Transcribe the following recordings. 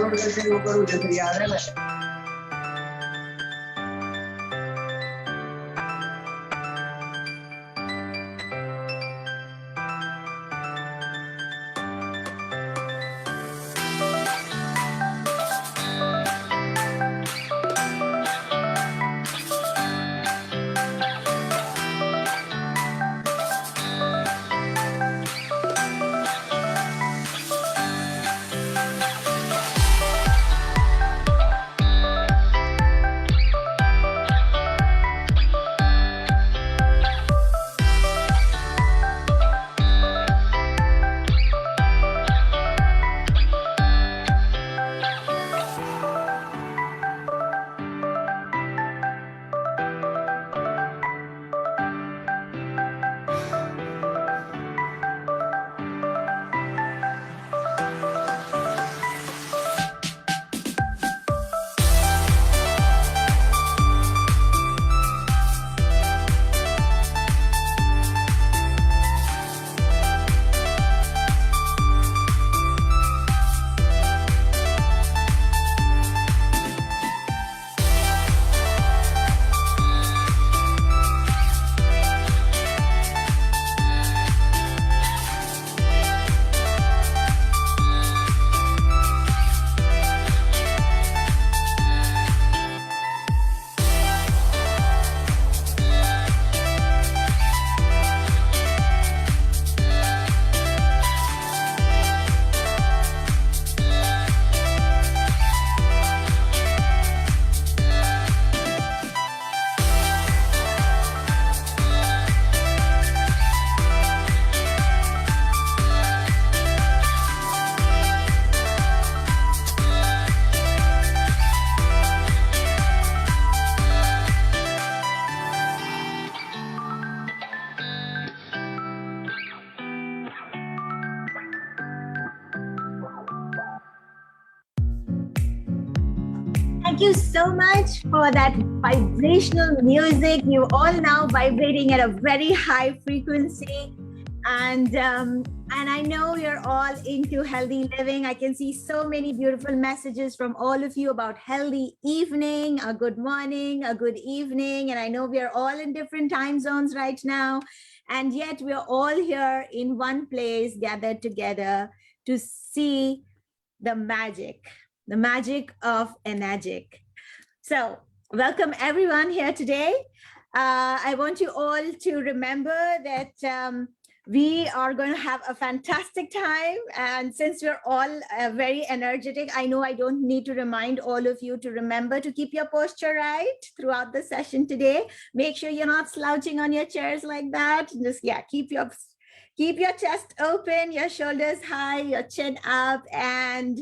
Download करके वो करूँ जैसे याद है ना। Thank you so much for that vibrational music. You all now vibrating at a very high frequency. And I know you're all into healthy living. I can see so many beautiful messages from all of you about healthy evening, a good morning, a good evening. And I know we are all in different time zones right now. And yet we're all here in one place, gathered together to see the magic of Enagic. So welcome everyone here today. I want you all to remember that we are going to have a fantastic time. And since we're all very energetic, I know I don't need to remind all of you to remember to keep your posture right throughout the session today. Make sure you're not slouching on your chairs like that. Just, keep your chest open, your shoulders high, your chin up, and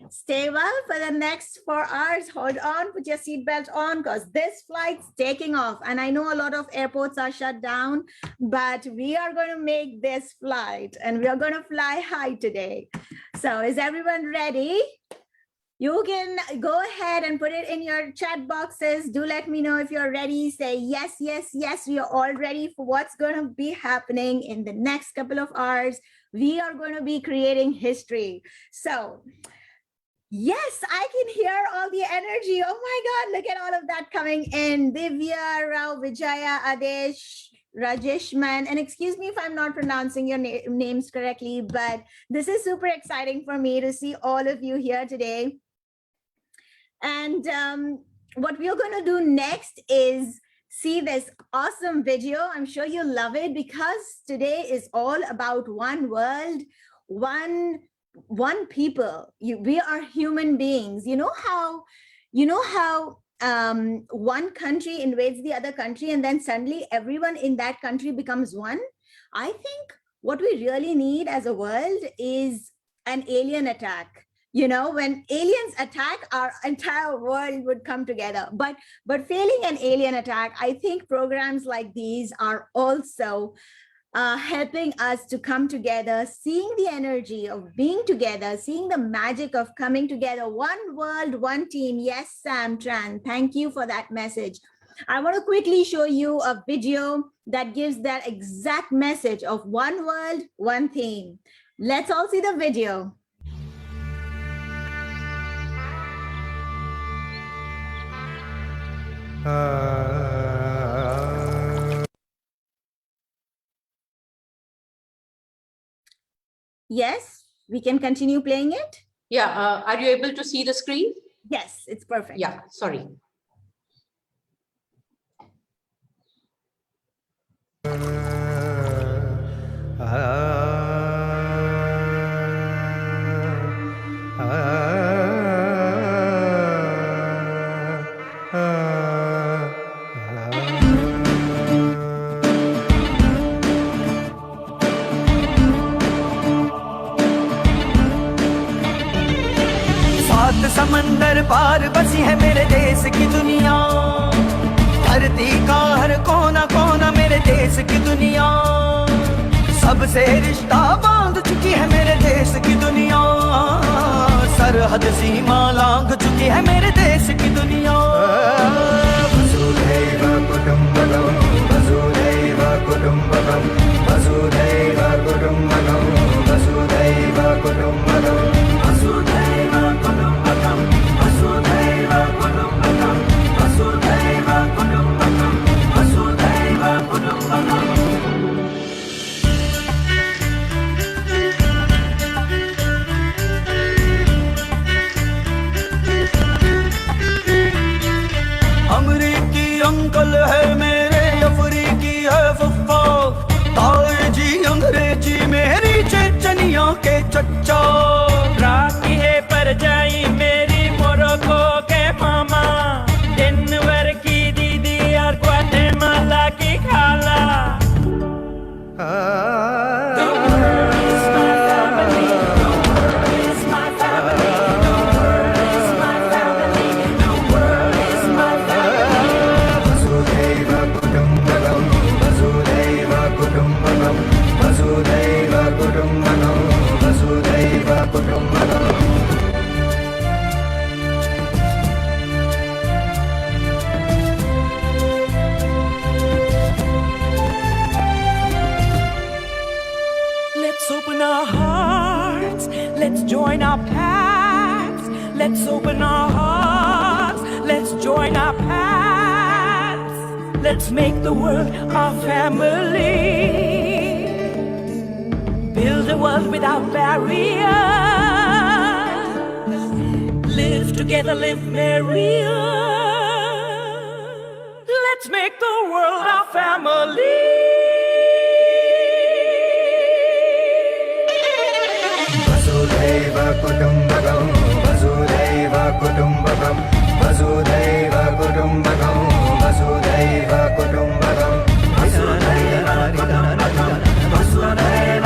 stay well for the next 4 hours. Hold on, put your seatbelt on, because this flight's taking off. And I know a lot of airports are shut down, but we are going to make this flight, and we are going to fly high today. So is everyone ready? You can go ahead and put it in your chat boxes. Do let me know if you're ready. Say yes, yes, yes. We are all ready for what's going to be happening in the next couple of hours. We are going to be creating history. So yes, I can hear all the energy. Oh my God, look at all of that coming in. Divya, Rao, Vijaya, Adesh, Rajeshman, and excuse me if I'm not pronouncing your names correctly, but this is super exciting for me to see all of you here today. And what we're going to do next is see this awesome video. I'm sure you'll love it, because today is all about one world, one people. We are human beings. You know how one country invades the other country and then suddenly everyone in that country becomes one? I think what we really need as a world is an alien attack. You know, when aliens attack, our entire world would come together. But failing an alien attack, I think programs like these are also helping us to come together, seeing the energy of being together, seeing the magic of coming together. One world, one team. Yes, Sam Tran, thank you for that message. I want to quickly show you a video that gives that exact message of one world, one team. Let's all see the video. Yes, we can continue playing it. Yeah, are you able to see the screen? Yes, it's perfect. Yeah, sorry. सात समंदर पार बसी है मेरे देश की दुनिया, धरती का हर कोना कोना मेरे देश की दुनिया, सबसे रिश्ता बांध चुकी है मेरे देश की दुनिया, सरहद सीमा लांघ चुकी है मेरे देश की दुनिया। वसुधैव कुटुंबकम, वसुधैव कुटुंबकम, वसुधैव कुटुंबकम, वसुधैव कुटुंबकम, वसुधैव कुटुंबकम, वसुधैव कुटुंबकम, वसुधैव कुटुंबकम, वसुधैव कुटुंबकम। अमरीकी अंकल है मेरे, अफ्रीकी है फुफ्फा, ताए जी अंग्रेजी मेरी चेचनिया के चच्चा, राखी है पर जाई मेरी मोरक्को के मामा, डेनवर की दीदी और ग्वाटेमाला की खाला। The world is my family, the world is my family, the world is my family, the world is my family. वसुधैव कुटुंबकम, वसुधैव कुटुंबकम, वसुधैव कुटुंबकम, वसुधैव कुटुंबकम। Let's open our hearts, let's join our paths. Let's open our hearts, let's join our paths. Let's make the world our family. Build a world without barriers. Live together, live merrier. Let's make the world our family. वसुधैव कुटुंबकम, वसुधैव कुटुंबकम, वसुधैव कुटुंबकम, वसुधैव कुटुंबकम, वसुधैव कुटुंबकम, वसुधैव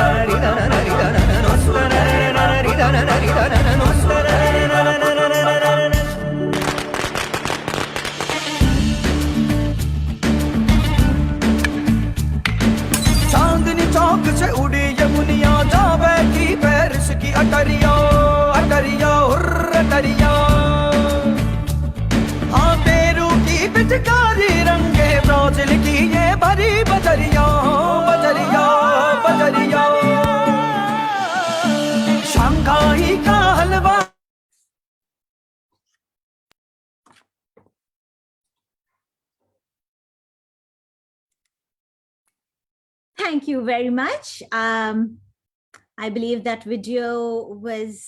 चांदनी चौक से उड़ी यमुनिया, जा बैठी पेरिस की अटरिया, अटरिया हुर्र अटरिया, हाँ पेरू की पिचकारी रंगे ब्राजील की ये भरी बजरिया, बजरिया बजरिया, शंघाई का हलवा। Thank you very much. I believe that video was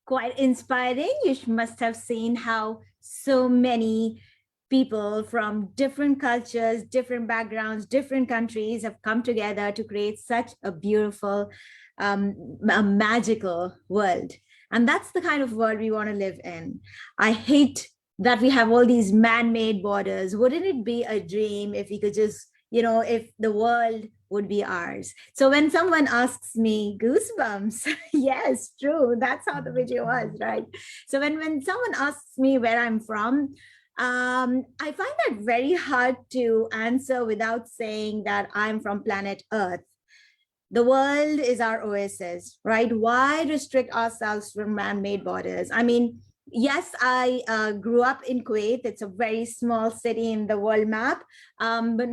quite inspiring. You must have seen how so many people from different cultures, different backgrounds, different countries have come together to create such a beautiful, a magical world. And that's the kind of world we want to live in. I hate that we have all these man-made borders. Wouldn't it be a dream if we could just, you know, if the world would be ours? So when someone asks me, goosebumps, yes, true, that's how the video was, right? So when someone asks me where I'm from, I find that very hard to answer without saying that I'm from planet Earth. The world is our oasis, right? Why restrict ourselves from man-made borders? I mean, yes, I grew up in Kuwait. It's a very small city in the world map, but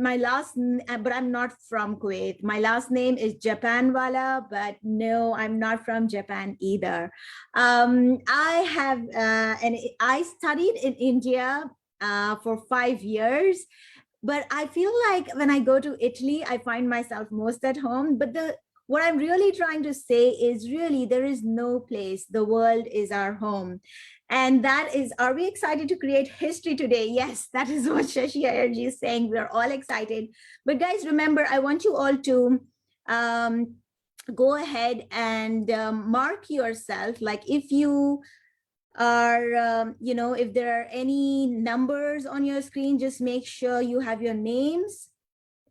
I'm not from Kuwait. My last name is Japanwala, but no, I'm not from Japan either. I studied in India for 5 years. But I feel like when I go to Italy, I find myself most at home. But what I'm really trying to say is really there is no place. The world is our home. And that is, are we excited to create history today? Yes, that is what Shashi Ayerji is saying. We're all excited. But guys, remember, I want you all to go ahead and mark yourself. Like if you are, if there are any numbers on your screen, just make sure you have your names,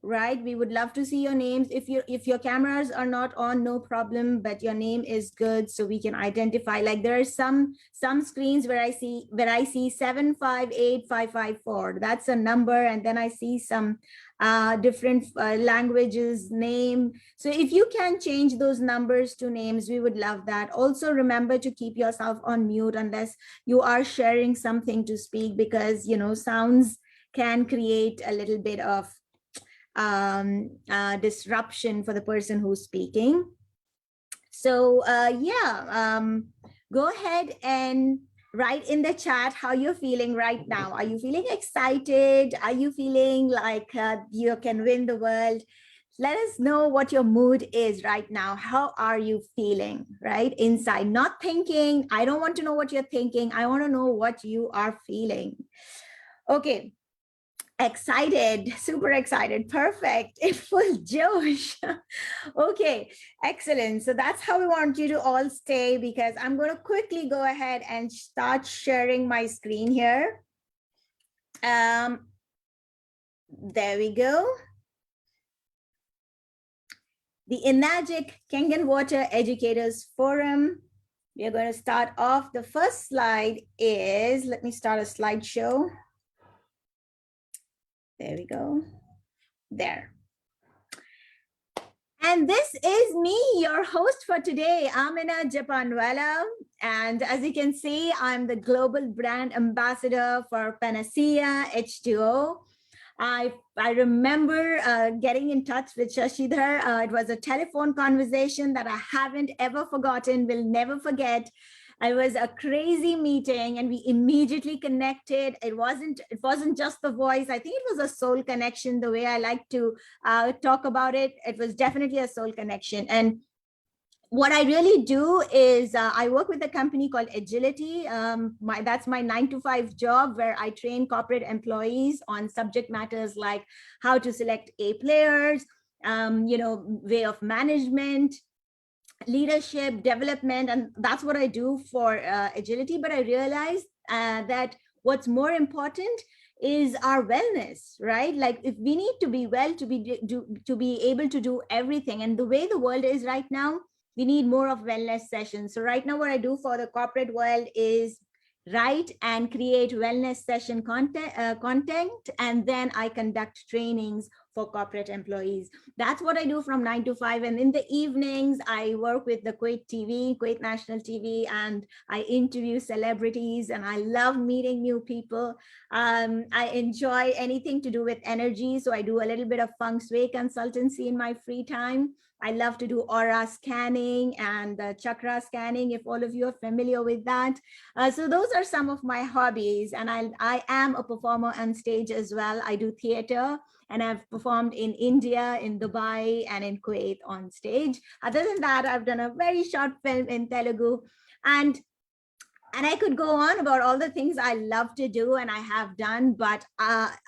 right? We would love to see your names. If your cameras are not on, no problem, but your name is good so we can identify. Like there are some screens where I see 758554. That's a number, and then I see some different languages name. So if you can change those numbers to names, we would love that. Also remember to keep yourself on mute unless you are sharing something to speak, because sounds can create a little bit of disruption for the person who's speaking. So go ahead and write in the chat how you're feeling right now. Are you feeling excited? Are you feeling like you can win the world? Let us know what your mood is right now. How are you feeling, right? Inside, not thinking. I don't want to know what you're thinking. I want to know what you are feeling. Okay. Excited, super excited, perfect, in full Josh. Okay, excellent. So that's how we want you to all stay, because I'm going to quickly go ahead and start sharing my screen here. There we go. The Enagic Kangen Water Educators Forum. We are going to start off. The first slide is, let me start a slideshow. There we go. There. And this is me, your host for today, Amina Japanwala. And as you can see, I'm the global brand ambassador for Panacea H2O. I remember getting in touch with Shashidhar. It was a telephone conversation that I haven't ever forgotten, will never forget. It was a crazy meeting and we immediately connected. It wasn't just the voice. I think it was a soul connection, the way I like to talk about it. It was definitely a soul connection. And what I really do is I work with a company called Agility. That's my 9-to-5 job, where I train corporate employees on subject matters like how to select A players, way of management, leadership, development, and that's what I do for Agility. But I realized that what's more important is our wellness, right? Like if we need to be well to be able to do everything, and the way the world is right now, we need more of wellness sessions. So right now what I do for the corporate world is write and create wellness session content, and then I conduct trainings for corporate employees. That's what I do from 9 to 5. And in the evenings, I work with the Kuwait TV, Kuwait National TV, and I interview celebrities, and I love meeting new people. I enjoy anything to do with energy. So I do a little bit of feng shui consultancy in my free time. I love to do aura scanning and chakra scanning, if all of you are familiar with that. So those are some of my hobbies. And I am a performer on stage as well. I do theater, and I've performed in India, in Dubai, and in Kuwait on stage. Other than that, I've done a very short film in Telugu. And I could go on about all the things I love to do and I have done. But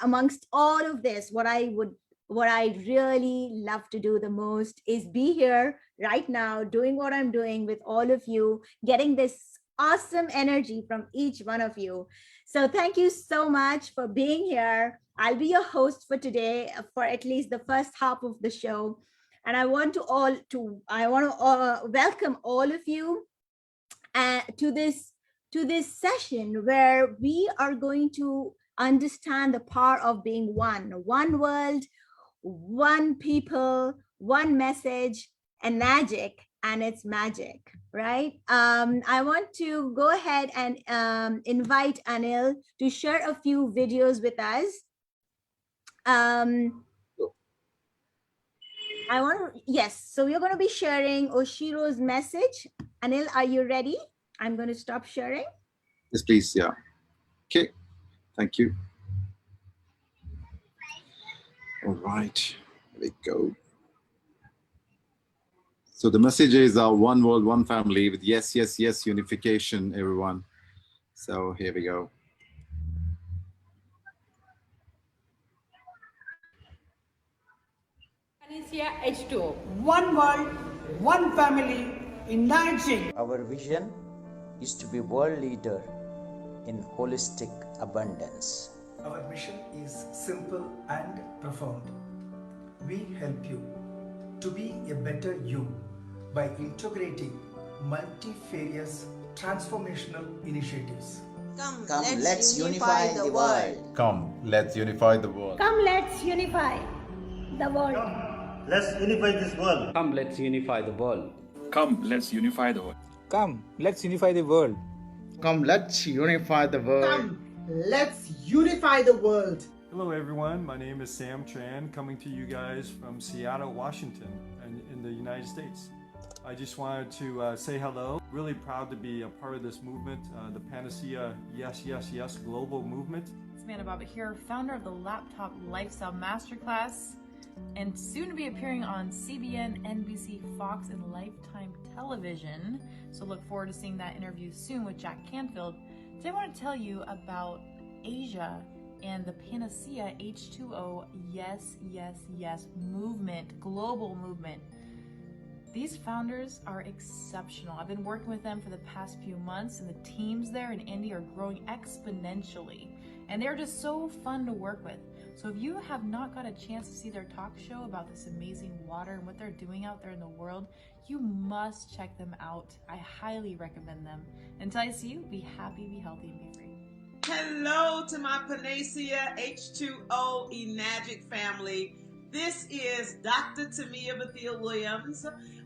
amongst all of this, what I really love to do the most is be here right now, doing what I'm doing with all of you, getting this awesome energy from each one of you. So thank you so much for being here. I'll be your host for today for at least the first half of the show. And I want to welcome all of you to this session where we are going to understand the power of being one world, one people, one message, and magic and its magic, right? I want to go ahead and invite Anil to share a few videos with us. Yes, so we're going to be sharing Oshiro's message. Anil, are you ready? I'm going to stop sharing. Yes, please. Yeah. Okay. Thank you. All right, here we go. So the message is one world, one family with yes, yes, yes, unification, everyone. So here we go. Panacea H2O. One world, one family, uniting. Our vision is to be world leader in holistic abundance. Our mission is simple and profound. We help you to be a better you by integrating multifarious transformational initiatives. Come, let's unify the world. Come, let's unify the world. Come, let's unify the world. Let's unify this world. Come, let's unify the world. Come, let's unify the world. Come, let's unify the world. Come, let's unify the world. Come, let's unify the world. Hello everyone, my name is Sam Tran, coming to you guys from Seattle, Washington, in the United States. I just wanted to say hello. Really proud to be a part of this movement, the Panacea Yes, Yes, Yes global movement. Samantha Bobbitt here, founder of the Laptop Lifestyle Masterclass, and soon to be appearing on CBN, NBC, Fox, and Lifetime Television. So look forward to seeing that interview soon with Jack Canfield. Today I want to tell you about Asia and the Panacea H2O Yes, Yes, Yes movement, global movement. These founders are exceptional. I've been working with them for the past few months, and the teams there in India are growing exponentially. And they're just so fun to work with. So if you have not got a chance to see their talk show about this amazing water and what they're doing out there in the world, you must check them out. I highly recommend them. Until I see you, be happy, be healthy, and be free. Hello to my Panacea H2O Enagic family. This is Dr. Tamia Bethel Williams,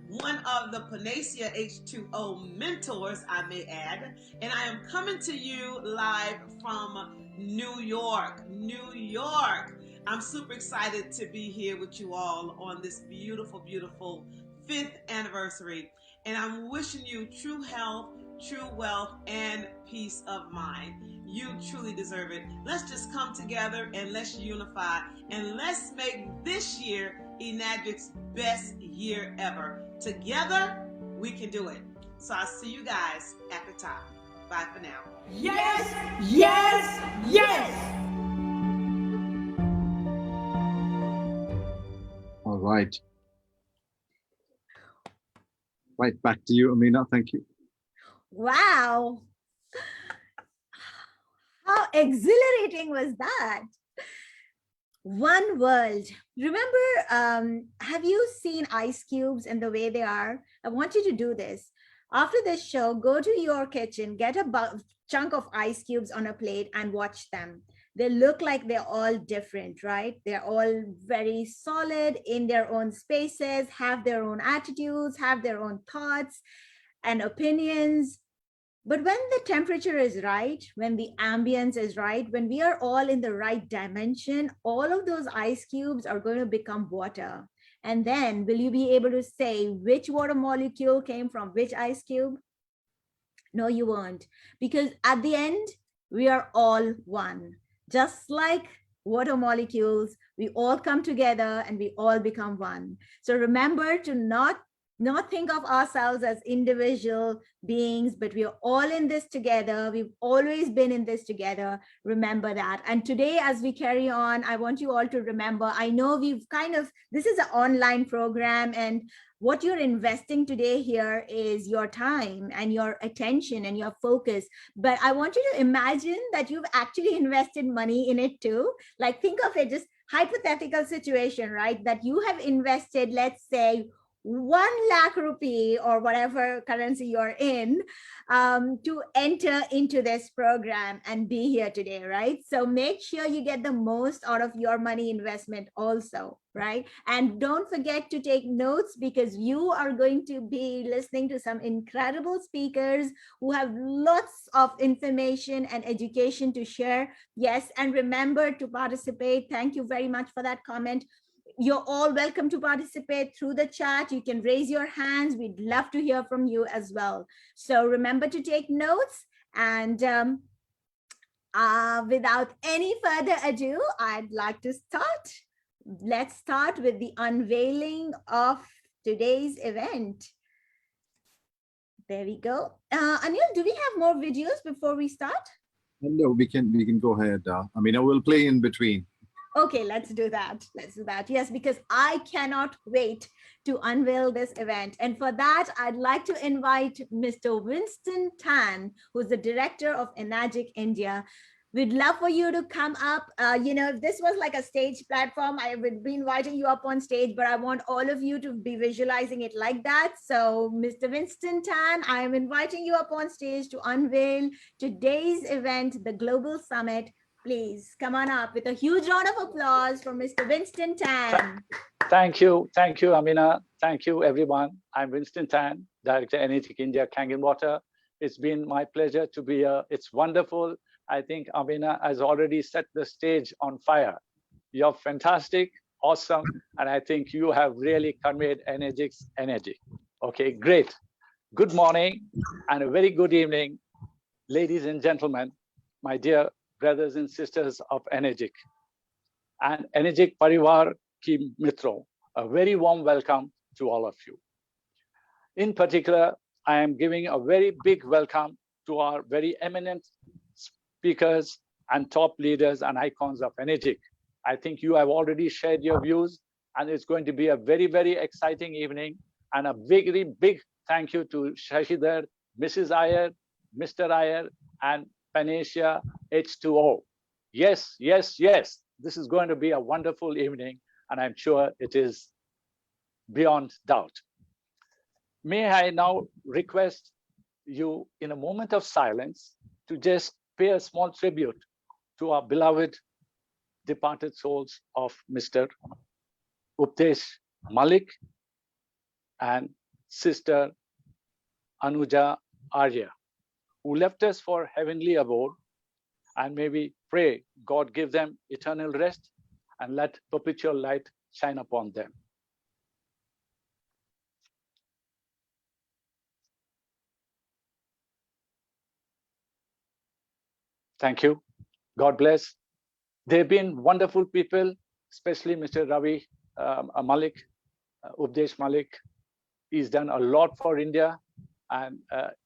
one of the Panacea H2O mentors, I may add, and I am coming to you live from New York, New York. I'm super excited to be here with you all on this beautiful, beautiful 5th anniversary, and I'm wishing you true health, true wealth, and peace of mind. You truly deserve it. Let's just come together and let's unify, and let's make this year Enagic's best year ever. Together, we can do it. So I'll see you guys at the top. Bye for now. Yes, yes, yes. All right. Right, back to you, Amina. Thank you. Wow. How exhilarating was that? One world. Remember, have you seen ice cubes and the way they are? I want you to do this. After this show, go to your kitchen, get a chunk of ice cubes on a plate and watch them. They look like they're all different, right? They're all very solid in their own spaces, have their own attitudes, have their own thoughts and opinions. But when the temperature is right, when the ambience is right, when we are all in the right dimension, all of those ice cubes are going to become water. And then will you be able to say which water molecule came from which ice cube? No, you won't. Because at the end, we are all one. Just like water molecules, we all come together and we all become one. So remember to not think of ourselves as individual beings, but we are all in this together. We've always been in this together. Remember that. And today, as we carry on, I want you all to remember, I know this is an online program, and what you're investing today here is your time and your attention and your focus. But I want you to imagine that you've actually invested money in it too. Like, think of it, just hypothetical situation, right? That you have invested, let's say, 1 lakh rupee or whatever currency you're in to enter into this program and be here today, right? So make sure you get the most out of your money investment also, right? And don't forget to take notes, because you are going to be listening to some incredible speakers who have lots of information and education to share. Yes, and remember to participate. Thank you very much for that comment. You're all welcome to participate through the chat. You can raise your hands. We'd love to hear from you as well. So remember to take notes. And without any further ado, I'd like to start let's start with the unveiling of today's event. There we go. Anil, do we have more videos before we start? No, we can go ahead. I mean, I will play in between. Okay, let's do that. Let's do that. Yes, because I cannot wait to unveil this event. And for that, I'd like to invite Mr. Winston Tan, who's the director of Enagic India. We'd love for you to come up. If this was like a stage platform, I would be inviting you up on stage, but I want all of you to be visualizing it like that. So Mr. Winston Tan, I am inviting you up on stage to unveil today's event, the Global Summit. Please come on up with a huge round of applause for Mr. Winston Tan. Thank you, Amina. Thank you, everyone. I'm Winston Tan, Director, Enagic India, Kangen Water. It's been my pleasure to be here. It's wonderful. I think Amina has already set the stage on fire. You're fantastic, awesome, and I think you have really conveyed Enagic's energy. Okay, great. Good morning and a very good evening, ladies and gentlemen, my dear brothers and sisters of Enagic and Enagic Parivar Ki Mitro. A very warm welcome to all of you. In particular, I am giving a very big welcome to our very eminent speakers and top leaders and icons of Enagic. I think you have already shared your views, and it's going to be a very, very exciting evening. And a very big thank you to Shashidhar, Mrs. Iyer, Mr. Iyer, and Panacea H2O. Yes, yes, yes. This is going to be a wonderful evening, and I'm sure it is beyond doubt. May I now request you, in a moment of silence, to just pay a small tribute to our beloved departed souls of Mr. Updesh Malik and Sister Anuja Arya, who left us for heavenly abode, and may we pray God give them eternal rest and let perpetual light shine upon them. Thank you. God bless. They've been wonderful people, especially Mr. Ravi Malik, Updesh Malik. He's done a lot for India, and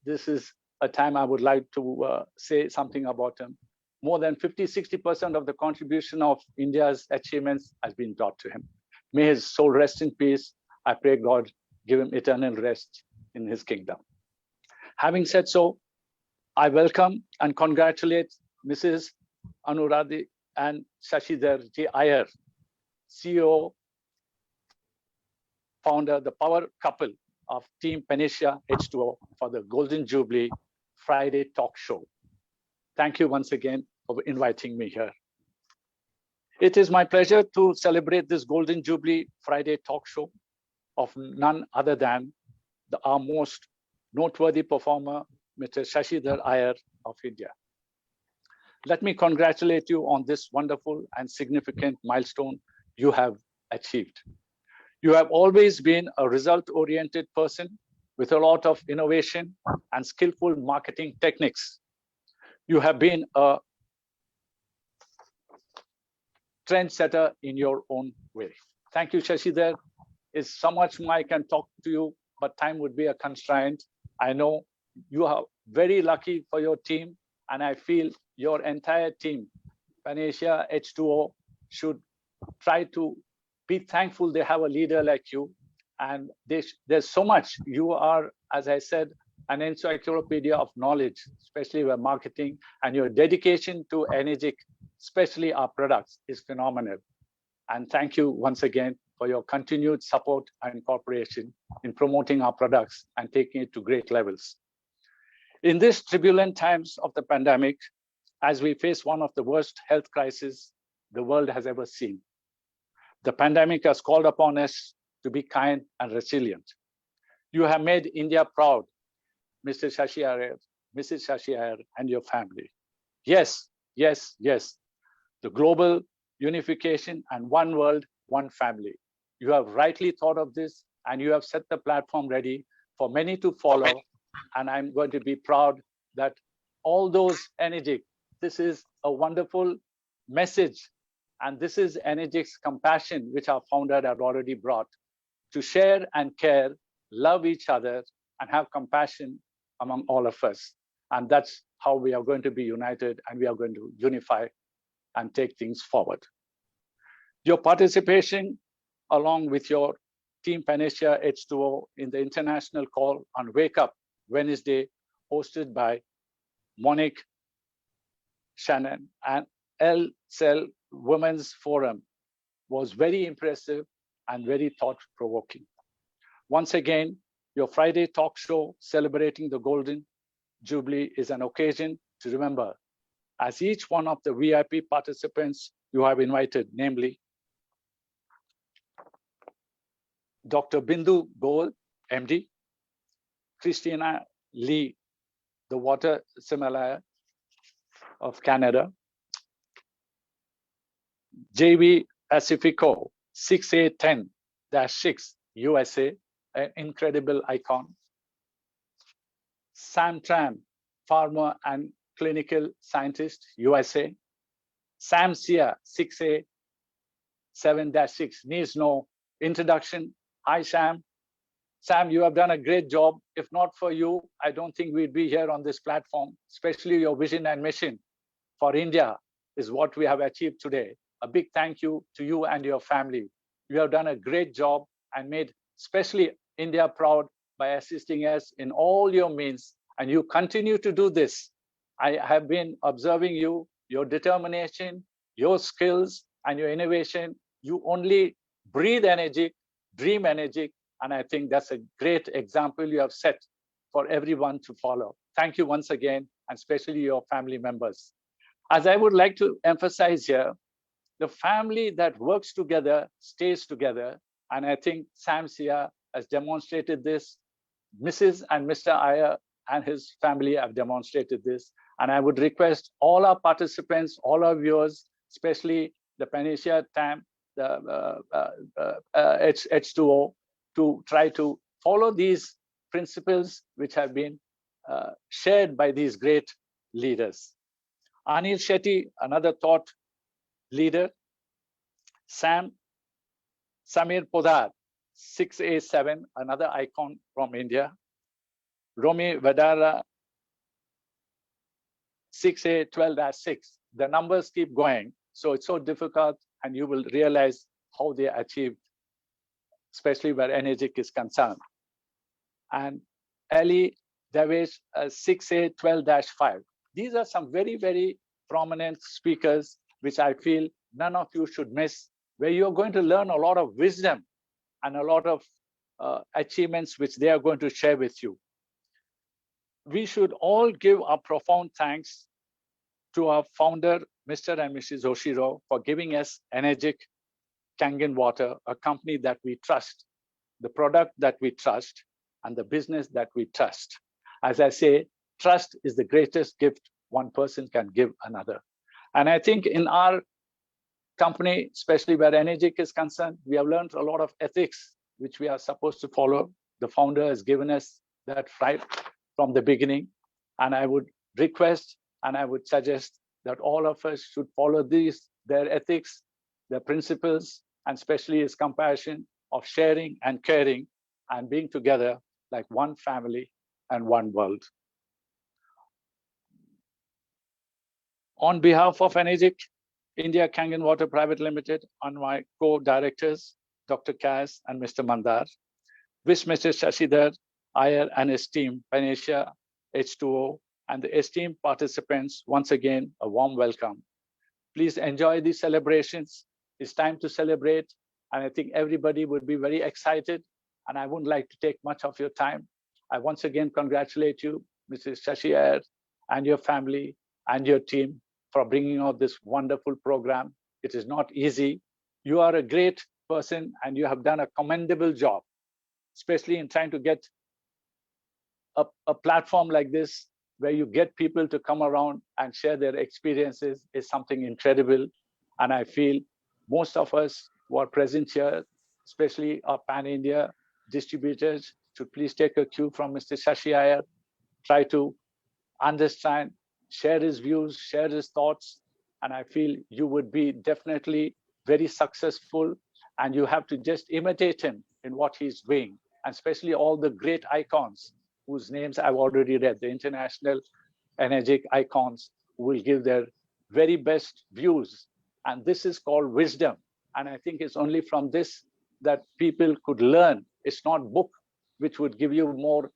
this is a time I would like to say something about him. More than 50-60% of the contribution of India's achievements has been brought to him. May his soul rest in peace. I pray God give him eternal rest in his kingdom. Having said so, I welcome and congratulate Mrs. Anuradhi and Shashidhar Ji Iyer, CEO, founder, the power couple of Team Panacea H2O for the Golden Jubilee Friday talk show. Thank you once again for inviting me here. It is my pleasure to celebrate this Golden Jubilee Friday talk show of none other than our most noteworthy performer, Mr. Shashidhar Iyer of India. Let me congratulate you on this wonderful and significant milestone you have achieved. You have always been a result-oriented person with a lot of innovation and skillful marketing techniques. You have been a trendsetter in your own way. Thank you, Shashidhar. It's so much more I can talk to you, but time would be a constraint. I know you are very lucky for your team, and I feel your entire team, Panacea H2O, should try to be thankful they have a leader like you. And there's so much. You are, as I said, an encyclopedia of knowledge, especially with marketing, and your dedication to Enagic, especially our products, is phenomenal. And thank you once again for your continued support and cooperation in promoting our products and taking it to great levels. In these turbulent times of the pandemic, as we face one of the worst health crises the world has ever seen, the pandemic has called upon us to be kind and resilient. You have made India proud, Mr. Shashi Iyer, Mrs. Shashi Iyer, and your family. Yes, yes, yes. The global unification and one world, one family. You have rightly thought of this, and you have set the platform ready for many to follow. And I'm going to be proud that all those Enagic, this is a wonderful message And this is Energic's compassion, which our founder had already brought, to share and care, love each other, and have compassion among all of us. And that's how we are going to be united, and we are going to unify and take things forward. Your participation, along with your Team Panacea H2O in the international call on Wake Up Wednesday, hosted by Monique Shannon and LCEL Women's Forum, was very impressive and very thought-provoking. Once again, your Friday talk show celebrating the Golden Jubilee is an occasion to remember, as each one of the VIP participants you have invited, namely Dr. Bindu Goel, MD, Christina Lee, the water sommelier of Canada, JV Pacifico 6810-6 USA, an incredible icon, Sam Tran, farmer and clinical scientist, USA, Sam Sia 6A7-6 needs no introduction. Hi, Sam. Sam, you have done a great job. If not for you, I don't think we'd be here on this platform, especially your vision and mission for India is what we have achieved today. A big thank you to you and your family. You have done a great job and made especially India proud by assisting us in all your means, and you continue to do this. I have been observing you, your determination, your skills, and your innovation. You only breathe energy, dream energy, and I think that's a great example you have set for everyone to follow. Thank you once again, and especially your family members. As I would like to emphasize here, the family that works together stays together, and I think Sam Sia has demonstrated this. Mrs. and Mr. Iyer and his family have demonstrated this, and I would request all our participants, all our viewers, especially the Panacea TAM, the H2O, to try to follow these principles which have been shared by these great leaders. Anil Shetty, another thought leader, Samir Podar, 6A7, another icon from India, Romy Vadara, 6A12-6. The numbers keep going, so it's so difficult, and you will realize how they achieved, especially where Energic is concerned. And Ali Davesh, 6A12-5. These are some very, very prominent speakers, which I feel none of you should miss, where you're going to learn a lot of wisdom and a lot of achievements which they are going to share with you. We should all give our profound thanks to our founder, Mr. and Mrs. Oshiro, for giving us Energic Kangen Water, a company that we trust, the product that we trust, and the business that we trust. As I say, trust is the greatest gift one person can give another. And I think in our company, especially where Energic is concerned, we have learned a lot of ethics, which we are supposed to follow. The founder has given us that right from the beginning. And I would request and I would suggest that all of us should follow their ethics, their principles, and especially his compassion of sharing and caring and being together like one family and one world. On behalf of Energic India Kangen Water Private Limited, on my co-directors, Dr. Kaz and Mr. Mandar, wish Mr. Shashidhar Iyer and his team, Panacea H2O, and the esteemed participants, once again, a warm welcome. Please enjoy these celebrations. It's time to celebrate, and I think everybody would be very excited, and I wouldn't like to take much of your time. I once again congratulate you, Mrs. Shashi Iyer, and your family and your team for bringing out this wonderful program. It is not easy. You are a great person, and you have done a commendable job, especially in trying to get a platform like this, where you get people to come around and share their experiences, is something incredible. And I feel most of us who are present here, especially our Pan-India distributors, should please take a cue from Mr. Shashi Iyer, try to understand, share his views, share his thoughts, And I feel you would be definitely very successful, and you have to just imitate him in what he's doing, and especially all the great icons whose names I've already read, the international energetic icons who will give their very best views. And this is called wisdom. And I think it's only from this that people could learn. It's not book which would give you more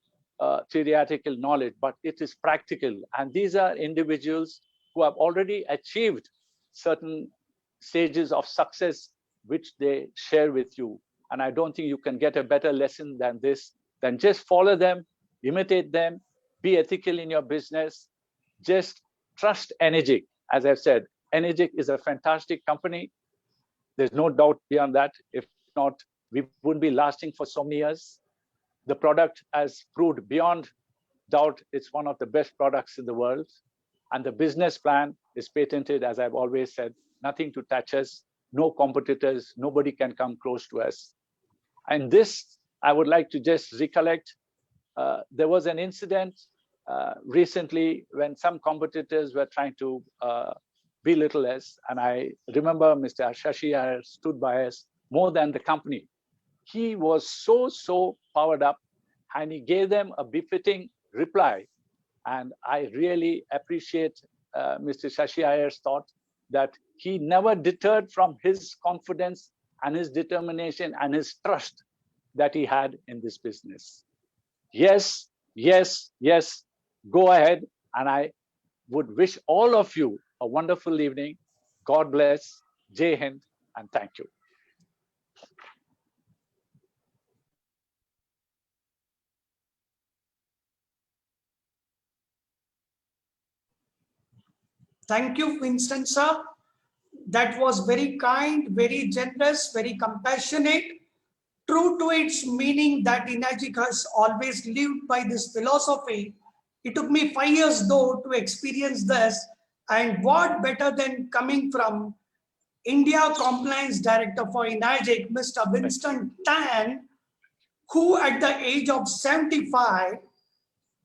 theoretical knowledge, but it is practical. And these are individuals who have already achieved certain stages of success, which they share with you. And I don't think you can get a better lesson than this, than just follow them, imitate them, be ethical in your business, just trust Energic. As I've said, Energic is a fantastic company. There's no doubt beyond that. If not, we wouldn't be lasting for so many years. The product has proved beyond doubt it's one of the best products in the world. And the business plan is patented, as I've always said, nothing to touch us, no competitors, nobody can come close to us. And this, I would like to just recollect, there was an incident recently when some competitors were trying to belittle us. And I remember Mr. Shashi Iyer stood by us more than the company. He was so powered up, and he gave them a befitting reply. And I really appreciate Mr. Shashi Iyer's thought that he never deterred from his confidence and his determination and his trust that he had in this business. Yes, yes, yes, go ahead. And I would wish all of you a wonderful evening. God bless, Jai Hind, and thank you. Thank you, Winston, sir. That was very kind, very generous, very compassionate, true to its meaning that Energic has always lived by this philosophy. It took me 5 years, though, to experience this. And what better than coming from India Compliance Director for Energic, Mr. Winston Tan, who at the age of 75,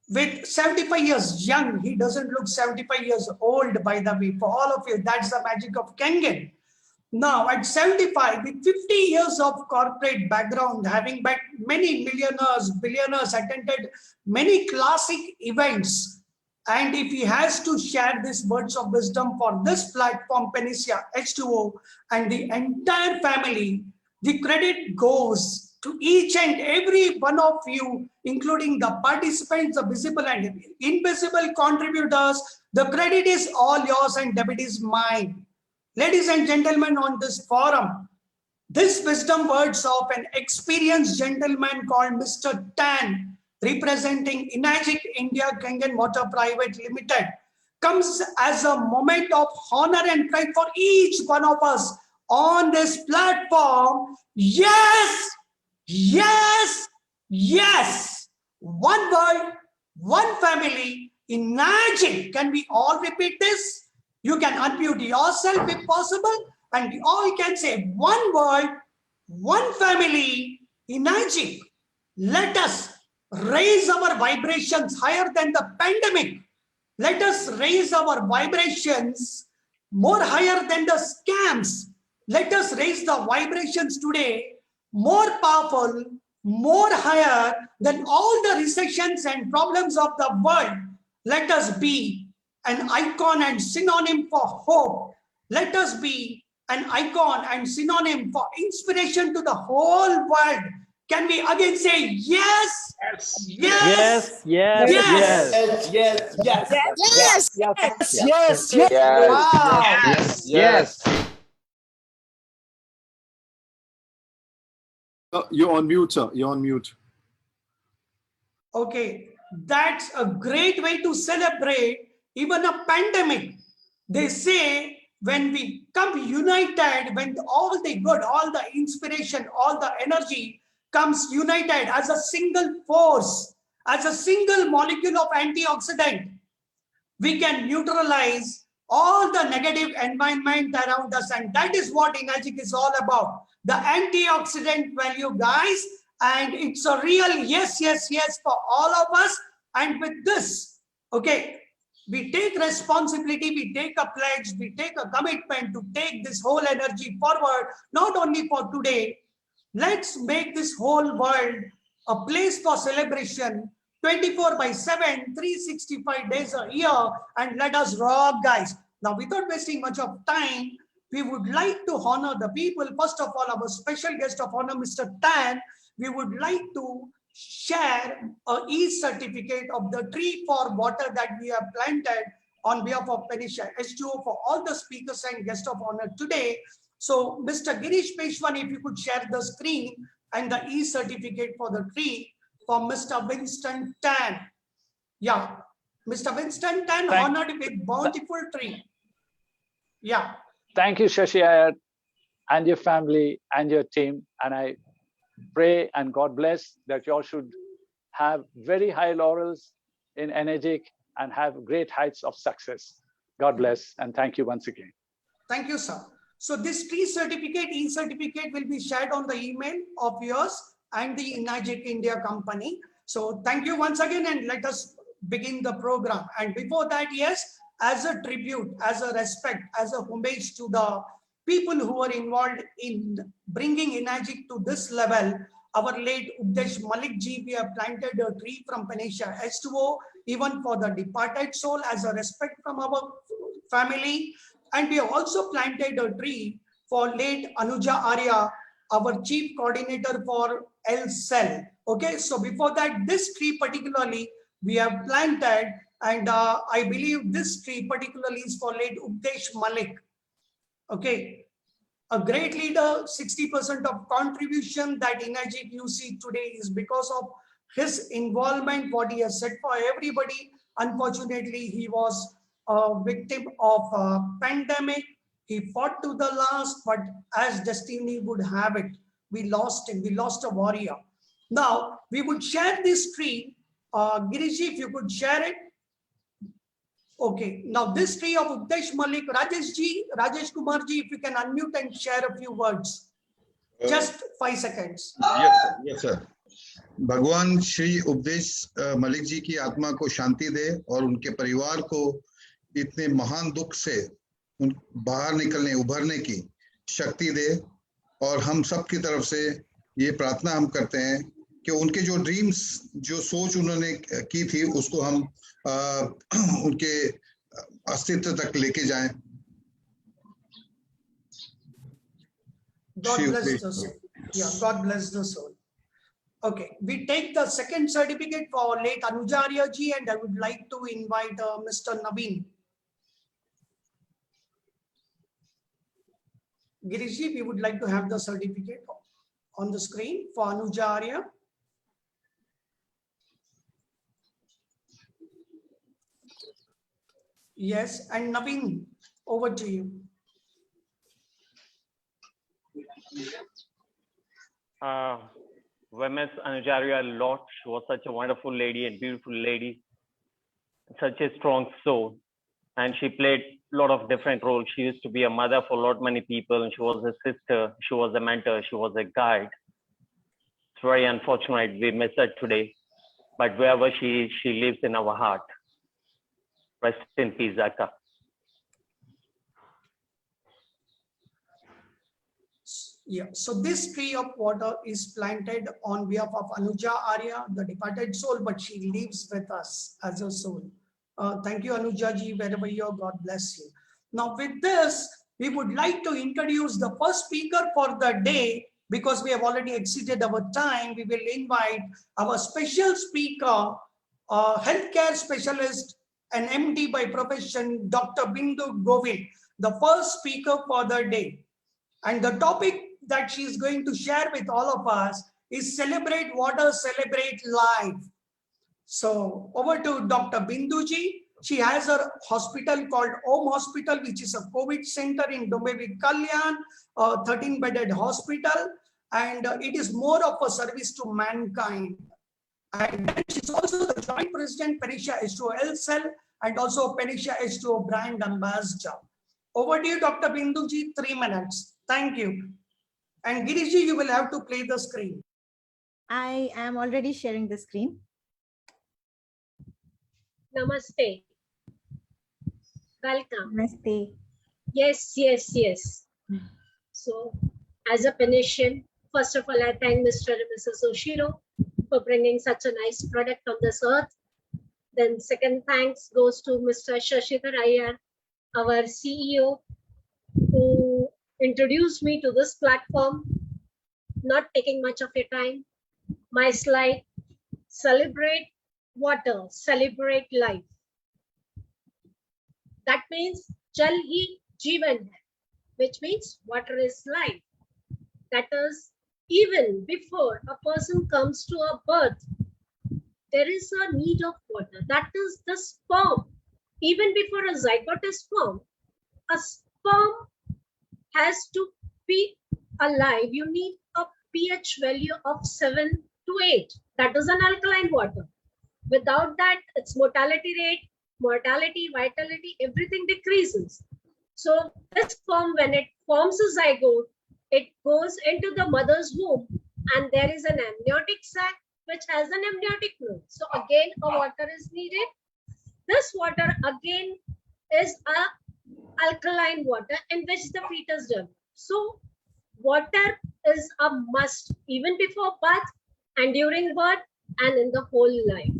with 75 years young, he doesn't look 75 years old, by the way, for all of you. That's the magic of Kangen. Now, at 75, with 50 years of corporate background, having met many millionaires, billionaires, attended many classic events, and if he has to share these words of wisdom for this platform, Panacea H2O, and the entire family, the credit goes to each and every one of you, including the participants, the visible and invisible contributors. The credit is all yours and debit is mine. Ladies and gentlemen, on this forum, this wisdom words of an experienced gentleman called Mr. Tan, representing Energic India Kangen Motor Private Limited, comes as a moment of honor and pride for each one of us on this platform. Yes! Yes, yes, one world, one family, Energic. Can we all repeat this? You can unmute yourself if possible, and we all can say one world, one family, Energic. Let us raise our vibrations higher than the pandemic. Let us raise our vibrations more higher than the scams. Let us raise the vibrations today more powerful, more higher than all the recessions and problems of the world. Let us be an icon and synonym for hope. Let us be an icon and synonym for inspiration to the whole world. Can we again say yes? Yes. Yes. Yes. Yes. Yes. Yes. Yes. Yes. Yes. Yes. Yes. Wow. Yes. Yes. You're on mute, sir. You're on mute. Okay, that's a great way to celebrate even a pandemic. They say when we come united, when all the good, all the inspiration, all the energy comes united as a single force, as a single molecule of antioxidant, we can neutralize all the negative environment around us. And that is what Energic is all about. The antioxidant value, guys, and it's a real yes, yes, yes for all of us. And with this, okay, we take responsibility, we take a pledge, we take a commitment to take this whole energy forward, not only for today. Let's make this whole world a place for celebration 24/7, 365 days a year, and let us rock, guys. Now, without wasting much of time, we would like to honor the people. First of all, our special guest of honor, Mr. Tan, we would like to share a e-certificate of the tree for water that we have planted on behalf of Peninsula H2O for all the speakers and guests of honor today. So, Mr. Girish Peshwan, if you could share the screen and the e-certificate for the tree for Mr. Winston Tan. Yeah, Mr. Winston Tan, honored with bountiful tree. Yeah. Thank you, Shashi Iyer, and your family and your team. And I pray and God bless that you all should have very high laurels in Energetic and have great heights of success. God bless and thank you once again. Thank you, sir. So this tree certificate, e-certificate will be shared on the email of yours and the Energetic India company. So thank you once again and let us begin the program. And before that, yes, as a tribute, as a respect, as a homage to the people who are involved in bringing Energetic to this level, our late Updesh Malik ji, we have planted a tree from Peninsula H2O, even for the departed soul, as a respect from our family. And we have also planted a tree for late Anuja Arya, our chief coordinator for L-Cell. Okay, so before that, this tree particularly we have planted, and I believe this tree particularly is for late Updesh Malik. Okay, a great leader, 60% of contribution that Energetic you see today is because of his involvement, what he has said for everybody. Unfortunately, he was a victim of a pandemic. He fought to the last, but as destiny would have it, we lost him. We lost a warrior. Now, we would share this tree. Giriji, if you could share it. Okay, now this tree of Updesh Malik, Rajesh Kumar ji, if you can unmute and share a few words. Just 5 seconds. Yes, sir. भगवान श्री उपदेश मलिक जी की आत्मा को शांति दे और उनके परिवार को इतने महान दुख से बाहर निकलने उभरने की शक्ति दे, और हम सब की तरफ से ये प्रार्थना हम करते हैं कि उनके जो ड्रीम्स, जो सोच उन्होंने की थी, उसको हम उनके अस्तित्व तक लेके जाएं. God bless the soul. Yeah, God bless the soul. Okay, we take the second certificate for late Anujarya ji, and I would like to invite Mr. Naveen. Giriji, we would like to have the certificate on the screen for Anujarya. Yes, and Naveen, over to you. We miss Anujarya a lot. She was such a wonderful lady and beautiful lady, such a strong soul, and she played a lot of different roles. She used to be a mother for a lot many people, and she was a sister, she was a mentor, she was a guide. It's very unfortunate we miss her today, but wherever she is, she lives in our heart. Rest in peace, Akka. Yeah, so this tree of water is planted on behalf of Anuja Arya, the departed soul, but she lives with us as a soul. Thank you, Anuja ji, wherever you are, God bless you. Now with this, we would like to introduce the first speaker for the day. Because we have already exceeded our time, we will invite our special speaker, healthcare specialist and MD by profession, Dr. Bindu Govind, the first speaker for the day. And the topic that she is going to share with all of us is Celebrate Water, Celebrate Life. So over to Dr. Bindu ji. She has a hospital called Om Hospital, which is a COVID center in Dombivli Kalyan, a 13-bedded hospital, and it is more of a service to mankind. And she's also the joint president, Peninsula H2O L-Cell, and also Peninsula H2O brand ambassador. Over to you, Dr. Bindu ji, 3 minutes. Thank you. And Girish ji, you will have to play the screen. I am already sharing the screen. Namaste. Welcome. Namaste. Yes. So, as a Phoenician, first of all, I thank Mr. and Mrs. Oshiro for bringing such a nice product on this earth. Then second thanks goes to Mr. Shashidhar Iyer, our CEO, who introduced me to this platform, not taking much of your time. My slide, celebrate water, celebrate life. That means Jal hi Jeevan hai, which means water is life. That is, even before a person comes to a birth, there is a need of water. That is the sperm. Even before a zygote is formed, a sperm has to be alive. You need a pH value of 7 to 8. That is an alkaline water. Without that, its mortality rate, mortality, vitality, everything decreases. So this sperm, when it forms a zygote, it goes into the mother's womb, and there is an amniotic sac which has an amniotic fluid. So again, a water is needed. This water again is a alkaline water in which the fetus develops. So water is a must even before birth and during birth and in the whole life.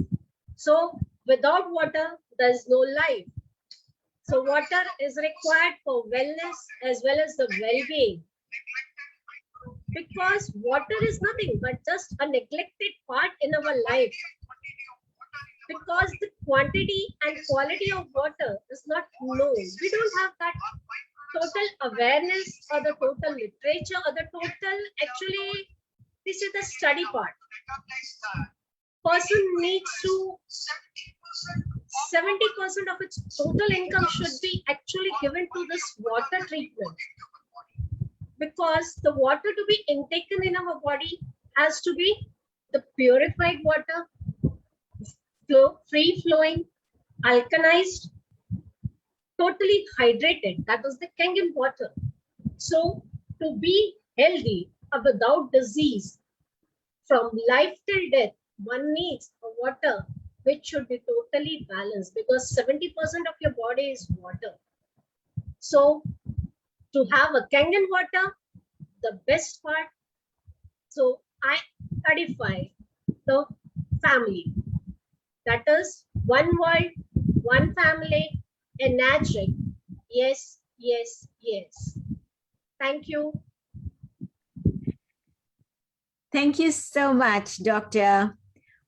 So without water, there is no life. So water is required for wellness as well as the well-being. Because water is nothing but just a neglected part in our life. Because the quantity and quality of water is not known. We don't have that total awareness or the total literature or the total, actually, this is the study part. Person needs to, 70% of its total income should be actually given to this water treatment. Because the water to be intaken in our body has to be the purified water, free flowing, alkalized, totally hydrated. That is the Kangen water. So to be healthy without disease, from life till death, one needs a water which should be totally balanced, because 70% of your body is water. So to have a Kangen water, the best part, so I codify the family. That is one world, one family, Enagic. Yes. Thank you. Thank you so much, Doctor.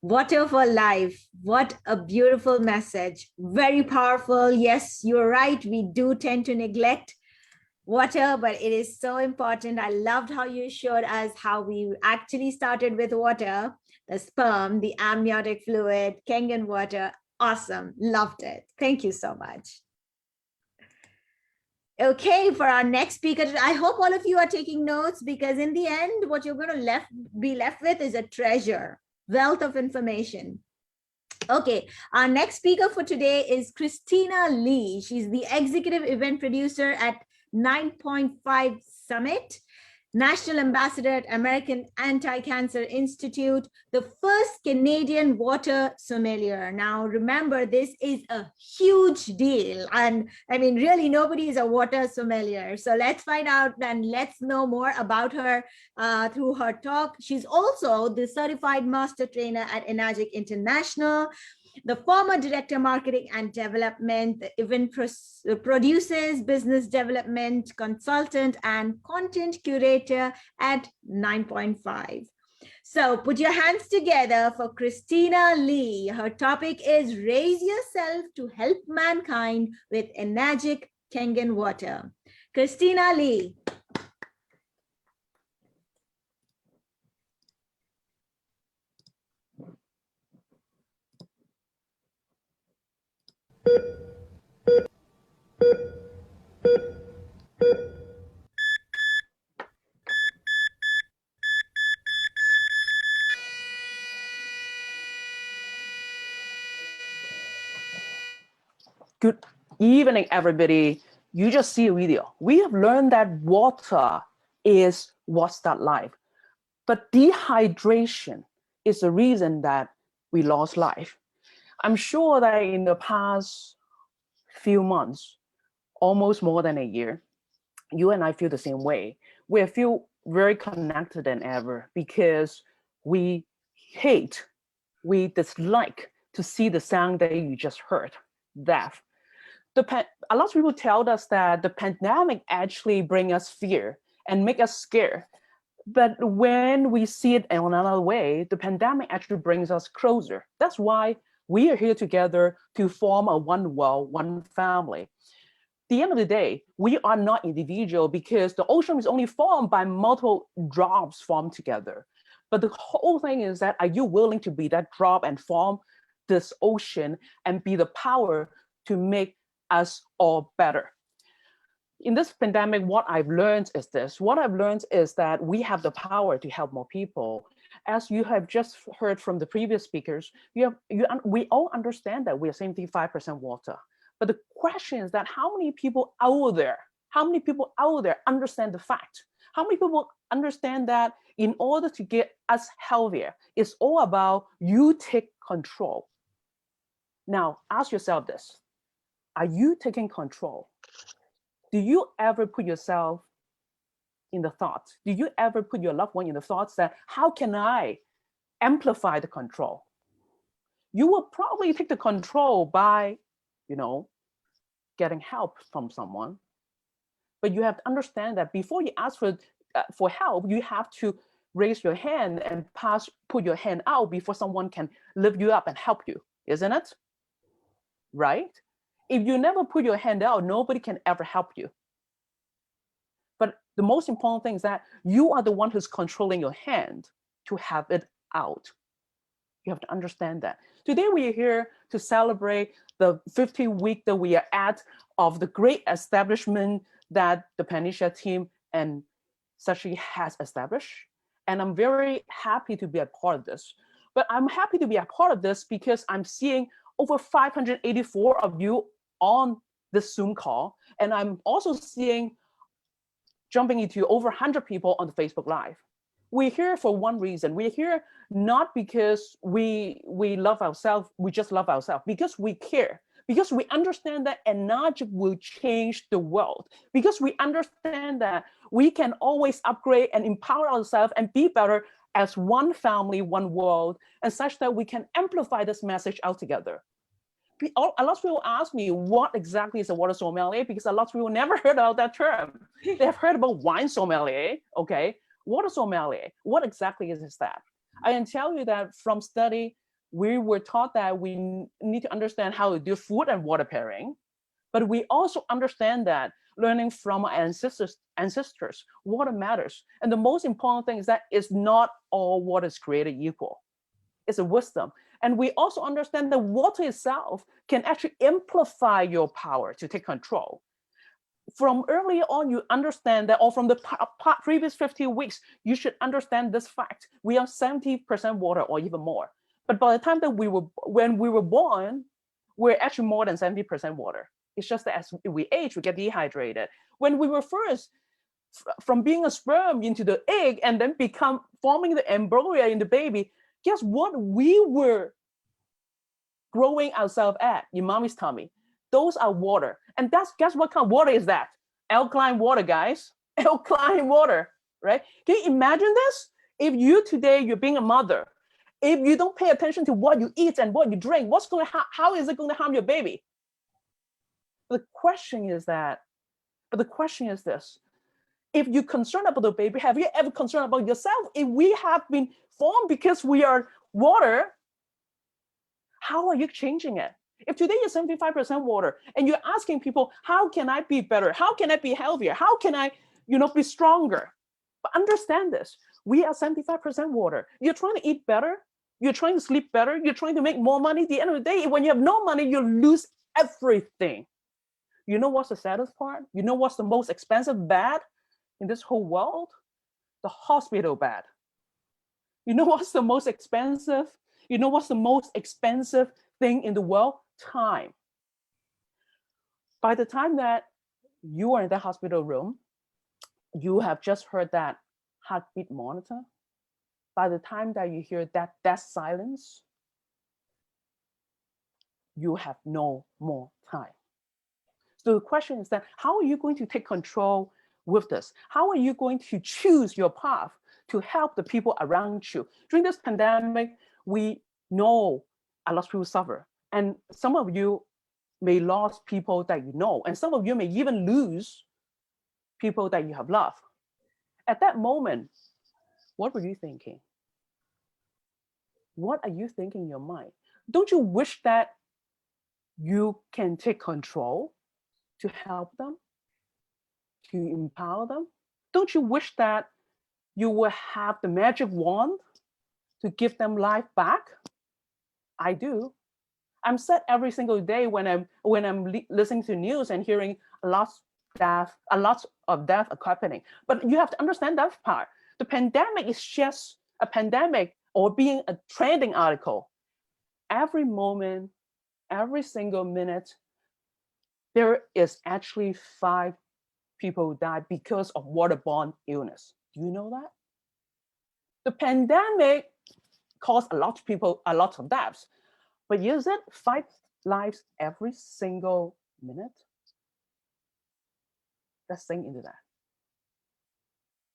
Water for life. What a beautiful message. Very powerful. Yes, you're right. We do tend to neglect water, but it is so important. I loved how you showed us how we actually started with water, the sperm, the amniotic fluid, Kangen water. Awesome. Loved it. Thank you so much. Okay, for our next speaker, I hope all of you are taking notes, because in the end, what you're going to be left with is a treasure, wealth of information. Okay, our next speaker for today is Christina Lee. She's the executive event producer at 9.5 Summit, National Ambassador at American Anti-Cancer Institute, the first Canadian water sommelier. Now, remember, this is a huge deal. And I mean, really, nobody is a water sommelier. So let's find out and let's know more about her through her talk. She's also the certified master trainer at Enagic International, the former director marketing and development, the event produces business development consultant and content curator at 9.5. So put your hands together for Christina Lee. Her topic is Raise Yourself to Help Mankind with Enagic Kangen Water. Christina Lee. Good evening, everybody. You just see a video. We have learned that water is what's that life, but dehydration is the reason that we lost life. I'm sure that in the past few months, almost more than a year, you and I feel the same way. We feel very connected than ever because we hate, we dislike to see the sound that you just heard, death. A lot of people tell us that the pandemic actually bring us fear and make us scared. But when we see it in another way, the pandemic actually brings us closer. That's why we are here together to form a one world, one family. At the end of the day, we are not individual because the ocean is only formed by multiple drops formed together. But the whole thing is that, are you willing to be that drop and form this ocean and be the power to make us all better? In this pandemic, what I've learned is this. What I've learned is that we have the power to help more people. As you have just heard from the previous speakers, we all understand that we are 75% water. But the question is that how many people out there understand the fact? How many people understand that in order to get us healthier, it's all about you take control? Now, ask yourself this. Are you taking control? Do you ever put yourself in the thought? Do you ever put your loved one in the thoughts that, how can I amplify the control? You will probably take the control by, getting help from someone. But you have to understand that before you ask for help, you have to raise your hand and put your hand out before someone can lift you up and help you, isn't it? Right? If you never put your hand out, nobody can ever help you. But the most important thing is that you are the one who's controlling your hand to have it out. You have to understand that. Today we are here to celebrate the 50th week that we are at of the great establishment that the Panacea team and Sashi has established. And I'm very happy to be a part of this. But I'm happy to be a part of this because I'm seeing over 584 of you on this Zoom call. And I'm also seeing jumping into over 100 people on the Facebook Live. We're here for one reason. We're here not because we love ourselves, we just love ourselves, because we care, because we understand that Enagic will change the world, because we understand that we can always upgrade and empower ourselves and be better as one family, one world, and such that we can amplify this message out together. A lot of people ask me what exactly is a water sommelier, because a lot of people never heard about that term. They've heard about wine sommelier, okay? Water sommelier, what exactly is that? I can tell you that from study, we were taught that we need to understand how to do food and water pairing, but we also understand that learning from our ancestors, water matters. And the most important thing is that it's not all water is created equal. It's a wisdom. And we also understand that water itself can actually amplify your power to take control. From early on, you understand that, or from the previous 50 weeks, you should understand this fact. We are 70% water or even more. But by the time that when we were born, we're actually more than 70% water. It's just that as we age, we get dehydrated. When we were first, from being a sperm into the egg and then forming the embryo in the baby, guess what we were growing ourselves at in mommy's tummy? Those are water. And guess what kind of water is that? Alkaline water, guys. Alkaline water, right? Can you imagine this? If you're being a mother, if you don't pay attention to what you eat and what you drink, how is it going to harm your baby? The question is this. If you're concerned about the baby, have you ever concerned about yourself? If we have been formed because we are water, how are you changing it? If today you're 75% water and you're asking people, how can I be better? How can I be healthier? How can I, be stronger? But understand this, we are 75% water. You're trying to eat better. You're trying to sleep better. You're trying to make more money. At the end of the day, when you have no money, you lose everything. You know what's the saddest part? You know what's the most expensive bed in this whole world? The hospital bed. You know what's the most expensive? You know what's the most expensive thing in the world? Time. By the time that you are in the hospital room, you have just heard that heartbeat monitor. By the time that you hear that death silence, you have no more time. the question is that how are you going to take control with this? How are you going to choose your path to help the people around you? During this pandemic, we know a lot of people suffer. And some of you may lose people that you know, and some of you may even lose people that you have loved. At that moment, what were you thinking? What are you thinking in your mind? Don't you wish that you can take control to help them, to empower them? Don't you wish that you will have the magic wand to give them life back? I do. I'm sad every single day when I'm listening to news and hearing a lot of death happening. But you have to understand that part. The pandemic is just a pandemic or being a trending article. Every moment, every single minute, there is actually 5 people who died because of waterborne illness. Do you know that? The pandemic caused a lot of people a lot of deaths. But is it 5 lives every single minute? Let's think into that.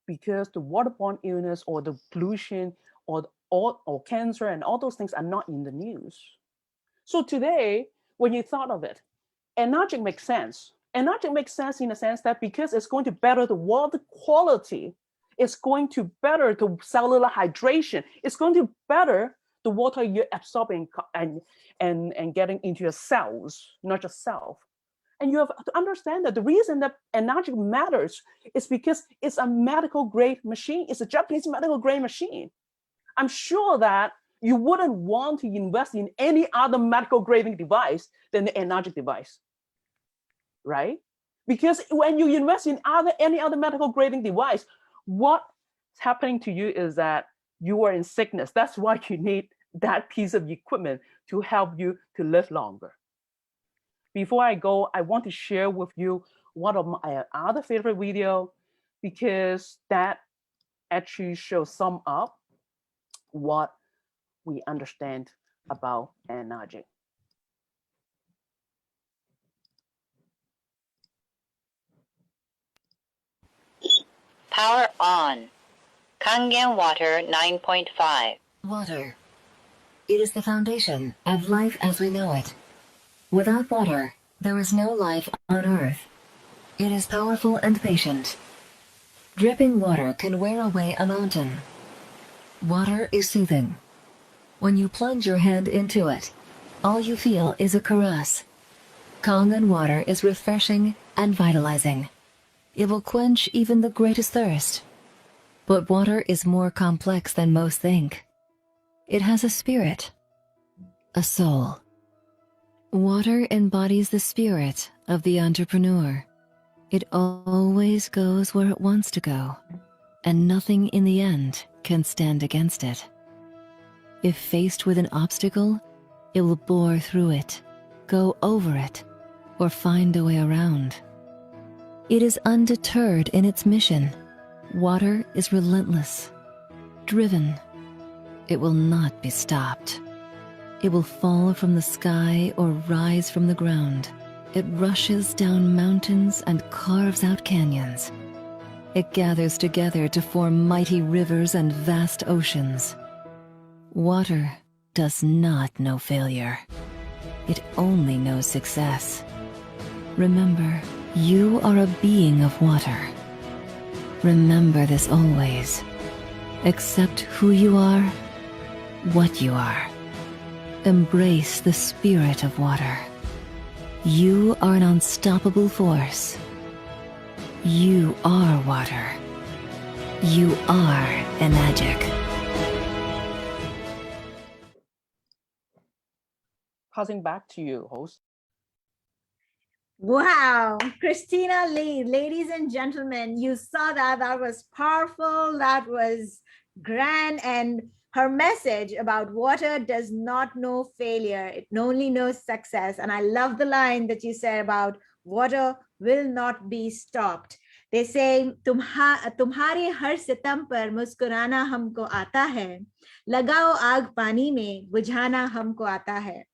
Because the waterborne illness or the pollution or cancer and all those things are not in the news. So today, when you thought of it, Enagic makes sense. Enagic makes sense in the sense that because it's going to better the water quality, it's going to better the cellular hydration, it's going to better the water you're absorbing and getting into your cells, not just self. And you have to understand that the reason that Enagic matters is because it's a medical grade machine. It's a Japanese medical grade machine. I'm sure that you wouldn't want to invest in any other medical grading device than the Enagic device, right? Because when you invest in any other medical grading device, what's happening to you is that you are in sickness. That's why you need that piece of equipment to help you to live longer. Before I go, I want to share with you one of my other favorite videos because that actually shows sum up what we understand about Enagic. Power on. Kangen Water 9.5. Water. It is the foundation of life as we know it. Without water, there is no life on Earth. It is powerful and patient. Dripping water can wear away a mountain. Water is soothing. When you plunge your hand into it, all you feel is a caress. Kangen water is refreshing and vitalizing. It will quench even the greatest thirst. But water is more complex than most think. It has a spirit, a soul. Water embodies the spirit of the entrepreneur. It always goes where it wants to go, and nothing in the end can stand against it. If faced with an obstacle, it will bore through it, go over it, or find a way around. It is undeterred in its mission. Water is relentless, driven. It will not be stopped. It will fall from the sky or rise from the ground. It rushes down mountains and carves out canyons. It gathers together to form mighty rivers and vast oceans. Water does not know failure. It only knows success. Remember, you are a being of water. Remember this always. Accept who you are, what you are. Embrace the spirit of water. You are an unstoppable force. You are water. You are Enagic. Passing back to you, host. Wow, Christina Lee, ladies and gentlemen, you saw that. That was powerful. That was grand. And her message about water does not know failure. It only knows success. And I love the line that you said about water will not be stopped. They say, तुम्हारे हर सितम पर मुस्कुराना हमको आता है, लगाओ आग पानी में बुझाना हमको आता है.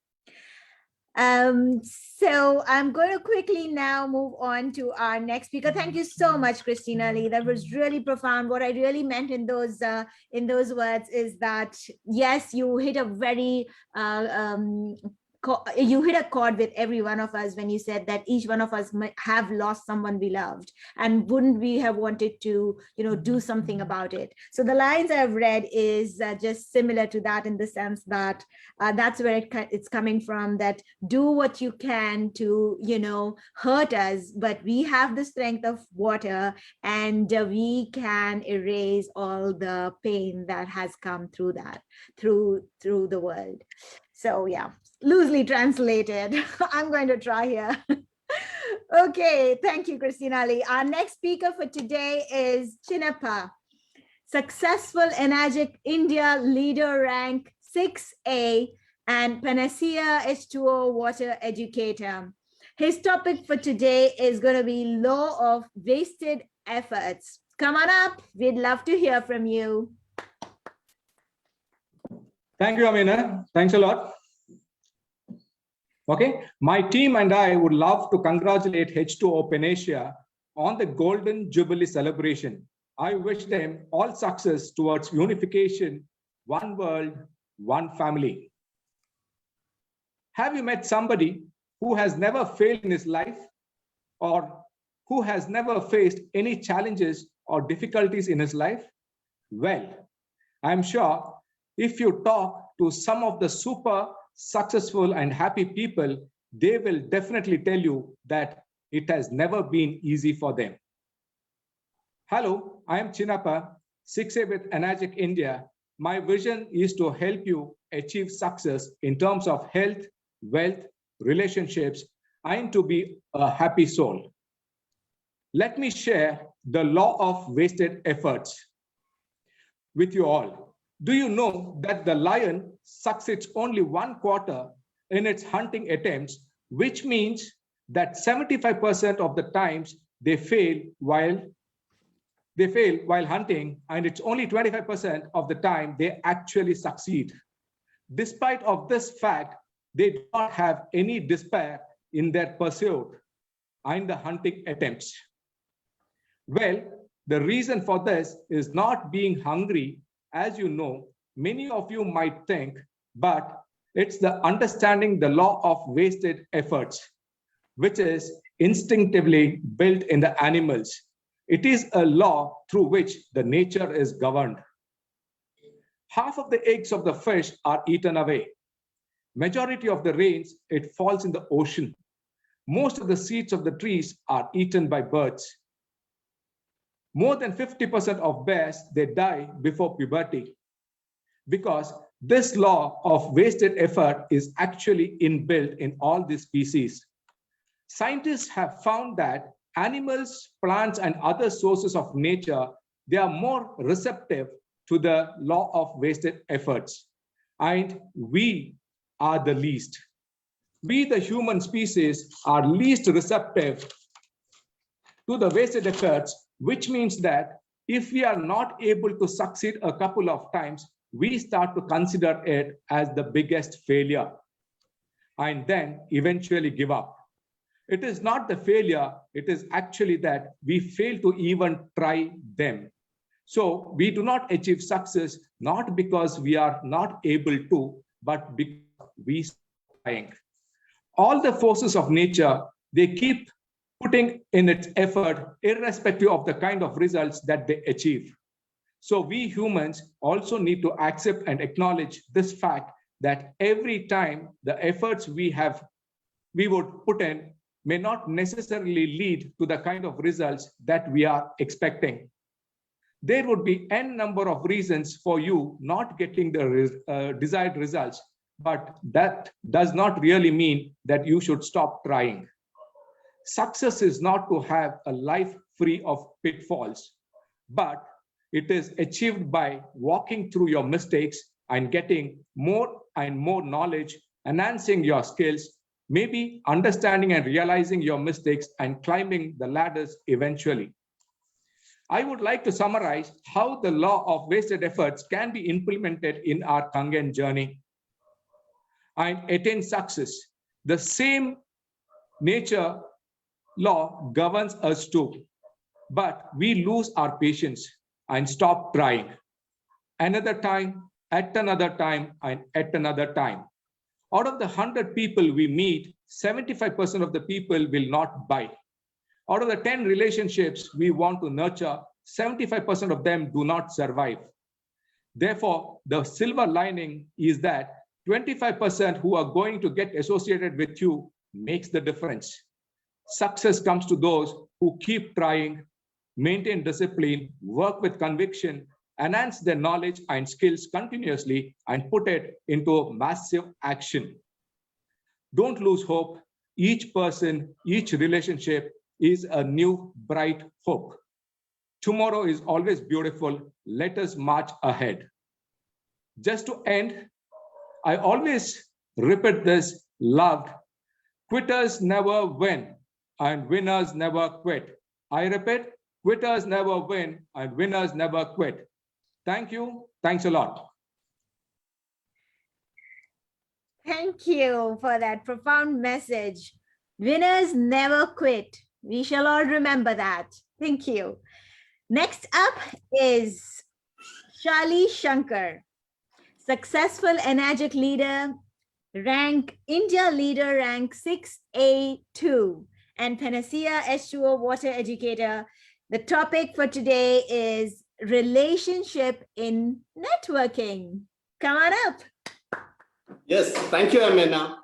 So I'm going to quickly now move on to our next speaker. Thank you so much, Christina Lee. That was really profound. What I really meant in those words is that, yes, you hit a very you hit a chord with every one of us when you said that each one of us might have lost someone we loved, and wouldn't we have wanted to, do something about it. So the lines I've read is just similar to that, in the sense that that's where it's coming from, that do what you can to, hurt us, but we have the strength of water, and we can erase all the pain that has come through that, through the world. So yeah, loosely translated. I'm going to try here. Okay, thank you, Christina Lee. Our next speaker for today is Chinappa, successful Enagic India leader rank 6A and Panacea H2O water educator. His topic for today is going to be law of wasted efforts. Come on up. We'd love to hear from you. Thank you, Amina. Thanks a lot. Okay, my team and I would love to congratulate H2O Panacea on the Golden Jubilee celebration. I wish them all success towards unification, one world, one family. Have you met somebody who has never failed in his life, or who has never faced any challenges or difficulties in his life? Well, I'm sure if you talk to some of the super successful and happy people, they will definitely tell you that it has never been easy for them. Hello, I am Chinappa, 6A with Enagic India. My vision is to help you achieve success in terms of health, wealth, relationships, and to be a happy soul. Let me share the law of wasted efforts with you all. Do you know that the lion succeeds only 1/4 in its hunting attempts, which means that 75% of the times they fail while hunting, and it's only 25% of the time they actually succeed. Despite of this fact, they do not have any despair in their pursuit and the hunting attempts. Well, the reason for this is not being hungry, as you know, many of you might think, but it's the understanding the law of wasted efforts, which is instinctively built in the animals. It is a law through which the nature is governed. Half of the eggs of the fish are eaten away. Majority of the rains, it falls in the ocean. Most of the seeds of the trees are eaten by birds. More than 50% of bears, they die before puberty, because this law of wasted effort is actually inbuilt in all these species. Scientists have found that animals, plants, and other sources of nature, they are more receptive to the law of wasted efforts. And we are the least. We, the human species, are least receptive to the wasted efforts, which means that if we are not able to succeed a couple of times, we start to consider it as the biggest failure and then eventually give up. It is not the failure, it is actually that we fail to even try them. So we do not achieve success, not because we are not able to, but because we are trying. All the forces of nature, they keep putting in its effort, irrespective of the kind of results that they achieve. So we humans also need to accept and acknowledge this fact that every time the efforts we would put in may not necessarily lead to the kind of results that we are expecting. There would be n number of reasons for you not getting the desired results, but that does not really mean that you should stop trying. Success is not to have a life free of pitfalls, but it is achieved by walking through your mistakes and getting more and more knowledge, enhancing your skills, maybe understanding and realizing your mistakes and climbing the ladders eventually. I would like to summarize how the law of wasted efforts can be implemented in our Kangen journey and attain success. The same nature law governs us too, but we lose our patience and stop trying. Another time, at another time, and at another time. Out of the 100 people we meet, 75% of the people will not buy. Out of the 10 relationships we want to nurture, 75% of them do not survive. Therefore, the silver lining is that 25% who are going to get associated with you makes the difference. Success comes to those who keep trying, maintain discipline, work with conviction, enhance their knowledge and skills continuously, and put it into massive action. Don't lose hope. Each person, each relationship is a new bright hope. Tomorrow is always beautiful. Let us march ahead. Just to end, I always repeat this loved. Quitters never win and winners never quit. I repeat, quitters never win and winners never quit. Thank you. Thanks a lot. Thank you for that profound message. Winners never quit. We shall all remember that. Thank you. Next up is Shali Shankar, successful energetic leader, India leader rank 6A2, and Panacea H2O water educator. The topic for today is relationship in networking. Come on up. Yes, thank you, Amina.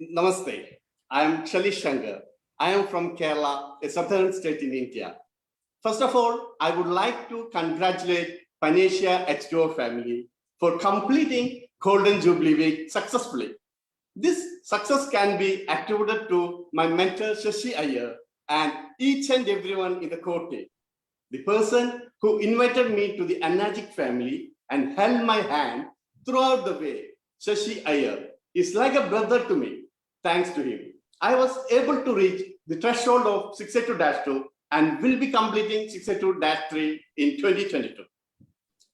Namaste. I am Shali Shankar. I am from Kerala, a southern state in India. First of all, I would like to congratulate Panacea H2O family for completing Golden Jubilee Week successfully. This success can be attributed to my mentor Shashi Iyer and each and everyone in the core team. The person who invited me to the Energetic family and held my hand throughout the way, Shashi Iyer, is like a brother to me. Thanks to him, I was able to reach the threshold of 682-2 and will be completing 682-3 in 2022.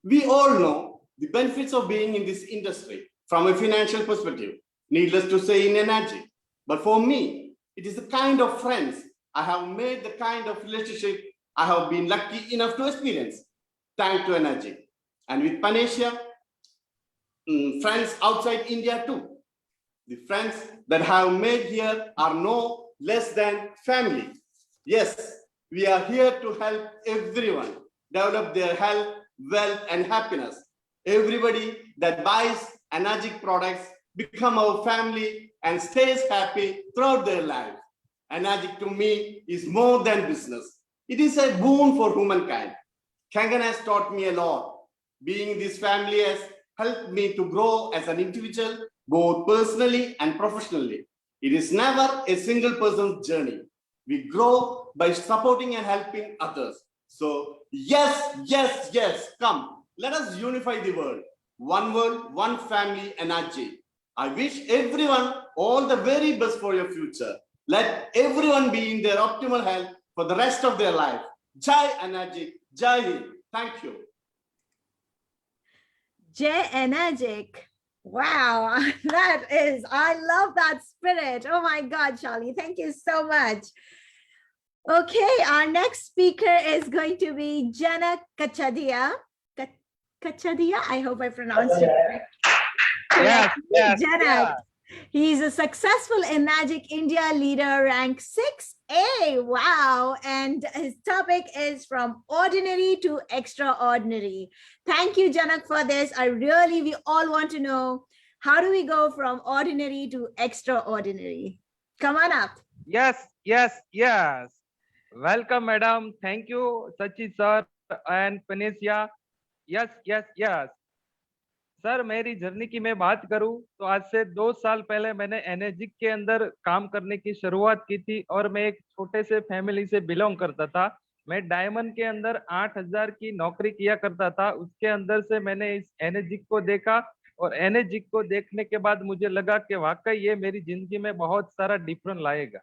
We all know the benefits of being in this industry from a financial perspective, needless to say in energy. But for me, it is the kind of friends I have made, the kind of relationship I have been lucky enough to experience, thanks to energy. And with Panacea, friends outside India too. The friends that I have made here are no less than family. Yes, we are here to help everyone develop their health, wealth, and happiness. Everybody that buys Energetic products become our family and stays happy throughout their life. Energetic to me is more than business. It is a boon for humankind. Kangen has taught me a lot. Being in this family has helped me to grow as an individual, both personally and professionally. It is never a single person's journey. We grow by supporting and helping others. So yes, yes, yes, come, let us unify the world. One world, one family, energy. I wish everyone all the very best for your future. Let everyone be in their optimal health for the rest of their life. Jai Energy, Jai Hind. Thank you. Jai Energetic. Wow, I love that spirit. Oh my God, Shali, thank you so much. Okay, our next speaker is going to be Janak Kachadia. Kachadia, I hope I pronounced it correctly. Yes, Janak. yeah. He's a successful Energetic India leader, rank 6A. Wow. And his topic is from ordinary to extraordinary. Thank you, Janak, for this. We all want to know, how do we go from ordinary to extraordinary? Come on up. Yes. Welcome, madam. Thank you, Sachi sir and Panacea. Yes. Sir, मेरी journey की मैं बात करूं तो आज से 2 साल पहले मैंने एनर्जिक के अंदर काम करने की शुरुआत की थी और मैं एक छोटे से फैमिली से बिलोंग करता था। मैं डायमंड के अंदर 8000 की नौकरी किया करता था। उसके अंदर से मैंने इस एनर्जिक को देखा और एनर्जिक को देखने के बाद मुझे लगा कि वाकई ये मेरी जिंदगी में बहुत सारा डिफरेंस लाएगा।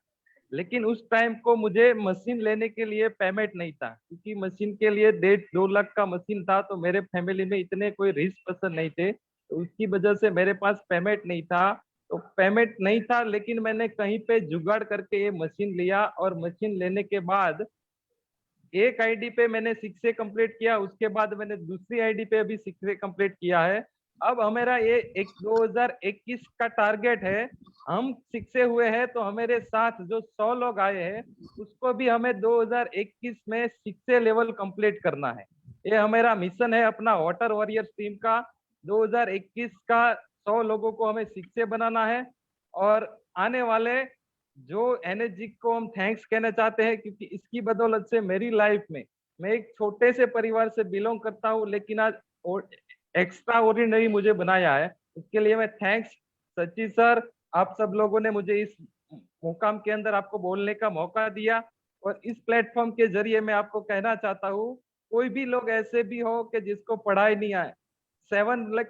लेकिन उस टाइम को मुझे मशीन लेने के लिए पेमेंट नहीं था, क्योंकि मशीन के लिए 1.5-2 लाख का मशीन था, तो मेरे फैमिली में इतने कोई रिस्क पर्सन नहीं थे, तो उसकी वजह से मेरे पास पेमेंट नहीं था। तो पेमेंट नहीं था, लेकिन मैंने कहीं पे जुगाड़ करके ये मशीन लिया और मशीन लेने के बाद एक आईडी पे मैंने 6A कंप्लीट किया, उसके बाद मैंने दूसरी आईडी पे अभी 6A कंप्लीट किया है। अब हमारा ये 2021 का टारगेट है, हम 6A हुए हैं तो हमारे साथ जो 100 लोग आए हैं उसको भी हमें 2021 में 6A लेवल कंप्लीट करना है। ये हमारा मिशन है अपना वाटर वॉरियर्स टीम का। 2021 का 100 लोगों को हमें 6A बनाना है और आने वाले जो एनर्जी को हम थैंक्स कहना चाहते हैं, क्योंकि इसकी बदौलत से मेरी लाइफ में, मैं एक छोटे से परिवार से बिलोंग करता हूँ लेकिन आज एक्स्ट्रा ऑर्डिनरी मुझे बनाया है। उसके लिए मैं थैंक्स सच्ची सर, आप सब लोगों ने मुझे इस मुकाम के अंदर आपको बोलने का मौका दिया और इस प्लेटफॉर्म के जरिए मैं आपको कहना चाहता हूँ, कोई भी लोग ऐसे भी हो कि जिसको पढ़ाई नहीं आए, 7 लाख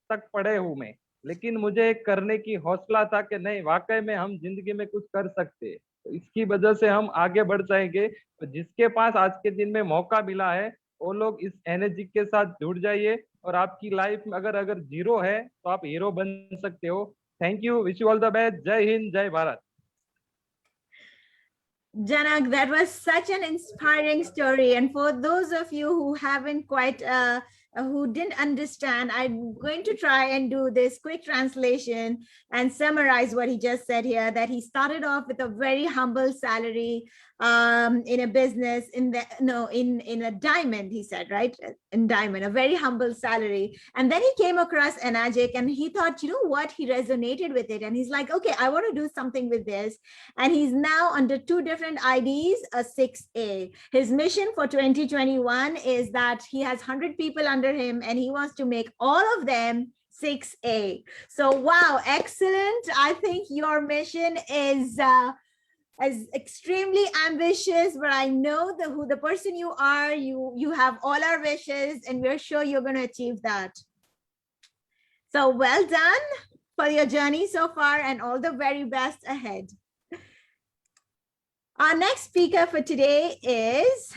तक पढ़े हूँ मैं, लेकिन मुझे करने की हौसला था कि नहीं वाकई में हम जिंदगी में कुछ कर सकते हैं, तो इसकी वजह से हम आगे बढ़ जाएंगे। तो जिसके पास आज के दिन में मौका मिला है वो लोग इस एनर्जी के साथ जुड़ जाइए और आपकी लाइफ में अगर जीरो है तो आप हीरो बन सकते हो। Thank you, wish you all the best. जय हिंद, जय Bharat. Janak, that was such an inspiring story. And for those of you who haven't quite, who didn't understand, I'm going to try and do this quick translation and summarize what he just said here, that he started off with a very humble salary in a business, in a diamond, he said, right? In diamond, a very humble salary. And then he came across Enagic and he thought, you know what? He resonated with it. And he's like, okay, I want to do something with this. And he's now under 2 different IDs, a 6A. His mission for 2021 is that he has 100 people under him and he wants to make all of them 6A. So, wow, excellent. I think your mission is extremely ambitious, but I know who the person you are. You have all our wishes and we're sure you're going to achieve that. So well done for your journey so far and all the very best ahead. Our next speaker for today is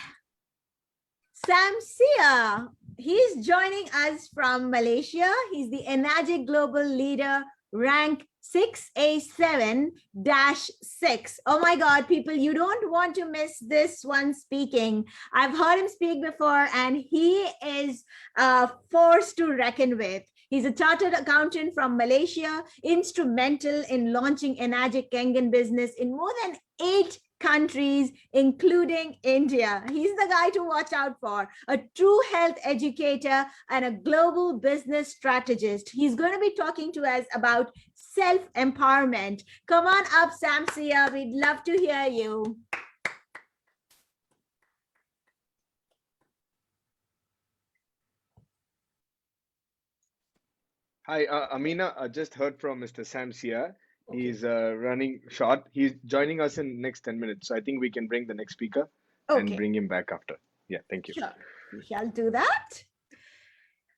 Sam Sia. He's joining us from Malaysia. He's the Enagic Global Leader, rank 6A7-6. Oh my God, people, you don't want to miss this one speaking. I've heard him speak before and he is a force to reckon with. He's a chartered accountant from Malaysia, instrumental in launching Enagic Kangen business in more than 8 countries, including India. He's the guy to watch out for, a true health educator and a global business strategist. He's going to be talking to us about self-empowerment. Come on up, Sam Sia. We'd love to hear you. Hi, Amina. I just heard from Mr. Sam Sia. Okay. He's running short. He's joining us in next 10 minutes. So I think we can bring the next speaker and bring him back after. Yeah, thank you. Sure, we shall do that.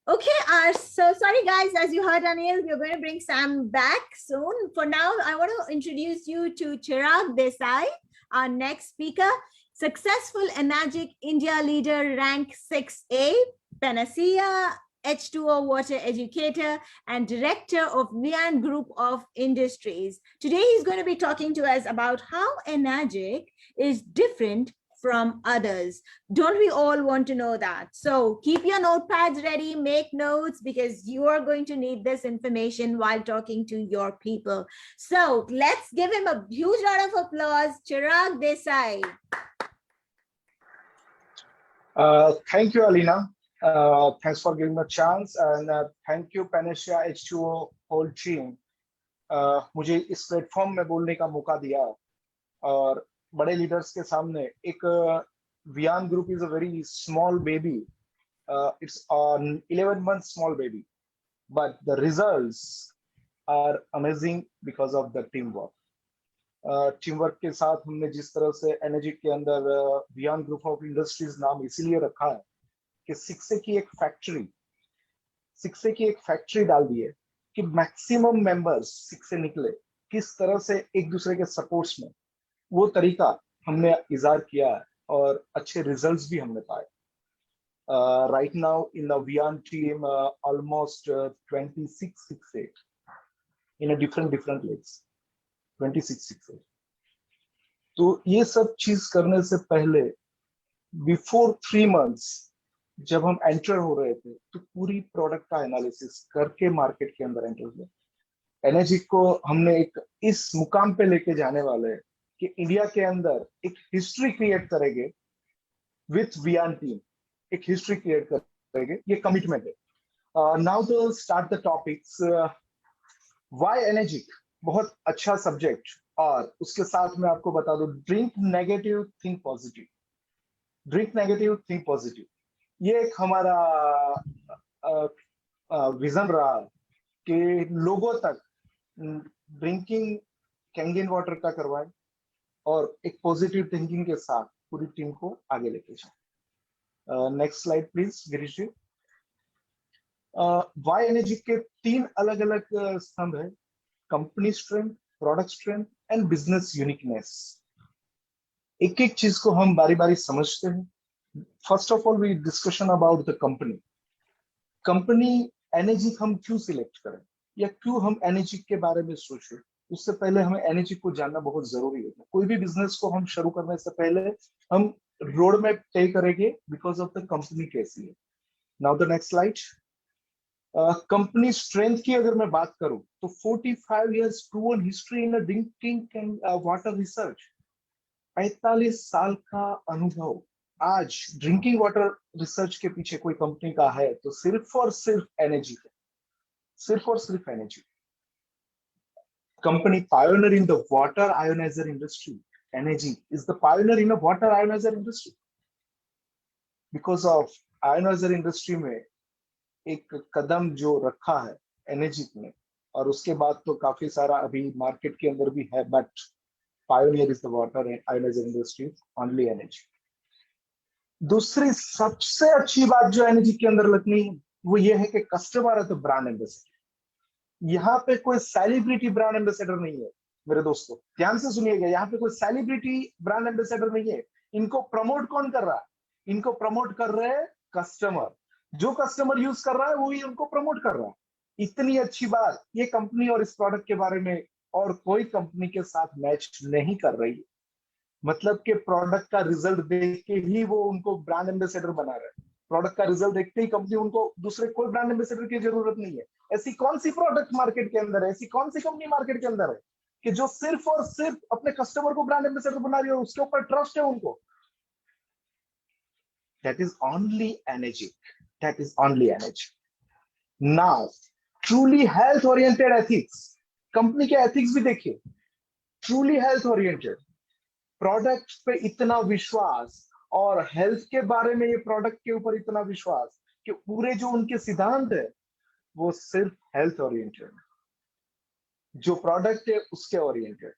Okay, so sorry guys, as you heard Anil, we're going to bring Sam back soon. For now, I want to introduce you to Chirag Desai, our next speaker, successful Enagic India leader, rank 6A, Panacea, H2O water educator and director of Vian Group of Industries. Today, he's going to be talking to us about how Enagic is different from others. Don't we all want to know that? So keep your notepads ready, make notes, because you are going to need this information while talking to your people. So let's give him a huge round of applause. Chirag Desai. Thank you, Alina. Thanks for giving me a chance, and thank you Panacea H2O whole team. मुझे इस platform में बोलने का मौका दिया और बड़े leaders के सामने एक Vian Group is a very small baby. It's an 11-month small baby, but the results are amazing because of the teamwork. Teamwork के साथ हमने जिस तरह से एनर्जी के अंदर Vian Group of Industries नाम इसीलिए रखा है कि 6A की एक फैक्ट्री डाल दी है कि मैक्सिमम मेंबर्स 6A निकले, किस तरह से एक दूसरे के सपोर्ट्स में, वो तरीका हमने इज़ार किया है और अच्छे रिजल्ट्स भी हमने पाए. Right now in the Vian team, almost 26 6A. in a different lakes, 26 6. तो ये सब चीज करने से पहले बिफोर 3 months जब हम एंटर हो रहे थे तो पूरी प्रोडक्ट का एनालिसिस करके मार्केट के अंदर एंटर हुए। एनर्जिक को हमने एक इस मुकाम पे लेके जाने वाले हैं कि इंडिया के अंदर एक हिस्ट्री क्रिएट करेंगे विथ वियान टीम, एक हिस्ट्री क्रिएट करेंगे, ये कमिटमेंट है। Now to start the topics. Why energetic, बहुत अच्छा सब्जेक्ट, और उसके साथ में आपको बता दूं, drink negative think positive, drink negative think positive, ये एक हमारा विजन रहा कि लोगों तक ड्रिंकिंग कैंगन वाटर का करवाएं और एक पॉजिटिव थिंकिंग के साथ पूरी टीम को आगे लेके जाए। Next slide please Girish ji. Y energy के 3 अलग अलग स्तंभ है, company strength, product strength and business uniqueness. एक एक चीज को हम बारी बारी समझते हैं। First of all we discussion about the company. Company energy हम क्यों सिलेक्ट करें या क्यों हम एनर्जी के बारे में सोचें, उससे पहले हमें एनर्जी को जानना बहुत जरूरी है। कोई भी बिजनेस को हम शुरू करने से पहले हम रोड मैप तय करेंगे बिकॉज ऑफ द कंपनी कैसी है। Now the next slide. Company strength की अगर मैं बात करूं तो 45 years proven history in drinking and water research, 45 साल का अनुभव। आज ड्रिंकिंग वाटर रिसर्च के पीछे कोई कंपनी का है तो सिर्फ और सिर्फ एनर्जी है, सिर्फ और सिर्फ energy. Company pioneer in the water ioniser industry, energy is the pioneer in the water ioniser industry. Because of ioniser industry में एक कदम जो रखा है एनर्जी ने, और उसके बाद तो काफी सारा अभी मार्केट के अंदर भी है, but pioneer is the water ioniser industry, only energy. दूसरी सबसे अच्छी बात जो एनर्जी के अंदर लगनी है वो ये है कि कस्टमर है तो ब्रांड एम्बेसडर। यहाँ पे कोई सेलिब्रिटी ब्रांड एम्बेसडर नहीं है मेरे दोस्तों, ध्यान से सुनिएगा, यहाँ पे कोई सेलिब्रिटी ब्रांड एम्बेसडर नहीं है। इनको प्रमोट कौन कर रहा है? इनको प्रमोट कर रहे हैं कस्टमर। जो कस्टमर यूज कर रहा है वही उनको प्रमोट कर रहा है। इतनी अच्छी बात ये कंपनी और इस प्रोडक्ट के बारे में और कोई कंपनी के साथ मैच नहीं कर रही है। मतलब कि प्रोडक्ट का रिजल्ट देख के ही वो उनको ब्रांड एम्बेसडर बना रहे हैं। प्रोडक्ट का रिजल्ट देखते ही कंपनी उनको दूसरे कोई ब्रांड एम्बेसडर की जरूरत नहीं है। ऐसी कौन सी प्रोडक्ट मार्केट के अंदर है, ऐसी कौन सी कंपनी मार्केट के अंदर है कि जो सिर्फ और सिर्फ अपने कस्टमर को ब्रांड एम्बेसडर बना रही है, उसके ऊपर ट्रस्ट है उनको? That is only energy, that is only energy. Now truly health oriented ethics, company के एथिक्स भी देखिए, ट्रूली हेल्थ ओरिएंटेड, प्रोडक्ट पे इतना विश्वास और हेल्थ के बारे में ये प्रोडक्ट के ऊपर इतना विश्वास कि पूरे जो उनके सिद्धांत है वो सिर्फ हेल्थ ओरिएंटेड, जो प्रोडक्ट है उसके ओरिएंटेड।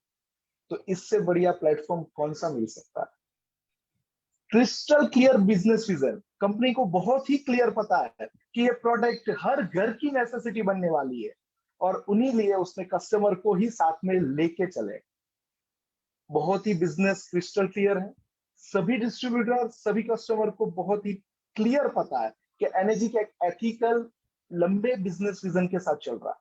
तो इससे बढ़िया प्लेटफॉर्म कौन सा मिल सकता है? Crystal clear business vision, company को बहुत ही क्लियर पता है कि ये प्रोडक्ट हर घर की नेसेसिटी बनने वाली है और उन्हीं लिए उसने कस्टमर को ही साथ में लेके चले। बहुत ही बिजनेस क्रिस्टल क्लियर है। सभी डिस्ट्रीब्यूटर, सभी कस्टमर को बहुत ही क्लियर पता है कि एनर्जी के एथिकल लंबे बिजनेस विजन के साथ चल रहा है।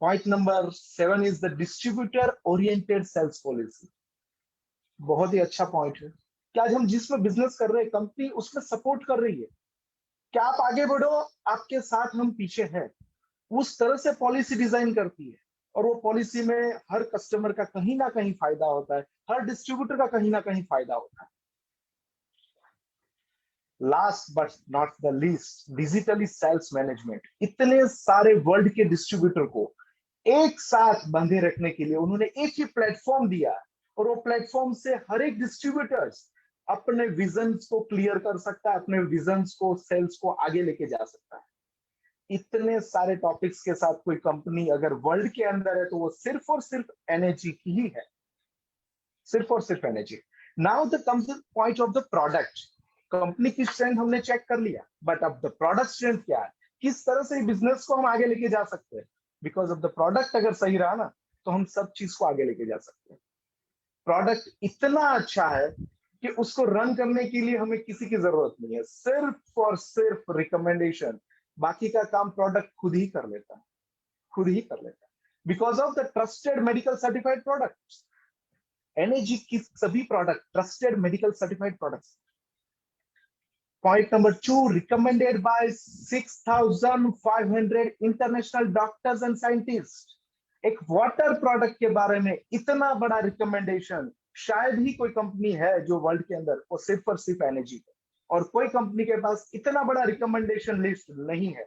Point number 7 is the distributor oriented sales policy. बहुत ही अच्छा पॉइंट है कि आज हम जिसमें बिजनेस कर रहे हैं कंपनी उसमें सपोर्ट कर रही है कि आप आगे बढ़ो, आपके साथ हम पीछे हैं। उस तरह से पॉलिसी डिजाइन करती है और वो पॉलिसी में हर कस्टमर का कहीं ना कहीं फायदा होता है, हर डिस्ट्रीब्यूटर का कहीं ना कहीं फायदा होता है। Last but not the least, digitally sales management. इतने सारे वर्ल्ड के डिस्ट्रीब्यूटर को एक साथ बांधे रखने के लिए उन्होंने एक ही प्लेटफॉर्म दिया और वो प्लेटफॉर्म से हर एक डिस्ट्रीब्यूटर्स अपने विजन्स को क्लियर कर सकता है, अपने विजन्स को, सेल्स को आगे लेके जा सकता है। इतने सारे टॉपिक्स के साथ कोई कंपनी अगर वर्ल्ड के अंदर है तो वो सिर्फ और सिर्फ एनर्जी की ही है, सिर्फ और सिर्फ energy. Now the comes the point of the product. Company की स्ट्रेंथ हमने चेक कर लिया, बट अब द प्रोडक्ट स्ट्रेंथ क्या है, किस तरह से बिजनेस को हम आगे लेके जा सकते हैं। बिकॉज ऑफ द प्रोडक्ट अगर सही रहा ना तो हम सब चीज को आगे लेके जा सकते हैं। प्रोडक्ट इतना अच्छा है कि उसको रन करने के लिए हमें किसी की जरूरत नहीं है, सिर्फ और सिर्फ रिकमेंडेशन, बाकी का काम प्रोडक्ट खुद ही कर लेता है। खुद ही कर लेता है because of the trusted medical certified products. Energy की सभी product trusted medical certified products. Point number 2, recommended by 6,500 international doctors and scientist. एक वाटर प्रोडक्ट के बारे में इतना बड़ा रिकमेंडेशन शायद ही कोई कंपनी है जो वर्ल्ड के अंदर, वो सिर्फ और सिर्फ एनर्जी है, और कोई कंपनी के पास इतना बड़ा रिकमेंडेशन लिस्ट नहीं है।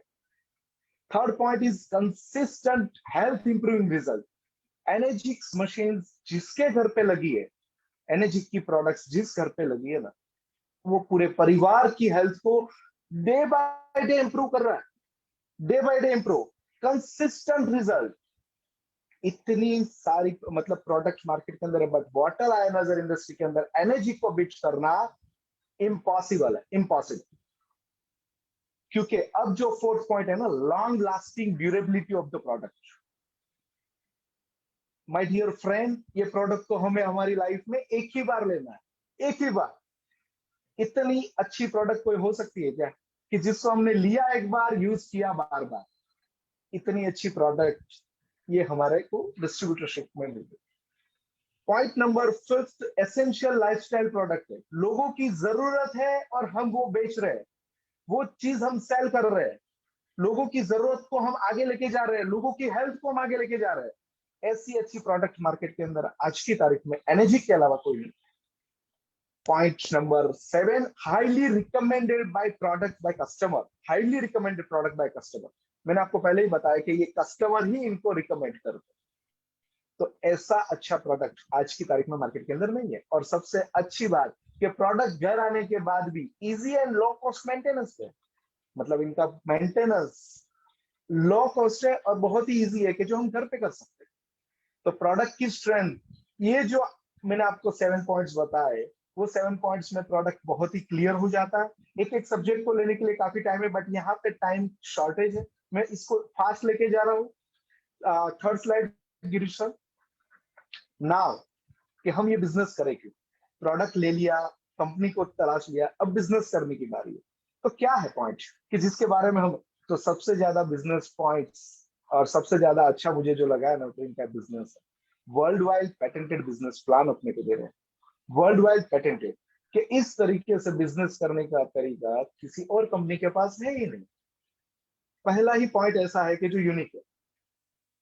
Third point is consistent health improving result. एनर्जिक्स मशीन जिसके घर पे लगी है, एनर्जिक की प्रोडक्ट्स जिस घर पे लगी है ना, वो पूरे परिवार की हेल्थ को डे बाय डे इंप्रूव कर रहा है, day by day improve, consistent result. इतनी सारी मतलब प्रोडक्ट मार्केट के अंदर है, बट वाटर आयनाइजर इंडस्ट्री के अंदर एनर्जी को बीट करना इम्पॉसिबल है, इम्पॉसिबल। क्योंकि अब जो फोर्थ पॉइंट है ना, long lasting durability of the product. My dear friend, ये प्रोडक्ट को हमें हमारी लाइफ में एक ही बार लेना है, एक ही बार। इतनी अच्छी प्रोडक्ट कोई हो सकती है क्या कि जिसको हमने लिया एक बार, यूज किया बार बार? इतनी अच्छी प्रोडक्ट ये हमारे को डिस्ट्रीब्यूटरशिप में मिल गई। Point number 5, essential lifestyle product है। लोगों की जरूरत है और हम वो बेच रहे हैं, वो चीज हम सेल कर रहे हैं, लोगों की जरूरत को हम आगे लेके जा रहे हैं, लोगों की हेल्थ को हम आगे लेके जा रहे हैं। ऐसी अच्छी प्रोडक्ट मार्केट के अंदर आज की तारीख में एनर्जी के अलावा कोई नहीं। Point number 7, highly recommended by product by customer. Highly recommended product by customer, मैंने आपको पहले ही बताया कि ये कस्टमर ही इनको रिकमेंड करते हैं। तो ऐसा अच्छा प्रोडक्ट आज की तारीख में मार्केट के अंदर नहीं है। और सबसे अच्छी बात कि प्रोडक्ट घर आने के बाद भी easy and low cost maintenance है, मतलब इनका मेंटेनेंस लो कॉस्ट है और बहुत ही इजी है कि जो हम घर पे कर सकते हैं। तो प्रोडक्ट की स्ट्रेंथ, ये जो मैंने आपको 7 पॉइंट्स बताए, वो 7 पॉइंट्स में प्रोडक्ट बहुत ही क्लियर हो जाता है। एक एक सब्जेक्ट को लेने के लिए काफी टाइम है, बट यहाँ पे टाइम शॉर्टेज है, मैं इसको फास्ट लेके जा रहा हूँ। Third slide Girish sir. Now कि हम ये बिजनेस करें क्यों? प्रोडक्ट ले लिया, कंपनी को तलाश लिया, अब बिजनेस करने की बारी है। तो क्या है पॉइंट कि जिसके बारे में हम, तो सबसे ज्यादा बिजनेस पॉइंट्स और सबसे ज्यादा अच्छा मुझे जो लगा है ना, तो इनका बिजनेस है। World wide patented business plan अपने को दे रहे हैं, वर्ल्ड वाइड पेटेंटेड, कि इस तरीके से बिजनेस करने का तरीका किसी और कंपनी के पास है ही नहीं। पहला ही पॉइंट ऐसा है कि जो यूनिक है।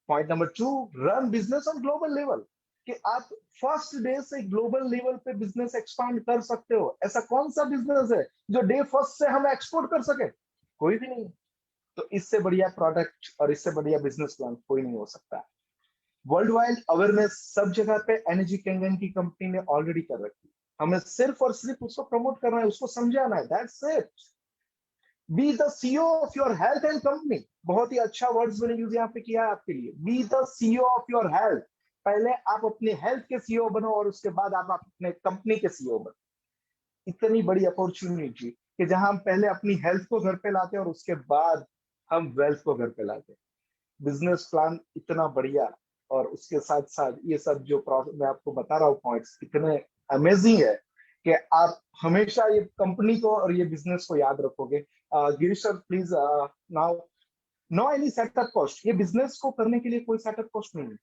Point number 2, run business on global level, कि आप फर्स्ट डे से ग्लोबल लेवल पे बिजनेस एक्सपांड कर सकते हो। ऐसा कौन सा बिजनेस है जो डे फर्स्ट से हम एक्सपोर्ट कर सके? कोई भी नहीं। तो इससे बढ़िया प्रोडक्ट और इससे बढ़िया बिजनेस प्लान कोई नहीं हो सकता। वर्ल्ड वाइड अवेयरनेस सब जगह पे एनर्जी कैंगन की कंपनी ने ऑलरेडी कर रखी, हमें सिर्फ और सिर्फ उसको प्रमोट करना है, उसको समझाना है, that's it. Be the CEO of your health and company. बहुत ही अच्छा वर्ड्स मैंने यूज यहाँ पे किया है आपके लिए। Be the CEO of your health. पहले आप अपने हेल्थ के सीईओ बनो और उसके बाद आप अपने कंपनी के सीईओ बनो। इतनी बड़ी अपॉर्चुनिटी कि जहां हम पहले अपनी हेल्थ को घर पे लाते और उसके बाद हम वेल्थ को घर पे लाते। बिजनेस प्लान इतना बढ़िया, और उसके साथ साथ ये सब जो मैं आपको बता रहा हूँ पॉइंट्स इतने अमेजिंग है कि आप हमेशा ये कंपनी को और ये बिजनेस को याद रखोगे। Girish sir please, now no any setup cost. ये बिजनेस को करने के लिए कोई सेटअप कॉस्ट नहीं है।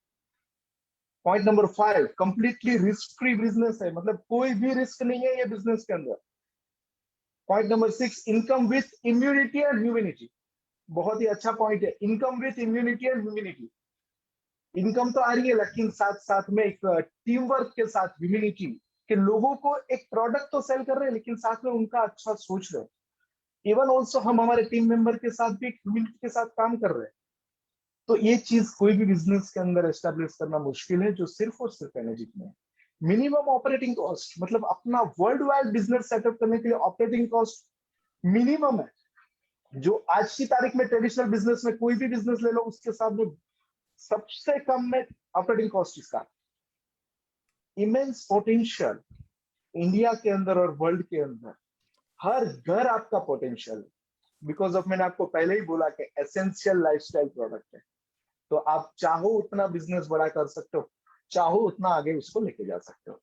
Point number 5, completely risk free business है, मतलब कोई भी रिस्क नहीं है ये बिजनेस के अंदर। Point number 6, income with immunity and humanity. बहुत ही अच्छा पॉइंट है, income with immunity and humanity. Income तो आ रही है, लेकिन साथ साथ में एक टीम वर्क के साथ ह्यूमैनिटी, कि लोगों को एक प्रोडक्ट तो सेल कर रहे हैं लेकिन साथ में उनका अच्छा सोच रहे हैं। इवन ऑल्सो हम हमारे टीम मेंबर के साथ भी ह्यूमैनिटी के साथ काम कर रहे हैं। तो ये चीज कोई भी बिजनेस के अंदर एस्टेब्लिश करना मुश्किल है जो सिर्फ और सिर्फ एनर्जी में है। मिनिमम ऑपरेटिंग कॉस्ट, मतलब अपना वर्ल्ड वाइड बिजनेस सेटअप करने के लिए ऑपरेटिंग कॉस्ट मिनिमम है, जो आज की तारीख में ट्रेडिशनल बिजनेस में कोई भी बिजनेस ले लो उसके साथ में सबसे कम में ऑपरेटिंग कॉस्ट इसका। इमेंस पोटेंशियल इंडिया के अंदर और वर्ल्ड के अंदर, हर घर आपका पोटेंशियल है, बिकॉज ऑफ मैंने आपको पहले ही बोला कि एसेंशियल लाइफस्टाइल प्रोडक्ट है। तो आप चाहो उतना बिजनेस बड़ा कर सकते हो, चाहो उतना आगे उसको लेके जा सकते हो।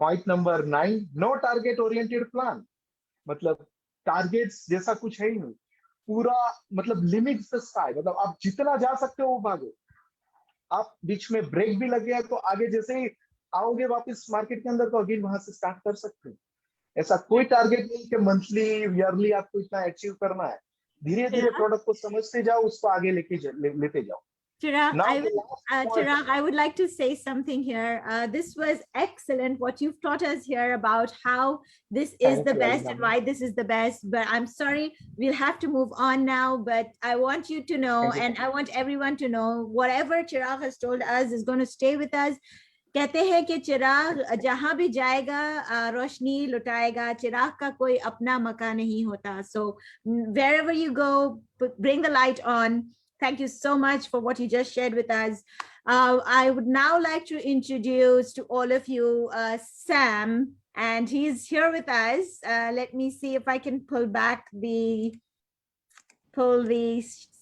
Point number 9, no target oriented plan, मतलब टारगेट्स जैसा कुछ है ही नहीं। पूरा मतलब लिमिट से स्काई, मतलब आप जितना जा सकते हो वो भागो। आप बीच में ब्रेक भी लग गया तो आगे जैसे ही आओगे वापस मार्केट के अंदर तो अगेन वहां से स्टार्ट कर सकते हो। ऐसा कोई टारगेट नहीं कि मंथली ईयरली आपको इतना अचीव करना है। धीरे धीरे प्रोडक्ट को समझते जाओ, उसको आगे लेते जाओ। Chirag, Now I the would, last point- Chirag, I would like to say something here. This was excellent what you've taught us here about how this is Thank the you, best Alina. and why this is the best. But I'm sorry, we'll have to move on now. But I want you to know, Thank you. and I want everyone to know, whatever Chirag has told us is going to stay with us. कहते हैं कि चिराग जहां भी जाएगा रोशनी लुटाएगा, चिराग का कोई अपना मकान नहीं होता. So wherever you go, bring the light on. Thank you so much for what you just shared with us. I would now like to introduce to all of you Sam, and he's here with us. Let me see if I can pull the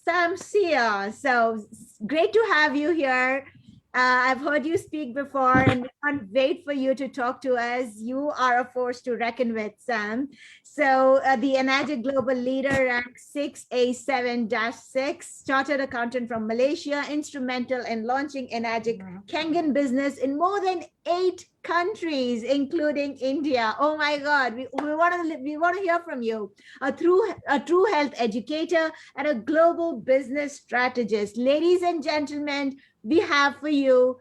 Sam Sia. So great to have you here. I've heard you speak before and we can't wait for you to talk to us. You are a force to reckon with, Sam. So the Enagic Global Leader rank 6A7-6, chartered accountant from Malaysia, instrumental in launching Enagic Kangen business in more than 8 countries, including India. Oh my God, we want to hear from you. A true health educator and a global business strategist. Ladies and gentlemen, we have for you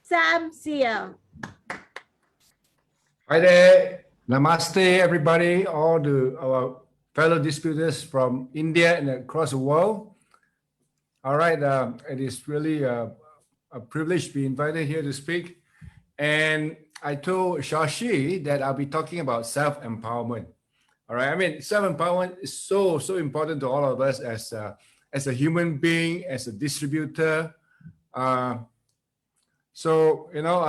Sam Sia. Hi there. Namaste, everybody, all our fellow distributors from India and across the world. All right, it is really a privilege to be invited here to speak. And I told Shashi that I'll be talking about self-empowerment. All right, I mean, self-empowerment is so important to all of us as a human being, as a distributor. So, you know,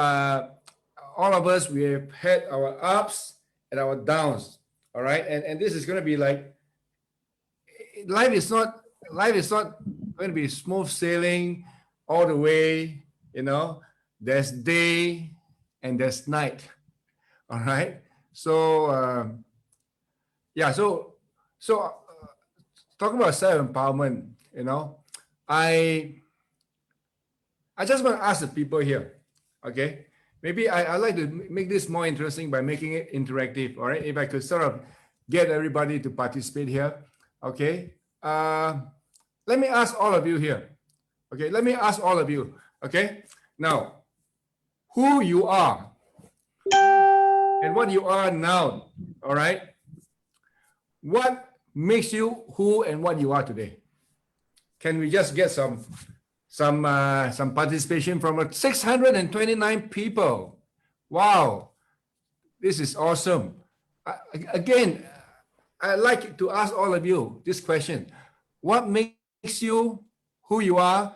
all of us, we have had our ups and our downs, all right? And this is going to be like, life is not going to be smooth sailing all the way, you know? There's day and there's night, all right? So, yeah, so talking about self-empowerment, you know, I just want to ask the people here, okay? Maybe I'd like to make this more interesting by making it interactive, all right? If I could sort of get everybody to participate here, okay? Let me ask all of you here, okay? Let me ask all of you, okay? Now, who you are and what you are now, all right? What makes you who and what you are today? Can we just get some participation from 629 people? Wow, this is awesome. Again, I'd like to ask all of you this question. What makes you who you are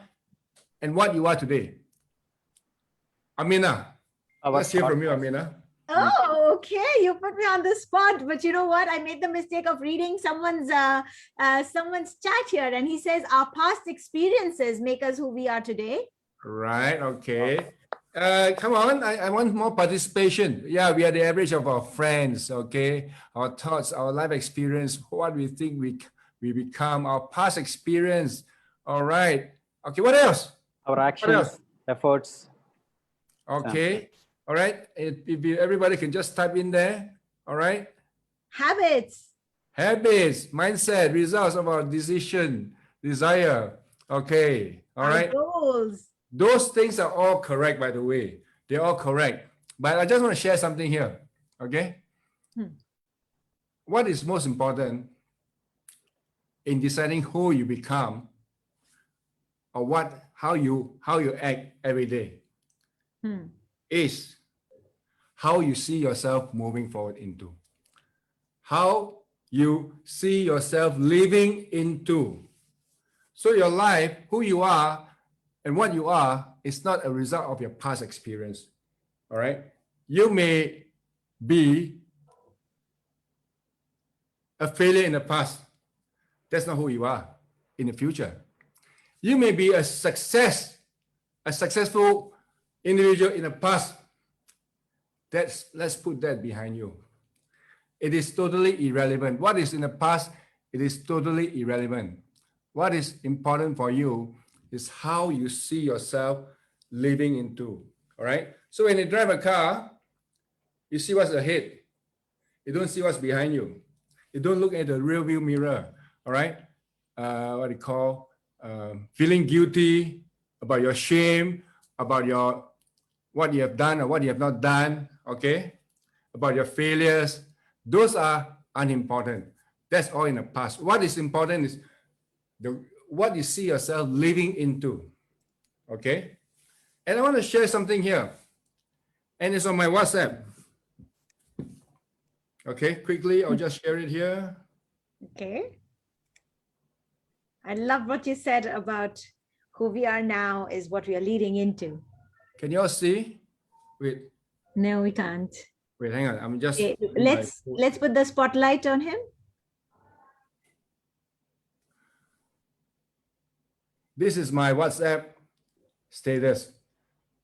and what you are today? Amina, let's hear from you, Amina. Oh, okay. You put me on the spot, but you know what? I made the mistake of reading someone's chat here, and he says our past experiences make us who we are today. Right. Okay. Come on. I want more participation. Yeah, we are the average of our friends. Okay, our thoughts, our life experience, what we think we become, our past experience. All right. Okay. What else? Our actions, efforts. Okay. All right. If everybody can just type in there. All right. Habits, mindset, results of our decision, desire. Okay. All right. Goals. Those things are all correct, by the way. They're all correct. But I just want to share something here. Okay. What is most important in deciding who you become or how you act every day is how you see yourself moving forward into, how you see yourself living into. So your life, who you are and what you are, is not a result of your past experience. All right. You may be a failure in the past. That's not who you are in the future. You may be a successful individual in the past. Let's put that behind you. It is totally irrelevant. What is in the past it is totally irrelevant. What is important for you is how you see yourself living into, all right? So when you drive a car, you see what's ahead. You don't see what's behind you. You don't look at the rear view mirror, all right? What do you call, feeling guilty about your shame, about your what you have done or what you have not done, okay? About your failures. Those are unimportant. That's all in the past. What is important is what you see yourself living into, okay? And I want to share something here. And it's on my WhatsApp. Okay, quickly, I'll just share it here. Okay. I love what you said about who we are now is what we are leading into. Can you all see? Wait. No, we can't. Wait, hang on. I'm just. Okay, let's put the spotlight on him. This is my WhatsApp status.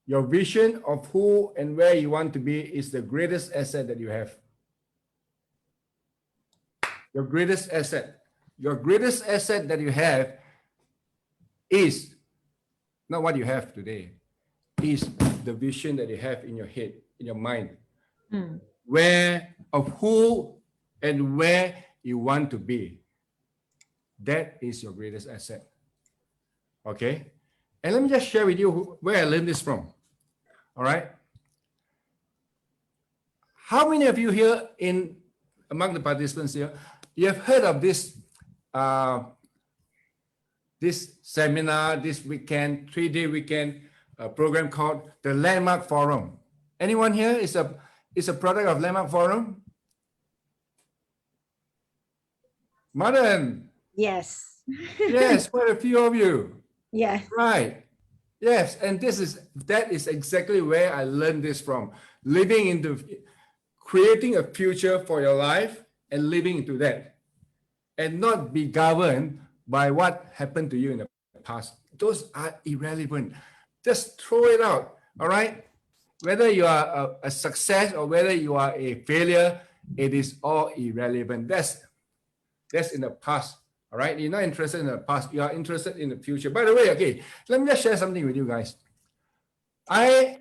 Your vision of who and where you want to be is the greatest asset that you have. Your greatest asset. Your greatest asset that you have is not what you have today, is the vision that you have in your head, in your mind, where of who and where you want to be. That is your greatest asset. Okay? And let me just share with you where I learned this from. All right? How many of you here among the participants here, you have heard of this this seminar, this weekend, 3-day weekend program called the Landmark Forum? Anyone here is a product of Landmark Forum? Madan? Yes. Yes, quite a few of you. Yes. Right. Yes, and that is exactly where I learned this from. Living into, creating a future for your life and living into that, and not be governed by what happened to you in the past. Those are irrelevant. Just throw it out, all right? Whether you are a success or whether you are a failure, it is all irrelevant. That's in the past, all right? You're not interested in the past. You are interested in the future. By the way, okay, let me just share something with you guys. I've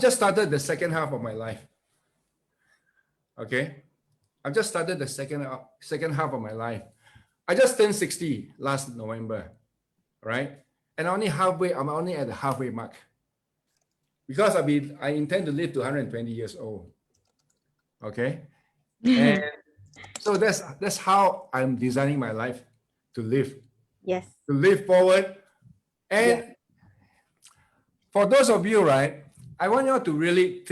just started the second half of my life. Okay, I've just started the second half of my life. I just turned 60 last November, right? And I'm only at the halfway mark, because I intend to live to 120 years old. Okay, and so that's how I'm designing my life to live. Yes. To live forward, and for those of you, right, I want you all to really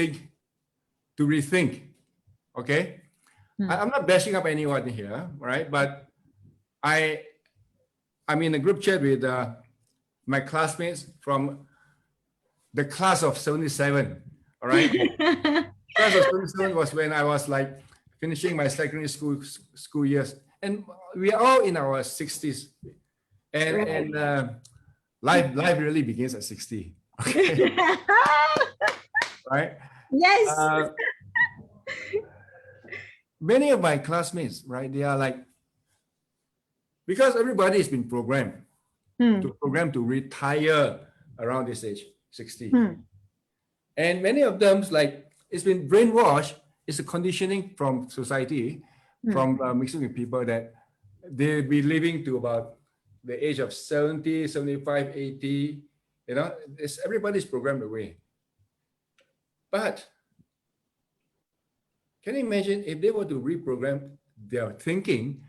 rethink. Okay, I'm not bashing up anyone here, right? But I'm in a group chat with my classmates from the class of 77. All right, class of 77 was when I was like finishing my secondary school years, and we are all in our 60s, and life really begins at 60. Okay. Right? Yes. Many of my classmates, right, they are like, because everybody has been programmed to retire around this age, 60. And many of them, like, it's been brainwashed. It's a conditioning from society, from mixing with people, that they'll be living to about the age of 70, 75, 80. You know, everybody's programmed away. But can you imagine if they were to reprogram their thinking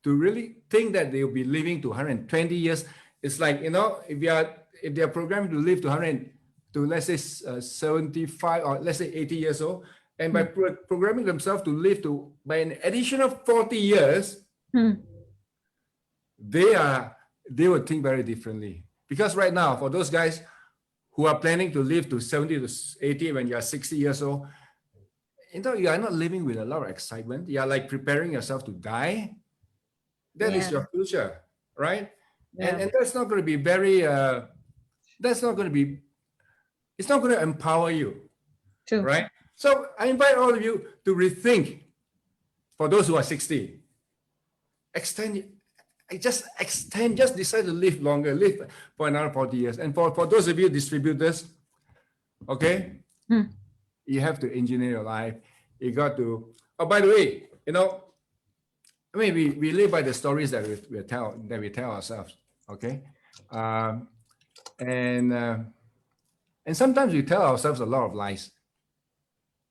to really think that they'll be living to 120 years? It's like, you know, if they're programmed to live to let's say 75 or let's say 80 years old, and by programming themselves to live to by an additional 40 years, they would think very differently. Because right now, for those guys who are planning to live to 70 to 80 when you are 60 years old, you know, you are not living with a lot of excitement. You are like preparing yourself to die. That is your future, right? And that's not going to be very, it's not going to empower you, right? So I invite all of you to rethink for those who are 60, just decide to live longer, live for another 40 years. And for those of you distributors, okay, you have to engineer your life. You got to, oh, by the way, you know, I mean, we live by the stories that we tell ourselves, okay? And sometimes we tell ourselves a lot of lies.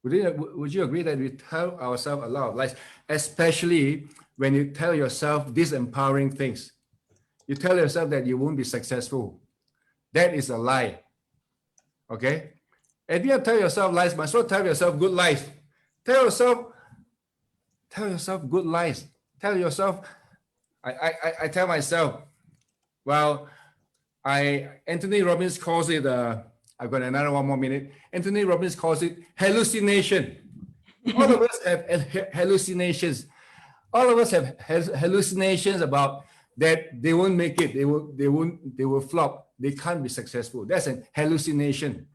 Would you agree that we tell ourselves a lot of lies, especially when you tell yourself disempowering things? You tell yourself that you won't be successful. That is a lie, okay? And you tell yourself lies, might as well tell yourself good lies. Tell yourself good lies. Tell yourself, I tell myself, well, Anthony Robbins calls it, I've got another 1 more minute. Anthony Robbins calls it hallucination. All of us have hallucinations. All of us have hallucinations about that they won't make it, they will flop, they can't be successful. That's an hallucination.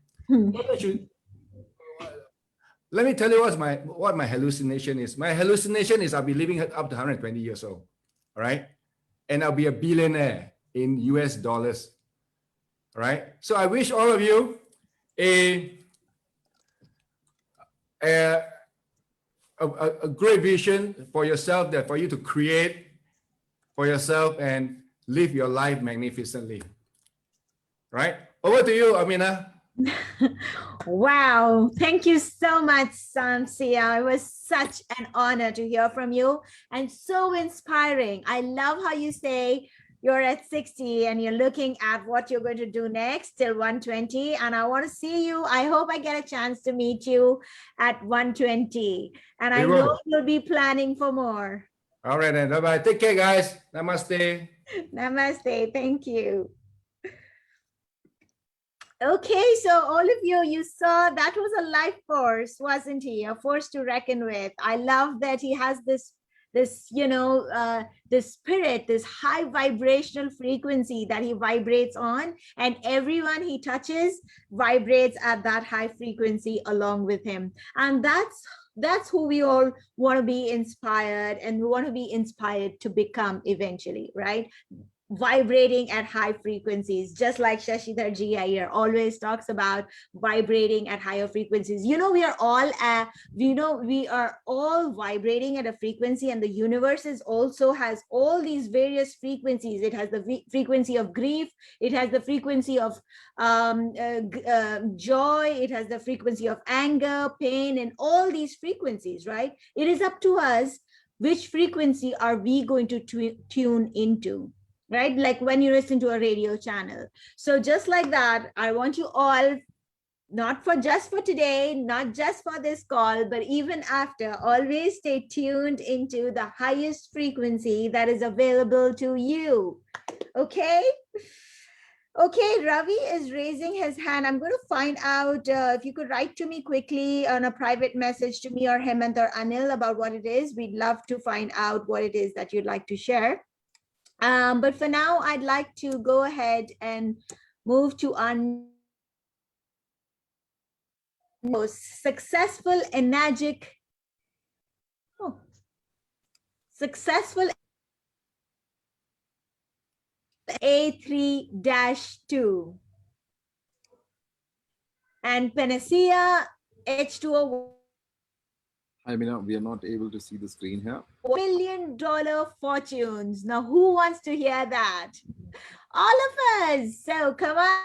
Let me tell you what my hallucination is. My hallucination is I'll be living up to 120 years old, all right? And I'll be a billionaire in US dollars, all right? So I wish all of you a great vision for yourself, that for you to create for yourself and live your life magnificently, right? Over to you, Amina. Wow, thank you so much, Samsia. It was such an honor to hear from you and so inspiring. I love how you say you're at 60 and you're looking at what you're going to do next till 120. And I want to see you. I hope I get a chance to meet you at 120. And I know you'll be planning for more. All right, then. Bye-bye. Take care, guys. Namaste. Namaste. Thank you. Okay, so all of you saw that was a life force, wasn't he? A force to reckon with. I love that he has this spirit, this high vibrational frequency that he vibrates on, and everyone he touches vibrates at that high frequency along with him. And that's who we all want to be inspired, and we want to be inspired to become eventually, right? Vibrating at high frequencies, just like Shashidhar Ji here always talks about vibrating at higher frequencies. You know, we are all vibrating at a frequency, and the universe also has all these various frequencies. It has the frequency of grief, it has the frequency of joy, it has the frequency of anger, pain, and all these frequencies, right? It is up to us which frequency are we going to tune into, right? Like when you listen to a radio channel. So just like that, I want you all, not just for today, not just for this call, but even after, always stay tuned into the highest frequency that is available to you. Okay? Okay, Ravi is raising his hand. I'm going to find out if you could write to me quickly on a private message to me or Hemant or Anil about what it is. We'd love to find out what it is that you'd like to share. But for now, I'd like to go ahead and move to our most successful A3-2 and Panacea H2O. I mean, we are not able to see the screen here. $1 million fortunes. Now, who wants to hear that? All of us. So come on.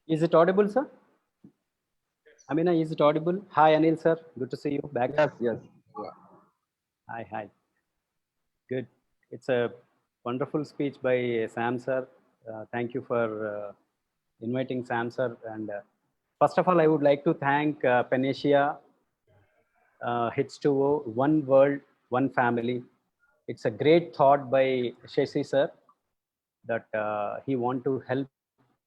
Is it audible, sir? Amina, is it audible? Hi, Anil, sir. Good to see you back. Yes, yes. Yeah. Hi. Good. It's a wonderful speech by Sam, sir. Thank you for inviting Sam, sir. And first of all, I would like to thank Panacea H2O, One World, One Family. It's a great thought by Shashi, sir, that he want to help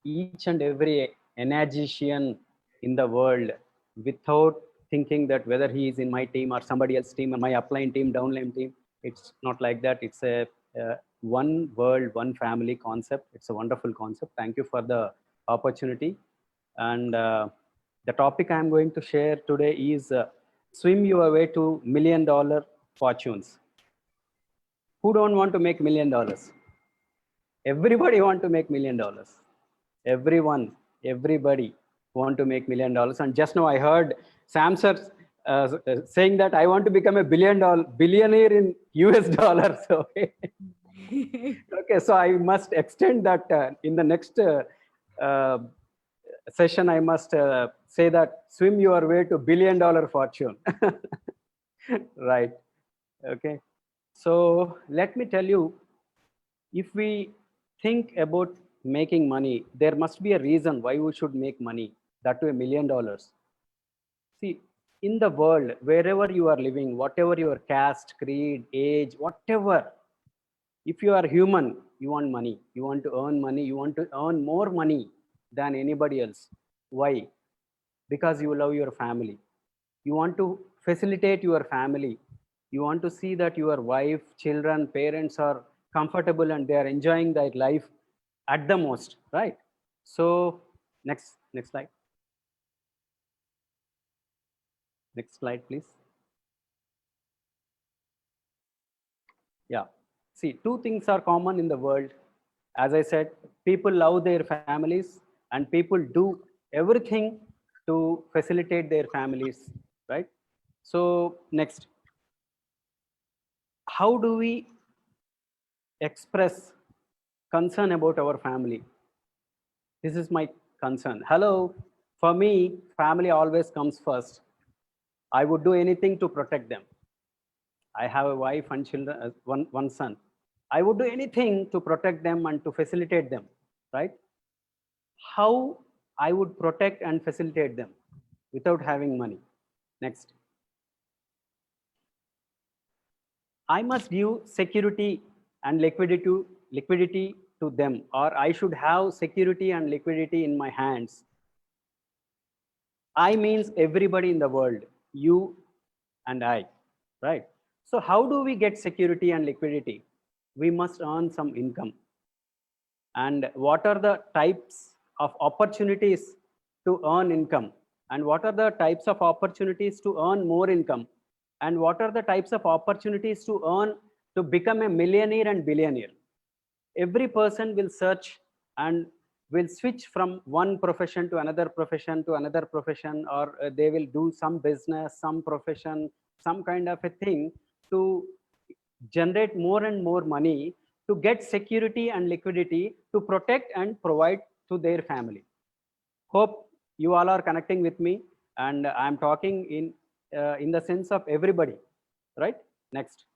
each and every energician in the world without thinking that whether he is in my team or somebody else's team, my upline team, downline team. It's not like that. It's a one world, one family concept. It's a wonderful concept. Thank you for the opportunity. And the topic I'm going to share today is swim your way to $1 million fortunes. Who don't want to make $1 million? Everybody want to make $1 million. Everybody want to make $1 million. And just now I heard Sam sir saying that I want to become a billionaire in US dollars. Okay. Okay, so I must extend that in the next session. I must say that swim your way to $1 billion fortune. Right. Okay. So let me tell you, if we think about making money, there must be a reason why we should make money, that to $1 million. See, in the world, wherever you are living, whatever your caste, creed, age, whatever, if you are human, you want money, you want to earn money, you want to earn more money than anybody else. Why? Because you love your family. You want to facilitate your family. You want to see that your wife, children, parents are comfortable and they are enjoying their life at the most, right? So next slide. Next slide, please. Yeah. See, two things are common in the world. As I said, people love their families and people do everything to facilitate their families, right? So next, how do we express concern about our family? This is my concern. Hello, for me, family always comes first. I would do anything to protect them. I have a wife and children, one son. I would do anything to protect them and to facilitate them, right? How I would protect and facilitate them without having money? Next. I must give security and liquidity to them, or I should have security and liquidity in my hands. I means everybody in the world, you and I, right? So how do we get security and liquidity? We must earn some income. And what are the types of opportunities to earn income? And what are the types of opportunities to earn more income? And what are the types of opportunities to become a millionaire and billionaire? Every person will search and will switch from one profession to another profession to another profession, or they will do some business, some profession, some kind of a thing to generate more and more money, to get security and liquidity to protect and provide to their family. Hope you all are connecting with me, and I'm talking in the sense of everybody, right? Next.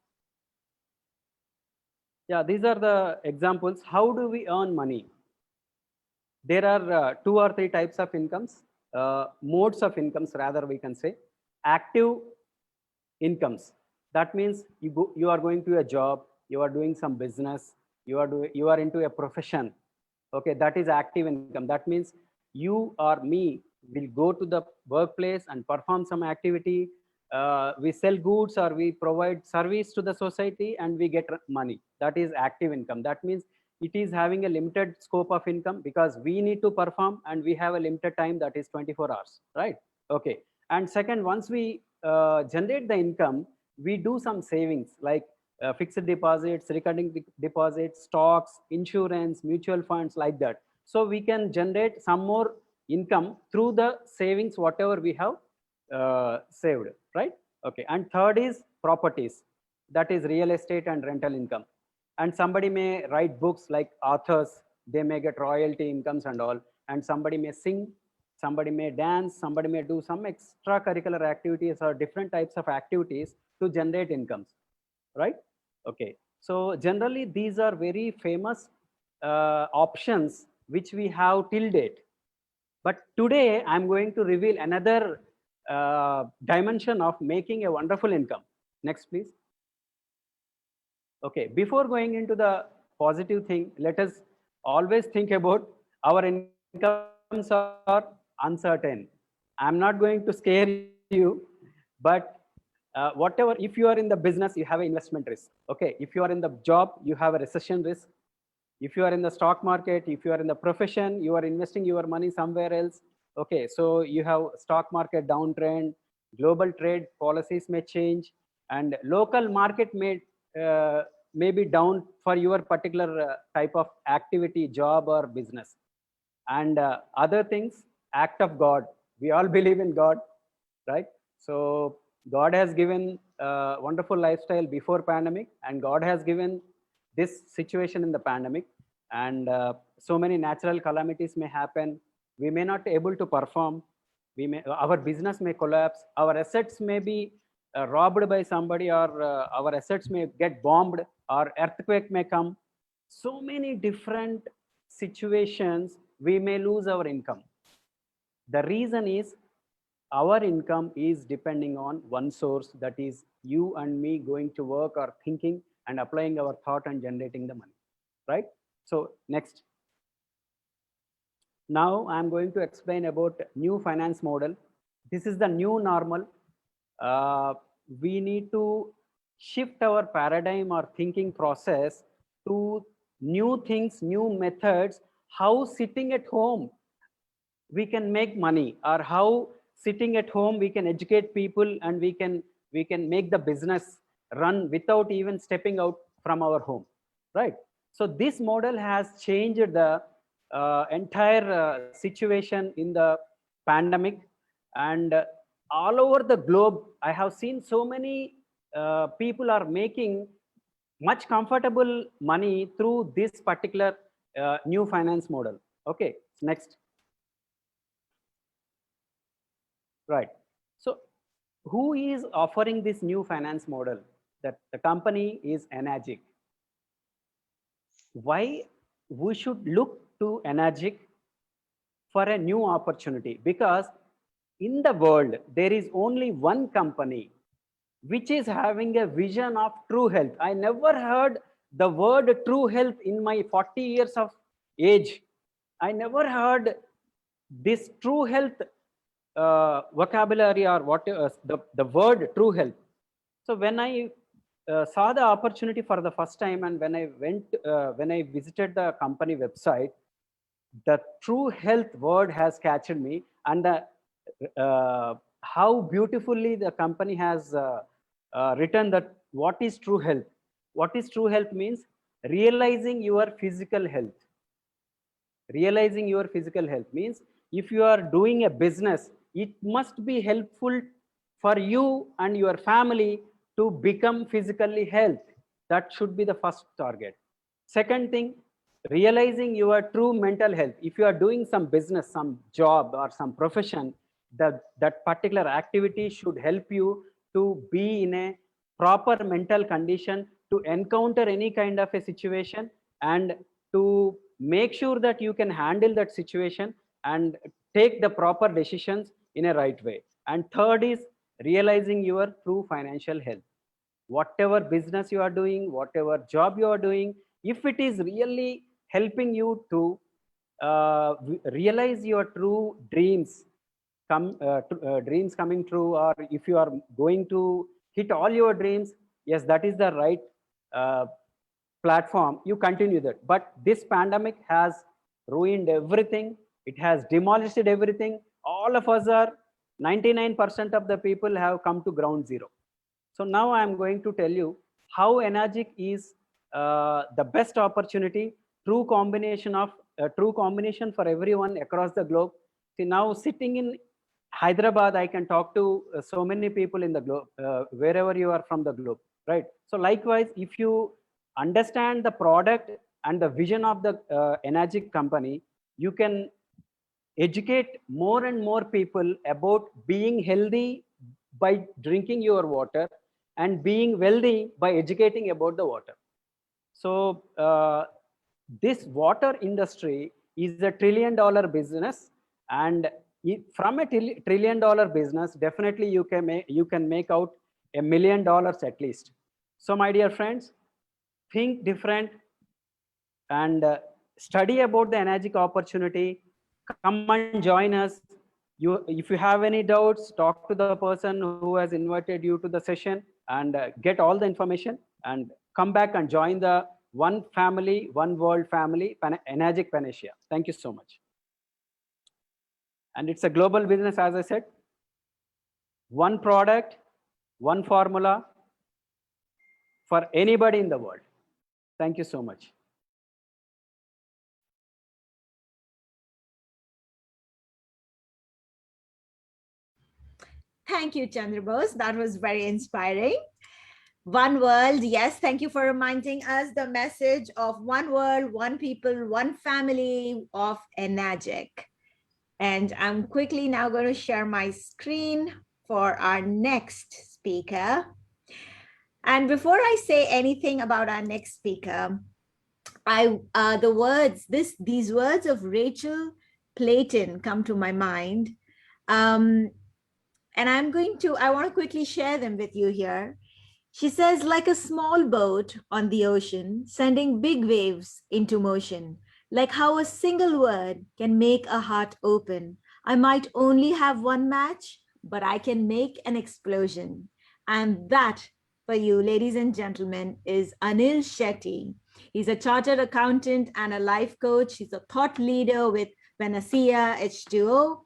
Yeah, these are the examples. How do we earn money? There are 2 or 3 types of incomes, modes of incomes rather, we can say. Active incomes. That means you are going to a job, you are doing some business, you are into a profession. Okay, that is active income. That means you or me will go to the workplace and perform some activity. We sell goods or we provide service to the society and we get money. That is active income. That means it is having a limited scope of income because we need to perform and we have a limited time, that is 24 hours, right? Okay. And second, once we generate the income, we do some savings like fixed deposits, recurring deposits, stocks, insurance, mutual funds, like that. So we can generate some more income through the savings, whatever we have saved, right? Okay. And third is properties. That is real estate and rental income. And somebody may write books like authors, they may get royalty incomes and all. And somebody may sing, somebody may dance, somebody may do some extracurricular activities or different types of activities to generate incomes, right? Okay. So generally these are very famous options which we have till date. But today I'm going to reveal another dimension of making a wonderful income. Next, please. Okay, before going into the positive thing, let us always think about our incomes are uncertain. I'm not going to scare you, but whatever, if you are in the business, you have an investment risk. Okay, if you are in the job, you have a recession risk. If you are in the stock market, if you are in the profession, you are investing your money somewhere else. Okay, so you have stock market downtrend, global trade policies may change, and local market may be down for your particular type of activity, job or business. And other things, act of God. We all believe in God, right? So God has given a wonderful lifestyle before pandemic, and God has given this situation in the pandemic. And so many natural calamities may happen. We may not be able to perform. Our business may collapse. Our assets may be robbed by somebody, or our assets may get bombed, or earthquake may come. So many different situations, we may lose our income. The reason is our income is depending on one source, that is you and me going to work or thinking and applying our thought and generating the money, right? So next. Now I'm going to explain about new finance model. This is the new normal. We need to shift our paradigm or thinking process to new things, new methods, how sitting at home we can make money, or how sitting at home we can educate people, and we can make the business run without even stepping out from our home, right? So this model has changed the entire situation in the pandemic, and all over the globe I have seen so many people are making much comfortable money through this particular new finance model. Okay, next. Right. So who is offering this new finance model? That the company is Enagic. Why we should look to Enagic for a new opportunity? Because in the world there is only one company which is having a vision of true health. I never heard the word true health in my 40 years of age. I never heard this true health vocabulary, or what the word true health. So when I saw the opportunity for the first time, and when I visited the company website, the true health word has catched me, and how beautifully the company has written that what is true health. What is true health means realizing your physical health. Realizing your physical health means if you are doing a business, it must be helpful for you and your family to become physically healthy. That should be the first target. Second thing, realizing your true mental health. If you are doing some business, some job or some profession, that particular activity should help you to be in a proper mental condition to encounter any kind of a situation, and to make sure that you can handle that situation and take the proper decisions in a right way. And third is realizing your true financial health. Whatever business you are doing, whatever job you are doing, if it is really helping you to realize your true dreams, dreams coming true, or if you are going to hit all your dreams, yes, that is the right platform, you continue that. But this pandemic has ruined everything. It has demolished everything. All of us are 99% of the people have come to ground zero. So now I am going to tell you how Enagic is the best opportunity, true combination for everyone across the globe. See, now sitting in Hyderabad, I can talk to so many people in the globe, wherever you are from the globe, right? So likewise, if you understand the product and the vision of the Enagic company, you can educate more and more people about being healthy by drinking your water, and being wealthy by educating about the water. So this water industry is a $1 trillion business, and from a $1 trillion business, definitely you can make out $1 million at least. So my dear friends, think different and study about the Enagic opportunity. Come and join us. If you have any doubts, talk to the person who has invited you to the session, and get all the information, and come back and join the One Family, One World family, Enagic Panacea. Thank you so much. And it's a global business, as I said. One product, one formula for anybody in the world. Thank you so much. Thank you, Chandra Bose. That was very inspiring. One world, yes, thank you for reminding us the message of one world, one people, one family of Enagic. And I'm quickly now going to share my screen for our next speaker. And before I say anything about our next speaker, these words of Rachel Platon come to my mind. And I want to quickly share them with you here. She says, like a small boat on the ocean, sending big waves into motion, like how a single word can make a heart open. I might only have one match, but I can make an explosion. And that, for you, ladies and gentlemen, is Anil Shetty. He's a chartered accountant and a life coach. He's a thought leader with Panacea H2O,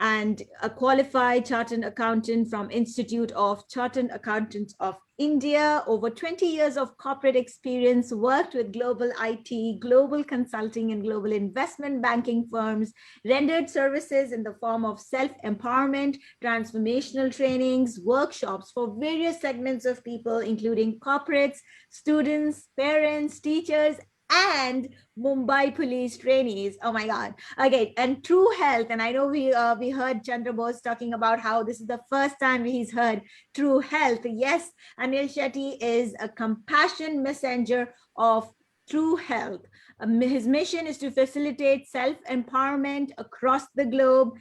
and a qualified chartered accountant from Institute of Chartered Accountants of India. Over 20 years of corporate experience, worked with global IT, global consulting, and global investment banking firms, rendered services in the form of self-empowerment, transformational trainings, workshops for various segments of people, including corporates, students, parents, teachers, and Mumbai police trainees. Oh my God. Okay, and True Health. And I know we heard Chandra Bose talking about how this is the first time he's heard True Health. Yes, Anil Shetty is a compassion messenger of True Health. His mission is to facilitate self-empowerment across the globe.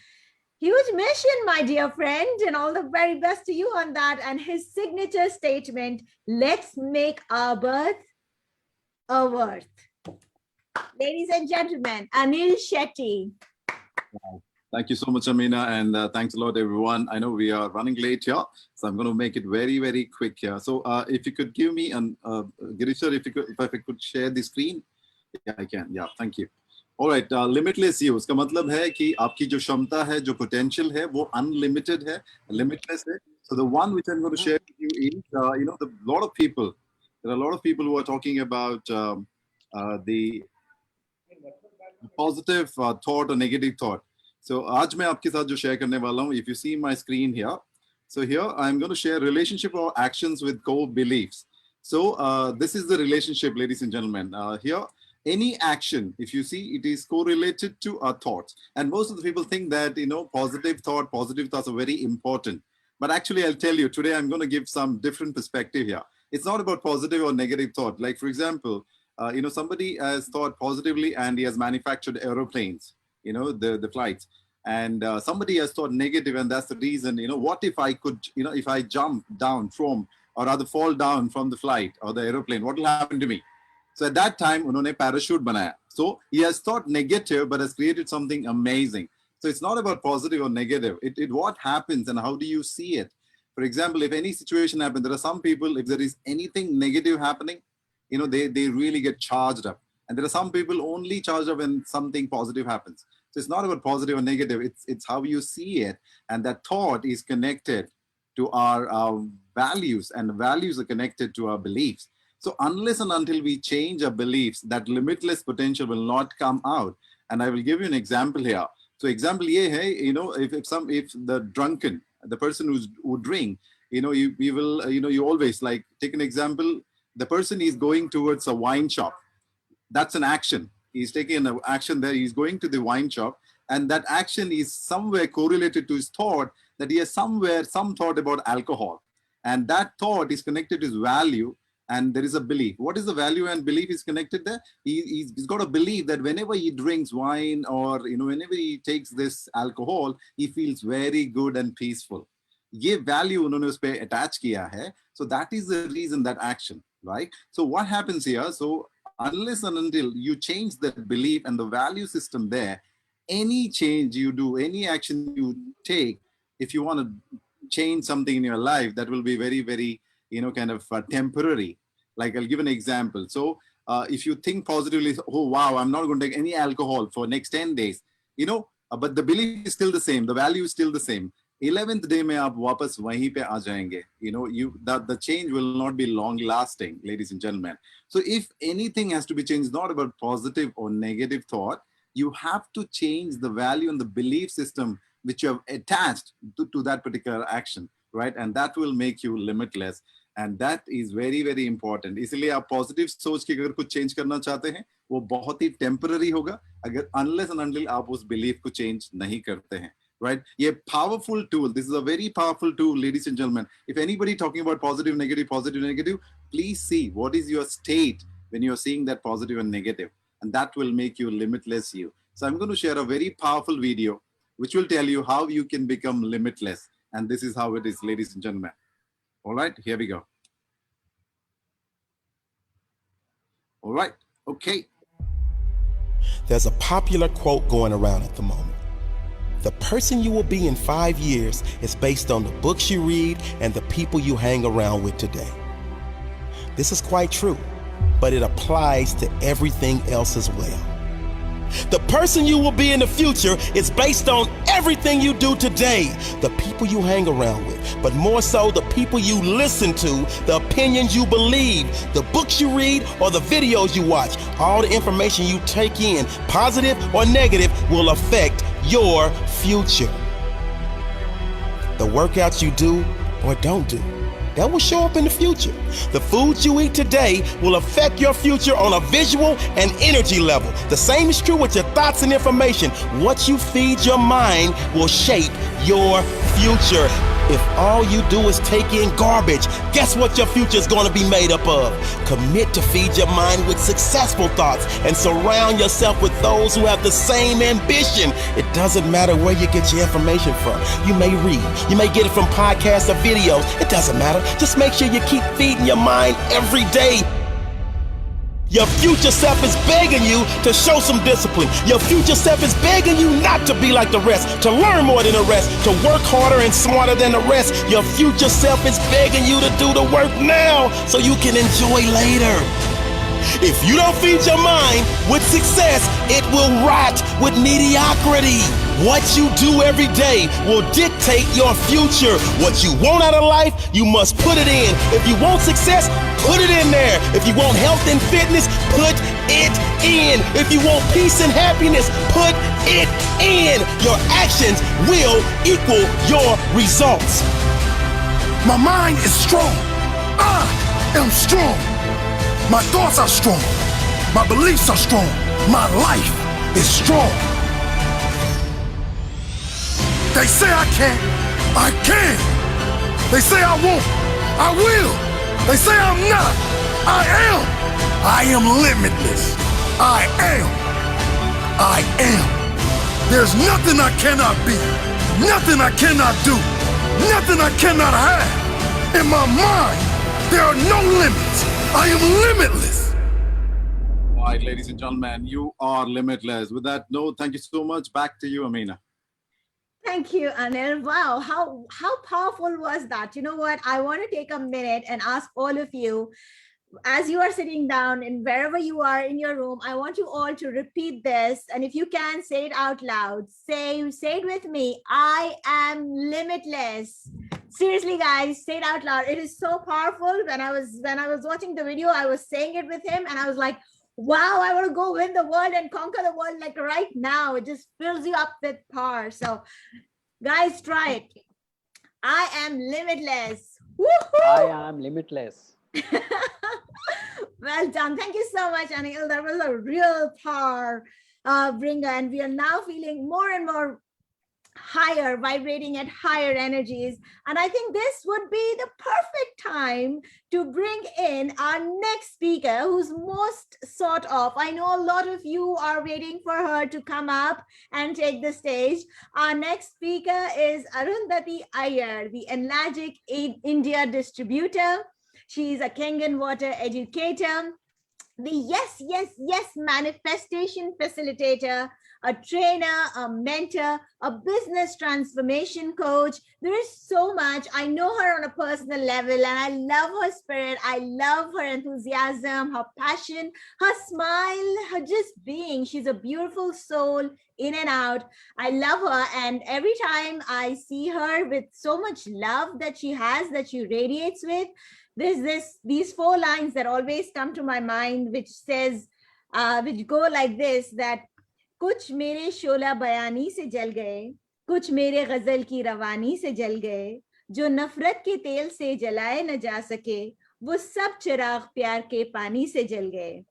Huge mission, my dear friend, and all the very best to you on that. And his signature statement, let's make our birth a worth. Ladies and gentlemen, Anil Shetty. Thank you so much, Amina, and thanks a lot, everyone. I know we are running late here, so I'm going to make it very, very quick here. So if you could give me, Girish sir, if I could share the screen. Yeah, I can. Yeah, thank you. All right, limitless use. का मतलब है कि आपकी जो क्षमता है, जो potential है, वो unlimited है, limitless है. So the one which I'm going to share with you is, there are a lot of people who are talking about the positive thought or negative thought. So आज मैं आपके साथ जो share करने वाला हूँ, if you see my screen here, so here I'm going to share relationship or actions with core beliefs. So this is the relationship, ladies and gentlemen. Here, any action, if you see, it is correlated to our thoughts. And most of the people think that, positive thoughts are very important. But actually, I'll tell you, today I'm going to give some different perspective here. It's not about positive or negative thought. Like, for example, somebody has thought positively and he has manufactured aeroplanes, the flights. And somebody has thought negative, and that's the reason, what if I could, if I jump down from, or rather fall down from the flight or the aeroplane, what will happen to me? So at that time, unhone parachute banaya. So he has thought negative, but has created something amazing. So it's not about positive or negative. It what happens and how do you see it? For example, if any situation happens, there are some people, if there is anything negative happening, they really get charged up. And there are some people only charged up when something positive happens. So it's not about positive or negative. It's how you see it. And that thought is connected to our values, and values are connected to our beliefs. So unless and until we change our beliefs, that limitless potential will not come out. And I will give you an example here. So example, if the drunken, the person who drink, you always like, take an example, the person is going towards a wine shop. That's an action. He's taking an action there. He's going to the wine shop, and that action is somewhere correlated to his thought that he has some thought about alcohol. And that thought is connected to his value. And there is a belief. What is the value and belief is connected there? He's got a belief that whenever he drinks wine or whenever he takes this alcohol, he feels very good and peaceful. Ye value unhone us pe attach kiya hai. So that is the reason, that action, right? So what happens here? So unless and until you change that belief and the value system there, any change you do, any action you take, if you want to change something in your life, that will be very, very temporary. Like I'll give an example. So if you think positively, oh wow, I'm not going to take any alcohol for next 10 days. but the belief is still the same, the value is still the same. 11th day में आप वापस वहीं पे आ जाएंगे. You know, the change will not be long lasting, ladies and gentlemen. So if anything has to be changed, not about positive or negative thought, you have to change the value and the belief system which you have attached to that particular action, right? And that will make you limitless. And that is very, very important. इसलिए आप positive सोच के अगर कुछ change करना चाहते हैं, वो बहुत ही temporary होगा, अगर unless and until आप उस belief को change नहीं करते हैं. Right? A powerful tool. This is a very powerful tool, ladies and gentlemen. If anybody talking about positive, negative, please see what is your state when you're seeing that positive and negative, and that will make you limitless you. So I'm going to share a very powerful video, which will tell you how you can become limitless. And this is how it is, ladies and gentlemen. All right, here we go. All right, okay. There's a popular quote going around at the moment. The person you will be in 5 years is based on the books you read and the people you hang around with today. This is quite true, but it applies to everything else as well. The person you will be in the future is based on everything you do today, the people you hang around with, but more so the people you listen to, the opinions you believe, the books you read, or the videos you watch. All the information you take in, positive or negative, will affect your future. The workouts you do or don't do, that will show up in the future. The foods you eat today will affect your future on a visual and energy level. The same is true with your thoughts and information. What you feed your mind will shape your future. If all you do is take in garbage, guess what your future is going to be made up of? Commit to feed your mind with successful thoughts and surround yourself with those who have the same ambition. It doesn't matter where you get your information from. You may read, you may get it from podcasts or videos. It doesn't matter. Just make sure you keep feeding your mind every day. Your future self is begging you to show some discipline. Your future self is begging you not to be like the rest, to learn more than the rest, to work harder and smarter than the rest. Your future self is begging you to do the work now so you can enjoy later. If you don't feed your mind with success, it will rot with mediocrity. What you do every day will dictate your future. What you want out of life, you must put it in. If you want success, put it in there. If you want health and fitness, put it in. If you want peace and happiness, put it in. Your actions will equal your results. My mind is strong. I am strong. My thoughts are strong. My beliefs are strong. My life is strong. They say I can't, I can. They say I won't, I will. They say I'm not, I am. I am limitless. I am. There's nothing I cannot be, nothing I cannot do, nothing I cannot have. In my mind, there are no limits. I am limitless. All right, ladies and gentlemen, you are limitless. With that note, thank you so much. Back to you, Amina. Thank you, Anil. Wow, how powerful was that? You know what? I want to take a minute and ask all of you, as you are sitting down and wherever you are in your room, I want you all to repeat this. And if you can, say it out loud. Say it with me. I am limitless. Seriously, guys, say it out loud. It is so powerful. When I was watching the video, I was saying it with him and I was like, wow, I want to go win the world and conquer the world like right now. It just fills you up with power. So guys, try it. I am limitless. Woohoo! I am limitless. Well done. Thank you so much, Anil. That was a real power bringer. And we are now feeling more and more higher, vibrating at higher energies. And I think this would be the perfect time to bring in our next speaker, who's most sought of. I know a lot of you are waiting for her to come up and take the stage. Our next speaker is Arundhati Iyer, the Enlagic India distributor. She is a Kangen water educator, the yes manifestation facilitator, a trainer, a mentor, a business transformation coach. There is so much. I know her on a personal level and I love her spirit. I love her enthusiasm, her passion, her smile, her just being. She's a beautiful soul in and out. I love her. And every time I see her with so much love that she has, that she radiates with, there's these 4 lines that always come to my mind, which says, which go like this, that कुछ मेरे शोला बयानी से जल गए, कुछ मेरे गजल की रवानी से जल गए, जो नफरत के तेल से जलाए न जा सके, वो सब चिराग प्यार के पानी से जल गए.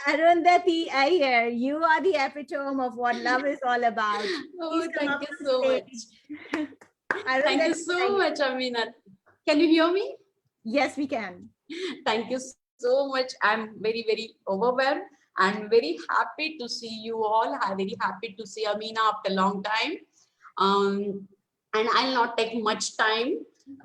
Arundhati Iyer, you are the epitome of what love is all about. Oh, thank you so much. Thank you so Iyer. much, Amina. Can you hear me? Yes, we can. Thank you so much. I'm very, very overwhelmed and very happy to see you all. I'm very happy to see Amina after a long time. And I'll not take much time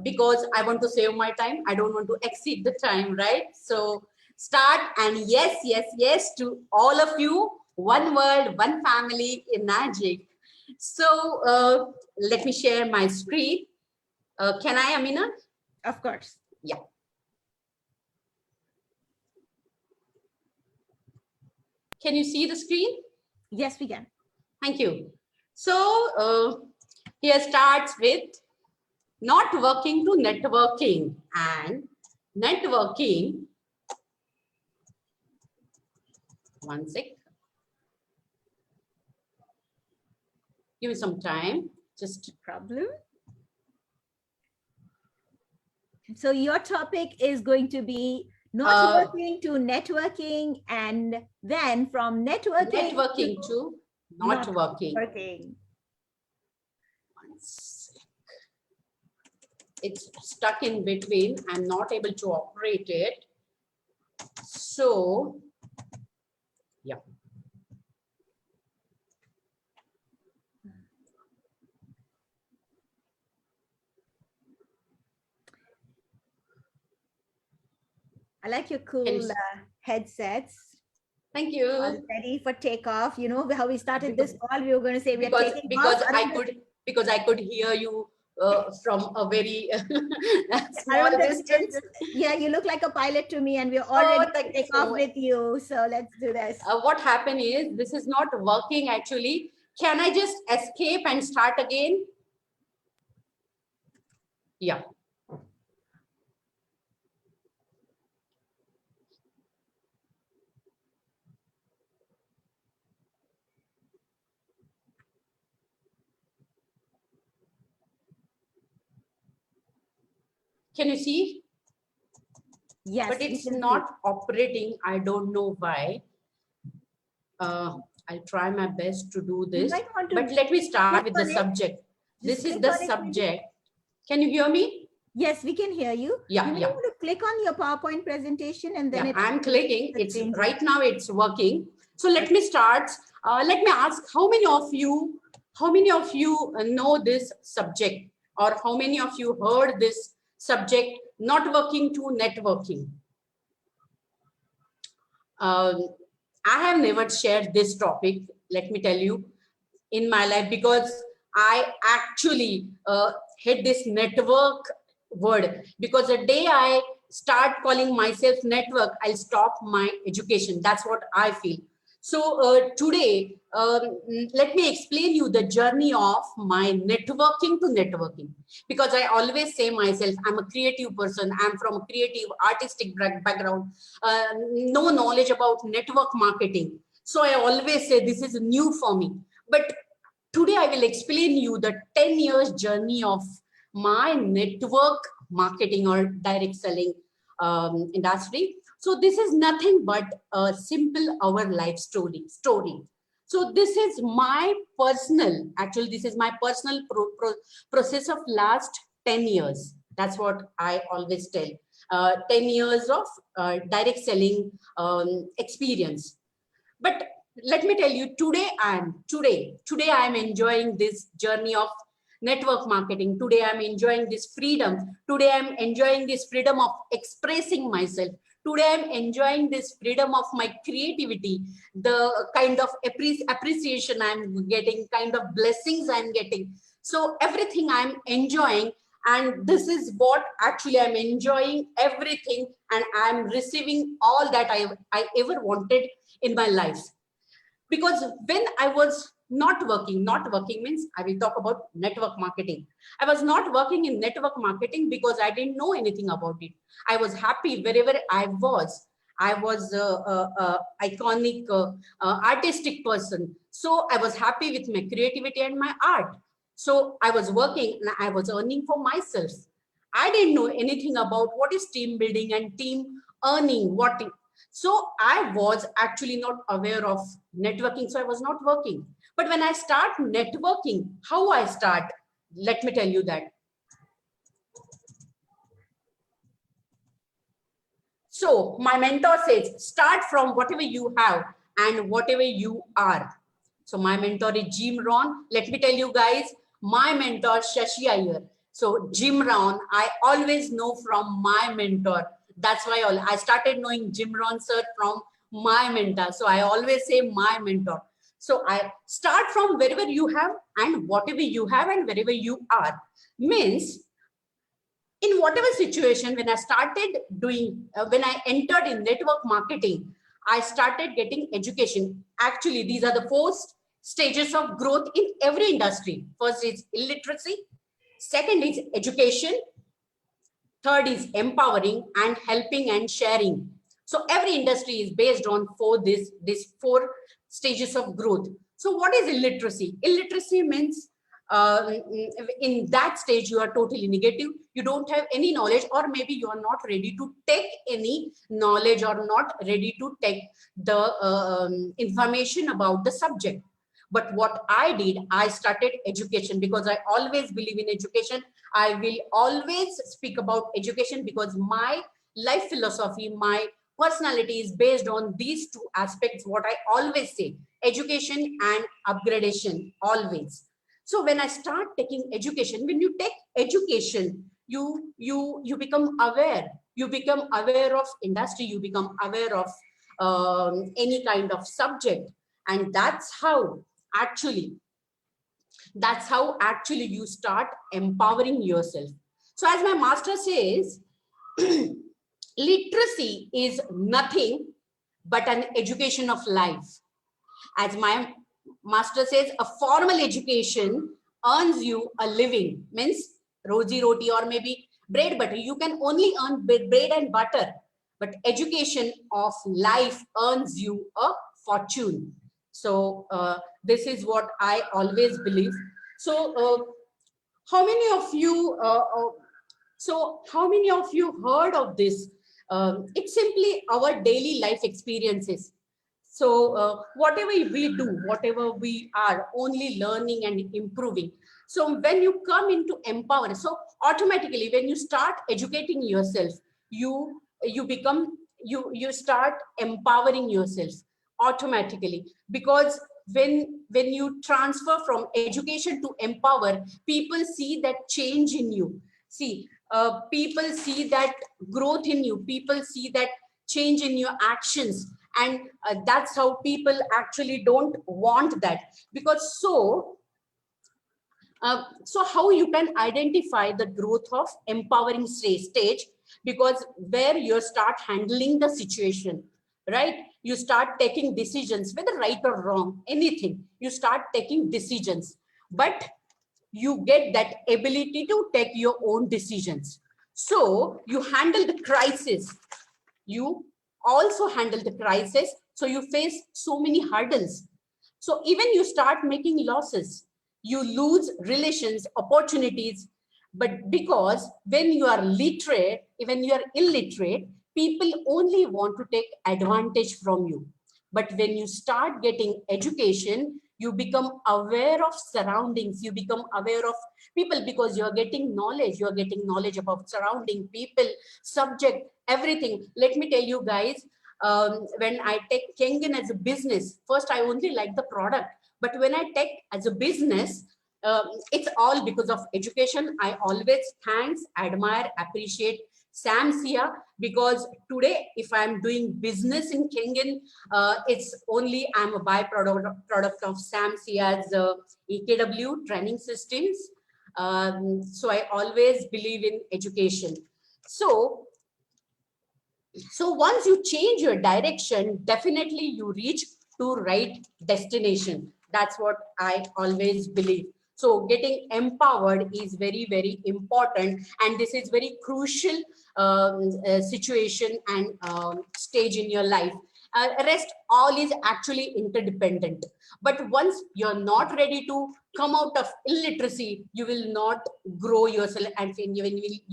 because I want to save my time. I don't want to exceed the time, right? So start, and yes to all of you. One world, one family in Magic. So let me share my screen. Can I, Amina? Of course. Yeah. Can you see the screen? Yes, we can. Thank you. So here starts with not working to networking, and networking. One sec. Give me some time. Just problem. So your topic is going to be not working to networking, and then from networking to not working. One sec. It's stuck in between. I'm not able to operate it. So, yeah. I like your cool headsets. Thank you. Ready for takeoff. You know how we started this call? We were going to say we are taking because off. Because I could hear you from a very small distance. Yeah, you look like a pilot to me, and we're already take off with you. So let's do this. What happened is this is not working actually. Can I just escape and start again? Yeah. Can you see? Yes. But it's not operating. I don't know why. I'll try my best to do this. But let me start with the subject. This is the subject. Can you hear me? Yes, we can hear you. Yeah, you want to click on your PowerPoint presentation, and then I'm clicking. It's right now. It's working. So let me start. Let me ask how many of you know this subject, or how many of you heard this subject, not working to networking? I have never shared this topic, let me tell you, in my life, because I actually hate this network word, because the day I start calling myself network, I'll stop my education. That's what I feel. So today, let me explain you the journey of my networking to networking, because I always say myself, I'm a creative person. I'm from a creative artistic background, no knowledge about network marketing. So I always say this is new for me. But today I will explain you the 10 years journey of my network marketing or direct selling industry. So this is nothing but a simple our life story. So this is my personal, actually this is my personal process of last 10 years. That's what I always tell. 10 years of direct selling experience. But let me tell you, today I am enjoying this journey of network marketing. Today I'm enjoying this freedom. Today I'm enjoying this freedom of expressing myself. Today I'm enjoying this freedom of my creativity, the kind of appreciation I'm getting, kind of blessings I'm getting. So everything I'm enjoying, and this is what actually I'm enjoying everything, and I'm receiving all that I ever wanted in my life. Because when I was not working means I will talk about network marketing. I was not working in network marketing because I didn't know anything about it. I was happy wherever I was. I was a iconic artistic person. So I was happy with my creativity and my art. So I was working and I was earning for myself. I didn't know anything about what is team building and team earning, so I was actually not aware of networking. So I was not working. But when I start networking, how I start, let me tell you that. So my mentor says, start from whatever you have and whatever you are. So my mentor is Jim Rohn. Let me tell you guys, my mentor, Shashi Iyer. So Jim Rohn, I always know from my mentor. That's why I started knowing Jim Rohn sir from my mentor. So I always say my mentor. So I start from wherever you have and whatever you have and wherever you are. Means in whatever situation, when I started doing, when I entered in network marketing, I started getting education. Actually, these are the 4 stages of growth in every industry. First is illiteracy. Second is education. Third is empowering and helping and sharing. So every industry is based on these 4 stages of growth. So what is illiteracy? Illiteracy means in that stage you are totally negative. You don't have any knowledge, or maybe you are not ready to take any knowledge or not ready to take the information about the subject. But what I did, I started education because I always believe in education. I will always speak about education because my life philosophy, my personality is based on these 2 aspects. What I always say, education and upgradation, always. So when I start taking education, when you take education, you become aware. You become aware of industry. You become aware of any kind of subject, and that's how actually you start empowering yourself. So as my master says, literacy is nothing but an education of life. As my master says, a formal education earns you a living, means roti roti or maybe bread butter. You can only earn bread and butter, but education of life earns you a fortune. So this is what I always believe. So how many of you heard of this? It's simply our daily life experiences. So whatever we do, whatever we are, only learning and improving. So when you come into empowerment, so automatically when you start educating yourself, you start empowering yourself automatically. Because when you transfer from education to empower, people see that change in you. See, people see that growth in you. People see that change in your actions. And that's how people actually don't want that. Because so how you can identify the growth of empowering stage? Because where you start handling the situation, right? You start taking decisions, whether right or wrong, anything, you start taking decisions, but you get that ability to take your own decisions. So you handle the crisis. You also handle the crisis. So you face so many hurdles. So even you start making losses, you lose relations, opportunities. But because when you are literate, even you are illiterate, people only want to take advantage from you. But when you start getting education, you become aware of surroundings, you become aware of people, because you're getting knowledge. You're getting knowledge about surrounding, people, subject, everything. Let me tell you guys, when I take Kangen as a business, first I only like the product, but when I take as a business, it's all because of education. I always thanks, admire, appreciate SAMSIA, because today, if I'm doing business in Kangen, it's only I'm a byproduct of SAMSIA's EKW training systems. So I always believe in education. So once you change your direction, definitely you reach to right destination. That's what I always believe. So getting empowered is very, very important. And this is very crucial situation and stage in your life. Rest all is actually interdependent. But once you're not ready to come out of illiteracy, you will not grow yourself and you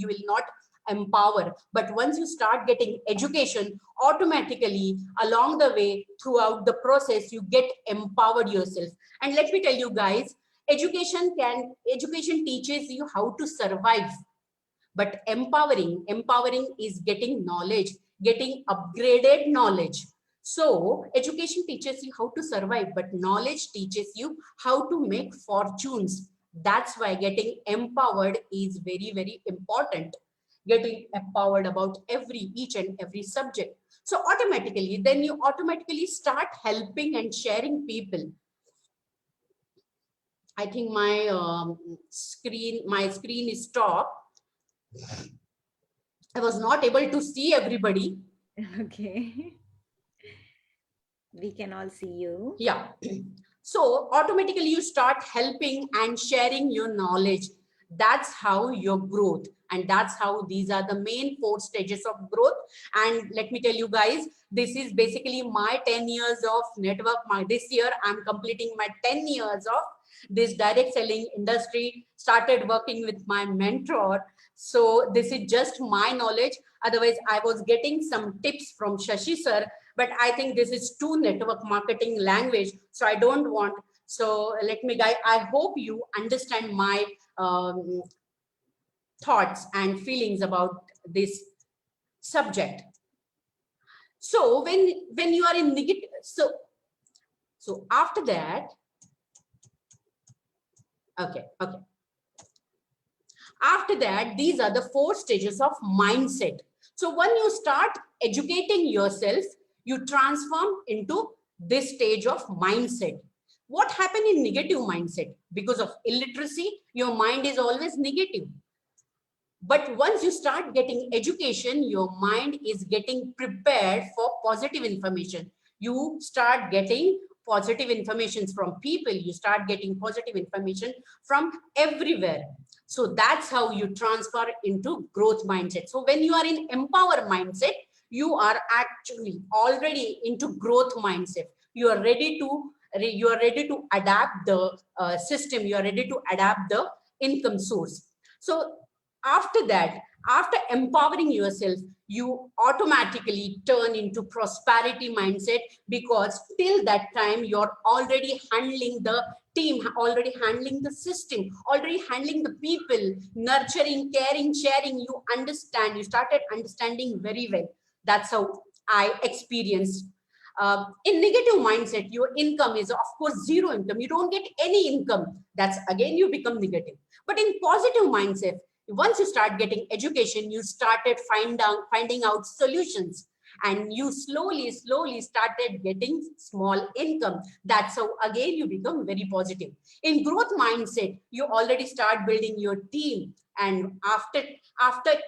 will not empower. But once you start getting education, automatically along the way, throughout the process, you get empowered yourself. And let me tell you guys, education teaches you how to survive, but empowering is getting knowledge, getting upgraded knowledge. So education teaches you how to survive, but knowledge teaches you how to make fortunes. That's why getting empowered is very, very important. Getting empowered about each and every subject. So automatically, then you automatically start helping and sharing people. I think my screen is stopped. I was not able to see everybody. Okay. We can all see you. Yeah. So automatically you start helping and sharing your knowledge. That's how your growth, and that's how these are the main 4 stages of growth. And let me tell you guys, this is basically my 10 years of network. This year I'm completing my 10 years of this direct selling industry, started working with my mentor. So this is just my knowledge. Otherwise, I was getting some tips from Shashi sir, but I think this is too network marketing language. So I don't want. So let me guide. I hope you understand my thoughts and feelings about this subject. So when you are in negative, so after that, okay. After that, these are the 4 stages of mindset. So when you start educating yourself, you transform into this stage of mindset. What happened in negative mindset? Because of illiteracy, your mind is always negative. But once you start getting education, your mind is getting prepared for positive information. You start getting positive information from people. You start getting positive information from everywhere. So that's how you transfer into growth mindset. So when you are in empower mindset, you are actually already into growth mindset. You are ready to adapt the system. You are ready to adapt the income source. So after that, after empowering yourself, you automatically turn into prosperity mindset, because till that time you're already handling the team, already handling the system, already handling the people, nurturing, caring, sharing. You understand, you started understanding very well. That's how I experienced. In negative mindset, your income is of course 0 income. You don't get any income. That's again, you become negative. But in positive mindset, once you start getting education, you started finding out solutions, and you slowly started getting small income. That's how again you become very positive. In growth mindset, you already start building your team, and after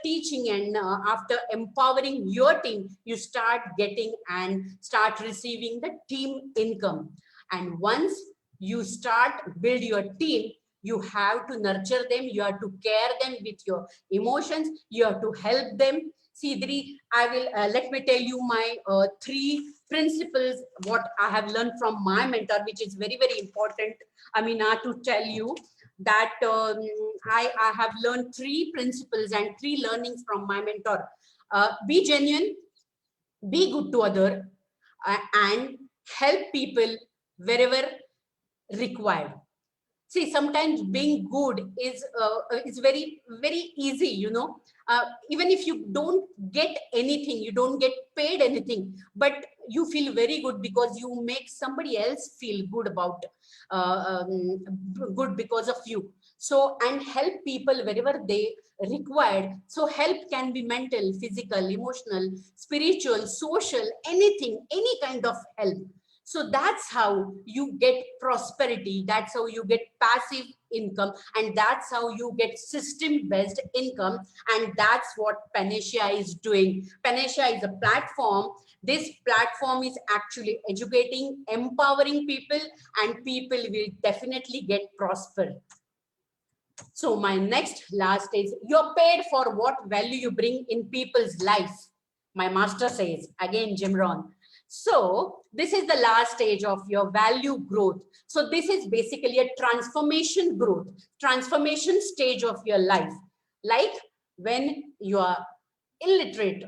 teaching and after empowering your team, you start getting and start receiving the team income. And once you start build your team, you have to nurture them, you have to care them with your emotions, you have to help them. See, I will let me tell you my 3 principles, what I have learned from my mentor, which is very, very important, Amina, to tell you that I have learned 3 principles and 3 learnings from my mentor. Be genuine, be good to others, and help people wherever required. See, sometimes being good is very, very easy, you know. Even if you don't get anything, you don't get paid anything, but you feel very good because you make somebody else feel good about good because of you. So, and help people wherever they required. So help can be mental, physical, emotional, spiritual, social, anything, any kind of help. So that's how you get prosperity. That's how you get passive income. And that's how you get system-based income. And that's what Panacea is doing. Panacea is a platform. This platform is actually educating, empowering people, and people will definitely get prospered. So my next last is, you're paid for what value you bring in people's life. My master says, again, Jim Rohn. So this is the last stage of your value growth. So this is basically a transformation growth, transformation stage of your life. Like when you are illiterate,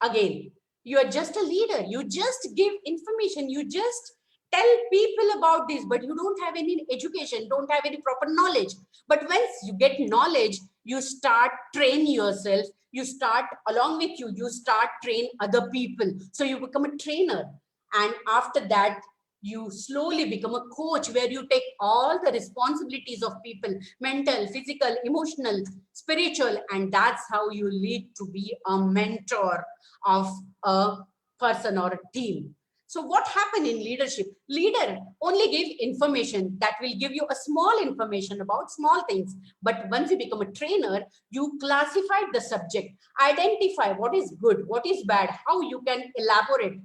again, you are just a leader. You just give information. You just tell people about this, but you don't have any education, don't have any proper knowledge. But once you get knowledge, you start train yourself. You start, along with you, you start train other people. So you become a trainer. And after that, you slowly become a coach where you take all the responsibilities of people, mental, physical, emotional, spiritual, and that's how you lead to be a mentor of a person or a team. So what happened in leadership? Leader only give information that will give you a small information about small things. But once you become a trainer, you classify the subject, identify what is good, what is bad, how you can elaborate.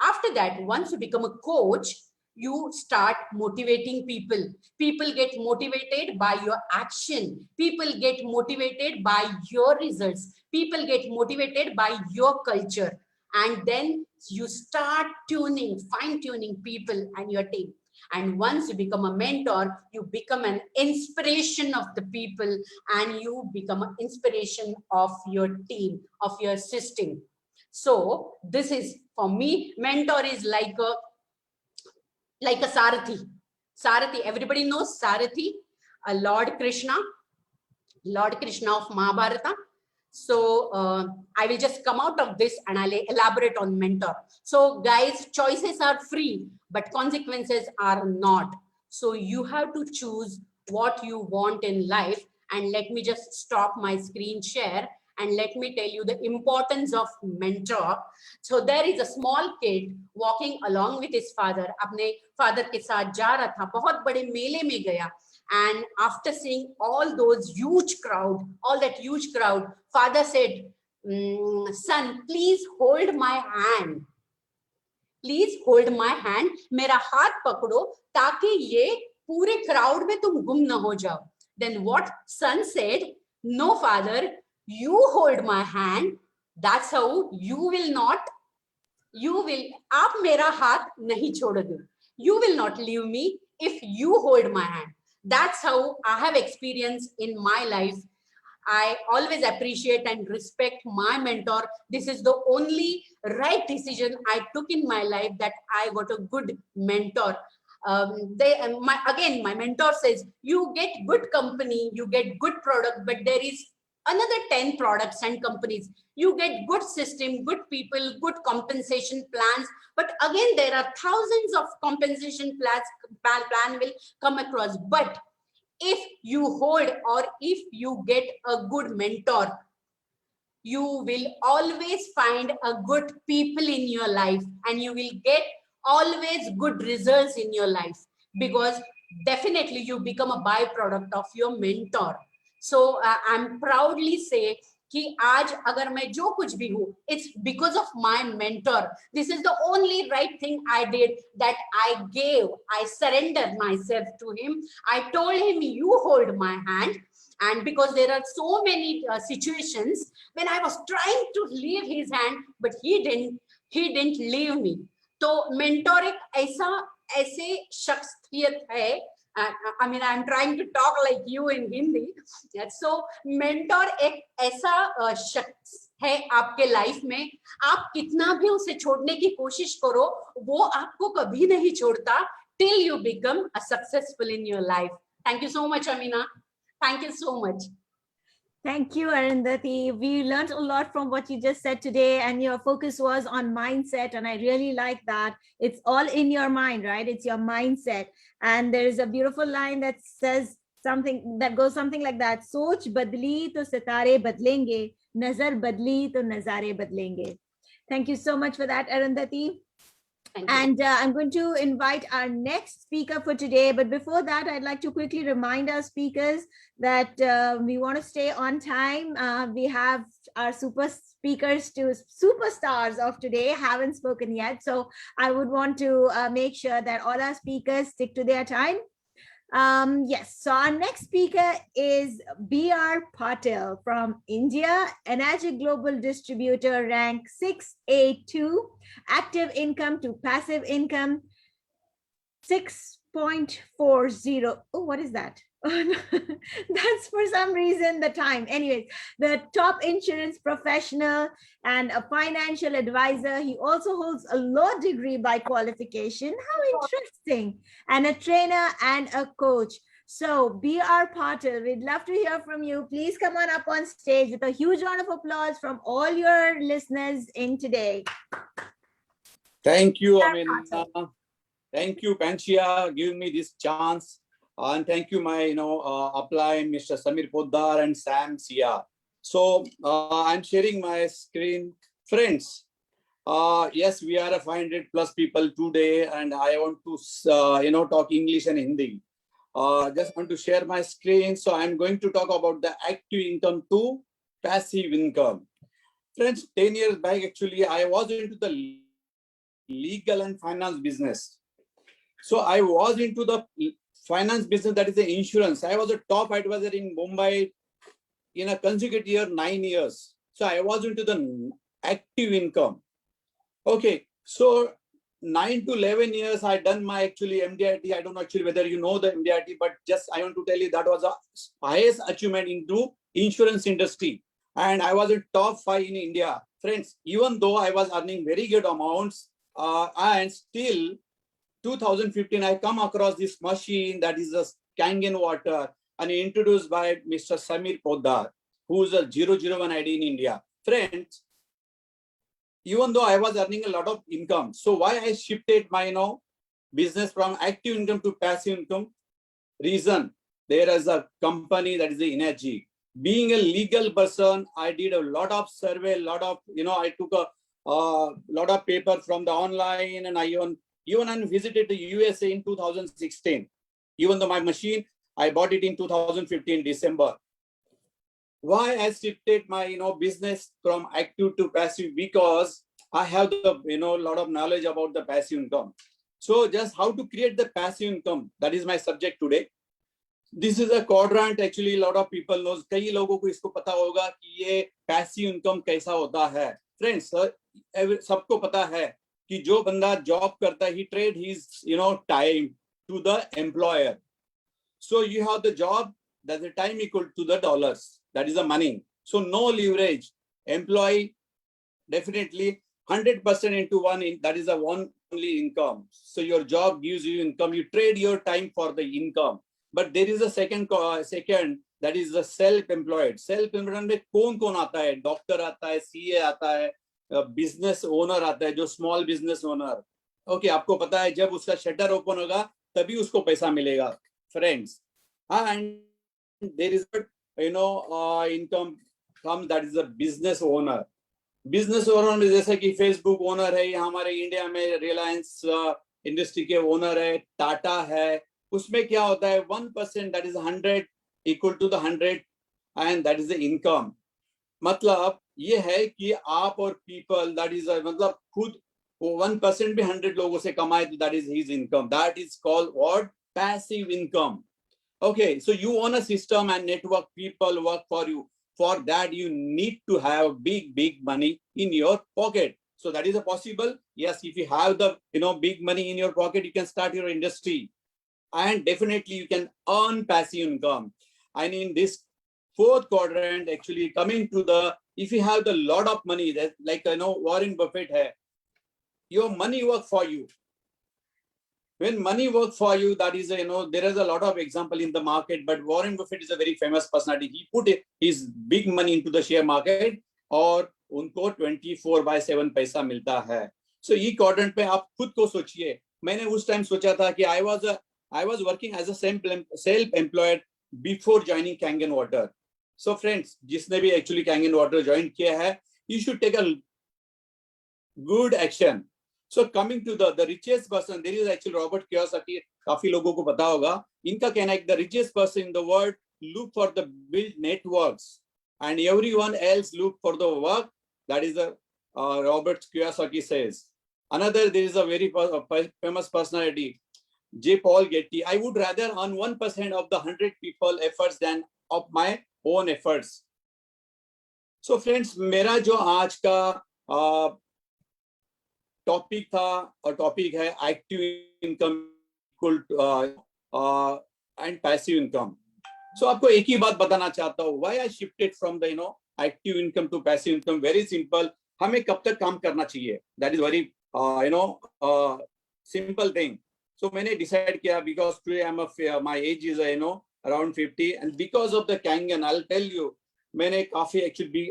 After that, once you become a coach, you start motivating people. People get motivated by your action. People get motivated by your results. People get motivated by your culture. And then you start tuning, fine-tuning people and your team. And once you become a mentor, you become an inspiration of the people, and you become an inspiration of your team, of your system. So this is, for me, mentor is like a Sarathi. Sarathi, everybody knows Sarathi, a Lord Krishna of Mahabharata. So I will just come out of this and I'll elaborate on mentor. So guys, choices are free, but consequences are not. So you have to choose what you want in life. And let me just stop my screen share and let me tell you the importance of mentor. So there is a small kid walking along with his father. Apne father ke saath ja raha tha, bahut bade mele mein gaya. And after seeing all those huge crowd, father said, son, please hold my hand. Please hold my hand. Mera haath pakdo, taaki ye pure crowd mein tum gum na ho jao. Then what son said, no father, you hold my hand. That's how you will not, aap mera haath nahi chodoge. You will not leave me if you hold my hand. That's how I have experienced in my life. I always appreciate and respect my mentor. This is the only right decision I took in my life, that I got a good mentor. My mentor says, you get good company, you get good product, but there is another 10 products and companies. You get good system, good people, good compensation plans. But again, there are thousands of compensation plan will come across. But if you hold, or if you get a good mentor, you will always find a good people in your life, and you will get always good results in your life, because definitely you become a byproduct of your mentor. So I'm proudly say कि आज अगर मैं जो कुछ भी हूँ, it's because of my mentor. This is the only right thing I did, that I surrendered myself to him. I told him, you hold my hand. And because there are so many situations when I was trying to leave his hand, but he didn't leave me. So mentor एक ऐसे शख्सियत है. I mean, I'm trying to talk like you in Hindi. So, mentor एक ऐसा शख्स है आपके life में, आप कितना भी उसे छोड़ने की कोशिश करो, वो आपको कभी नहीं छोड़ता till you become a successful in your life. Thank you so much, Amina. Thank you so much. Thank you, Arundhati. We learned a lot from what you just said today, and your focus was on mindset, and I really like that. It's all in your mind, right? It's your mindset. And there is a beautiful line that says, something that goes something like that. सोच बदली तो सितारे बदलेंगे, नजर बदली तो नजारे बदलेंगे. Thank you so much for that, Arundhati. And I'm going to invite our next speaker for today. But before that, I'd like to quickly remind our speakers that we want to stay on time. We have our superstars of today haven't spoken yet. So I would want to make sure that all our speakers stick to their time. Yes, so our next speaker is B.R. Patil from India, Energy Global Distributor, rank 6A2, active income to passive income 6.40. Oh, what is that? That's for some reason the time. Anyways, the top insurance professional and a financial advisor. He also holds a law degree by qualification. How interesting. And a trainer and a coach. So B.R. Patil, we'd love to hear from you. Please come on up on stage with a huge round of applause from all your listeners in today. Thank you, Amina. Thank you, Panchia, giving me this chance. And thank you, my upline, Mr. Samir Poddar and Sam Sia. So I'm sharing my screen. Friends, yes, we are 500 plus people today, and I want to, talk English and Hindi. Just want to share my screen. So I'm going to talk about the active income to passive income. Friends, 10 years back, actually, I was into the legal and finance business. So I was into the finance business, that is the insurance. I was a top advisor in Mumbai in a consecutive year, 9 years. So I was into the active income. Okay, so 9 to 11 years, I done my actually MDRT. I don't know actually whether you know the MDRT, but just I want to tell you that was the highest achievement into insurance industry. And I was in top 5 in India. Friends, even though I was earning very good amounts, and still 2015, I come across this machine that is a Kangen water, and introduced by Mr. Samir Poddar, who is a 001 ID in India. Friends, even though I was earning a lot of income, so why I shifted my business from active income to passive income? Reason, there is a company that is the Energy. Being a legal person, I did a lot of survey, I took a lot of paper from the online, and I even visited the USA in 2016. Even though my machine, I bought it in 2015, December. Why I shifted my business from active to passive? Because I have the lot of knowledge about the passive income. So just how to create the passive income, that is my subject today. This is a quadrant, actually a lot of people knows. कई लोगों को इसको पता होगा कि ये passive income कैसा होता है. Friends, सबको पता है कि जो बंदा जॉब करता है, he trade his time to the employer. So you have the job, that's the time equal to the dollars. That is the money. So no leverage. Employee definitely 100% into one. That is a one only income. So your job gives you income. You trade your time for the income. But there is a second that is the self-employed. Self-employed में कौन आता है? Doctor आता है, CA आता है, business owner आता है, जो small business owner. Okay, आपको पता है जब उसका shutter open होगा, तभी उसको पैसा मिलेगा. Friends, and there is a income comes, that is a business owner. Business owner में जैसे कि Facebook owner है, हमारे इंडिया में Reliance इंडस्ट्री के ओनर है, टाटा है. उसमें क्या होता है? 1%, that is 100 equal to the 100, and that is the income. मतलब ये है कि आप और people, that is मतलब खुद 1% भी 100 लोगों से कमाए, तो that is his income. That is called what? Passive income. Okay, so you own a system and network, people work for you. For that, you need to have big money in your pocket. So that is a possible. Yes, if you have the big money in your pocket, you can start your industry, and definitely you can earn passive income. And in this fourth quadrant, actually coming to the, if you have the lot of money, that like Warren Buffett hai, your money work for you. When money works for you, that is, there is a lot of example in the market, but Warren Buffett is a very famous personality. He put his big money into the share market, और उनको 24/7 पैसा मिलता है. So ये quadrant पे आप खुद को सोचिए. मैंने उस टाइम सोचा था कि I was working as a self-employed before joining Kangen Water. So friends, जिसने भी actually Kangen Water join किया है, you should take a good action. So coming to the richest person, there is actually Robert Kiyosaki. काफी लोगों को पता होगा. इनका कहना है the richest person in the world look for the build networks, and everyone else look for the work. That is the Robert Kiyosaki says. Another, there is a very famous personality, J. Paul Getty. I would rather earn 1% of the 100 people efforts than of my own efforts. So friends, मेरा जो आज का topic था और topic है active income and passive income. So आपको एक ही बात बताना चाहता हूँ, why I shifted from the active income to passive income. Very simple. हमें कब तक काम करना चाहिए, that is very simple thing. So मैंने डिसाइड किया, because today I am my age is around 50, and because of the Kangen, I'll tell you, मैंने काफी एक्चुअली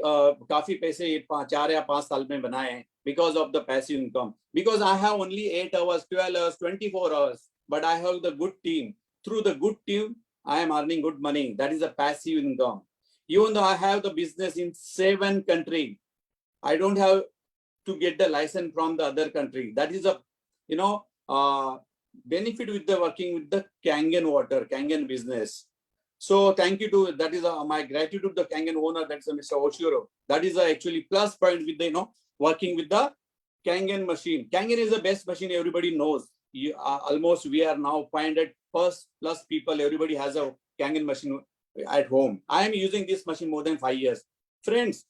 काफी पैसे 4 या 5 साल में बनाए हैं because of the passive income. Because I have only 8 hours, 12 hours, 24 hours, but I have the good team. Through the good team, I am earning good money. That is a passive income. Even though I have the business in 7 countries, I don't have to get the license from the other country. That is a benefit with the working with the Kangen Water, Kangen business. So thank you to, that is my gratitude to the Kangen owner, that's Mr. Oshiro. That is actually plus point with the working with the Kangen machine. Kangen is the best machine, everybody knows. Almost we are now 500 plus people, everybody has a Kangen machine at home. I am using this machine more than 5 years. Friends,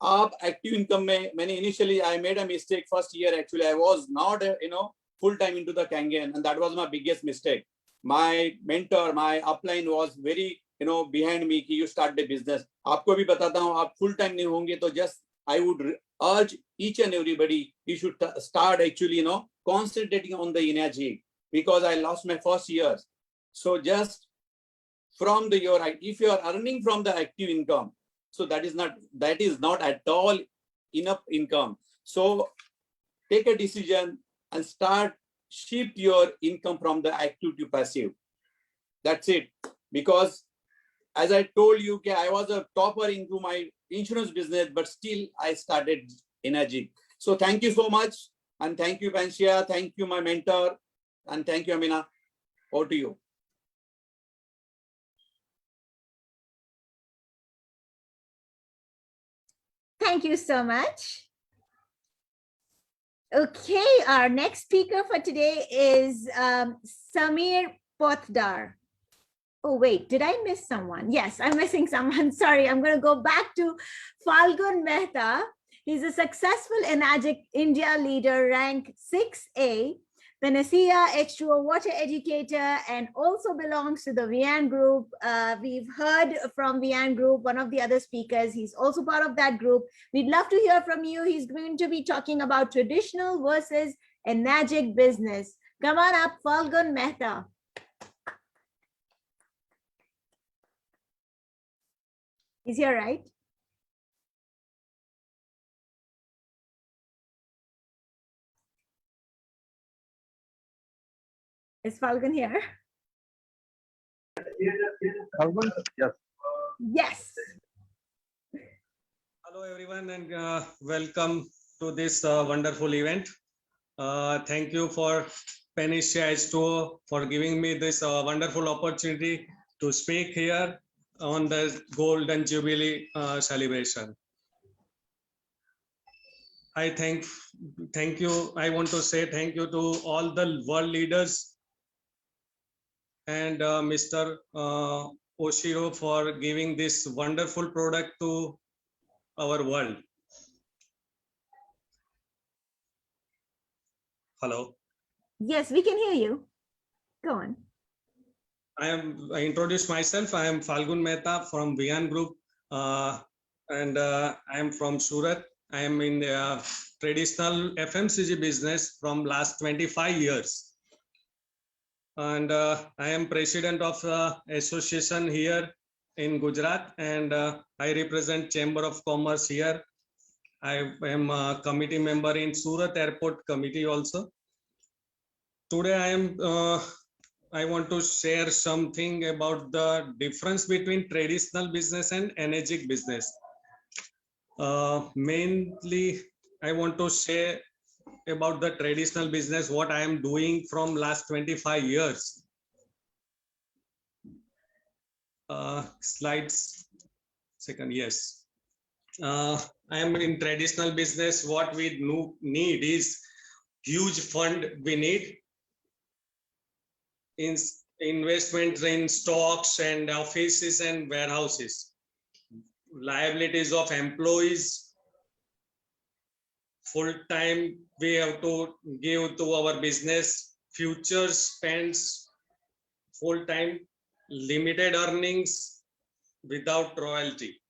आप active income में मैंने initially I made a mistake first year. Actually I was not full time into the Kangen, and that was my biggest mistake. My mentor, my upline was very behind me कि you start the business. आपको भी बताता हूँ, आप full time नहीं होंगे तो just I would urge each and everybody, you should start actually concentrating on the energy, because I lost my first years. So just from if you are earning from the active income, so that is not at all enough income. So take a decision and start shift your income from the active to passive. That's it. Because as I told you, I was a topper into my insurance business, but still I started energy. So thank you so much. And thank you, Panchia. Thank you, my mentor. And thank you, Amina. Over to you. Thank you so much. Okay, our next speaker for today is Samir Pothdar. Oh, wait, did I miss someone? Yes, I'm missing someone. Sorry, I'm going to go back to Falgun Mehta. He's a successful Enagic India leader, rank 6A, Panacea H2O water educator, and also belongs to the Vian Group. We've heard from Vian Group, one of the other speakers. He's also part of that group. We'd love to hear from you. He's going to be talking about traditional versus Enagic business. Come on up, Falgun Mehta. He's here, right? Is Falgun here? Falgun, yes. Yes. Hello, everyone, and welcome to this wonderful event. Thank you for Panacea H2O for giving me this wonderful opportunity to speak here on the Golden Jubilee celebration. I thank you. I want to say thank you to all the world leaders and Mr. Oshiro for giving this wonderful product to our world. Hello. Yes, we can hear you. Go on. I introduce myself. I am Falgun Mehta from Vian Group, and I am from Surat. I am in the traditional FMCG business from last 25 years. And I am president of the association here in Gujarat, and I represent Chamber of Commerce here. I am a committee member in Surat Airport Committee also. Today I am I want to share something about the difference between traditional business and energetic business. Mainly, I want to share about the traditional business, what I am doing from last 25 years. Slides, second, yes. I am in traditional business. What we need is huge fund. We need in investments in stocks and offices and warehouses, liabilities of employees, full time we have to give to our business, future spends, full time, limited earnings without royalty.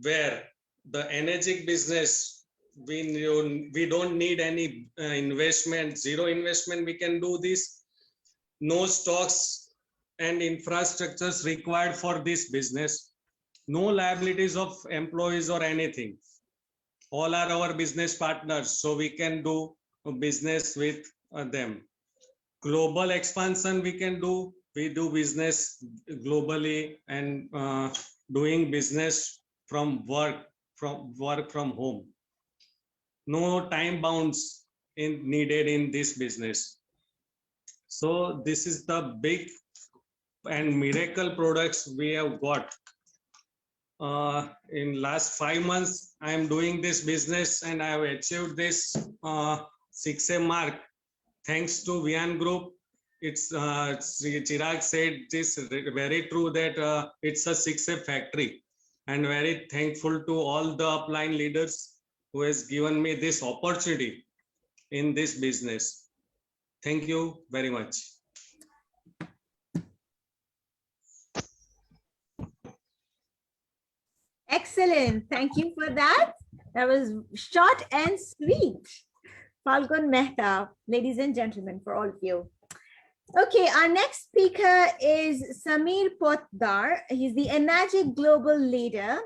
Where the energetic business, we don't need any investment, zero investment, we can do this. No stocks and infrastructures required for this business. No liabilities of employees or anything. All are our business partners, so we can do business with them. Global expansion we can do. We do business globally and doing business from work from home. No time bounds needed in this business. So this is the big and miracle products we have got. In last 5 months, I am doing this business and I have achieved this 6A mark thanks to Vian Group. It's Chirag said this very true that it's a 6A factory, and very thankful to all the upline leaders who has given me this opportunity in this business. Thank you very much. Excellent. Thank you for that. That was short and sweet. Falgun Mehta, ladies and gentlemen, for all of you. Okay, our next speaker is Samir Potdar. He's the Enagic Global Leader,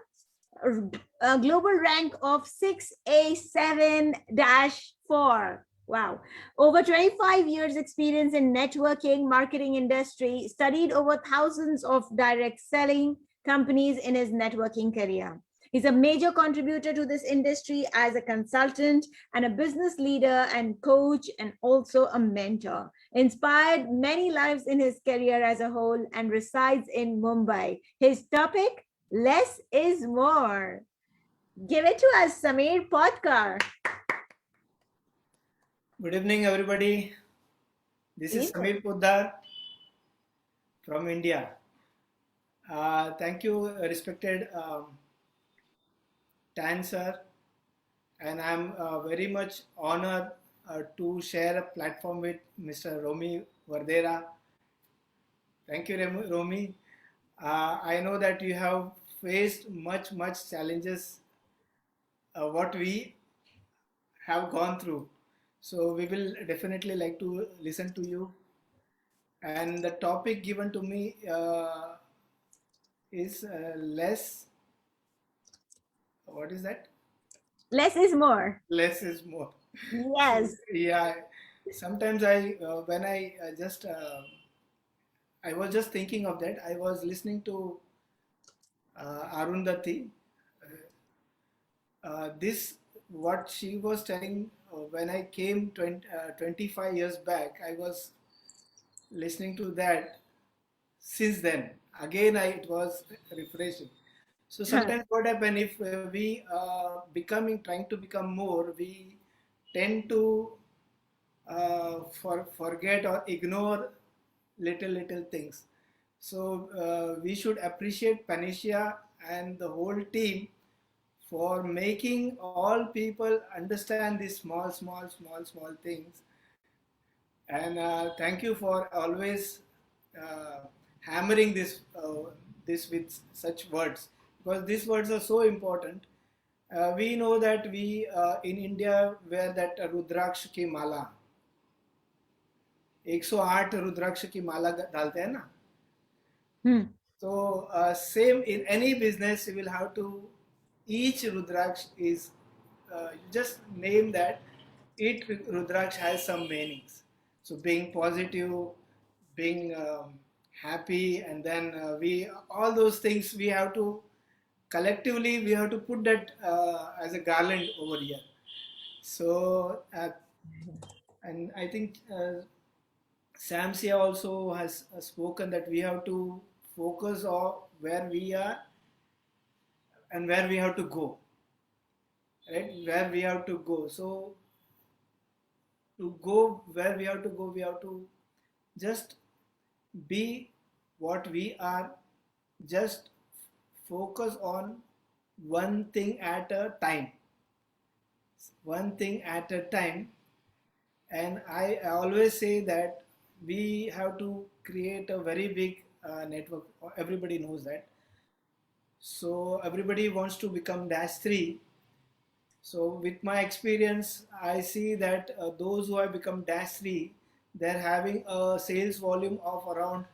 a global rank of 6A7-4. Wow. Over 25 years experience in networking, marketing industry, studied over thousands of direct selling companies in his networking career. He's a major contributor to this industry as a consultant and a business leader and coach, and also a mentor. Inspired many lives in his career as a whole and resides in Mumbai. His topic, less is more. Give it to us, Samir Potdar. Good evening, everybody. This is Samir Potdar from India. Thank you, respected Tan sir, and I'm very much honored to share a platform with Mr. Romy Verdera. Thank you, Romy. I know that you have faced much challenges, what we have gone through. So we will definitely like to listen to you. And the topic given to me is less. What is that? Less is more. Less is more. Yes. Yeah. Sometimes I was just thinking of that. I was listening to Arundhati. What she was telling when I came 25 years back, I was listening to that. Since then, again, it was refreshing. So sometimes what happens if we trying to become more, we tend to forget or ignore little things. So we should appreciate Panacea and the whole team for making all people understand these small things. And thank you for always hammering this with such words, because these words are so important. We know that we in India wear that Rudraksh ki mala. 108 Rudraksh ki mala डालते हैं ना. So same in any business, you will have to, each Rudraksh is just name that each Rudraksh has some meanings. So being positive, being happy, and then all those things we have to collectively we have to put that as a garland over here. So and I think Sam Sia also has spoken that we have to focus on where we are and where we have to go, right? Where we have to go. So to go where we have to go, we have to just be what we are, just focus on one thing at a time. One thing at a time. And I always say that we have to create a very big network. Everybody knows that. So everybody wants to become -3. So with my experience, I see that those who have become -3, they're having a sales volume of around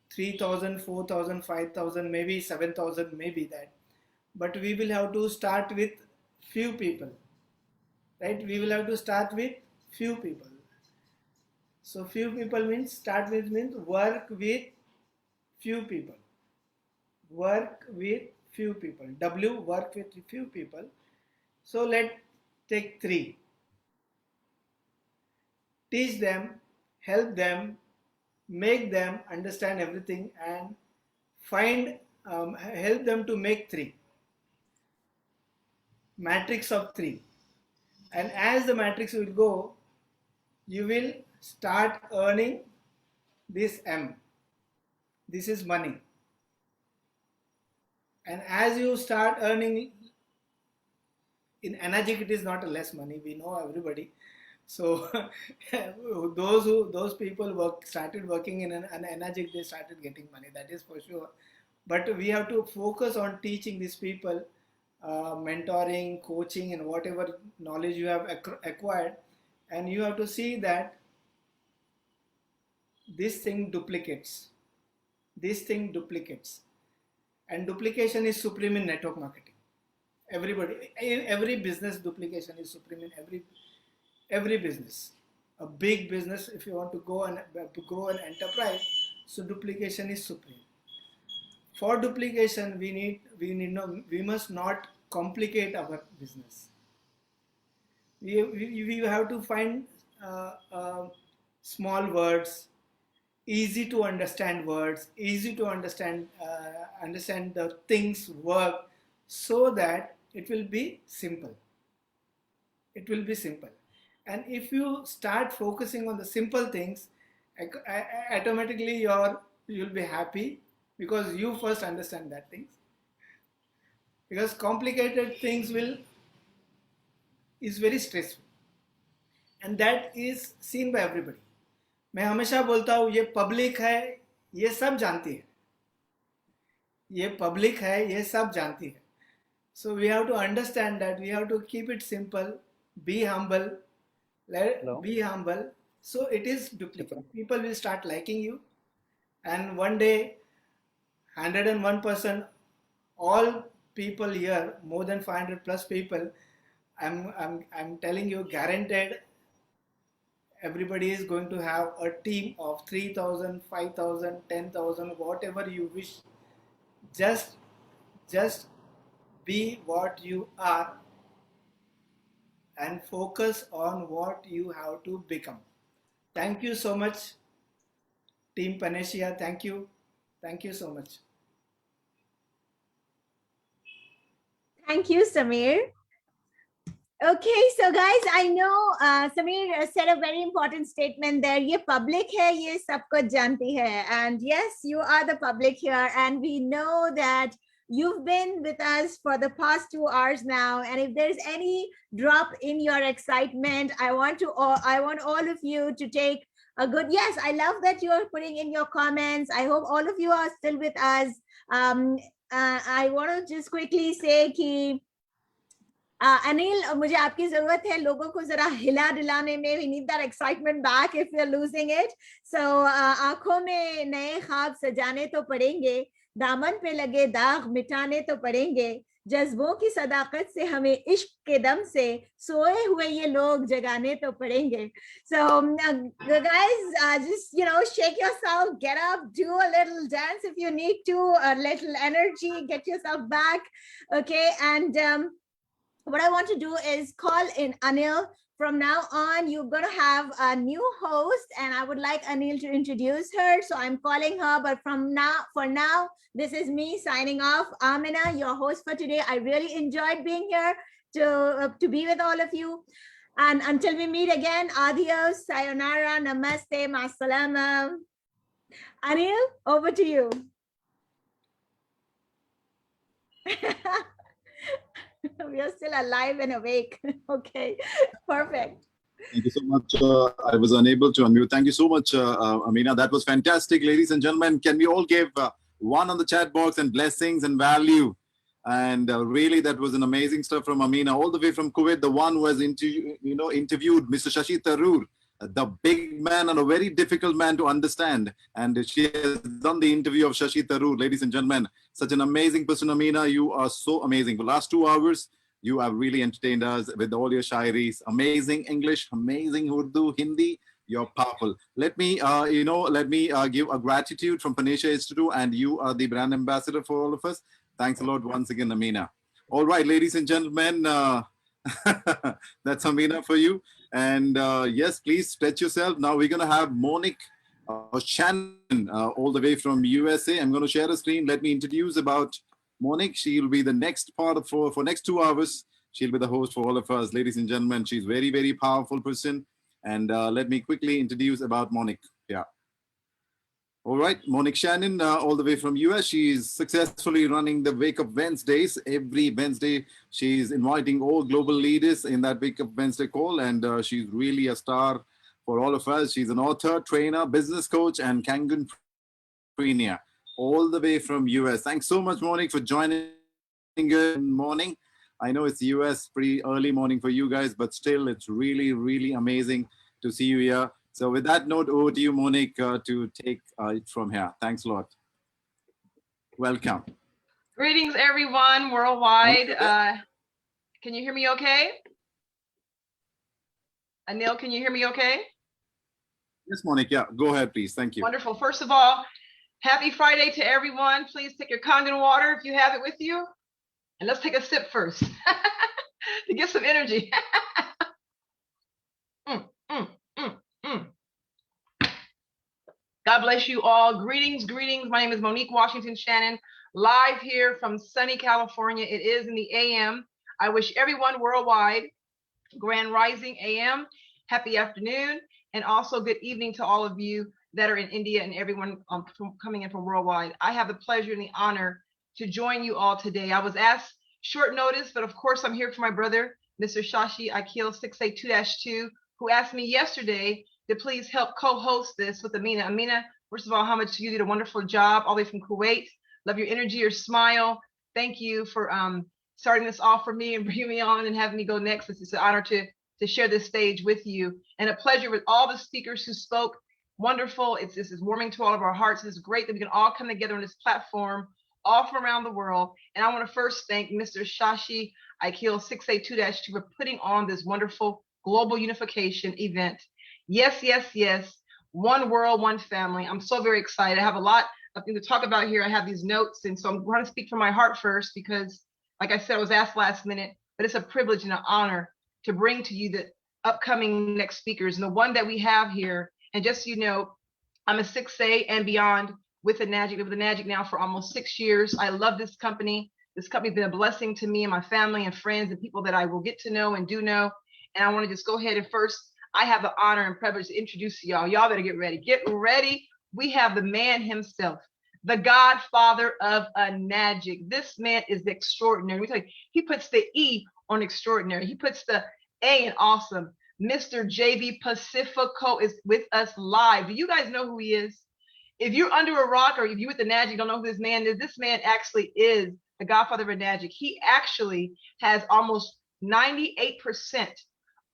3,000, 4,000, 5,000, maybe 7,000, maybe that. But we will have to start with few people, right? We will have to start with few people. So few people means means work with few people. Work with few people. W, work with few people. So let's take 3. Teach them, help them, make them understand everything, and help them to make 3. Matrix of 3. And as the matrix will go, you will start earning this M. This is money. And as you start earning, in Enagic it is not less money, we know everybody. So those people started working in an Enagic, they started getting money, that is for sure. But we have to focus on teaching these people, mentoring, coaching, and whatever knowledge you have acquired, and you have to see that this thing duplicates. This thing duplicates. And duplication is supreme in network marketing. Everybody, in every business, duplication is supreme in every business. A big business, if you want to go and grow an enterprise, so duplication is supreme. For duplication, we must not complicate our business. We have to find small words, easy to understand words, easy to understand the things work, so that it will be simple. It will be simple. And if you start focusing on the simple things, automatically you'll be happy, because you first understand that things. Because complicated things is very stressful, and that is seen by everybody. मैं हमेशा बोलता हूँ, ये public है, ये सब जानती है. ये पब्लिक है, ये सब जानती है. So we have to understand that we have to keep it simple, be humble, be humble. So it is duplicate. People will start liking you, and one day 101%, all people here, more than 500 plus people, I'm telling you, guaranteed, everybody is going to have a team of 3,000, 5,000, 10,000, whatever you wish. Just be what you are and focus on what you have to become. Thank you so much, Team Panacea. Thank you. Thank you so much. Thank you, Samir. Okay, so guys, I know Samir said a very important statement there. Ye public hai, ye sab kuch janti hai. And yes, you are the public here, and we know that you've been with us for the past 2 hours now. And if there's any drop in your excitement, I want all of you to take a good, yes, I love that you're putting in your comments. I hope all of you are still with us. I want to just quickly say कि Anil, मुझे आपकी जरूरत है लोगों को जरा हिला दिलाने में. We need that excitement back if we're losing it. So आंखों में नए ख्वाब सजाने तो पड़ेंगे, दामन पे लगे दाग मिटाने तो पड़ेंगे, जज्बों की सदाकत से हमें इश्क के दम से सोए हुए ये लोग जगाने तो पड़ेंगे. So guys, just shake yourself, get up, do a little dance if you need to, a little energy, get yourself back. Okay, and what I want to do is call in Anil. From now on, you're going to have a new host, and I would like Anil to introduce her. So I'm calling her, but for now, this is me signing off. Amina, your host for today. I really enjoyed being here to be with all of you. And until we meet again, adios, sayonara, namaste, masalama. Anil, over to you. We are still alive and awake. Okay, perfect. Thank you so much. I was unable to unmute. Thank you so much, Amina. That was fantastic, ladies and gentlemen. Can we all give one on the chat box and blessings and value? And really, that was an amazing stuff from Amina, all the way from Kuwait. The one who has interviewed Mr. Shashi Tharoor, the big man and a very difficult man to understand. And she has done the interview of Shashi Tharoor. Ladies and gentlemen, such an amazing person, Amina. You are so amazing. For the last 2 hours, you have really entertained us with all your shairis. Amazing English, amazing Urdu, Hindi. You're powerful. Let me, give a gratitude from Panisha Institute, and you are the brand ambassador for all of us. Thanks a lot once again, Amina. All right, ladies and gentlemen, that's Amina for you. And yes, please stretch yourself. Now we're going to have Monique Shannon all the way from USA. I'm going to share a screen. Let me introduce about Monique. She'll be the next part of for next 2 hours. She'll be the host for all of us, ladies and gentlemen. She's very, very powerful person. And let me quickly introduce about Monique. Yeah. All right, Monique Shannon, all the way from US. She's successfully running the Wake Up Wednesdays. Every Wednesday, she's inviting all global leaders in that Wake Up Wednesday call. And she's really a star for all of us. She's an author, trainer, business coach, and Kangan trainer, all the way from US. Thanks so much, Monique, for joining. Good morning. I know it's US, pretty early morning for you guys, but still, it's really, really amazing to see you here. So with that note, over to you, Monique, to take it from here. Thanks a lot. Welcome. Greetings, everyone worldwide. Can you hear me okay? Anil, can you hear me okay? Yes, Monique, yeah, go ahead, please. Thank you. Wonderful. First of all, happy Friday to everyone. Please take your Kangen water if you have it with you. And let's take a sip first to get some energy. God bless you all. Greetings, greetings. My name is Monique Washington Shannon, live here from sunny California. It is in the AM. I wish everyone worldwide Grand Rising AM, happy afternoon, and also good evening to all of you that are in India and everyone coming in from worldwide. I have the pleasure and the honor to join you all today. I was asked short notice, but of course I'm here for my brother, Mr. Shashi Akil 682-2, who asked me yesterday to please help co-host this with Amina. Amina, first of all, how much you did a wonderful job all the way from Kuwait. Love your energy, your smile. Thank you for starting this off for me and bringing me on and having me go next. It's an honor to share this stage with you, and a pleasure with all the speakers who spoke. Wonderful. This is warming to all of our hearts. It's great that we can all come together on this platform all from around the world. And I want to first thank Mr. Shashi Akil 682-2 for putting on this wonderful global unification event. Yes, yes, yes. One world, one family. I'm so very excited. I have a lot of things to talk about here. I have these notes, and so I'm going to speak from my heart first because, like I said, I was asked last minute, but it's a privilege and an honor to bring to you the upcoming next speakers. And the one that we have here, and just so you know, I'm a 6A and beyond with the NAGIC now for almost 6 years. I love this company. This company's been a blessing to me and my family and friends and people that I will get to know and do know. And I want to just go ahead and first, I have the honor and privilege to introduce y'all. Y'all better get ready. Get ready. We have the man himself, the godfather of a NAGIC. This man is extraordinary. Let me tell you, he puts the E on extraordinary. He puts the A in awesome. Mr. JV Pacifico is with us live. Do you guys know who he is? If you're under a rock or if you with the NAGIC don't know who this man is, this man actually is the godfather of a NAGIC. He actually has almost 98%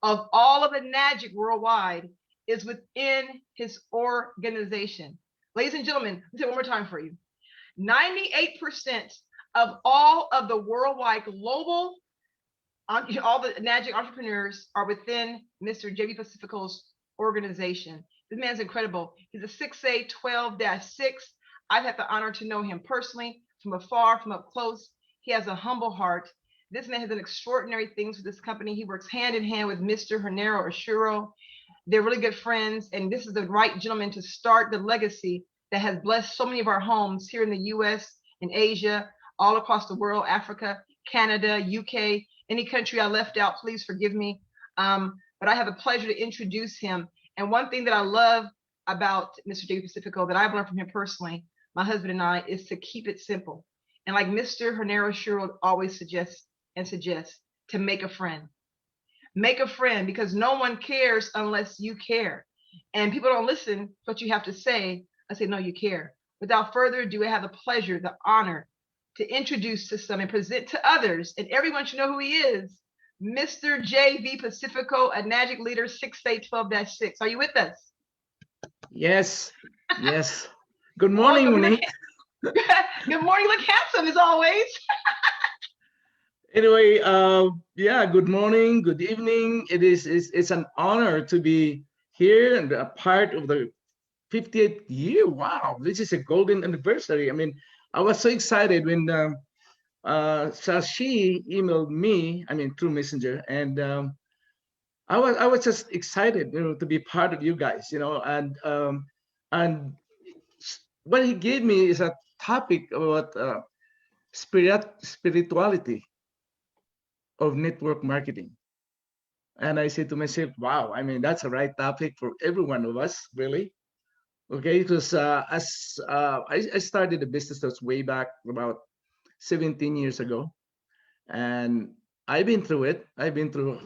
of all of the NAGIC worldwide is within his organization. Ladies and gentlemen, let me say it one more time for you. 98% of all of the worldwide global, all the NAGIC entrepreneurs are within Mr. JV Pacifico's organization. This man's incredible. He's a 6A12-6. I've had the honor to know him personally, from afar, from up close. He has a humble heart. This man has done extraordinary things with this company. He works hand in hand with Mr. Hernero Ashuro. They're really good friends, and this is the right gentleman to start the legacy that has blessed so many of our homes here in the US, in Asia, all across the world, Africa, Canada, UK, any country I left out, please forgive me. But I have the pleasure to introduce him. And one thing that I love about Mr. JV Pacifico that I've learned from him personally, my husband and I, is to keep it simple. And like Mr. Hernero Ashuro always suggests, to make a friend. Make a friend, because no one cares unless you care. And people don't listen to what you have to say. I say, no, you care. Without further ado, I have the pleasure, the honor to introduce to some and present to others, and everyone should know who he is, Mr. JV Pacifico, a NAGIC leader, 6A12-6. Are you with us? Yes, yes. Good morning, Monique. Good morning. Look handsome as always. Anyway, yeah, good morning, good evening. It's an honor to be here and a part of the 50th year. Wow, this is a golden anniversary. I mean, I was so excited when Shashi emailed me, I mean, through Messenger, and I was just excited, you know, to be part of you guys, you know, and what he gave me is a topic about spirituality of network marketing. And I said to myself, wow, I mean, that's the right topic for every one of us, really. Okay, because I started the business that's way back about 17 years ago, and I've been through it. I've been through,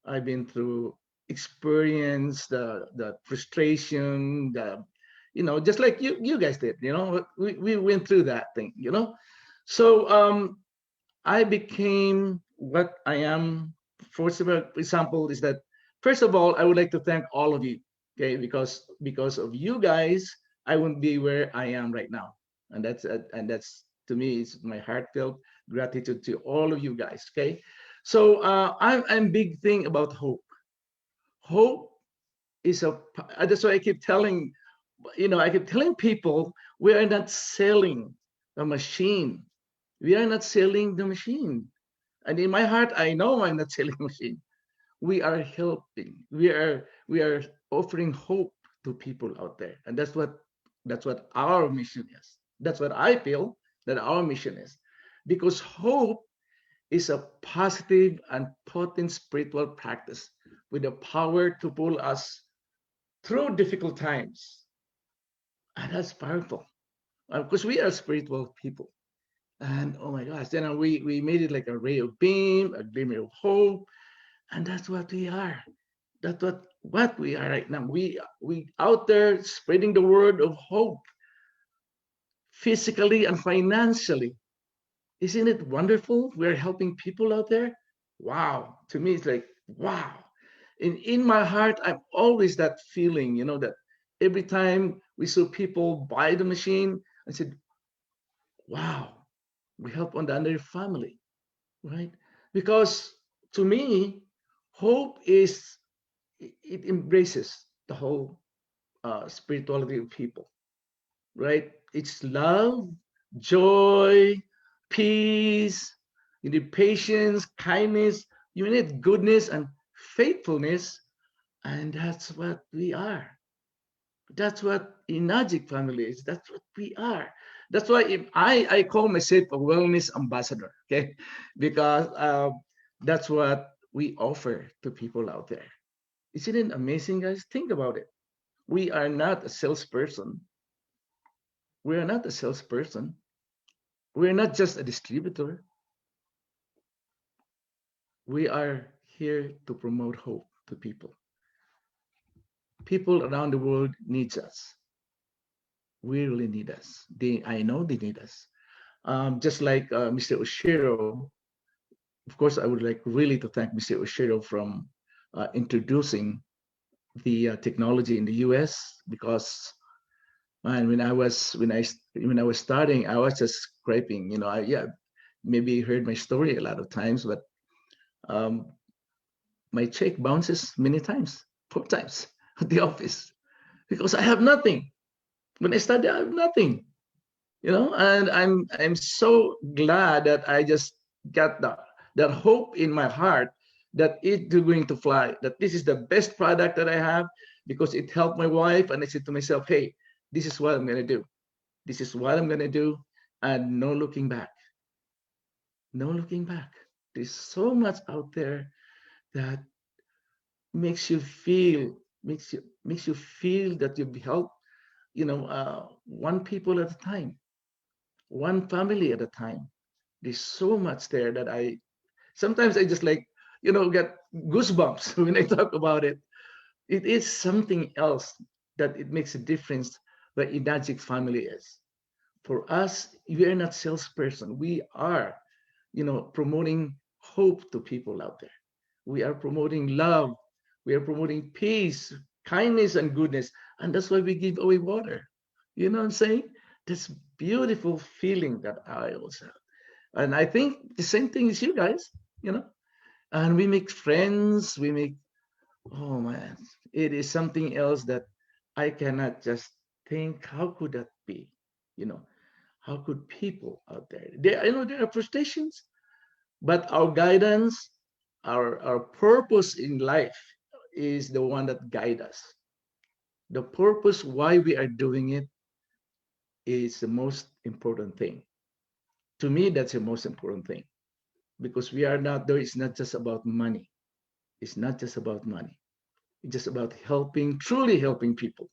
I've been through experience, the frustration, just like you guys did. You know, we went through that thing. You know, so I became what I am. For example, is that first of all, I would like to thank all of you, okay? Because of you guys, I wouldn't be where I am right now, and that's to me, it's my heartfelt gratitude to all of you guys, okay? So I'm big thing about hope. Hope is that's why I keep telling, I keep telling people we are not selling a machine. We are not selling the machine, and in my heart, I know I'm not selling a machine. We are helping. We are offering hope to people out there, and that's what our mission is. That's what I feel that our mission is, because hope is a positive and potent spiritual practice with the power to pull us through difficult times, and that's powerful because we are spiritual people. And oh my gosh, then we made it like a ray of beam, a glimmer of hope. And that's what we are. That's what we are right now. We out there spreading the word of hope, physically and financially. Isn't it wonderful? We're helping people out there. Wow. To me, it's like, wow. In my heart, I'm always that feeling, that every time we saw people buy the machine, I said, wow, we help on the other family, right? Because to me, hope it embraces the whole spirituality of people, right? It's love, joy, peace, you need patience, kindness, you need goodness and faithfulness, and that's what we are. That's what NAGIC family is. That's what we are. That's why I call myself a wellness ambassador, okay? Because that's what we offer to people out there. Isn't it amazing, guys? Think about it. We are not a salesperson. We are not a salesperson. We're not just a distributor. We are here to promote hope to people. People around the world need us. We really need us. I know they need us. Just like Mr. Oshiro, of course, I would like really to thank Mr. Oshiro from introducing the technology in the US, because And when I was starting, I was just scraping. You know, maybe you heard my story a lot of times, but my check bounces many times, 4 times at the office, because I have nothing. When I started, I have nothing. You know, and I'm so glad that I just got that hope in my heart that it's going to fly, that this is the best product that I have, because it helped my wife. And I said to myself, hey, this is what I'm going to do. This is what I'm going to do. And no looking back. No looking back. There's so much out there that makes you feel that you help, you know, one people at a time, one family at a time. There's so much there that sometimes I just like, you know, get goosebumps when I talk about it. It is something else that it makes a difference what Enagic family is. For us, we are not salesperson. We are, you know, promoting hope to people out there. We are promoting love. We are promoting peace, kindness, and goodness. And that's why we give away water. You know what I'm saying? This beautiful feeling that I also have. And I think the same thing as you guys, you know. And we make friends, oh man, it is something else that I cannot just think, how could that be? You know, how could people out there, I know there are frustrations, but our guidance, our purpose in life is the one that guides us. The purpose why we are doing it is the most important thing. To me, that's the most important thing, because we are not there. It's not just about money. It's not just about money. It's just about helping, truly helping people.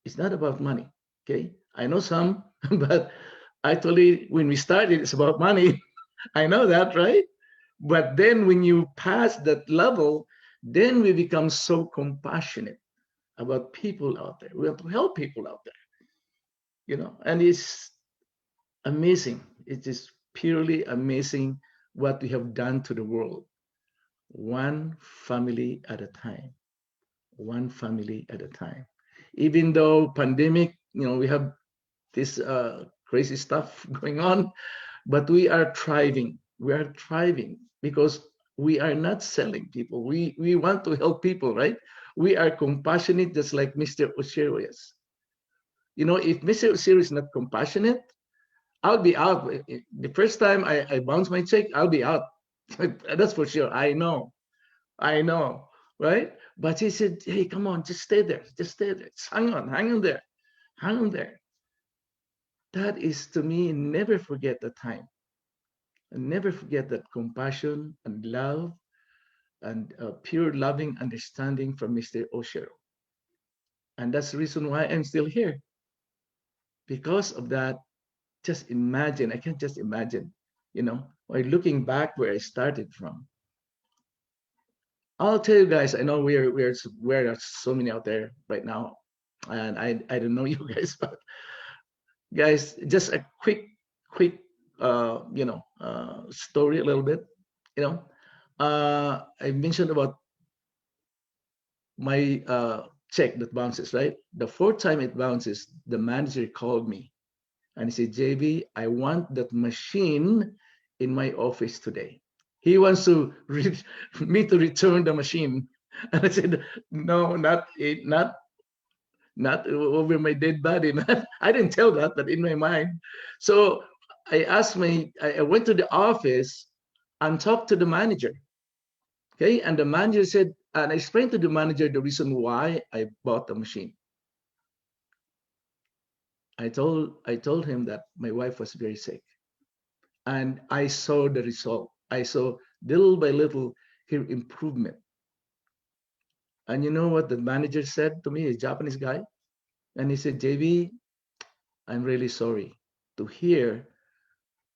It's not about money. Okay, I know some, but actually, when we started, it's about money. I know that, right? But then when you pass that level, then we become so compassionate about people out there. We have to help people out there, you know, and it's amazing. It is purely amazing what we have done to the world. One family at a time. One family at a time. Even though pandemic, you know, we have this crazy stuff going on, but we are thriving. We are thriving because we are not selling people. We want to help people, right? We are compassionate, just like Mr. Oshiro is. You know, if Mr. Oshiro is not compassionate, I'll be out. The first time I bounce my check, I'll be out. That's for sure. I know, right? But he said, hey, come on, just stay there. Just stay there. Just hang on there. Hang on there. That is, to me, never forget the time. And never forget that compassion and love and pure loving understanding from Mr. Oshiro. And that's the reason why I'm still here. Because of that, just imagine, I can just imagine, you know, by looking back where I started from. I'll tell you guys, I know we're so many out there right now, and I don't know you guys, but guys, just a quick you know, story a little bit. You know, I mentioned about my check that bounces, right? The 4th time it bounces, the manager called me and he said, JB, I want that machine in my office today. He wants me to return the machine. And I said, no, not over my dead body. I didn't tell that, but in my mind. So I went to the office and talked to the manager. Okay, and the manager said, and I explained to the manager the reason why I bought the machine. I told him that my wife was very sick, and I saw the result. I saw little by little her improvement. And you know what the manager said to me, a Japanese guy? And he said, JB, I'm really sorry to hear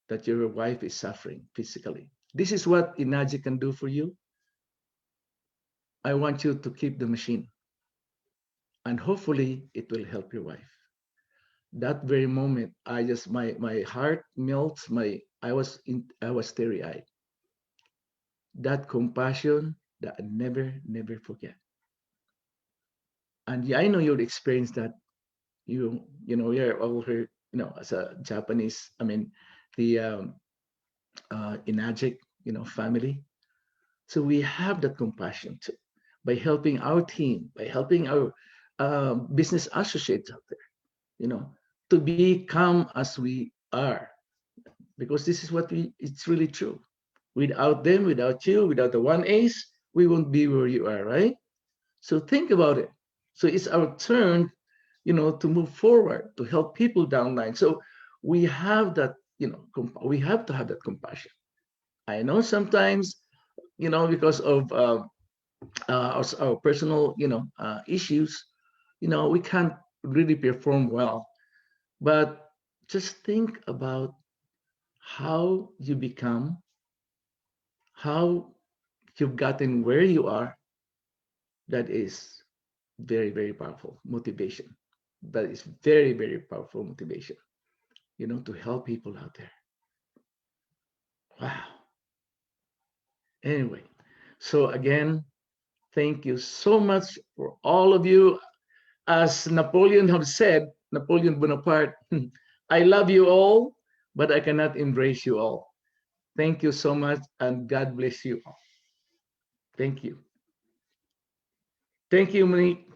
that your wife is suffering physically. This is what Enagic can do for you. I want you to keep the machine, and hopefully it will help your wife. That very moment, my heart melts. I was teary-eyed. That compassion that I never forget. And I know you'll experience that you're over, as a Japanese, I mean, the Enagic, family. So we have that compassion too, by helping our team, by helping our business associates out there, to become as we are, because this is it's really true. Without them, without you, without the 1As, we won't be where you are, right? So think about it. So it's our turn, to move forward, to help people downline. So we have that, we have to have that compassion. I know sometimes, because of our personal, issues, we can't really perform well. But just think about how you become, how you've gotten where you are. That is very, very powerful motivation. That is very, very powerful motivation, to help people out there. Wow. Anyway, so again, thank you so much for all of you. As Napoleon said, Napoleon Bonaparte, I love you all, but I cannot embrace you all. Thank you so much, and God bless you all. Thank you. Thank you, Monique.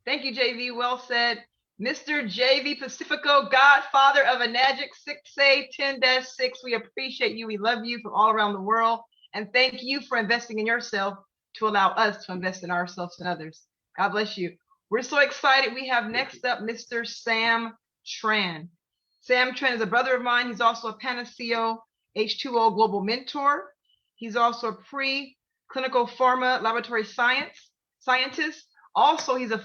Thank you, JV. Well said. Mr. JV Pacifico, godfather of Enagic 6A 10-6. We appreciate you. We love you from all around the world. And thank you for investing in yourself to allow us to invest in ourselves and others. God bless you. We're so excited. We have next up Mr. Sam Tran. Sam Tran is a brother of mine. He's also a Panaceo H2O global mentor. He's also a pre-clinical pharma laboratory scientist. Also, he's a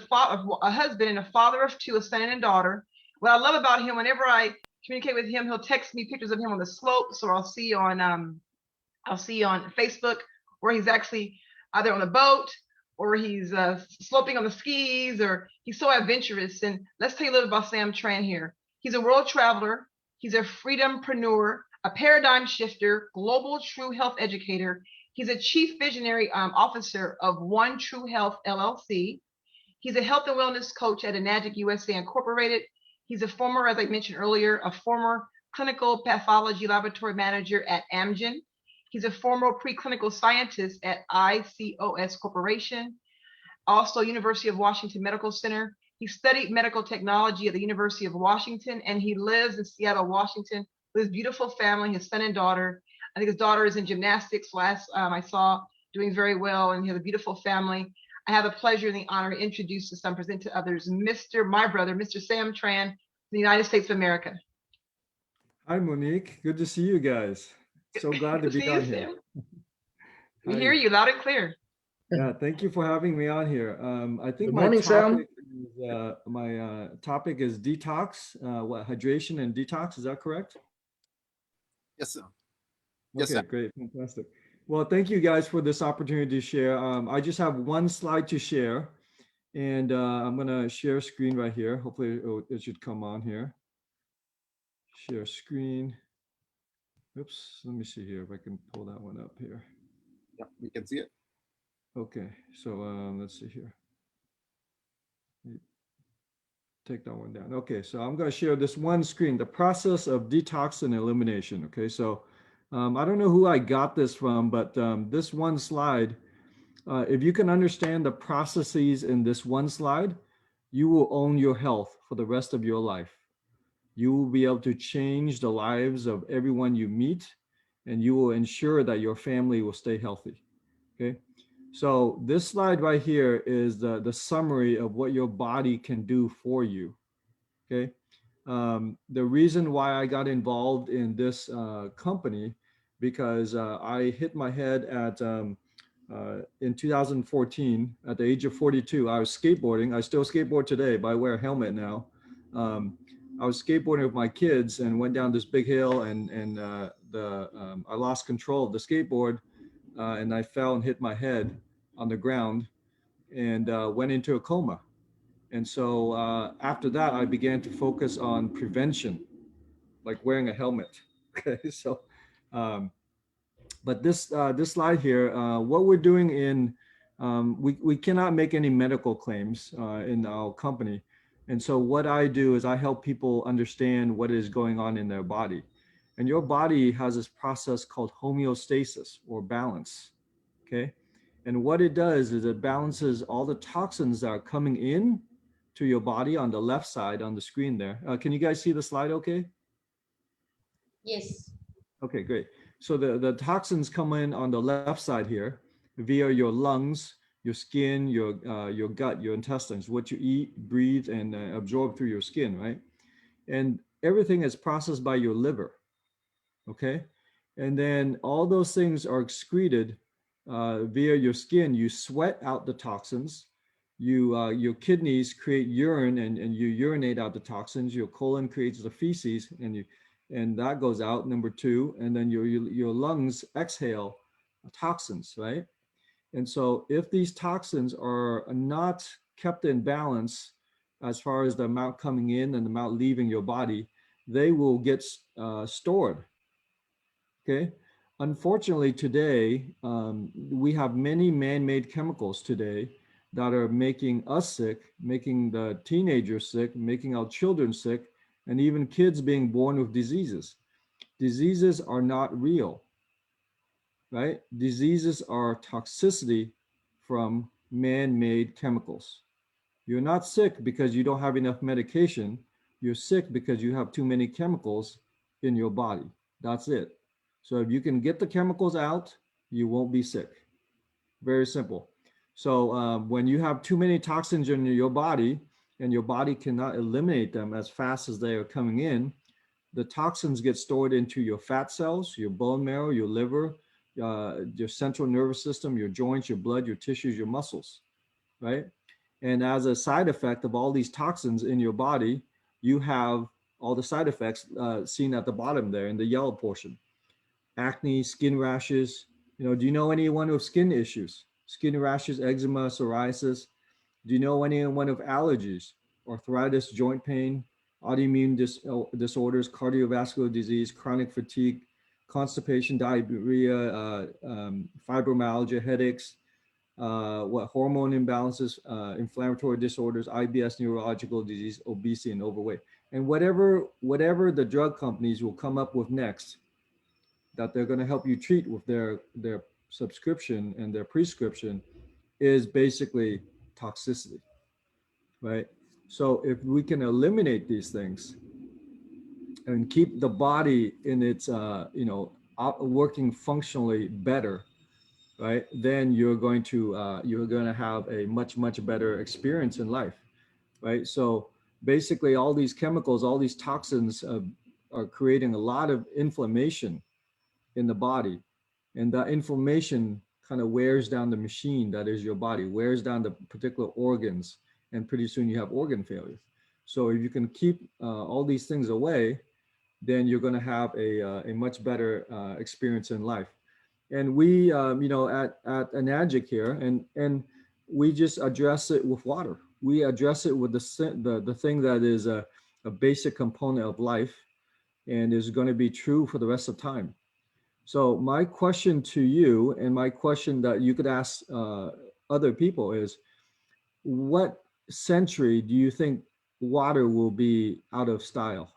husband and a father of two, a son and a daughter. What I love about him, whenever I communicate with him, he'll text me pictures of him on the slopes, or I'll see on Facebook where he's actually either on a boat or he's sloping on the skis, or he's so adventurous. And let's tell you a little about Sam Tran here. He's a world traveler. He's a freedompreneur, a paradigm shifter, global true health educator. He's a chief visionary officer of One True Health LLC. He's a health and wellness coach at Enagic USA Incorporated. He's a former, as I mentioned earlier, a former clinical pathology laboratory manager at Amgen. He's a former preclinical scientist at ICOS Corporation, also University of Washington Medical Center. He studied medical technology at the University of Washington, and he lives in Seattle, Washington, with his beautiful family, his son and daughter. I think his daughter is in gymnastics last I saw, doing very well, and he has a beautiful family. I have the pleasure and the honor to introduce to some, present to others, my brother, Mr. Sam Tran, the United States of America. Hi, Monique. Good to see you guys. So glad to be on here. We hear you loud and clear. Yeah, thank you for having me on here. I think my topic is detox, hydration and detox. Is that correct? Yes, sir. Yes, okay, great, fantastic. Well, thank you guys for this opportunity to share. I just have one slide to share, and I'm gonna share screen right here. Hopefully it should come on here. Share screen. Oops, let me see here if I can pull that one up here. Yeah, we can see it. Okay, so let's see here. Take that one down. Okay, so I'm going to share this one screen, the process of detox and elimination. Okay, so I don't know who I got this from, but this one slide, if you can understand the processes in this one slide, you will own your health for the rest of your life. You will be able to change the lives of everyone you meet, and you will ensure that your family will stay healthy. Okay, so this slide right here is the summary of what your body can do for you. Okay, the reason why I got involved in this company, because I hit my head at in 2014 at the age of 42. I was skateboarding. I still skateboard today, but I wear a helmet now. I was skateboarding with my kids and went down this big hill, and I lost control of the skateboard, and I fell and hit my head on the ground and went into a coma. And so after that, I began to focus on prevention, like wearing a helmet. Okay, so but But this slide here, what we're doing in, we cannot make any medical claims in our company. And so what I do is I help people understand what is going on in their body. And your body has this process called homeostasis or balance, okay? And what it does is it balances all the toxins that are coming in to your body on the left side on the screen there. Can you guys see the slide okay? Yes. Okay, great. So the toxins come in on the left side here via your lungs, your skin, your gut, your intestines, what you eat, breathe, and absorb through your skin, right? And everything is processed by your liver, okay? And then all those things are excreted via your skin. You sweat out the toxins. Your kidneys create urine and you urinate out the toxins. Your colon creates the feces and that goes out, number two. And then your lungs exhale toxins, right? And so if these toxins are not kept in balance as far as the amount coming in and the amount leaving your body, they will get stored, okay? Unfortunately today, we have many man-made chemicals today that are making us sick, making the teenagers sick, making our children sick, and even kids being born with diseases. Diseases are not real, right? Diseases are toxicity from man-made chemicals. You're not sick because you don't have enough medication. You're sick because you have too many chemicals in your body. That's it. So if you can get the chemicals out, you won't be sick. Very simple. So when you have too many toxins in your body and your body cannot eliminate them as fast as they are coming in, the toxins get stored into your fat cells, your bone marrow, your liver, your central nervous system, your joints, your blood, your tissues, your muscles, right? And as a side effect of all these toxins in your body, you have all the side effects seen at the bottom there in the yellow portion. Acne, skin rashes. Do you know anyone with skin issues? Skin rashes, eczema, psoriasis. Do you know anyone with allergies, arthritis, joint pain, autoimmune disorders, cardiovascular disease, chronic fatigue, constipation, diarrhea, fibromyalgia, headaches, hormone imbalances, inflammatory disorders, IBS, neurological disease, obesity, and overweight. And whatever the drug companies will come up with next that they're going to help you treat with their subscription and their prescription is basically toxicity, right? So if we can eliminate these things and keep the body in its, working functionally better, right? Then you're going to have a much better experience in life, right? So basically all these chemicals, all these toxins are creating a lot of inflammation in the body. And that inflammation kind of wears down the machine that is your body, wears down the particular organs, and pretty soon you have organ failure. So if you can keep all these things away, then you're going to have a much better experience in life. And we, at Enagic here, and we just address it with water. We address it with the thing that is a basic component of life and is going to be true for the rest of time. So my question to you, and my question that you could ask other people is, what century do you think water will be out of style?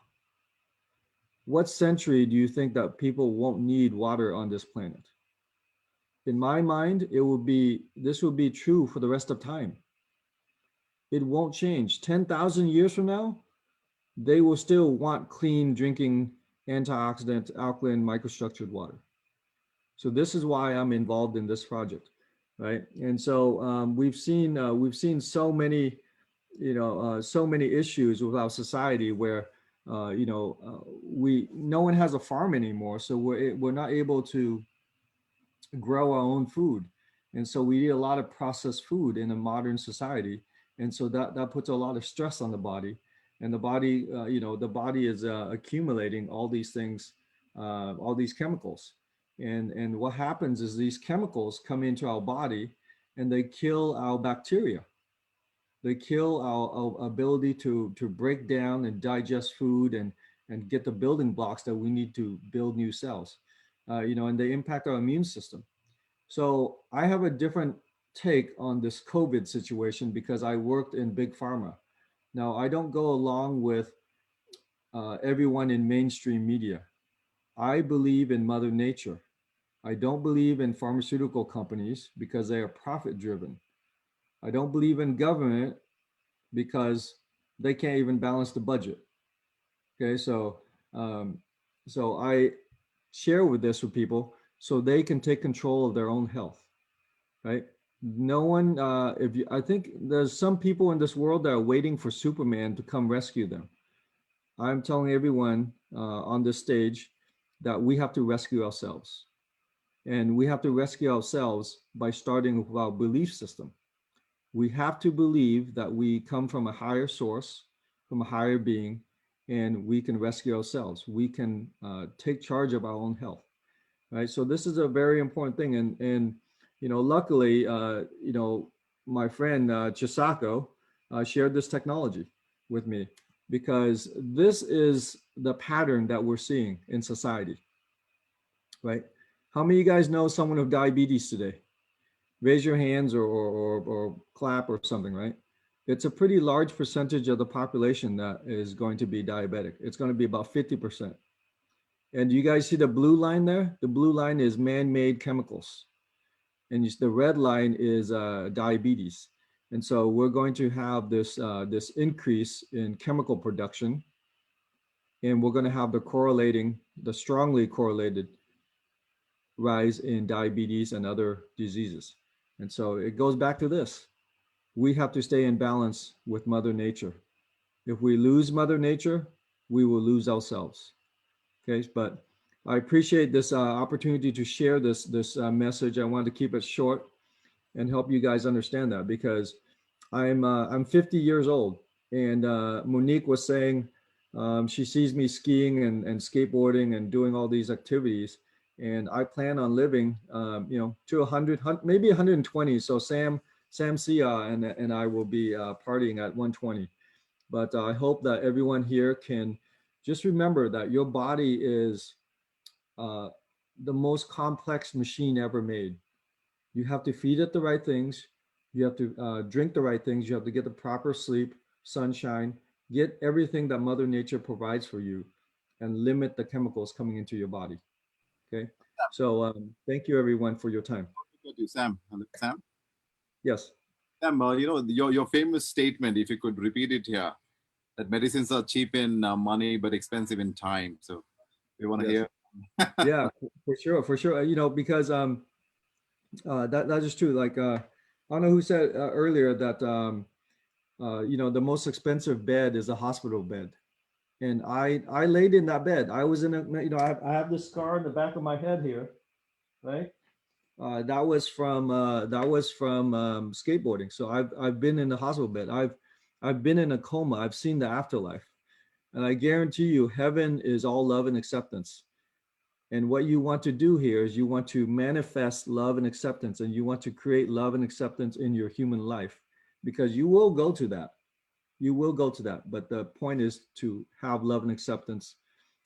What century do you think that people won't need water on this planet? In my mind, this will be true for the rest of time. It won't change. 10,000 years from now, they will still want clean drinking, antioxidant, alkaline, microstructured water. So this is why I'm involved in this project, right? And so we've seen so many, so many issues with our society where no one has a farm anymore, so we're not able to grow our own food, and so we eat a lot of processed food in a modern society, and so that puts a lot of stress on the body, and the body, the body is accumulating all these things, all these chemicals, and what happens is these chemicals come into our body, and they kill our bacteria. They kill our ability to break down and digest food and get the building blocks that we need to build new cells. and they impact our immune system. So I have a different take on this COVID situation because I worked in big pharma. Now, I don't go along with everyone in mainstream media. I believe in Mother Nature. I don't believe in pharmaceutical companies because they are profit driven. I don't believe in government because they can't even balance the budget. Okay, so I share with this with people so they can take control of their own health, right? No one, I think there's some people in this world that are waiting for Superman to come rescue them. I'm telling everyone on this stage that we have to rescue ourselves. And we have to rescue ourselves by starting with our belief system. We have to believe that we come from a higher source, from a higher being, and we can rescue ourselves. We can take charge of our own health, right? So this is a very important thing. And luckily, my friend Chisako shared this technology with me because this is the pattern that we're seeing in society, right? How many of you guys know someone with diabetes today? Raise your hands or clap or something, right? It's a pretty large percentage of the population that is going to be diabetic. It's going to be about 50%. And you guys see the blue line there? The blue line is man-made chemicals. And the red line is diabetes. And so we're going to have this increase in chemical production. And we're going to have the strongly correlated rise in diabetes and other diseases. And so it goes back to this. We have to stay in balance with Mother Nature. If we lose Mother Nature, we will lose ourselves. Okay, but I appreciate this opportunity to share this message. I wanted to keep it short and help you guys understand that because I'm 50 years old, and Monique was saying she sees me skiing and skateboarding and doing all these activities, and I plan on living to 100, maybe 120. So Sam Sia and I will be partying at 120. But I hope that everyone here can just remember that your body is the most complex machine ever made. You have to feed it the right things. You have to drink the right things. You have to get the proper sleep, sunshine, get everything that Mother Nature provides for you, and limit the chemicals coming into your body. Okay. So thank you everyone for your time. Sam. Sam? Yes. Sam, your famous statement, if you could repeat it here, that medicines are cheap in money, but expensive in time. So we want to hear. Yeah, for sure. Because that is true. Like, I don't know who said earlier that, the most expensive bed is a hospital bed. And I laid in that bed. I was in I have this scar in the back of my head here, right? That was from skateboarding. So I've been in the hospital bed. I've been in a coma. I've seen the afterlife, and I guarantee you, heaven is all love and acceptance. And what you want to do here is you want to manifest love and acceptance, and you want to create love and acceptance in your human life, because you will go to that. You will go to that. But the point is to have love and acceptance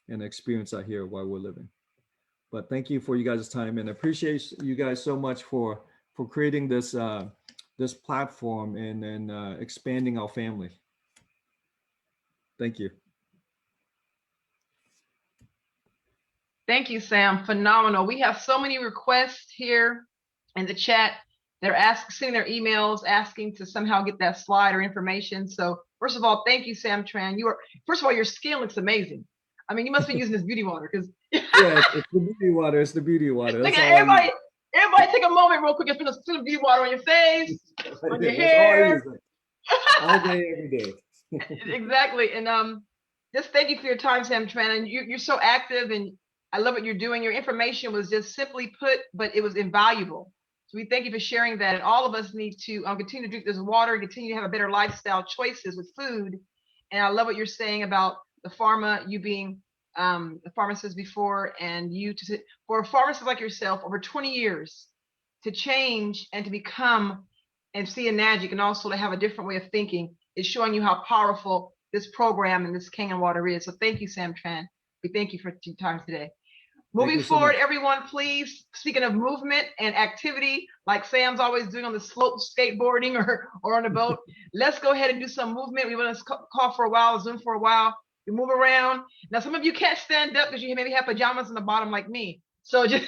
and experience that here while we're living. But thank you for you guys' time, and I appreciate you guys so much for creating this this platform and expanding our family. Thank you. Thank you, Sam. Phenomenal. We have so many requests here in the chat. They're sending their emails, asking to somehow get that slide or information. So first of all, thank you, Sam Tran. First of all, your skin looks amazing. I mean, you must be using this beauty water because yeah, it's the beauty water. It's the beauty water. Look at everybody. Everybody take a moment real quick and put some beauty water on your face, on your hair. All day, every day. Exactly. And just thank you for your time, Sam Tran. And you're so active, and I love what you're doing. Your information was just simply put, but it was invaluable. So we thank you for sharing that. And all of us need to continue to drink this water and continue to have a better lifestyle choices with food. And I love what you're saying about the pharma, you being a pharmacist before, and for a pharmacist like yourself over 20 years to change and to become and see a magic, and also to have a different way of thinking, is showing you how powerful this program and this Kangen water is. So thank you, Sam Tran. We thank you for your time today. Moving forward, everyone, please, speaking of movement and activity, like Sam's always doing on the slope skateboarding or on a boat, let's go ahead and do some movement. We want to call for a while, Zoom for a while. You move around. Now, some of you can't stand up because you maybe have pajamas on the bottom like me. So just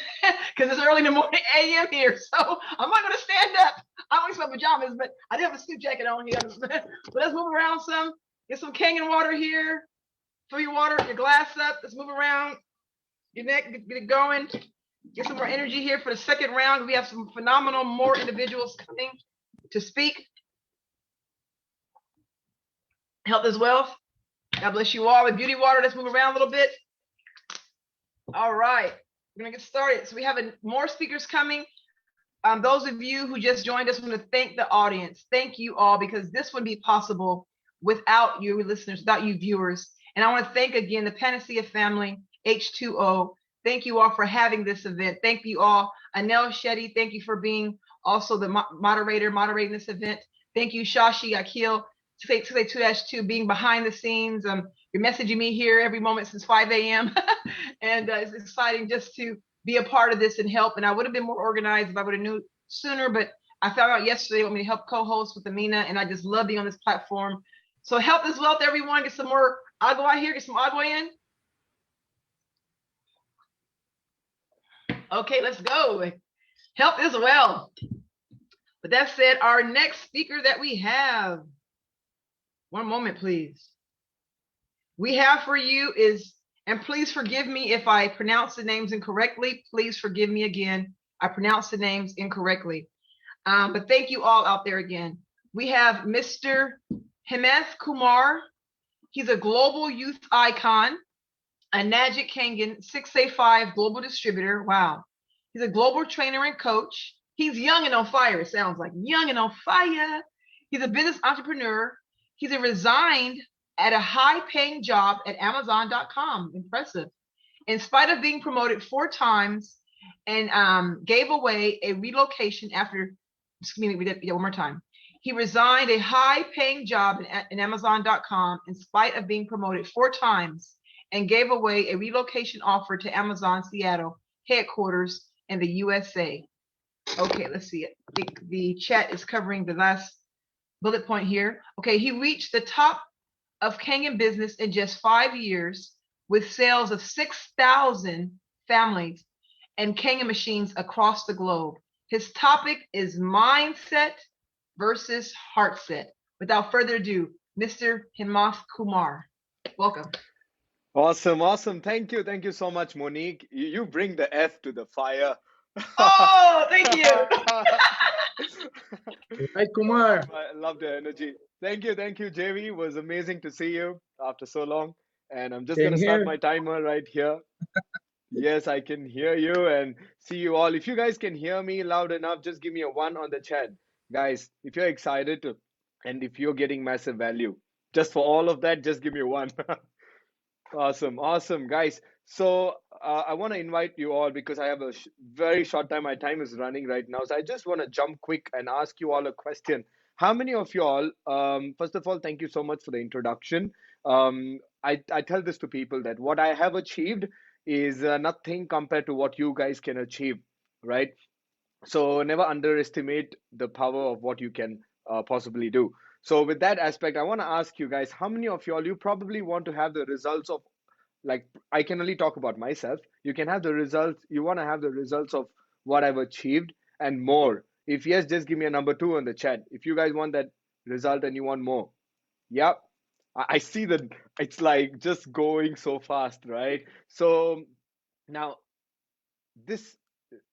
because it's early in the morning a.m. here. So I'm not going to stand up. I don't use my pajamas, but I do have a suit jacket on here. But let's move around some. Get some Kangen water here. Fill your water, your glass up. Let's move around. Your neck, get it going. Get some more energy here for the second round. We have some phenomenal more individuals coming to speak. Health is wealth. God bless you all. With beauty water, let's move around a little bit. All right, we're gonna get started. So we have more speakers coming. Those of you who just joined us, I want to thank the audience. Thank you all, because this wouldn't be possible without you listeners, without you viewers. And I want to thank again the Panacea family, H2O. Thank you all for having this event. Thank you all. Anel Shetty, thank you for being also the moderating this event. Thank you, Shashi Akil, 2-2, being behind the scenes. You're messaging me here every moment since 5 a.m. And it's exciting just to be a part of this and help. And I would have been more organized if I would have knew sooner, but I found out yesterday want me to help co-host with Amina, and I just love being on this platform. So health is wealth, everyone. Get some more agua here, get some agua in. Okay, let's go. Health is wealth. With that said, our next speaker that we have, one moment, please. We have for you is, and please forgive me if I pronounce the names incorrectly. Please forgive me again. I pronounce the names incorrectly. But thank you all out there again. We have Mr. Hemeth Kumar. He's a global youth icon, a Najik Kangen 6A5 global distributor. Wow. He's a global trainer and coach. He's young and on fire, it sounds like. Young and on fire. He's a business entrepreneur. He's resigned at a high-paying job at Amazon.com. Impressive. In spite of being promoted 4 times and gave away a relocation after, excuse me, we did one more time. He resigned a high-paying job in Amazon.com in spite of being promoted 4 times and gave away a relocation offer to Amazon Seattle headquarters in the USA. Okay, let's see it. The chat is covering the last bullet point here. Okay, he reached the top of Kangen business in just 5 years with sales of 6,000 families and Kangen machines across the globe. His topic is mindset versus heart set. Without further ado, Mr. Hemeth Kumar. Welcome. Awesome, awesome. Thank you. Thank you so much, Monique. You bring the F to the fire. Oh, thank you. Hi, Kumar. I love the energy. Thank you, JV. It was amazing to see you after so long. And I'm just going to start my timer right here. Yes, I can hear you and see you all. If you guys can hear me loud enough, just give me a 1 on the chat. Guys, if you're excited to, and if you're getting massive value, just for all of that, just give me a 1. Awesome, awesome, guys. So I want to invite you all because I have a very short time. My time is running right now. So I just want to jump quick and ask you all a question. How many of you all, first of all, thank you so much for the introduction. I tell this to people that what I have achieved is nothing compared to what you guys can achieve, right? So never underestimate the power of what you can possibly do. So with that aspect, I want to ask you guys, how many of you all, you probably want to have the results of, like, I can only talk about myself. You can have the results, you want to have the results of what I've achieved and more. If yes, just give me a number 2 on the chat. If you guys want that result and you want more. Yep. I see that it's like just going so fast, right? So now this,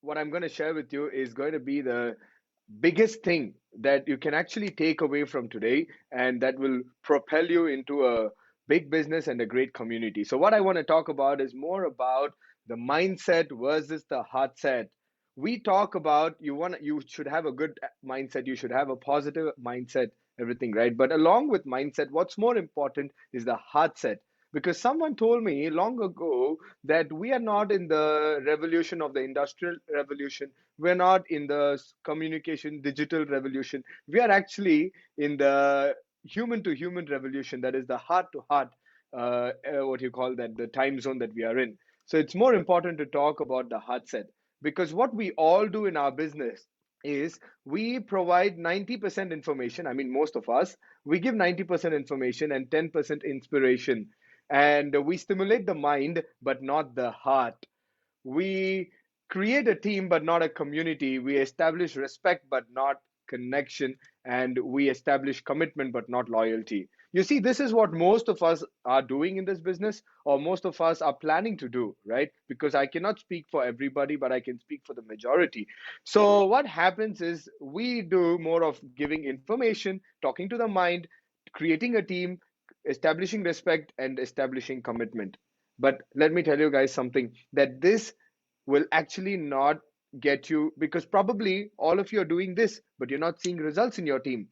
what I'm going to share with you is going to be the biggest thing that you can actually take away from today, and that will propel you into a big business and a great community. So what I want to talk about is more about the mindset versus the heart set. We talk about you should have a good mindset, you should have a positive mindset, everything, right? But along with mindset, what's more important is the heart set. Because someone told me long ago that we are not in the revolution of the industrial revolution. We're not in the communication digital revolution. We are actually in the human to human revolution. That is the heart to heart, what you call that, the time zone that we are in. So it's more important to talk about the heart set, because what we all do in our business is we provide 90% information. I mean, most of us, we give 90% information and 10% inspiration. And we stimulate the mind, but not the heart. We create a team, but not a community. We establish respect, but not connection. And we establish commitment, but not loyalty. You see, this is what most of us are doing in this business, or most of us are planning to do, right? Because I cannot speak for everybody, but I can speak for the majority. So what happens is we do more of giving information, talking to the mind, creating a team, establishing respect, and establishing commitment. But let me tell you guys something, that this will actually not get you, because probably all of you are doing this, but you're not seeing results in your team.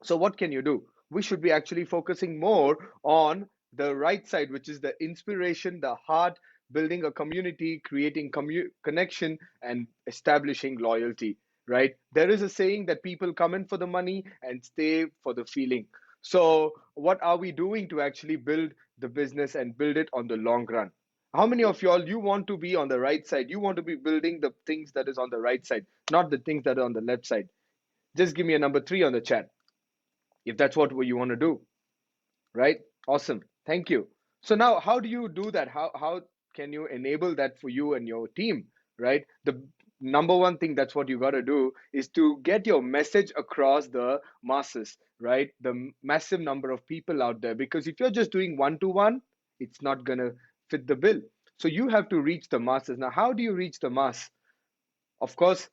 So what can you do? We should be actually focusing more on the right side, which is the inspiration, the heart, building a community, creating connection, and establishing loyalty, right? There is a saying that people come in for the money and stay for the feeling. So what are we doing to actually build the business and build it on the long run? How many of y'all, you want to be on the right side? You want to be building the things that is on the right side, not the things that are on the left side? Just give me a number 3 on the chat if that's what you want to do, right? Awesome. Thank you. So now, how do you do that? How can you enable that for you and your team, right? The number one thing, that's what you got to do, is to get your message across the masses, right? The massive number of people out there. Because if you're just doing one-to-one, it's not going to fit the bill. So you have to reach the masses. Now, how do you reach the mass? Of course,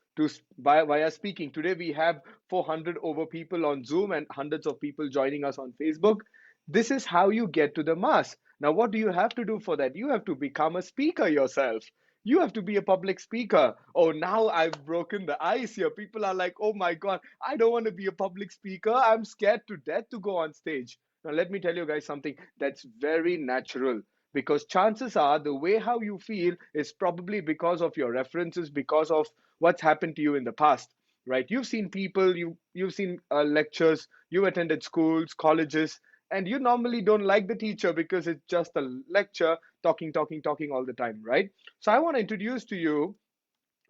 via speaking. Today we have 400 over people on Zoom and hundreds of people joining us on Facebook. This is how you get to the mass. Now, what do you have to do for that? You have to become a speaker yourself. You have to be a public speaker. Oh, now I've broken the ice here. People are like, oh my God, I don't want to be a public speaker. I'm scared to death to go on stage. Now, let me tell you guys something that's very natural. Because chances are the way how you feel is probably because of your references, because of what's happened to you in the past, right? You've seen people, you've seen lectures, you attended schools, colleges, and you normally don't like the teacher because it's just a lecture, talking all the time, right? So I want to introduce to you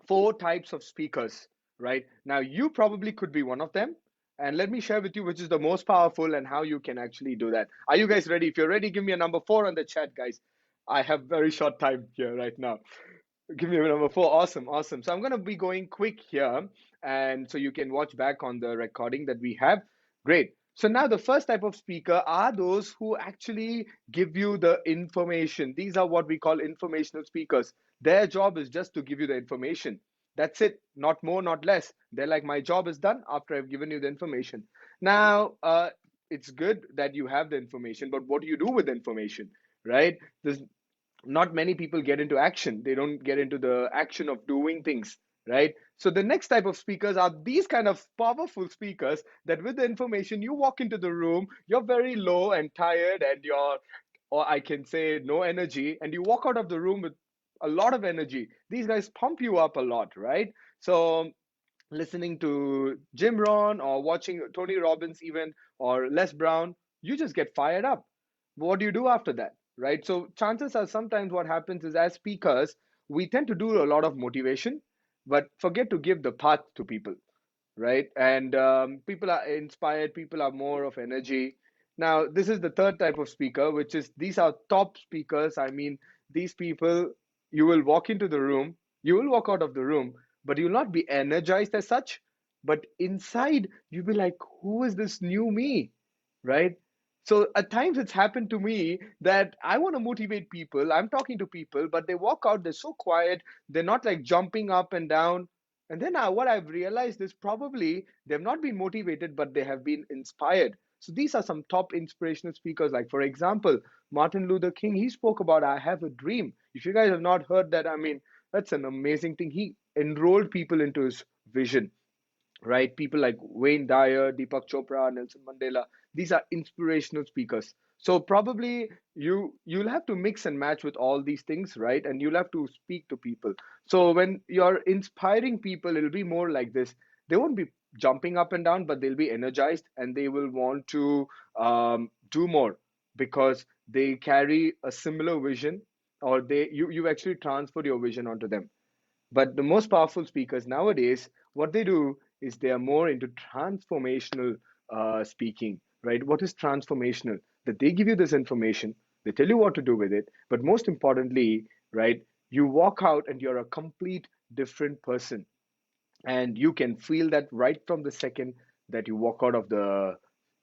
4 types of speakers, right? Now, you probably could be one of them. And let me share with you which is the most powerful and how you can actually do that. Are you guys ready? If you're ready, give me a number 4 on the chat, guys. I have very short time here right now. Give me a number 4. Awesome, awesome. So I'm going to be going quick here. And so you can watch back on the recording that we have. Great. So now the first type of speaker are those who actually give you the information. These are what we call informational speakers. Their job is just to give you the information. That's it, not more, not less. They're like, my job is done after I've given you the information. Now, it's good that you have the information, but what do you do with the information, right? There's not many people get into action. They don't get into the action of doing things, right? So the next type of speakers are these kind of powerful speakers that with the information, you walk into the room, you're very low and tired and or I can say no energy, and you walk out of the room with a lot of energy. These guys pump you up a lot, right? So listening to Jim Rohn or watching Tony Robbins even, or Les Brown, you just get fired up. What do you do after that, right? So chances are sometimes what happens is, as speakers, we tend to do a lot of motivation, but forget to give the path to people, right? And people are inspired, people are more of energy. Now, this is the third type of speaker, which is, these are top speakers. I mean, these people, you will walk into the room, you will walk out of the room, but you will not be energized as such. But inside, you'll be like, who is this new me, right? So at times it's happened to me that I want to motivate people. I'm talking to people, but they walk out, they're so quiet. They're not like jumping up and down. And then what I've realized is probably they've not been motivated, but they have been inspired. So these are some top inspirational speakers. Like, for example, Martin Luther King, he spoke about, I have a dream. If you guys have not heard that, I mean, that's an amazing thing. He enrolled people into his vision, right? People like Wayne Dyer, Deepak Chopra, Nelson Mandela. These are inspirational speakers. So probably you'll have to mix and match with all these things, right? And you'll have to speak to people. So when you're inspiring people, it'll be more like this. They won't be jumping up and down, but they'll be energized and they will want to do more because they carry a similar vision, or you actually transferred your vision onto them. But the most powerful speakers nowadays, what they do is they are more into transformational speaking, right? What is transformational? That they give you this information, they tell you what to do with it, but most importantly, right, you walk out and you're a complete different person. And you can feel that right from the second that you walk out of the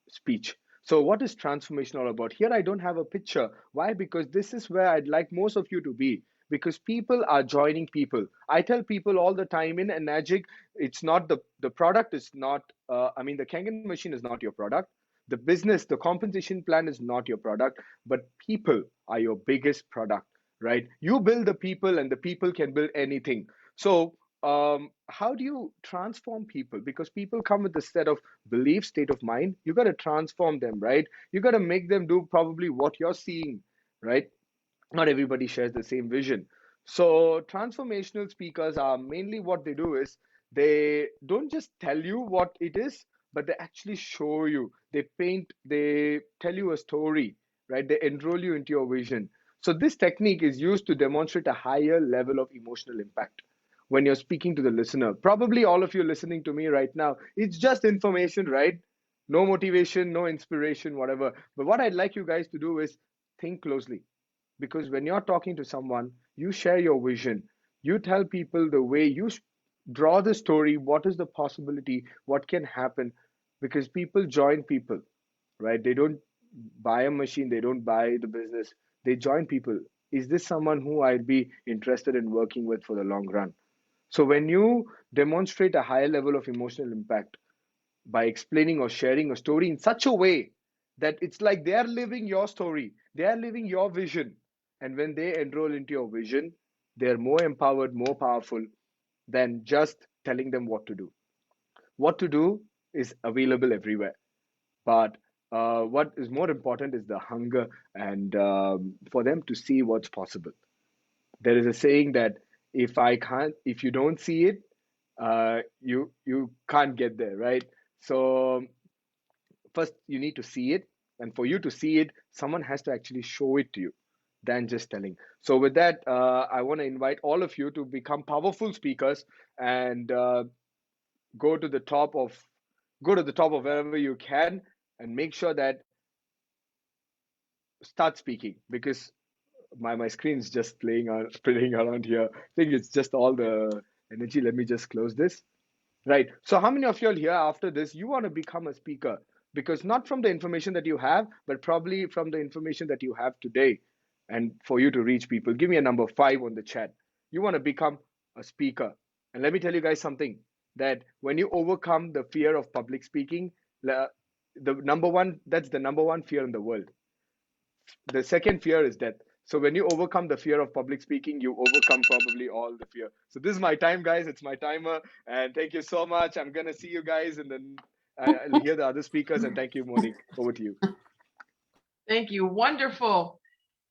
speech. So what is transformation all about? Here I don't have a picture. Why? Because this is where I'd like most of you to be, because people are joining people. I tell people all the time in Enagic, it's not the product is not, the Kangen machine is not your product. The business, the compensation plan is not your product, but people are your biggest product, right? You build the people and the people can build anything. So how do you transform people? Because people come with a set of belief, state of mind. You got to transform them, right? You got to make them do probably what you're seeing, right? Not everybody shares the same vision. So transformational speakers are mainly what they do is they don't just tell you what it is, but they actually show you. They paint, they tell you a story, right? They enroll you into your vision. So this technique is used to demonstrate a higher level of emotional impact when you're speaking to the listener. Probably all of you listening to me right now, it's just information, right? No motivation, no inspiration, whatever. But what I'd like you guys to do is think closely. Because when you're talking to someone, you share your vision. You tell people the way you draw the story, what is the possibility, what can happen. Because people join people, right? They don't buy a machine, they don't buy the business, they join people. Is this someone who I'd be interested in working with for the long run? So when you demonstrate a higher level of emotional impact by explaining or sharing a story in such a way that it's like they're living your story, they're living your vision. And when they enroll into your vision, they're more empowered, more powerful than just telling them what to do. What to do is available everywhere. But what is more important is the hunger and for them to see what's possible. There is a saying that if you don't see it, you can't get there, right? So first you need to see it, and for you to see it, someone has to actually show it to you than just telling. So with that, I want to invite all of you to become powerful speakers and go to the top of wherever you can, and make sure that start speaking, because my screen is just playing around here. I think it's just all the energy. Let me just close this. Right. So how many of you all here after this, you want to become a speaker? Because not from the information that you have, but probably from the information that you have today, and for you to reach people. Give me a number 5 on the chat. You want to become a speaker. And let me tell you guys something, that when you overcome the fear of public speaking, that's the number one fear in the world. The second fear is death. So when you overcome the fear of public speaking, you overcome probably all the fear. So this is my time, guys. It's my timer. And thank you so much. I'm going to see you guys, and then I'll hear the other speakers. And thank you, Monique. Over to you. Thank you. Wonderful.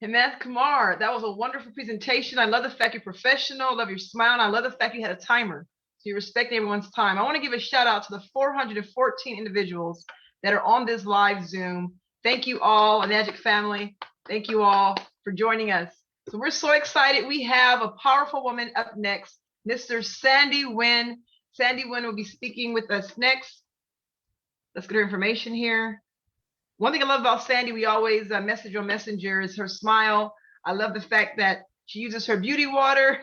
Hemant Kumar, that was a wonderful presentation. I love the fact you're professional. I love your smile. And I love the fact you had a timer. So you're respecting everyone's time. I want to give a shout out to the 414 individuals that are on this live Zoom. Thank you all, Enagic family. Thank you all for joining us. So we're so excited. We have a powerful woman up next, Mr. Sandy Nguyen. Sandy Nguyen will be speaking with us next. Let's get her information here. One thing I love about Sandy, we always message on Messenger, is her smile. I love the fact that she uses her beauty water.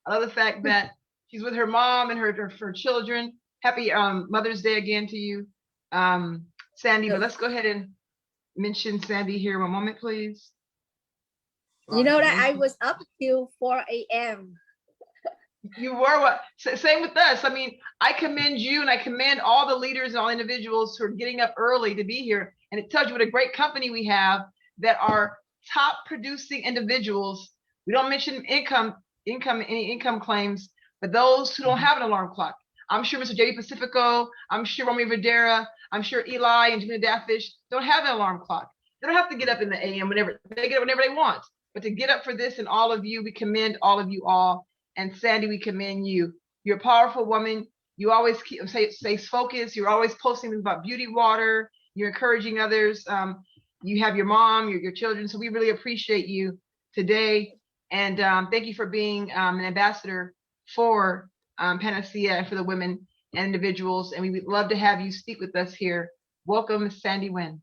I love the fact that she's with her mom and her children. Happy Mother's Day again to you, Sandy. But let's go ahead and mention Sandy here. One moment, please. You know that I was up till 4 a.m. You were what? Same with us. I mean, I commend you, and I commend all the leaders and all individuals who are getting up early to be here. And it tells you what a great company we have, that are top producing individuals. We don't mention any income claims, but those who don't have an alarm clock. I'm sure Mr. J.D. Pacifico, I'm sure Romy Videra, I'm sure Eli and Gina Dafish don't have an alarm clock. They don't have to get up in the AM whenever they get up whenever they want. But to get up for this, and all of you, we commend all of you all. And Sandy, we commend you. You're a powerful woman. You always stay focused. You're always posting about beauty water. You're encouraging others. You have your mom, your children. So we really appreciate you today. And thank you for being an ambassador for Panacea and for the women and individuals. And we would love to have you speak with us here. Welcome, Ms. Sandy Nguyen.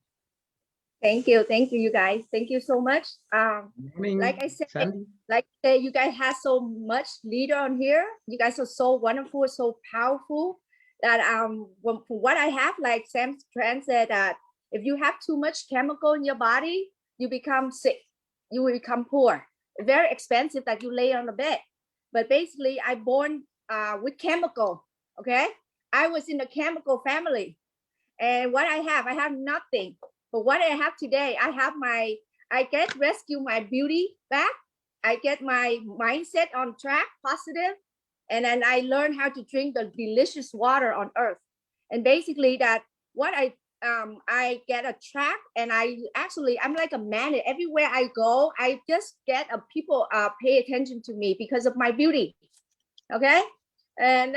Thank you, you guys. Thank you so much. Like I said, Sandy. You guys have so much leader on here. You guys are so wonderful, so powerful. That from what I have, like Sam Tran said, that if you have too much chemical in your body, you become sick. You will become poor. Very expensive that you lay on the bed. But basically, I born with chemical. Okay, I was in a chemical family, and what I have nothing. But what I have today, I get rescue my beauty back. I get my mindset on track, positive, and then I learn how to drink the delicious water on earth. And basically that what I get a track, and I'm like a magnet. Everywhere I go, I just get people pay attention to me because of my beauty. Okay, and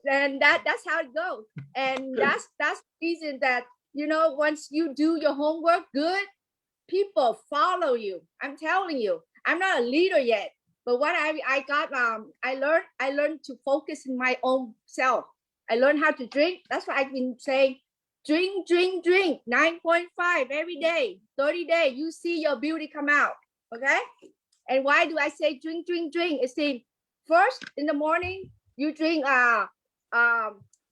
and that's how it goes. And that's the reason that, you know, once you do your homework good, people follow you. I'm telling you, I'm not a leader yet, but what I got, I learned to focus in my own self. I learned how to drink. That's why I've been saying, drink, 9.5 every day, 30 days, you see your beauty come out, okay? And why do I say drink? It's the first in the morning, you drink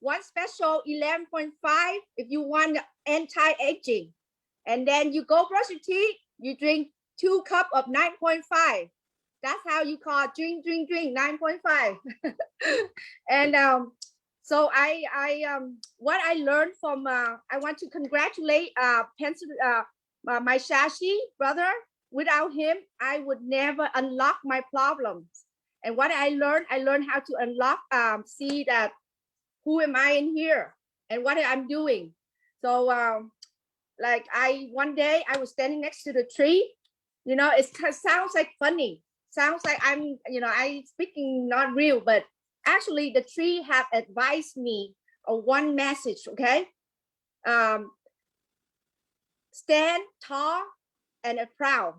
one special 11.5 if you want anti-aging. And then you go brush your teeth, you drink 2 cups of 9.5. That's how you call drink 9.5. And so what I learned from, I want to congratulate my Shashi brother. Without him, I would never unlock my problems. And what I learned how to unlock, see that who am I in here and what I'm doing. So like one day I was standing next to the tree, you know, it sounds like funny. Sounds like I'm, you know, I speaking not real, but actually the tree have advised me on one message, okay? Stand tall and proud.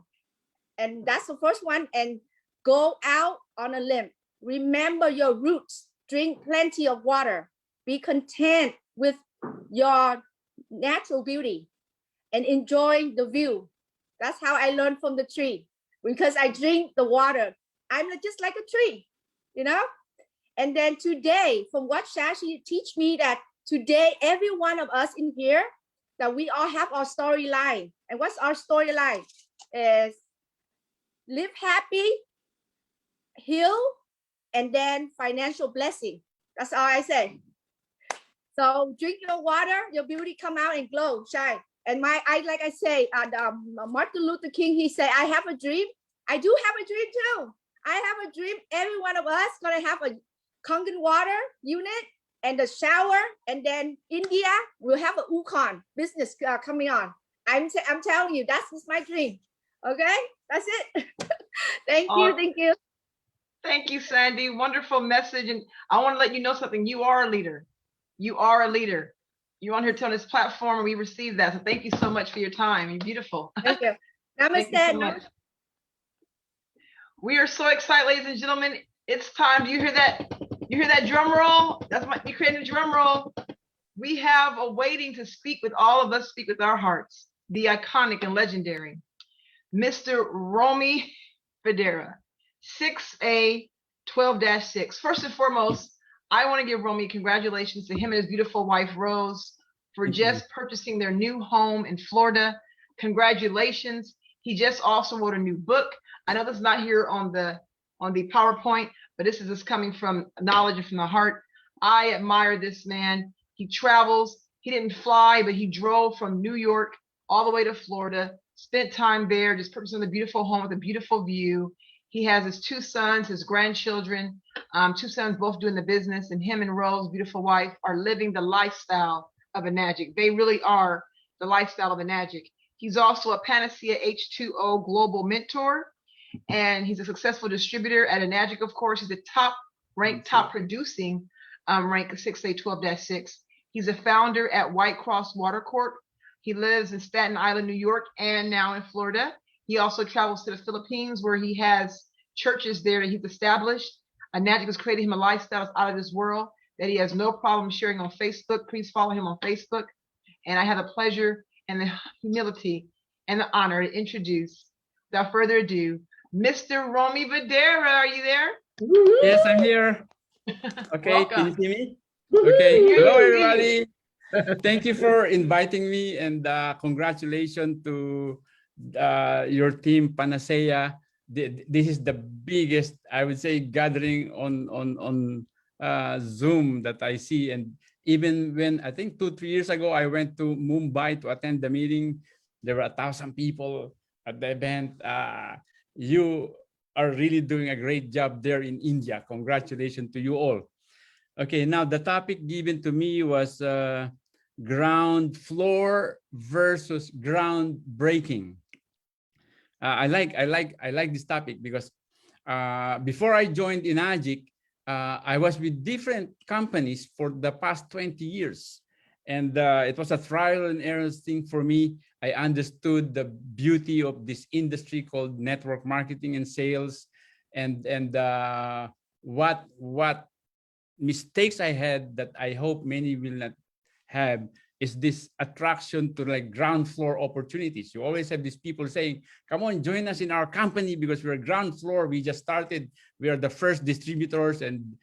And that's the first one. And go out on a limb. Remember your roots. Drink plenty of water. Be content with your natural beauty and enjoy the view. That's how I learned from the tree, because I drink the water. I'm just like a tree, you know? And then today, from what Shashi teach me, that today, every one of us in here, that we all have our storyline. And what's our storyline? Is live happy, heal, and then financial blessing. That's all I say. So drink your water, your beauty come out and glow, shine. And like I say, Martin Luther King, he said, I have a dream. I do have a dream too. I have a dream. Every one of us gonna have a Kangen water unit and a shower. And then India will have a Ukon business coming on. I'm telling you, that's just my dream. Okay, that's it. Thank you. Thank you, Sandy. Wonderful message. And I want to let you know something. You are a leader. You are a leader. You're on here on this platform, and we received that. So thank you so much for your time. You're beautiful. Thank you. Namaste. Thank you so much. We are so excited, ladies and gentlemen. It's time. Do you hear that? You hear that drum roll? That's my, you created a drum roll. We have a waiting to speak with all of us, speak with our hearts. The iconic and legendary Mr. Romy Federa, 6A 12-6. First and foremost, I want to give Romy congratulations to him and his beautiful wife, Rose, for just purchasing their new home in Florida. Congratulations. He just also wrote a new book. I know this is not here on the PowerPoint, but this is just coming from knowledge and from the heart. I admire this man. He travels. He didn't fly, but he drove from New York all the way to Florida, spent time there, just purchasing a beautiful home with a beautiful view. He has his 2 sons, his grandchildren, 2 sons both doing the business, and him and Rose, beautiful wife, are living the lifestyle of Enagic. They really are the lifestyle of Enagic. He's also a Panacea H2O global mentor, and he's a successful distributor at Enagic, of course. He's a top-ranked, top-producing rank 6A 12-6. He's a founder at White Cross Water Corp. He lives in Staten Island, New York, and now in Florida. He also travels to the Philippines, where he has churches there that he's established. Enagic has created him a lifestyle that's out of this world that he has no problem sharing on Facebook. Please follow him on Facebook. And I have the pleasure and the humility and the honor to introduce, without further ado, Mr. Romy Videra. Are you there? Yes, I'm here. Okay, can you Welcome. see me? Okay, Yes, hello we see everybody. Thank you for inviting me, and congratulations to your team, Panacea. This is the biggest, I would say, gathering on Zoom that I see. And even when I think 2-3 years ago, I went to Mumbai to attend the meeting, there were 1,000 people at the event. You are really doing a great job there in India. Congratulations to you all. Okay, now the topic given to me was ground floor versus ground breaking. I like this topic because before I joined Enagic, I was with different companies for the past 20 years. And it was a trial and error thing for me. I understood the beauty of this industry called network marketing and sales, and what mistakes I had that I hope many will not have is this attraction to like ground floor opportunities. You always have these people saying, come on, join us in our company because we're ground floor. We just started. We are the first distributors, and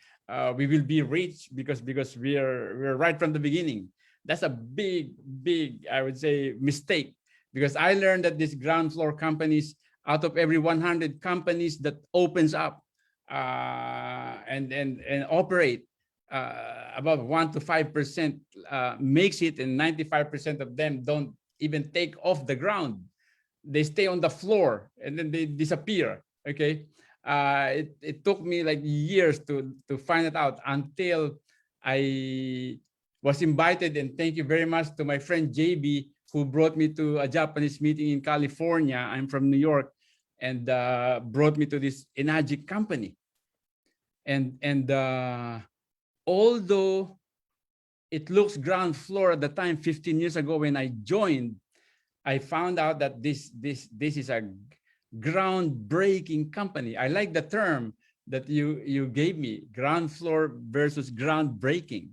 we will be rich because we're right from the beginning. That's a big, I would say, mistake, because I learned that these ground floor companies, out of every 100 companies that opens up and operate, about 1 to 5% makes it, and 95% of them don't even take off the ground. They stay on the floor and then they disappear. Okay, it took me like years to find it out until I was invited, and thank you very much to my friend JB, who brought me to a Japanese meeting in California. I'm from New York, and brought me to this Enagic company. And although it looks ground floor at the time, 15 years ago when I joined, I found out that this is a groundbreaking company. I like the term that you gave me, ground floor versus groundbreaking.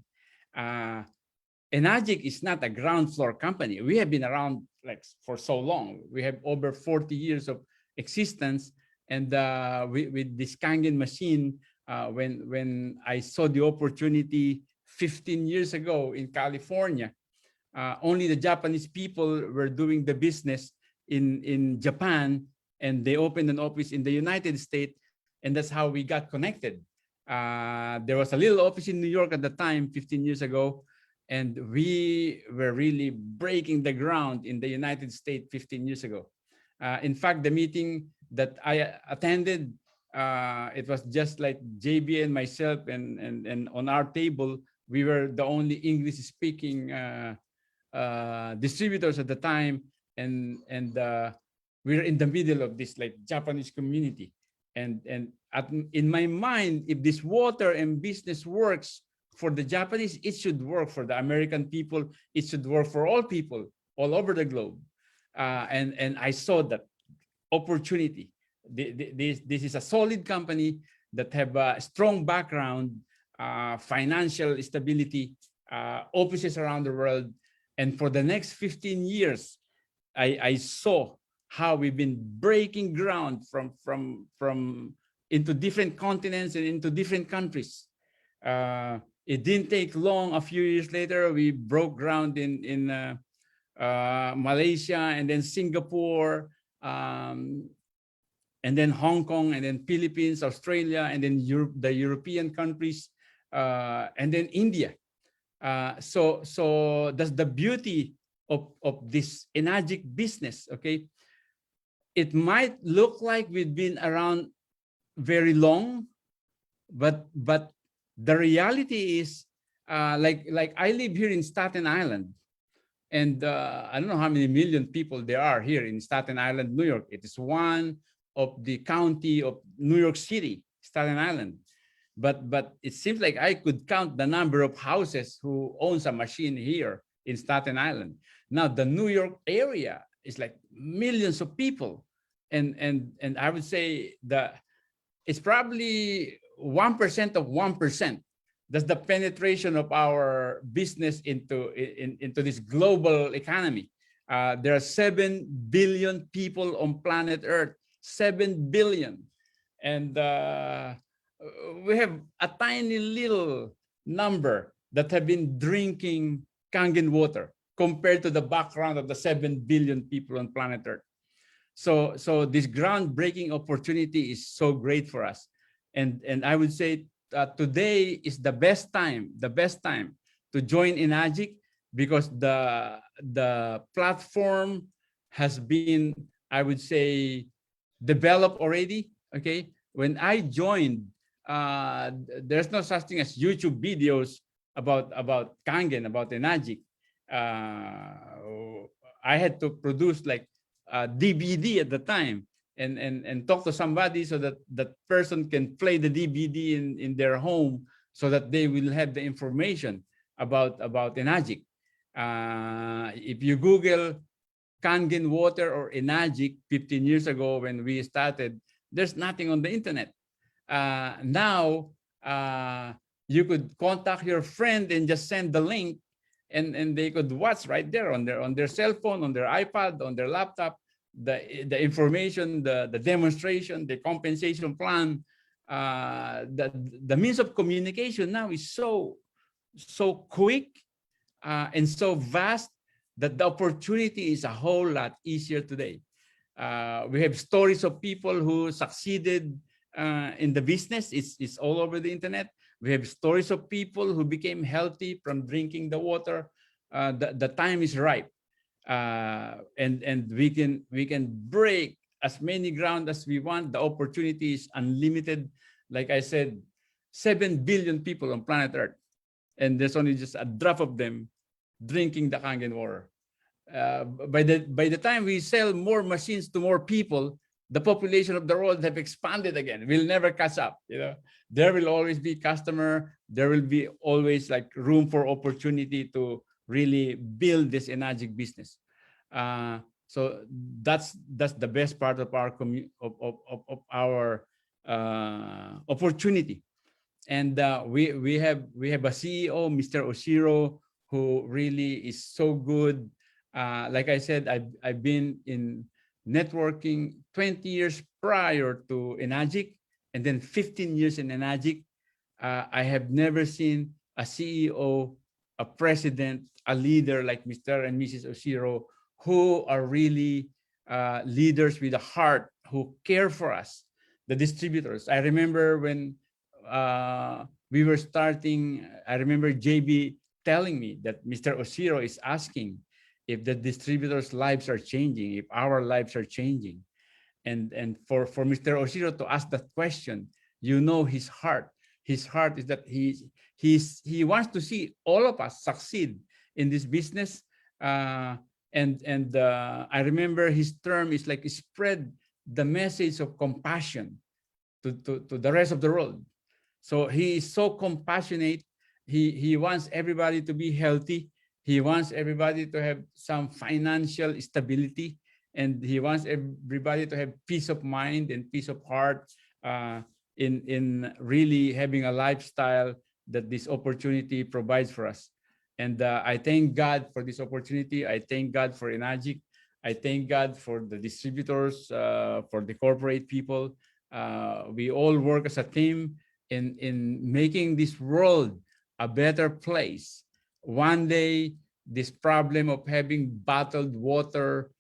Enagic is not a ground floor company. We have been around like for so long. We have over 40 years of existence, and with this Kangen machine, when I saw the opportunity 15 years ago in California, only the Japanese people were doing the business in Japan, and they opened an office in the United States, and that's how we got connected. There was a little office in New York at the time, 15 years ago, and we were really breaking the ground in the United States 15 years ago. In fact, the meeting that I attended, it was just like JB and myself, and on our table, we were the only English-speaking distributors at the time, and we were in the middle of this like Japanese community. And in my mind, if this water and business works for the Japanese, it should work for the American people. It should work for all people all over the globe. And I saw that opportunity. This is a solid company that have a strong background, financial stability, offices around the world. And for the next 15 years, I saw how we've been breaking ground from into different continents and into different countries. It didn't take long. A few years later, we broke ground in Malaysia, and then Singapore, and then Hong Kong, and then Philippines, Australia, and then Europe, the European countries, and then India. So that's the beauty of this Enagic business. Okay, it might look like we've been around very long, but the reality is, like I live here in Staten Island, and I don't know how many million people there are here in Staten Island, New York. It is one of the county of New York City, Staten Island. But it seems like I could count the number of houses who owns a machine here in Staten Island. Now the New York area is like millions of people. and I would say that it's probably 1% of 1%. That's the penetration of our business into this global economy. There are 7 billion people on planet Earth, 7 billion. And we have a tiny little number that have been drinking Kangen water compared to the background of the 7 billion people on planet Earth. So this groundbreaking opportunity is so great for us. And I would say today is the best time to join Enagic, because the platform has been, I would say, developed already. Okay, when I joined, there's no such thing as YouTube videos about Kangen, about Enagic. I had to produce like a DVD at the time and talk to somebody so that that person can play the DVD in their home, so that they will have the information about Enagic. If you Google Kangen water or Enagic 15 years ago when we started, there's nothing on the internet. Now you could contact your friend and just send the link, and they could watch right there on their cell phone, on their iPad, on their laptop, the information, the demonstration, the compensation plan. The means of communication now is so quick and so vast that the opportunity is a whole lot easier today. We have stories of people who succeeded in the business. It's all over the internet. We have stories of people who became healthy from drinking the water. The time is ripe, and we can break as many ground as we want. The opportunity is unlimited. Like I said, 7 billion people on planet Earth, and there's only just a drop of them drinking the Kangen water. By the time we sell more machines to more people, the population of the world have expanded again. We'll never catch up. There will always be customer. There will be always like room for opportunity to really build this Enagic business. So that's the best part of our our opportunity. And we have a CEO, Mr. Oshiro, who really is so good. Like I said, I've been in networking 20 years prior to Enagic, and then 15 years in Enagic. I have never seen a CEO, a president, a leader like Mr. and Mrs. Oshiro, who are really leaders with a heart, who care for us, the distributors. I remember when we were starting, I remember JB telling me that Mr. Oshiro is asking if the distributors' lives are changing, if our lives are changing. And for Mr. Oshiro to ask that question, his heart. His heart is that he wants to see all of us succeed in this business. I remember his term is like spread the message of compassion to the rest of the world. So he is so compassionate. He wants everybody to be healthy. He wants everybody to have some financial stability, and he wants everybody to have peace of mind and peace of heart in really having a lifestyle that this opportunity provides for us. And I thank God for this opportunity. I thank God for Enagic. I thank God for the distributors, for the corporate people. We all work as a team in making this world a better place. One day, this problem of having bottled water,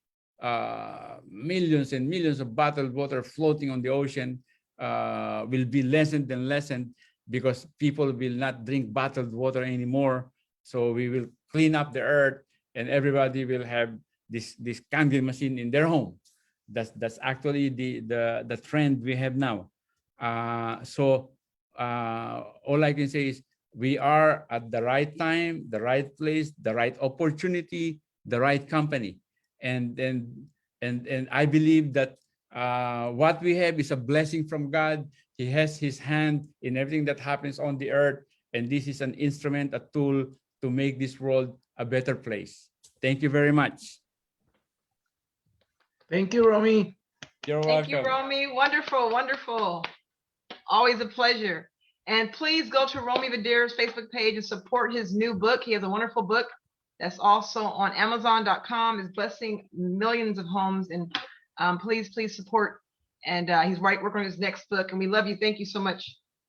millions and millions of bottled water floating on the ocean will be lessened and lessened, because people will not drink bottled water anymore. So we will clean up the earth, and everybody will have this Kangen machine in their home. That's actually the trend we have now. So all I can say is we are at the right time, the right place, the right opportunity, the right company. And I believe that what we have is a blessing from God. He has his hand in everything that happens on the earth. And this is an instrument, a tool to make this world a better place. Thank you very much. Thank you, Romy. You're Thank welcome. you, Romy. Wonderful, wonderful. Always a pleasure. And please go to Romy Vadir's Facebook page and support his new book. He has a wonderful book that's also on Amazon.com. Is blessing millions of homes. And please support. And he's working on his next book. And we love you. Thank you so much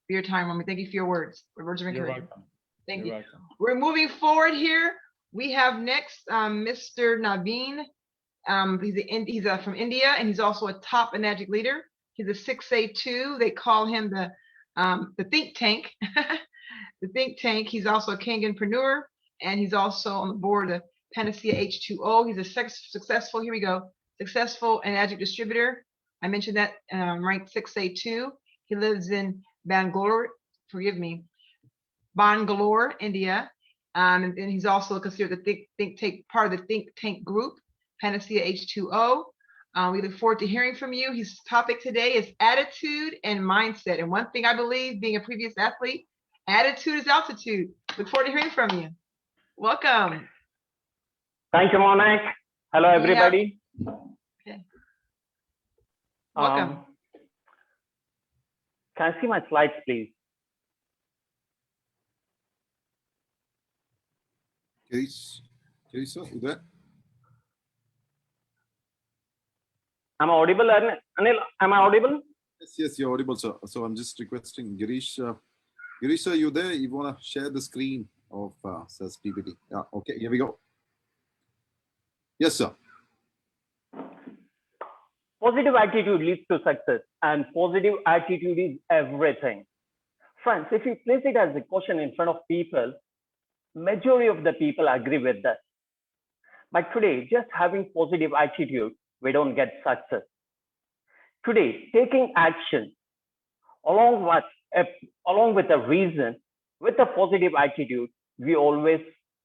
for your time, Romy. Thank you for your words. Words of You're encouragement. welcome. Thank You're you. welcome. We're moving forward here. We have next Mr. Naveen. He's from India, and he's also a top Enagic leader. He's a 6A2. They call him the think tank. The think tank. He's also a Kanganpreneur, and he's also on the board of Panacea H2O. He's a successful, here we go, successful Enagic distributor. I mentioned that, ranked 6A2. He lives in Bangalore, Bangalore, India. And he's also considered the think tank, part of the think tank group, Panacea H2O. We look forward to hearing from you. His topic today is attitude and mindset. And one thing I believe, being a previous athlete, attitude is altitude. Look forward to hearing from you. Welcome. Thank you, Monique. Hello, everybody. Okay. Welcome. Can I see my slides, please? Girish, sir, you there? Am I audible, Anil? Am I audible? Yes, you're audible, sir. So I'm just requesting Girish. Girish, sir, you there? You want to share the screen of SARS PPT? Yeah, okay, here we go. Yes, sir. Positive attitude leads to success, and positive attitude is everything. Friends, if you place it as a question in front of people, majority of the people agree with that. But today, just having positive attitude, we don't get success. Today, taking action along with a reason, with a positive attitude, we always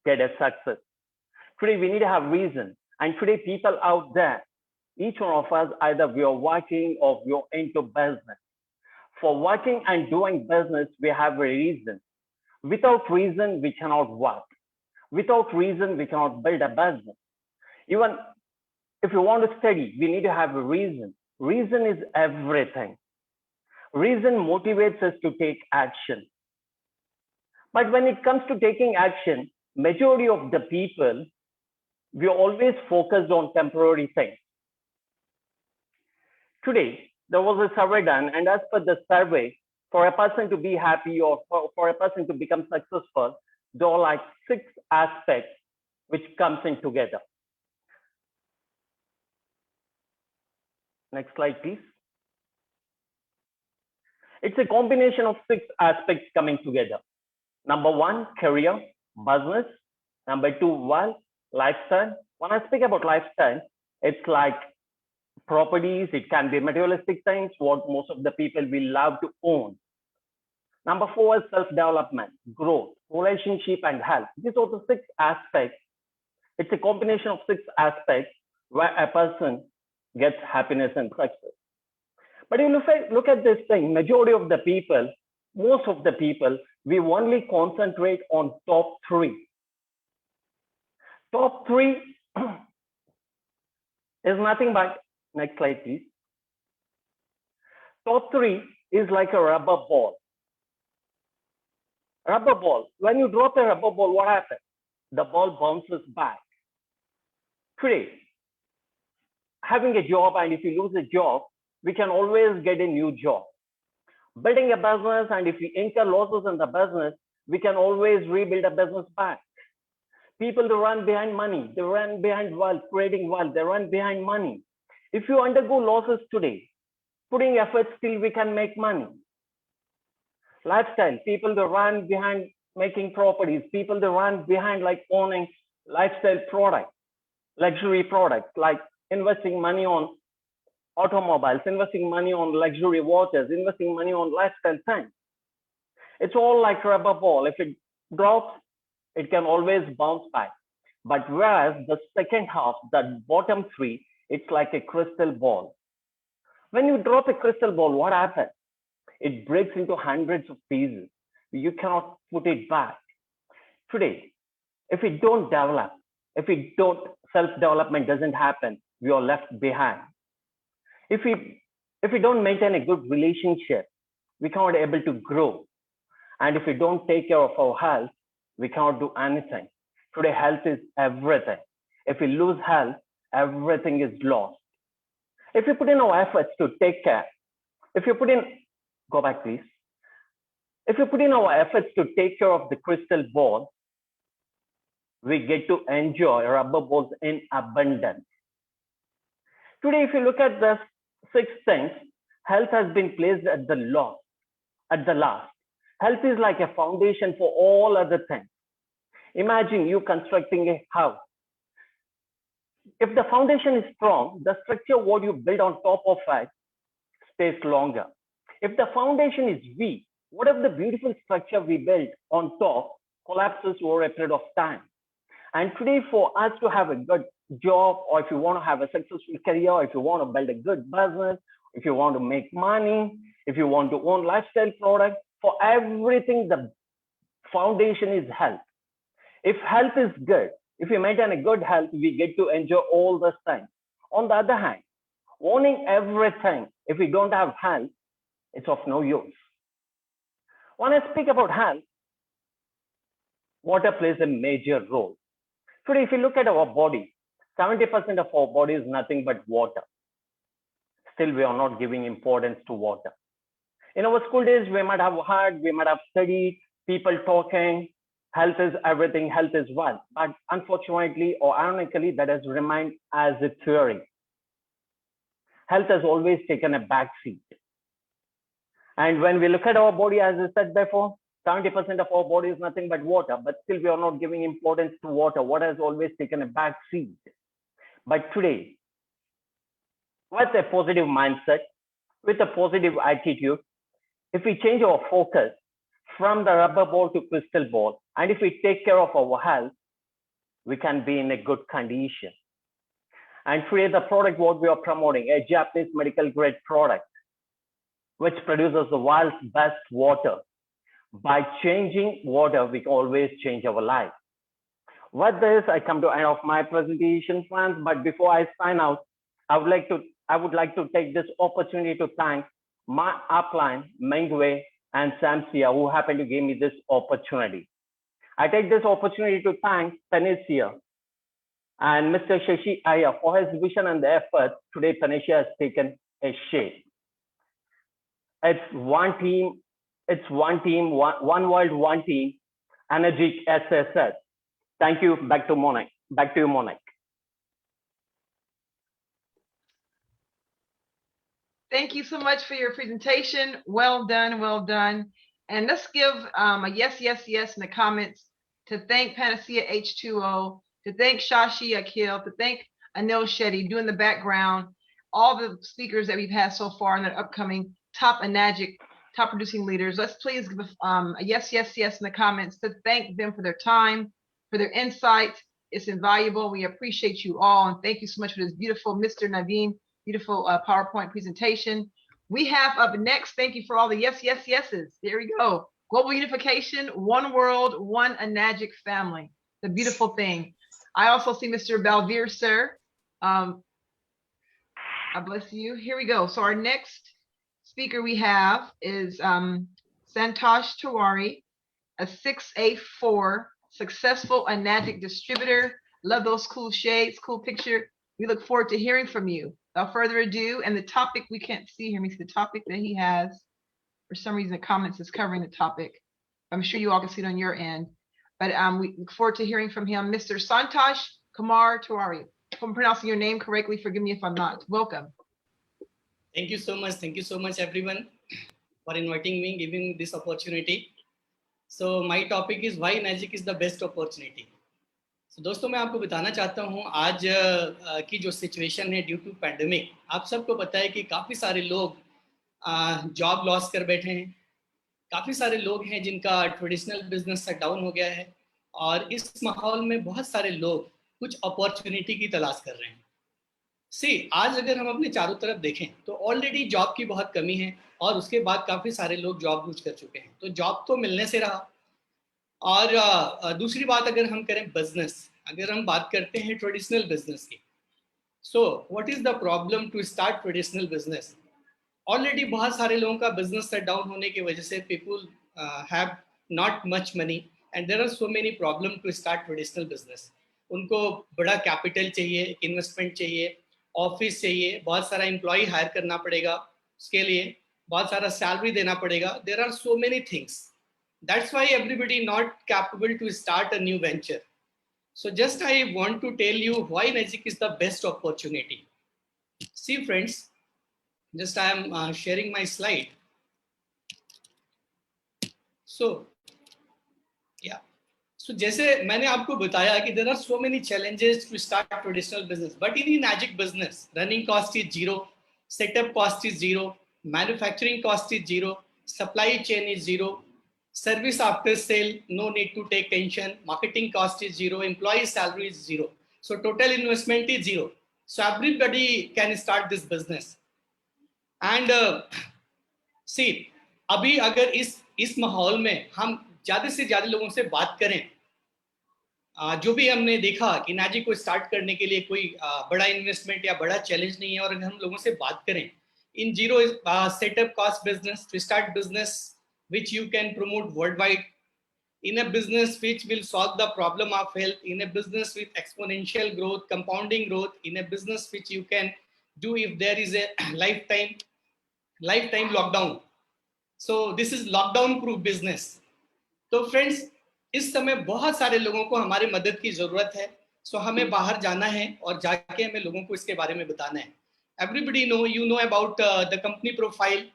get a success. Today, we need to have reason. And today, people out there, each one of us, either we are working or we are into business. For working and doing business, we have a reason. Without reason, we cannot work. Without reason, we cannot build a business. Even if you want to study, we need to have a reason. Reason is everything. Reason motivates us to take action. But when it comes to taking action, majority of the people, we are always focused on temporary things. Today, there was a survey done, and as per the survey, for a person to be happy or for a person to become successful, there are like 6 aspects which comes in together. Next slide, please. It's a combination of 6 aspects coming together. Number 1, career, business. Number 2, wealth, lifestyle. When I speak about lifestyle, it's like properties, it can be materialistic things, what most of the people will love to own. Number 4 is self-development, growth, relationship, and health. These are the 6 aspects. It's a combination of 6 aspects where a person gets happiness and success. But if you look at this thing, majority of the people, most of the people, we only concentrate on top 3. Top 3 is nothing but, next slide, please. Top 3 is like a rubber ball. Rubber ball. When you drop a rubber ball, what happens? The ball bounces back. Today, having a job, and if you lose a job, we can always get a new job. Building a business, and if we incur losses in the business, we can always rebuild a business back. People, they run behind money, they run behind wealth, creating wealth, they run behind money. If you undergo losses today, putting efforts till we can make money. Lifestyle, people, they run behind making properties, people, they run behind like owning lifestyle products, luxury products, like investing money on automobiles, investing money on luxury watches, investing money on lifestyle things. It's all like rubber ball. If it drops, it can always bounce back. But whereas the second half, the bottom 3, it's like a crystal ball. When you drop a crystal ball, what happens? It breaks into hundreds of pieces. You cannot put it back. Today, if we don't develop, if we don't, self-development doesn't happen, we are left behind. If we don't maintain a good relationship, we cannot be able to grow. And if we don't take care of our health, we cannot do anything. Today, health is everything. If we lose health, everything is lost. If we put in our efforts to take care, go back please. If you put in our efforts to take care of the crystal ball, we get to enjoy rubber balls in abundance. Today, if you look at the 6 things, health has been placed at the last. Health is like a foundation for all other things. Imagine you constructing a house. If the foundation is strong, the structure what you build on top of it stays longer. If the foundation is weak, what if the beautiful structure we built on top collapses over a period of time? And today, for us to have a good job, or if you want to have a successful career, or if you want to build a good business, if you want to make money, if you want to own lifestyle products, for everything, the foundation is health. If health is good, if you maintain a good health, we get to enjoy all those things. On the other hand, owning everything, if we don't have health, it's of no use. When I speak about health, water plays a major role. Today, if you look at our body, 70% of our body is nothing but water. Still, we are not giving importance to water. In our school days, we might have heard, we might have studied people talking, health is everything, health is wealth. But unfortunately or ironically, that has remained as a theory. Health has always taken a back seat. And when we look at our body, as I said before, 70% of our body is nothing but water, but still we are not giving importance to water. Water has always taken a back seat. But today, with a positive mindset, with a positive attitude, if we change our focus from the rubber ball to crystal ball, and if we take care of our health, we can be in a good condition. And today, the product what we are promoting, a Japanese medical grade product, which produces the world's best water. By changing water, we can always change our life. With this, I come to the end of my presentation, friends. But before I sign out, I would like to take this opportunity to thank my upline, Mengwei and Sam Sia, who happened to give me this opportunity. I take this opportunity to thank Panacea and Mr. Shashi Iyer for his vision and the effort. Today, Panacea has taken a shape. It's one team, one world, one team, Energy SSS. Thank you. Back to Monique. Back to you, Monique. Thank you so much for your presentation. Well done, well done. And let's give a yes, yes, yes in the comments to thank Panacea H2O, to thank Shashi Akhil, to thank Anil Shetty doing the background, all the speakers that we've had so far and the upcoming top Enagic, top producing leaders. Let's please give a yes, yes, yes in the comments to thank them for their time, for their insight. It's invaluable. We appreciate you all. And thank you so much for this beautiful Mr. Naveen, beautiful PowerPoint presentation. We have up next, thank you for all the yes, yes, yeses. There we go. Global unification, one world, one Enagic family. The beautiful thing. I also see Mr. Balveer, sir. I bless you. Here we go. So our next speaker we have is Santosh Tiwari, a 6A4 successful Enagic distributor. Love those cool shades, cool picture. We look forward to hearing from you. Without further ado, and the topic we can't see here, the topic that he has, for some reason the comments is covering the topic. I'm sure you all can see it on your end, but we look forward to hearing from him. Mr. Santosh Kumar Tiwari. If I'm pronouncing your name correctly, forgive me if I'm not. Welcome. Thank you so much. Thank you so much, everyone, for inviting me, giving me this opportunity. So my topic is why Enagic is the best opportunity. So दोस्तों मैं आपको बताना चाहता हूँ आज की जो situation है ड्यू टू पैंडेमिक, आप सबको पता है कि काफ़ी सारे लोग जॉब लॉस कर बैठे हैं, काफ़ी सारे लोग हैं जिनका ट्रेडिशनल बिजनेस शट डाउन हो गया है और इस माहौल में बहुत सारे लोग कुछ अपॉर्चुनिटी की तलाश कर रहे हैं। आज अगर हम अपने चारों तरफ देखें तो ऑलरेडी जॉब की बहुत कमी है और उसके बाद काफ़ी सारे लोग जॉब लूज कर चुके हैं, तो जॉब तो मिलने से रहा। और दूसरी बात अगर हम करें बिजनेस, अगर हम बात करते हैं ट्रेडिशनल बिजनेस की, So what is the problem to start traditional business? Already बहुत सारे लोगों का business shut down होने की वजह से people have not much money and there are so many problems to start traditional business. उनको बड़ा capital चाहिए, investment चाहिए, office चाहिए, बहुत सारा employee hire करना पड़ेगा, उसके लिए बहुत सारा salary देना पड़ेगा. There are so many things. That's why everybody not capable to start a new venture. So just I want to tell you why Magic is the best opportunity. See friends, just I am sharing my slide. So yeah, so जैसे मैंने आपको बताया कि there are so many challenges to start traditional business, but in Magic business, running cost is zero, setup cost is zero, manufacturing cost is zero, supply chain is zero, service after sale, no need to take tension, marketing cost is zero, employee salary is zero. So total investment is zero. So everybody can start this business. And see, अभी अगर इस माहौल में हम ज़्यादा से ज़्यादा लोगों से बात करें, जो भी हमने देखा कि नाजी को स्टार्ट करने के लिए कोई बड़ा इन्वेस्टमेंट या बड़ा चैलेंज नहीं है, और अगर हम लोगों से बात करें इन zero setup cost business to start business which you can promote worldwide, in a business which will solve the problem of health, in a business with exponential growth, compounding growth, in a business which you can do if there is a lifetime lockdown. So this is lockdown proof business. तो friends, इस समय बहुत सारे लोगों को हमारे मदद की जरूरत है. So हमें बाहर जाना है और जाके हमें लोगों को इसके बारे में बताना है. Everybody you know about the company profile.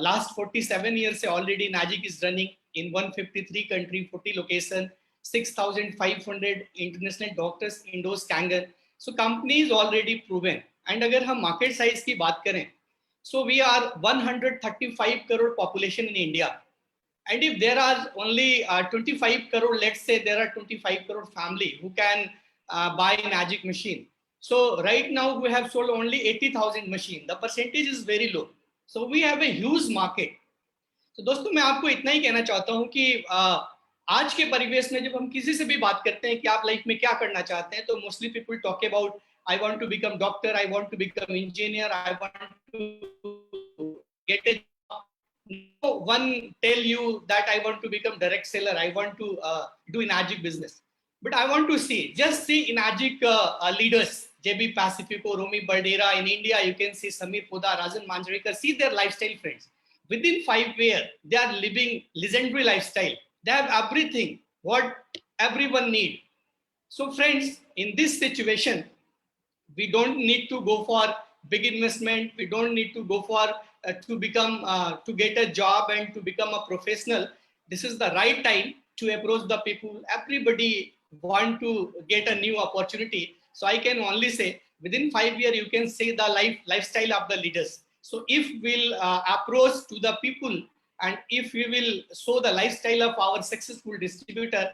Last 47 years already Magic is running in 153 country, 40 location, 6,500 international doctors endorse Kangen. So company is already proven. And अगर हम market size की बात करें, so we are 135 crore population in India. And if there are only 25 crore, let's say there are 25 crore family who can buy Magic machine. So right now we have sold only 80,000 machine. The percentage is very low. So we have a huge market. तो दोस्तों मैं आपको इतना ही कहना चाहता हूँ कि आज के परिवेश में जब हम किसी से भी बात करते हैं कि आप लाइफ में क्या करना चाहते हैं, तो mostly people talk about I want to become doctor, I want to become engineer, I want to get a no one tell you that I want to become direct seller, I want to do in Magic business. But I want to see, just see in Magic leaders, JB Pacifico, Romy Bardera. In India, you can see Samir Poddar, Rajan Manjrekar. See their lifestyle, friends. Within 5 years, they are living legendary lifestyle. They have everything, what everyone need. So friends, in this situation, we don't need to go for big investment. We don't need to go for to become to get a job and to become a professional. This is the right time to approach the people. Everybody want to get a new opportunity. So I can only say within 5 years, you can see the lifestyle of the leaders. So if we'll approach to the people and if we will show the lifestyle of our successful distributor,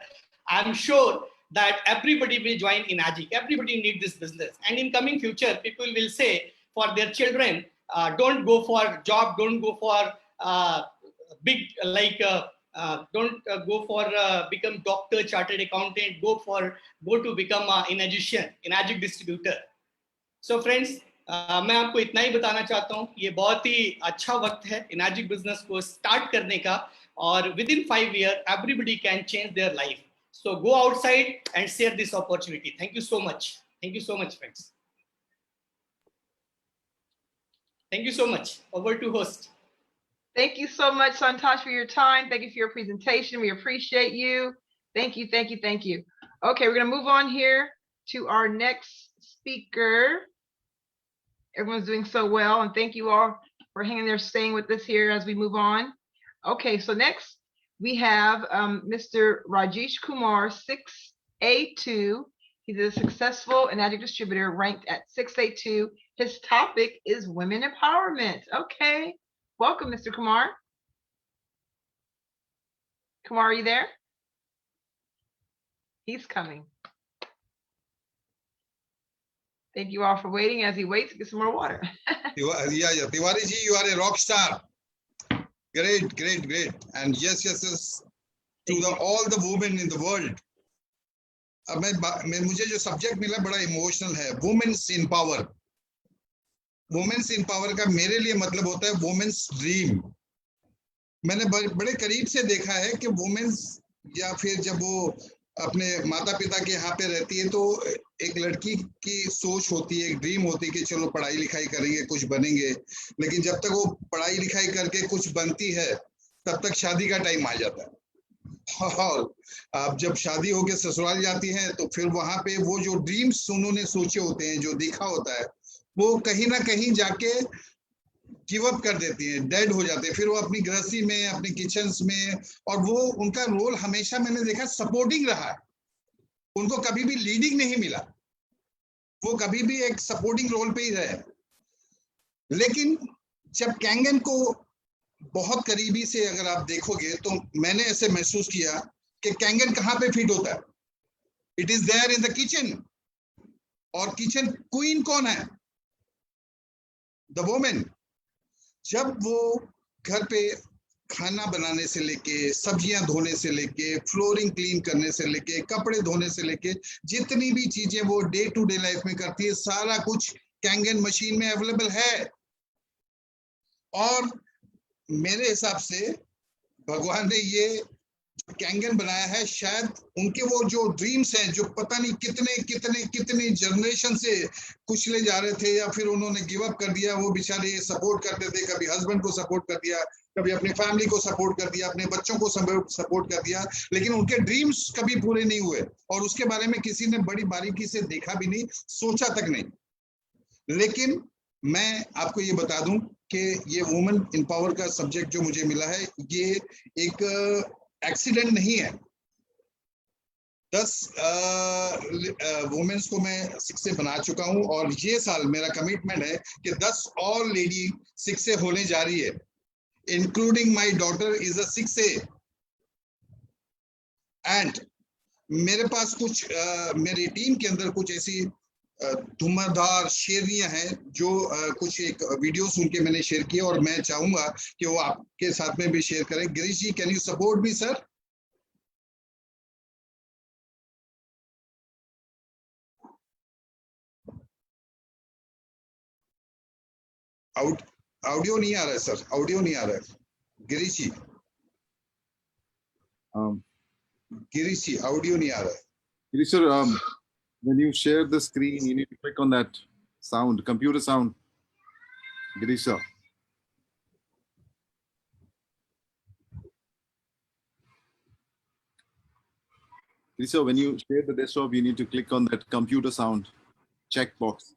I'm sure that everybody will join in Magic. Everybody need this business. And in coming future, people will say for their children, don't go for job, don't go for big like don't go for become doctor, chartered accountant, go to become an Magic distributor. So friends, मैं आपको इतना ही बताना चाहता हूँ, ये बहुत ही अच्छा वक्त है Magic business को start करने का, और within 5 years everybody can change their life. So go outside and share this opportunity. Thank you so much. Thank you so much, friends. Thank you so much. Over to host. Thank you so much, Santosh, for your time. Thank you for your presentation. We appreciate you. Thank you, thank you, thank you. Okay, we're going to move on here to our next speaker. Everyone's doing so well, and thank you all for hanging there, staying with us here as we move on. Okay, so next we have Mr. Rajesh Kumar, 6A2. He's a successful Magic distributor ranked at 6A2. His topic is women empowerment. Okay, welcome, Mr. Kumar. Kumar, are you there? He's coming. Thank you all for waiting. As he waits, get some more water. Yeah, Tiwari ji, you are a rock star. Great, great, great. And yes. To all the women in the world, अब मुझे जो subject मिला बड़ा emotional है, women's in power. Women's in power का मेरे लिए मतलब होता है वुमेन्स ड्रीम। मैंने बड़े करीब से देखा है कि वुमेन्स, या फिर जब वो अपने माता पिता के यहाँ पे रहती है तो एक लड़की की सोच होती है, एक ड्रीम होती है कि चलो पढ़ाई लिखाई करेंगे, कुछ बनेंगे। लेकिन जब तक वो पढ़ाई लिखाई करके कुछ बनती है तब तक शादी का टाइम आ जाता है। और अब जब शादी होके ससुराल जाती हैं तो फिर वहां पे वो जो ड्रीम्स उन्होंने सोचे होते हैं, जो देखा होता है, वो कहीं ना कहीं जाके गिव अप कर देती हैं, डेड हो जाते हैं। फिर वो अपनी गृहस्थी में, अपने किचन्स में, और वो उनका रोल हमेशा मैंने देखा सपोर्टिंग रहा है। उनको कभी भी लीडिंग नहीं मिला, वो कभी भी एक सपोर्टिंग रोल पे ही रहे। लेकिन जब कैंगन को बहुत करीबी से अगर आप देखोगे तो मैंने ऐसे महसूस किया कि कैंगन कहाँ पे फिट होता है। It is there in the kitchen. और किचन क्वीन कौन है? The women. जब वो घर पे खाना बनाने से लेके, सब्जियां धोने से लेके, फ्लोरिंग क्लीन करने से लेके, कपड़े धोने से लेके, जितनी भी चीजें वो डे टू डे लाइफ में करती है, सारा कुछ कैंगन मशीन में अवेलेबल है। और मेरे हिसाब से भगवान ने ये कैंगन बनाया है, शायद उनके वो जो ड्रीम्स हैं, जो पता नहीं कितने कितने कितने जनरेशन से कुचले जा रहे थे या फिर उन्होंने गिव अप कर दिया। वो बेचारे सपोर्ट करते थे, कभी हस्बैंड को सपोर्ट कर दिया, कभी अपनी फैमिली को सपोर्ट कर दिया, अपने बच्चों को सपोर्ट कर दिया, लेकिन उनके ड्रीम्स कभी पूरे नहीं हुए और उसके बारे में किसी ने बड़ी बारीकी से देखा भी नहीं, सोचा तक नहीं। लेकिन मैं आपको ये बता दूं कि ये वुमेन इन पावर का सब्जेक्ट जो मुझे मिला है, ये एक एक्सीडेंट नहीं है। 10 वुमेन्स को मैं शिक्षे बना चुका हूं और ये साल मेरा कमिटमेंट है कि 10 और लेडी शिक्षे होने जा रही है, including my daughter is a 6A। And मेरे पास कुछ मेरी टीम के अंदर कुछ ऐसी धुआंधार शेरनियां हैं जो कुछ एक वीडियोस उनके मैंने शेयर किए और मैं चाहूंगा कि वो आपके साथ में भी शेयर करें। Girish ji, can you support me sir? Audio नहीं आ रहा है सर, ऑडियो नहीं आ रहा है। गिरीश जी, गिरीश जी, ऑडियो नहीं आ रहा है। Girish sir, when you share the screen, you need to click on that sound, computer sound. Girish sir. Girish sir, when you share the desktop, you need to click on that computer sound checkbox.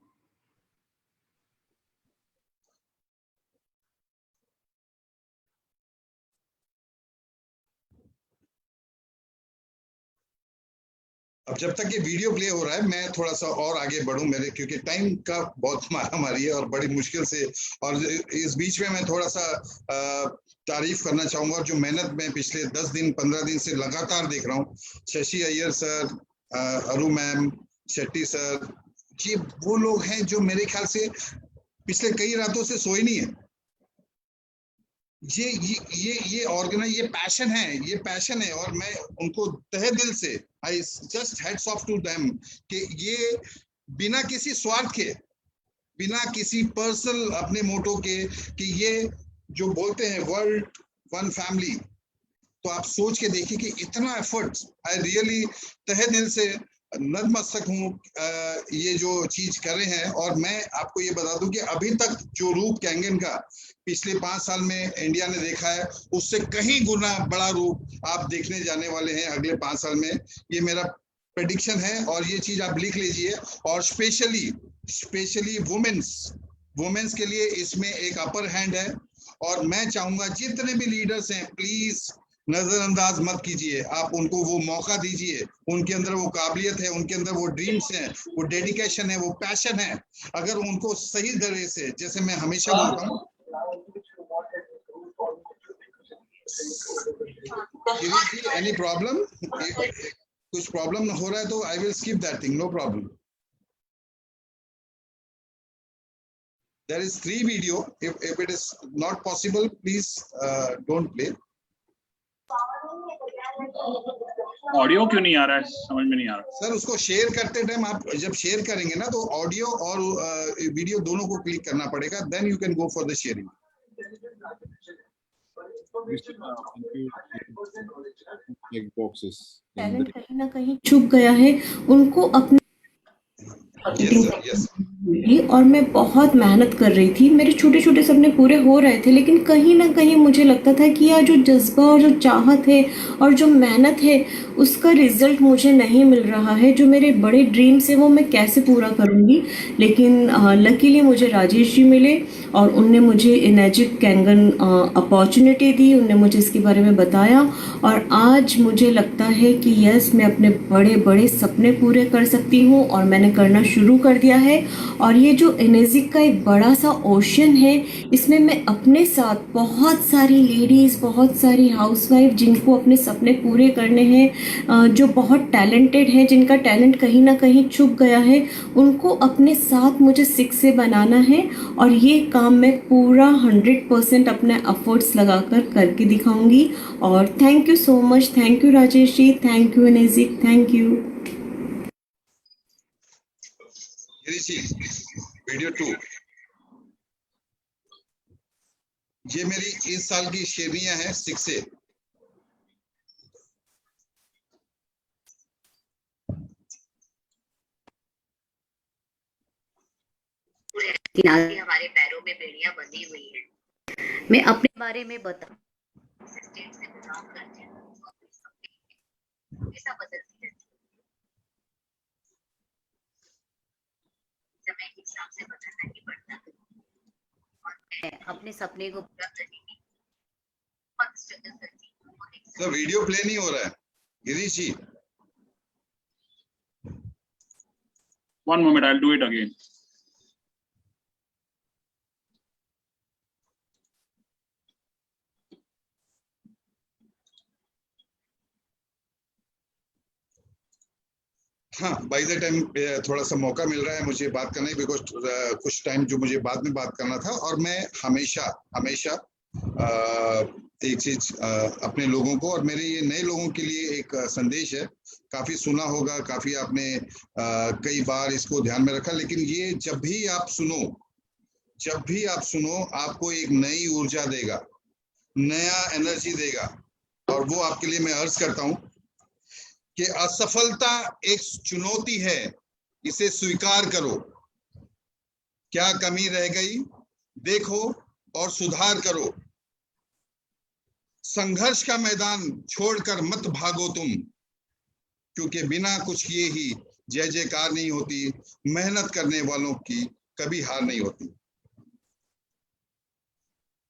अब जब तक ये video play हो रहा है मैं थोड़ा सा और आगे बढ़ूं, मेरे क्योंकि टाइम का बहुत मारामारी है और बड़ी मुश्किल से। और इस बीच में मैं थोड़ा सा तारीफ करना चाहूंगा जो मेहनत में पिछले 10 दिन 15 दिन से लगातार देख रहा हूँ। शशि अय्यर सर, अरु मैम, शेट्टी सर, ये वो लोग हैं जो मेरे ख्याल से पिछले कई रातों से सोए नहीं है। ये ऑर्गेनाइज, ये पैशन है, ये पैशन है और मैं उनको तहे दिल से I just hats off to them कि ये बिना किसी स्वार्थ के, बिना किसी पर्सनल अपने मोटो के, कि ये जो बोलते हैं वर्ल्ड वन फैमिली, तो आप सोच के देखिए कि इतना एफर्ट, आई रियली तहे दिल से नतमस्तक हूँ ये जो चीज कर रहे हैं। और मैं आपको ये बता दूं कि अभी तक जो रूप कैंगन का पिछले 5 साल में इंडिया ने देखा है, उससे कहीं गुना बड़ा रूप आप देखने जाने वाले हैं अगले 5 साल में। ये मेरा प्रेडिक्शन है और ये चीज आप लिख लीजिए। और स्पेशली वुमेन्स के लिए इसमें एक अपर हैंड है और मैं चाहूंगा जितने भी लीडर्स हैं प्लीज नजरअंदाज मत कीजिए, आप उनको वो मौका दीजिए। उनके अंदर वो काबिलियत है, उनके अंदर वो ड्रीम्स हैं, वो डेडिकेशन है, वो पैशन है। अगर उनको सही तरह से, जैसे मैं हमेशा बोलता हूँ, एनी प्रॉब्लम, कुछ प्रॉब्लम हो रहा है तो I will skip that thing, no problem. There is 3 video. If it is not possible, please don't play. Audio क्यों नहीं आ रहा है, समझ में नहीं आ रहा। सर उसको शेयर करते टाइम आप जब शेयर करेंगे ना तो ऑडियो और वीडियो दोनों को क्लिक करना पड़ेगा, then you can go for the sharing. Talent कहीं ना कहीं छुप गया है, उनको अपने और मैं बहुत मेहनत कर रही थी, मेरे छोटे छोटे सपने पूरे हो रहे थे, लेकिन कहीं ना कहीं मुझे लगता था कि यार जो जज्बा और जो चाहत है और जो मेहनत है उसका रिजल्ट मुझे नहीं मिल रहा है। जो मेरे बड़े ड्रीम्स है वो मैं कैसे पूरा करूँगी। लेकिन लकीली मुझे राजेश जी मिले और उनने मुझे एनर्जिक कैंगन अपॉर्चुनिटी दी, उनने मुझे इसके बारे में बताया और आज मुझे लगता है कि यस मैं अपने बड़े बड़े सपने पूरे कर सकती हूँ और मैंने करना शुरू कर दिया है। और ये जो एनर्जिक का एक बड़ा सा ओशन है, इसमें मैं अपने साथ बहुत सारी लेडीज़, बहुत सारी हाउसवाइफ जिनको अपने सपने पूरे करने हैं, जो बहुत टैलेंटेड हैं, जिनका टैलेंट कहीं ना कहीं छुप गया है, उनको अपने साथ मुझे 6 से बनाना है और ये काम मैं पूरा 100% अपने एफर्ट्स लगाकर करके दिखाऊंगी। और thank you so much, thank you Rajesh ji, thank you energetic, thank you. Video 2 ये मेरी इस साल की शेरनियां हैं 6 से। हमारे पैरों में बेड़ियां बंधी हुई हैं। मैं अपने बारे में बताऊं, स्टेट से बिलोंग करती हूँ, ऐसा बदलती रहती है, समय के हिसाब से बदलना ही पड़ता है और मैं अपने सपने को पूरा करने की बहुत स्ट्रगल करती हूँ। सर वीडियो प्ले नहीं हो रहा है गिरीश जी। One moment, I'll do it again. हाँ बाय द टाइम थोड़ा सा मौका मिल रहा है मुझे बात करने, बिकॉज कुछ टाइम जो मुझे बाद में बात करना था। और मैं हमेशा एक चीज अपने लोगों को और मेरे ये नए लोगों के लिए एक संदेश है, काफी सुना होगा, काफी आपने कई बार इसको ध्यान में रखा, लेकिन ये जब भी आप सुनो आपको एक नई ऊर्जा देगा, नया एनर्जी देगा। और वो आपके लिए मैं अर्ज करता हूं कि असफलता एक चुनौती है, इसे स्वीकार करो। क्या कमी रह गई देखो और सुधार करो। संघर्ष का मैदान छोड़कर मत भागो तुम, क्योंकि बिना कुछ किए ही जय जयकार नहीं होती। मेहनत करने वालों की कभी हार नहीं होती।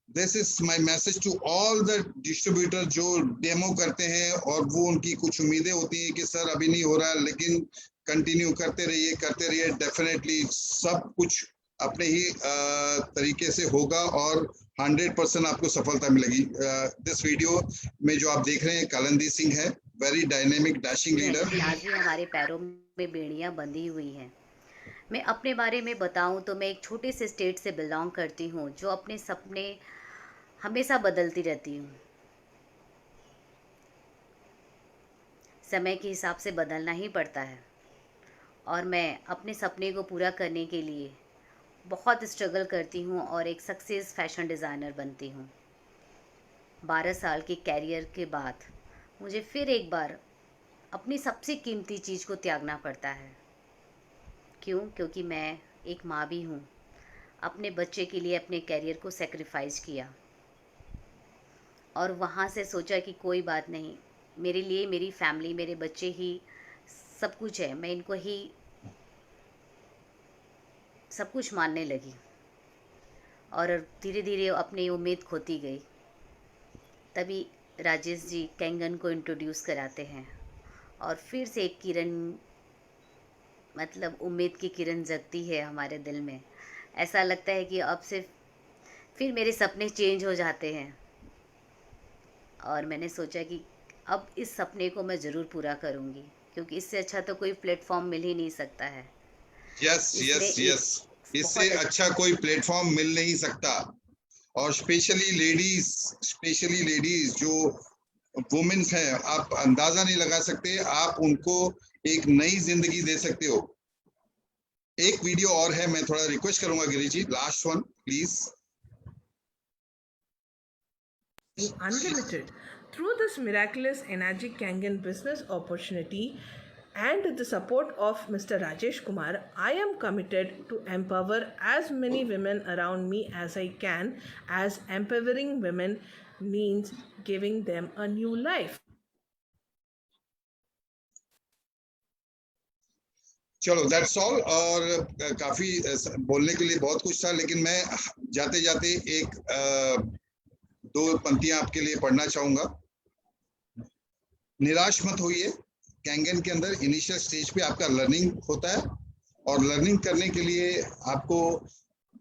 This is my message to all the distributor जो डेमो करते हैं और वो उनकी कुछ उम्मीदें होती हैं कि सर अभी नहीं हो रहा है, लेकिन कंटिन्यू करते रहिए। डेफिनेटली सब कुछ अपने ही तरीके से होगा और 100% आपको सफलता मिलेगी। दिस वीडियो में जो आप देख रहे हैं कालिंदी सिंह है, वेरी डायनेमिक डैशिंग लीडर। आज भी हमारे पैरों में बेड़ियां बंधी हुई हैं। मैं अपने बारे में बताऊं तो मैं एक छोटे से स्टेट से बिलोंग करती हूं, जो अपने सपने हमेशा बदलती रहती हूँ। समय के हिसाब से बदलना ही पड़ता है और मैं अपने सपने को पूरा करने के लिए बहुत स्ट्रगल करती हूँ और एक सक्सेस फैशन डिज़ाइनर बनती हूँ। 12 साल के कैरियर के बाद मुझे फिर एक बार अपनी सबसे कीमती चीज़ को त्यागना पड़ता है। क्यों? क्योंकि मैं एक माँ भी हूँ। अपने बच्चे के लिए अपने कैरियर को सेक्रीफाइस किया और वहाँ से सोचा कि कोई बात नहीं, मेरे लिए मेरी फैमिली, मेरे बच्चे ही सब कुछ है, मैं इनको ही सब कुछ मानने लगी और धीरे धीरे अपनी उम्मीद खोती गई। तभी राजेश जी कैंगन को इंट्रोड्यूस कराते हैं और फिर से एक किरण, मतलब उम्मीद की किरण जगती है हमारे दिल में। ऐसा लगता है कि अब से फिर मेरे सपने चेंज हो जाते हैं और मैंने सोचा कि अब इस सपने को मैं ज़रूर पूरा करूँगी, क्योंकि इससे अच्छा तो कोई प्लेटफॉर्म मिल ही नहीं सकता है। यस इससे अच्छा कोई प्लेटफॉर्म मिल नहीं सकता। और स्पेशली लेडीज जो वुमेन्स हैं, आप अंदाजा नहीं लगा सकते, आप उनको एक नई जिंदगी दे सकते हो। एक वीडियो और है, मैं थोड़ा रिक्वेस्ट करूंगा Giri ji, last one please. Unlimited. Through this miraculous Enagic Kangen business opportunity and with the support of Mr. Rajesh Kumar, I am committed to empower as many women around me as I can, as empowering women means giving them a new life. चलो that's all. और काफी बोलने के लिए बहुत कुछ था, लेकिन मैं जाते जाते एक दो पंक्तियां आपके लिए पढ़ना चाहूंगा। निराश मत होइए, कैंगन के अंदर इनिशियल स्टेज पे आपका लर्निंग होता है, और लर्निंग करने के लिए आपको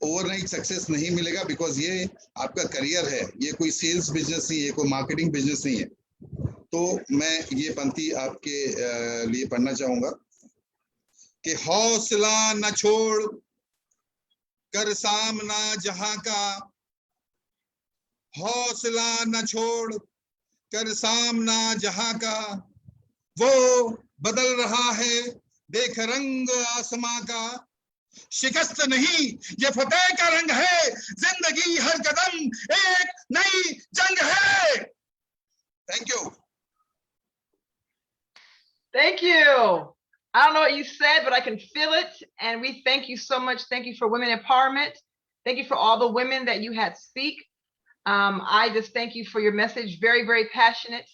ओवरनाइट सक्सेस नहीं मिलेगा, बिकॉज ये आपका करियर है, ये कोई सेल्स बिजनेस नहीं है, कोई मार्केटिंग बिजनेस नहीं है। तो मैं ये पंक्ति आपके लिए पढ़ना चाहूंगा कि हौसला न छोड़ कर सामना जहां का, हौसला न छोड़ कर सामना जहां का, वो बदल रहा है देख रंग आसमां का। शिकस्त नहीं ये फतेह का रंग है, जिंदगी हर कदम एक नई जंग है। Thank you. Thank you. I don't know what you said, but I can feel it. And we thank you so much. Thank you for women empowerment. Thank you for all the women that you had speak. I just thank you for your message. Very, very passionate.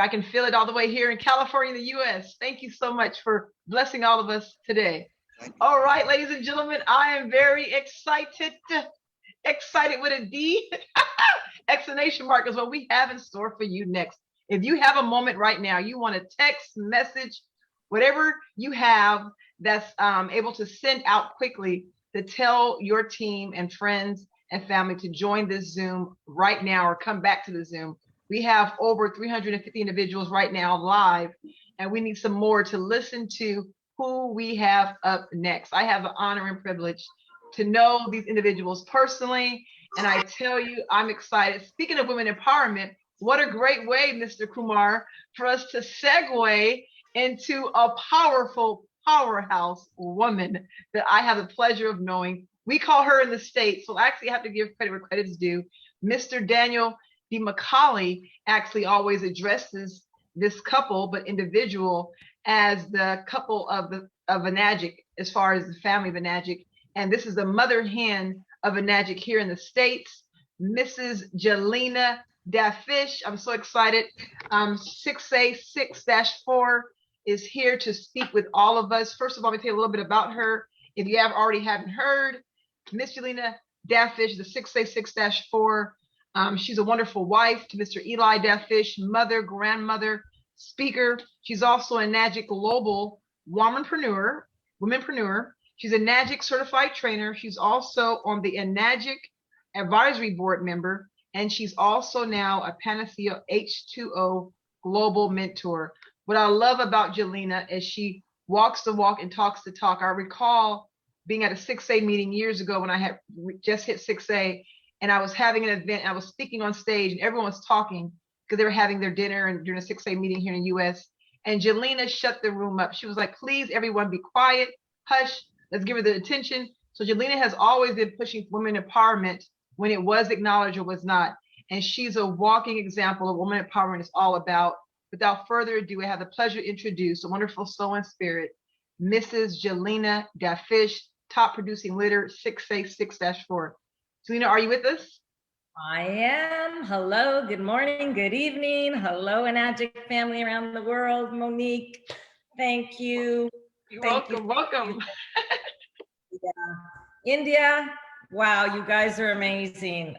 I can feel it all the way here in California, the US. Thank you so much for blessing all of us today. All right, ladies and gentlemen, I am very excited. Excited with a D. Exclamation mark is what we have in store for you next. If you have a moment right now, you want to text, message, whatever you have that's able to send out quickly to tell your team and friends and family to join this Zoom right now or come back to the Zoom. We have over 350 individuals right now live, and we need some more to listen to who we have up next. I have the honor and privilege to know these individuals personally, and I tell you, I'm excited. Speaking of women empowerment, what a great way, Mr. Kumar, for us to segue into a powerful powerhouse woman that I have the pleasure of knowing. We call her in the States, so I actually have to give credit where credit is due. Mr. Daniel D. McCauley actually always addresses this couple, but individual, as the couple of Enagic, as far as the family of Enagic. And this is the mother hen of Enagic here in the States, Mrs. Jelena Dafish. I'm so excited. 6A6-4 is here to speak with all of us. First of all, let me tell you a little bit about her. If you already haven't heard, Miss Jelena Dafish, the 6A6-4. She's a wonderful wife to Mr. Eli Dafish, mother, grandmother, speaker. She's also a Enagic Global womanpreneur. She's a Enagic certified trainer. She's also on the Enagic advisory board member, and she's also now a Panacea H2O global mentor. What I love about Jelena is she walks the walk and talks the talk. I recall being at a 6A meeting years ago when I had just hit 6A, and I was having an event. I was speaking on stage, and everyone was talking because they were having their dinner and during a 6A meeting here in the US. And Jelena shut the room up. She was like, please, everyone be quiet, hush, let's give her the attention. So Jelena has always been pushing women empowerment when it was acknowledged or was not. And she's a walking example of what women empowerment is all about. Without further ado, I have the pleasure to introduce a wonderful soul and spirit, Mrs. Jelena Dafish, top producing leader, 6A6-4. Jelena, are you with us? I am. Hello, good morning, good evening. Hello, Enagic family around the world. Monique, thank you. You're welcome. India, wow, you guys are amazing.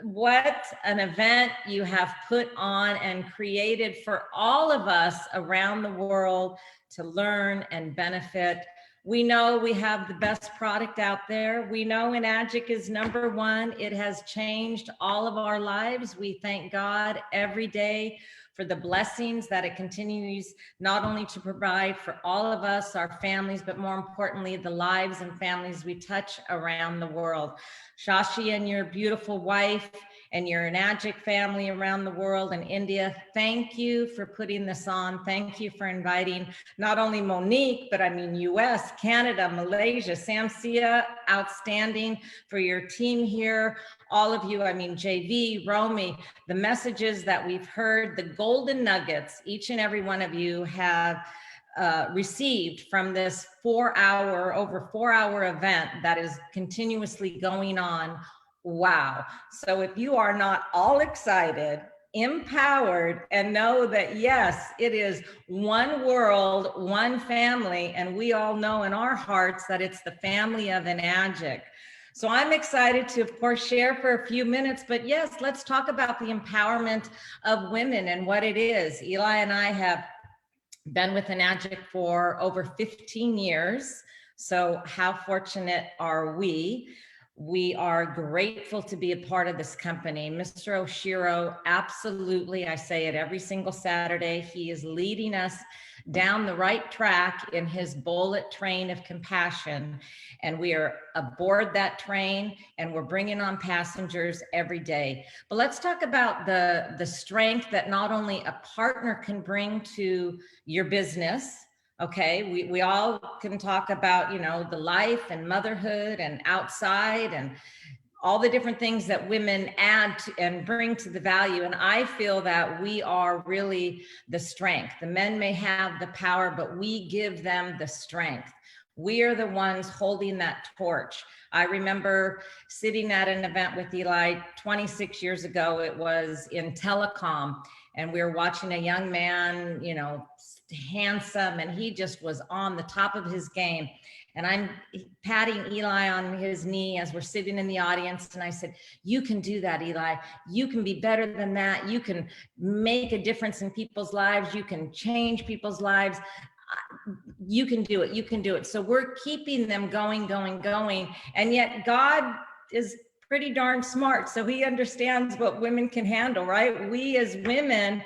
What an event you have put on and created for all of us around the world to learn and benefit. We know we have the best product out there. We know Enagic is #1. It has changed all of our lives. We thank God every day for the blessings that it continues not only to provide for all of us, our families, but more importantly, the lives and families we touch around the world. Shashi and your beautiful wife and your Enagic family around the world and India. Thank you for putting this on. Thank you for inviting not only Monique, but I mean US, Canada, Malaysia, Samsia, outstanding for your team here. All of you, I mean, JV, Romy, the messages that we've heard, the golden nuggets, each and every one of you have received from this over 4 hour event that is continuously going on. Wow. So if you are not all excited, empowered, and know that, yes, it is one world, one family, and we all know in our hearts that it's the family of Enagic. So I'm excited to, of course, share for a few minutes, but yes, let's talk about the empowerment of women and what it is. Eli and I have been with Enagic for over 15 years. So how fortunate are we? We are grateful to be a part of this company. Mr. Oshiro, absolutely, I say it every single Saturday, he is leading us down the right track in his bullet train of compassion. And we are aboard that train and we're bringing on passengers every day. But let's talk about the strength that not only a partner can bring to your business. Okay, we all can talk about, you know, the life and motherhood and outside and all the different things that women add to and bring to the value. And I feel that we are really the strength. The men may have the power, but we give them the strength. We are the ones holding that torch. I remember sitting at an event with Eli 26 years ago. It was in telecom, and we were watching a young man, you know, handsome, and he just was on the top of his game. And I'm patting Eli on his knee as we're sitting in the audience. And I said, you can do that, Eli. You can be better than that. You can make a difference in people's lives. You can change people's lives. You can do it. You can do it. So we're keeping them going. And yet God is pretty darn smart. So he understands what women can handle, right? We as women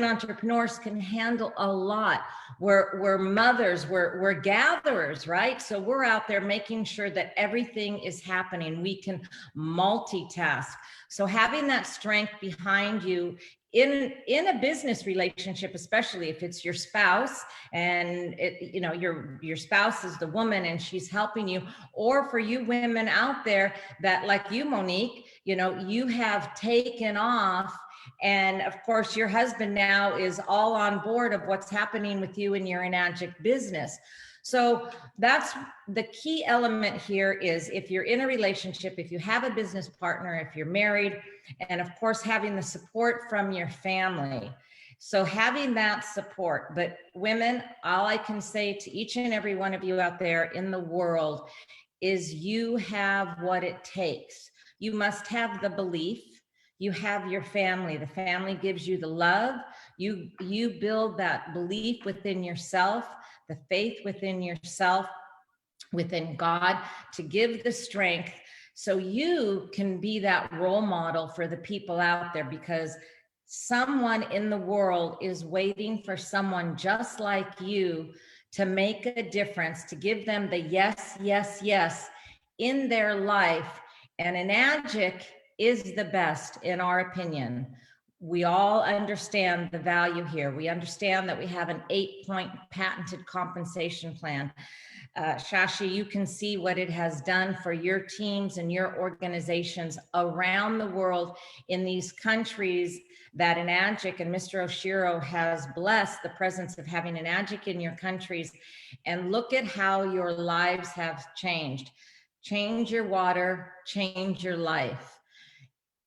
entrepreneurs can handle a lot. We're mothers, we're gatherers, right? So we're out there making sure that everything is happening. We can multitask. So having that strength behind you in a business relationship, especially if it's your spouse and you know your spouse is the woman and she's helping you, or for you women out there that, like you, Monique, you know, you have taken off, and of course your husband now is all on board of what's happening with you in your Enagic business. So that's the key element here is if you're in a relationship, if you have a business partner, if you're married, and of course, having the support from your family. So having that support, but women, all I can say to each and every one of you out there in the world is you have what it takes. You must have the belief. You have your family. The family gives you the love. You build that belief within yourself, the faith within yourself, within God, to give the strength so you can be that role model for the people out there, because someone in the world is waiting for someone just like you to make a difference, to give them the yes, yes, yes in their life. And Enagic is the best, in our opinion. We all understand the value here. We understand that we have an 8-point patented compensation plan. Shashi, you can see what it has done for your teams and your organizations around the world in these countries that Enagic and Mr. Oshiro has blessed the presence of having Enagic in your countries. And look at how your lives have changed. Change your water, change your life.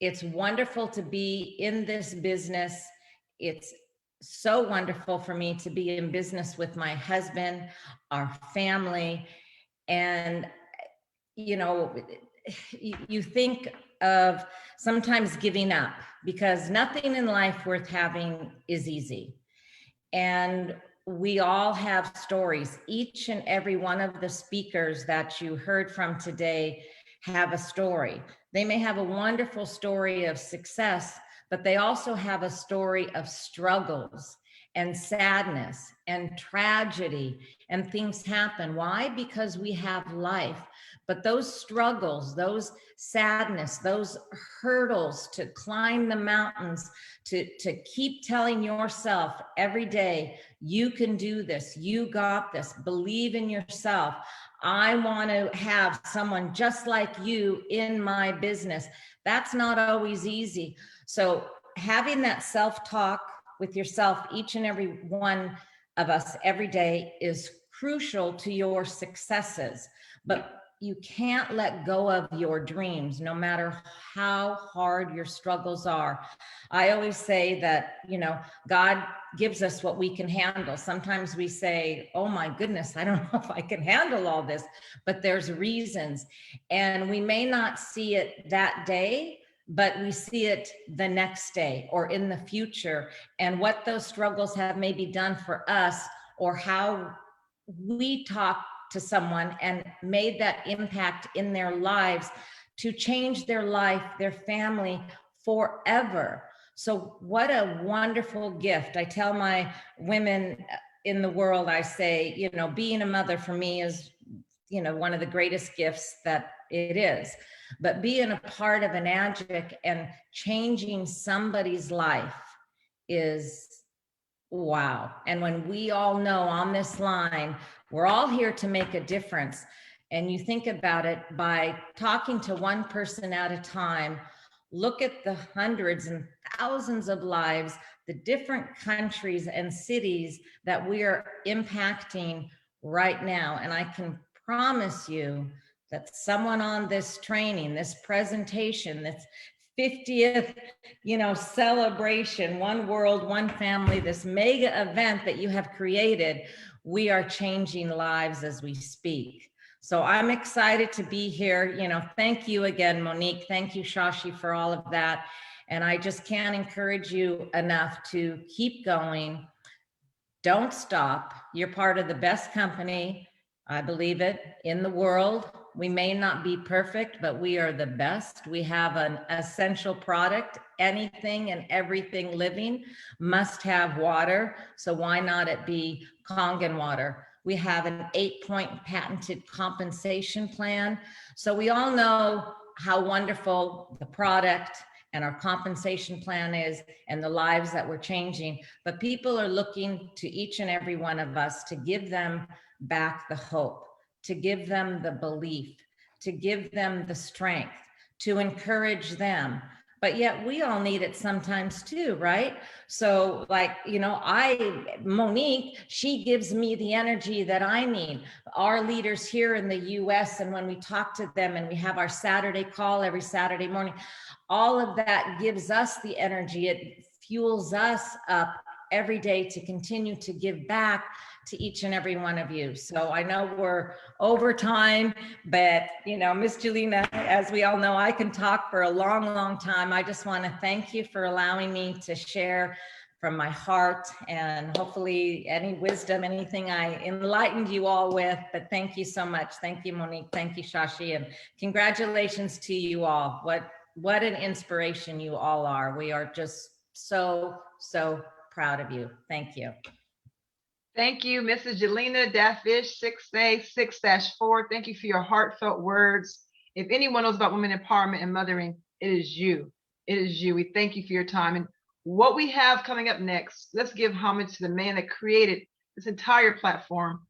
It's wonderful to be in this business. It's so wonderful for me to be in business with my husband, our family. And, you know, you think of sometimes giving up, because nothing in life worth having is easy. And we all have stories. Each and every one of the speakers that you heard from today have a story. They may have a wonderful story of success, but they also have a story of struggles and sadness and tragedy, and things happen. Why? Because we have life. But those struggles, those sadness, those hurdles to climb the mountains, to keep telling yourself every day, you can do this, you got this, believe in yourself. I want to have someone just like you in my business. That's not always easy. So having that self-talk with yourself, each and every one of us every day, is crucial to your successes. But you can't let go of your dreams, no matter how hard your struggles are. I always say that, you know, God gives us what we can handle. Sometimes we say, oh my goodness, I don't know if I can handle all this, but there's reasons. And we may not see it that day, but we see it the next day or in the future, and what those struggles have maybe done for us, or how we talk to someone and made that impact in their lives to change their life, their family forever. So what a wonderful gift. I tell my women in the world, I say, you know, being a mother for me is, you know, one of the greatest gifts that it is. But being a part of Enagic and changing somebody's life is wow. And when we all know on this line, we're all here to make a difference. And you think about it, by talking to one person at a time, look at the hundreds and thousands of lives, the different countries and cities that we are impacting right now. And I can promise you that someone on this training, this presentation, this 50th, you know, celebration, one world, one family, this mega event that you have created, we are changing lives as we speak. So I'm excited to be here. You know, thank you again, Monique. Thank you, Shashi, for all of that. And I just can't encourage you enough to keep going. Don't stop. You're part of the best company, I believe it, in the world. We may not be perfect, but we are the best. We have an essential product. Anything and everything living must have water. So why not it be Kangen water? We have an 8-point patented compensation plan. So we all know how wonderful the product and our compensation plan is and the lives that we're changing. But people are looking to each and every one of us to give them back the hope, to give them the belief, to give them the strength, to encourage them. But yet we all need it sometimes too, right? So like, you know, Monique, she gives me the energy that I need. Our leaders here in the US, and when we talk to them and we have our Saturday call every Saturday morning, all of that gives us the energy. It fuels us up every day to continue to give back to each and every one of you. So I know we're over time, but you know, Miss Jelena, as we all know, I can talk for a long, long time. I just want to thank you for allowing me to share from my heart, and hopefully any wisdom, anything I enlightened you all with, but thank you so much. Thank you, Monique. Thank you, Shashi, and congratulations to you all. What an inspiration you all are. We are just so proud of you. Thank you. Thank you, Mrs. Jelena Dafish 6A6-4. Thank you for your heartfelt words. If anyone knows about women empowerment and mothering, it is you. It is you. We thank you for your time. And what we have coming up next, let's give homage to the man that created this entire platform.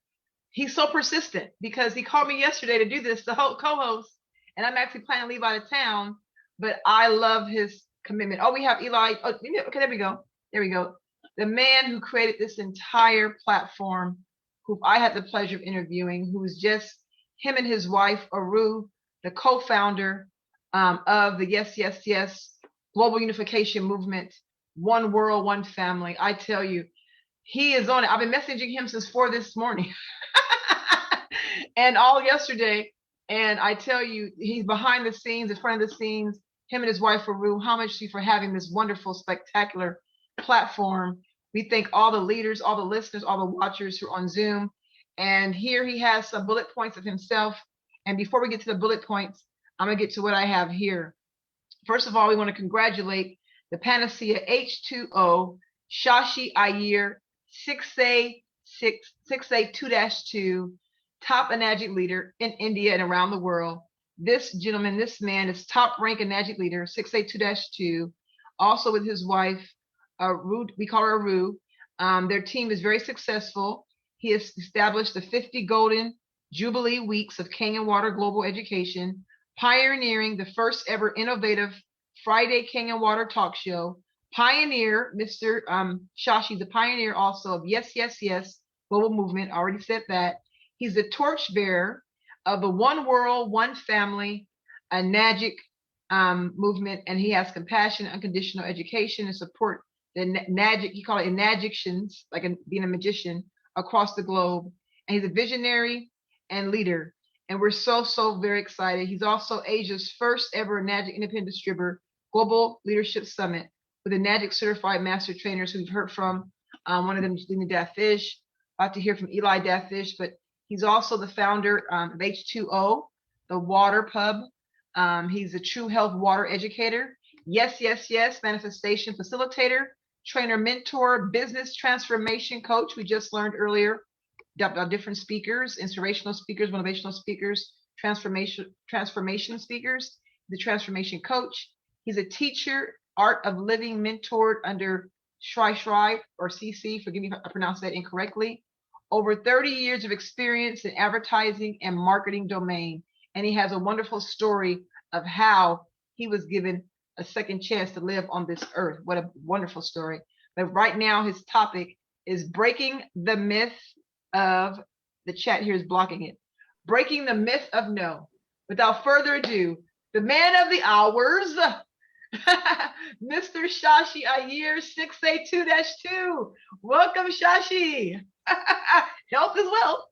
He's so persistent because he called me yesterday to do this, the co-host, and I'm actually planning to leave out of town, but I love his commitment. Oh, we have Eli. Oh, okay, there we go. There we go. The man who created this entire platform, who I had the pleasure of interviewing, who was just him and his wife, Aru, the co-founder of the Yes, Yes, Yes Global Unification Movement, One World, One Family. I tell you, he is on it. I've been messaging him since 4 this morning and all yesterday. And I tell you, he's behind the scenes, in front of the scenes, him and his wife, Aru, homage to you for having this wonderful, spectacular platform. We thank all the leaders, all the listeners, all the watchers who are on Zoom. And here he has some bullet points of himself. And before we get to the bullet points, I'm going to get to what I have here. First of all, we want to congratulate the Panacea H2O, Shashi Iyer, 6A2-2, top Enagic leader in India and around the world. This gentleman, this man is top rank Enagic leader, 6A2-2, also with his wife, Ru, we call her Ru. Their team is very successful. He has established the 50 Golden Jubilee Weeks of Kangen Water Global Education, pioneering the first ever innovative Friday Kangen Water talk show. Pioneer, Mr. Shashi, the pioneer also of Yes, Yes, Yes global movement. Already said that. He's the torchbearer of the One World, One Family, Enagic movement, and he has compassion, unconditional education, and support the Enagic. He called it Enagicians, like being a magician across the globe. And he's a visionary and leader. And we're so very excited. He's also Asia's first ever Enagic independent distributor global leadership summit with Enagic certified master trainers who we've heard from. One of them is Lena Dafish. About to hear from Eli Dafish, but he's also the founder of H2O, the Water Pub. He's a true health water educator. Yes, Yes, Yes manifestation facilitator, trainer, mentor, business transformation coach. We just learned earlier about different speakers, inspirational speakers, motivational speakers, transformation speakers, the transformation coach. He's a teacher, art of living, mentored under Shri or CC, forgive me if I pronounced that incorrectly. Over 30 years of experience in advertising and marketing domain. And he has a wonderful story of how he was given a second chance to live on this earth. What a wonderful story. But right now his topic is breaking the myth of, the chat here is blocking it, breaking the myth of no. Without further ado, the man of the hours, Mr. Shashi Iyer, 6A2-2. Welcome, Shashi. Health as well.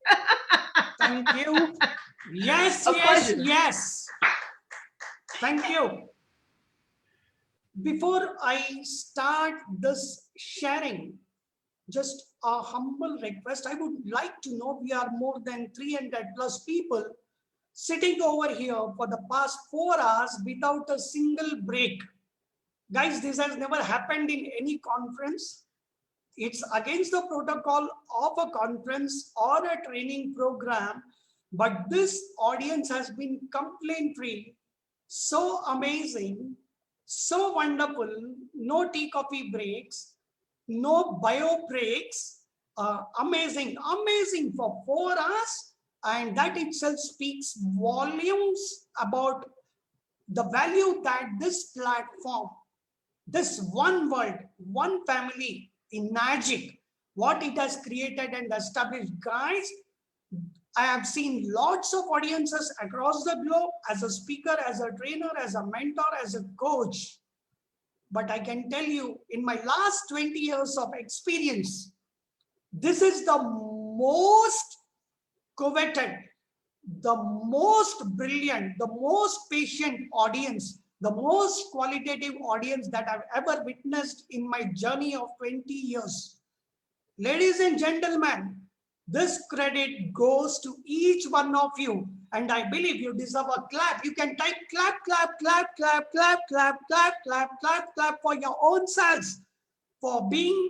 Thank you. Yes, yes. Thank you. Before I start this sharing, just a humble request. I would like to know, we are more than 300 plus people sitting over here for the past 4 hours without a single break. Guys, this has never happened in any conference. It's against the protocol of a conference or a training program, but this audience has been complaint-free, so amazing, so wonderful, no tea coffee breaks, no bio breaks, amazing for 4 hours. And that itself speaks volumes about the value that this platform, this one world, one family, Enagic, what it has created and established. Guys, I have seen lots of audiences across the globe as a speaker, as a trainer, as a mentor, as a coach. But I can tell you, in my last 20 years of experience, this is the most coveted, the most brilliant, the most patient audience, the most qualitative audience that I've ever witnessed in my journey of 20 years. Ladies and gentlemen, this credit goes to each one of you, and I believe you deserve a clap. You can type clap, clap, clap, clap, clap, clap, clap, clap, clap, clap for your own selves for being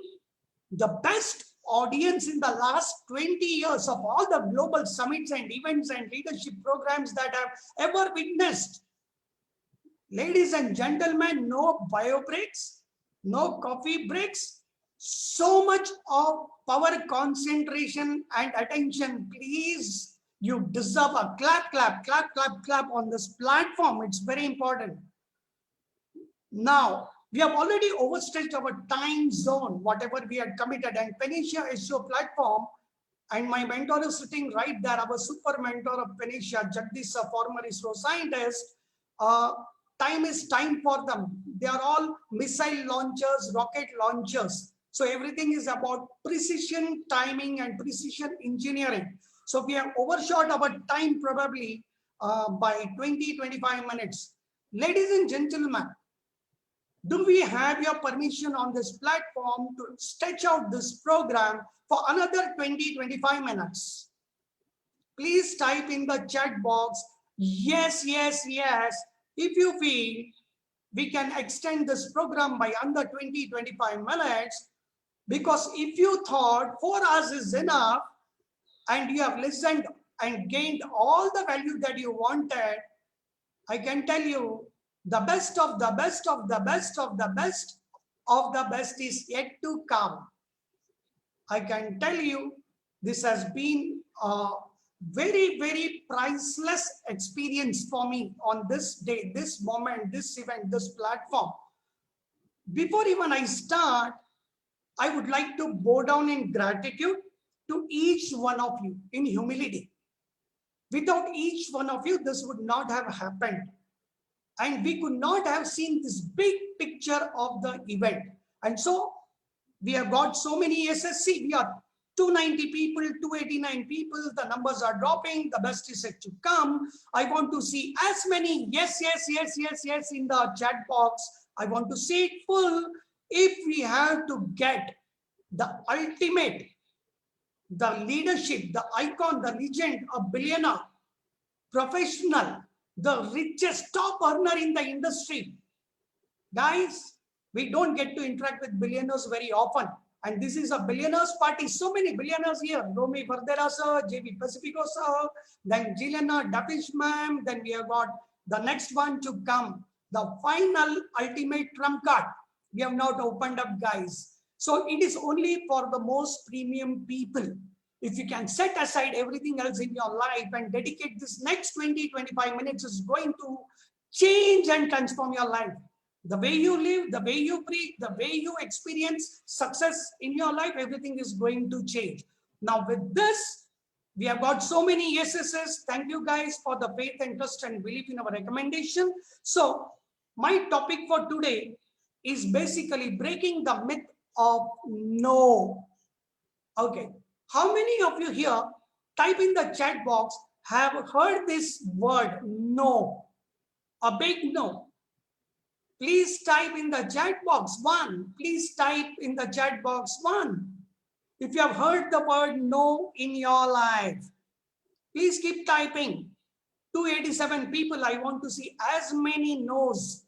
the best audience in the last 20 years of all the global summits and events and leadership programs that I've ever witnessed. Ladies and gentlemen, no bio breaks, no coffee breaks, so much of power, concentration and attention. Please, you deserve a clap, clap, clap, clap, clap on this platform. It's very important. Now, we have already overstretched our time zone, whatever we had committed, and Panacea is your platform. And my mentor is sitting right there, our super mentor of Panacea, Jagdish, a former ISRO scientist. Time is time for them. They are all missile launchers, rocket launchers. So everything is about precision timing and precision engineering. So we have overshot our time probably by 20-25 minutes. Ladies and gentlemen, do we have your permission on this platform to stretch out this program for another 20-25 minutes? Please type in the chat box, yes, yes, yes, if you feel we can extend this program by under 20-25 minutes, because if you thought 4 hours is enough and you have listened and gained all the value that you wanted, I can tell you the best of the best of the best of the best of the best is yet to come. I can tell you this has been a very, very priceless experience for me on this day, this moment, this event, this platform. Before even I start, I would like to bow down in gratitude to each one of you in humility. Without each one of you, this would not have happened. And we could not have seen this big picture of the event. And so we have got so many SSC. We are 290 people, 289 people. The numbers are dropping. The best is yet to come. I want to see as many yes, yes, yes, yes, yes in the chat box. I want to see it full. If we have to get the ultimate, the leadership, the icon, the legend, a billionaire, professional, the richest top earner in the industry. Guys, we don't get to interact with billionaires very often. And this is a billionaires party. So many billionaires here. Romy Verdera sir, JB Pacifico sir, then Gilliana Dafish ma'am. Then we have got the next one to come. The final ultimate trump card. We have not opened up, guys. So it is only for the most premium people. If you can set aside everything else in your life and dedicate this next 20-25 minutes, is going to change and transform your life. The way you live, the way you breathe, the way you experience success in your life, everything is going to change. Now with this, we have got so many yeses. Thank you guys for the faith and trust and belief in our recommendation. So my topic for today is basically breaking the myth of no. Okay. How many of you here, type in the chat box, have heard this word no? A big no. Please type in the chat box 1. Please type in the chat box 1. If you have heard the word no in your life, please keep typing. 287 people, I want to see as many no's.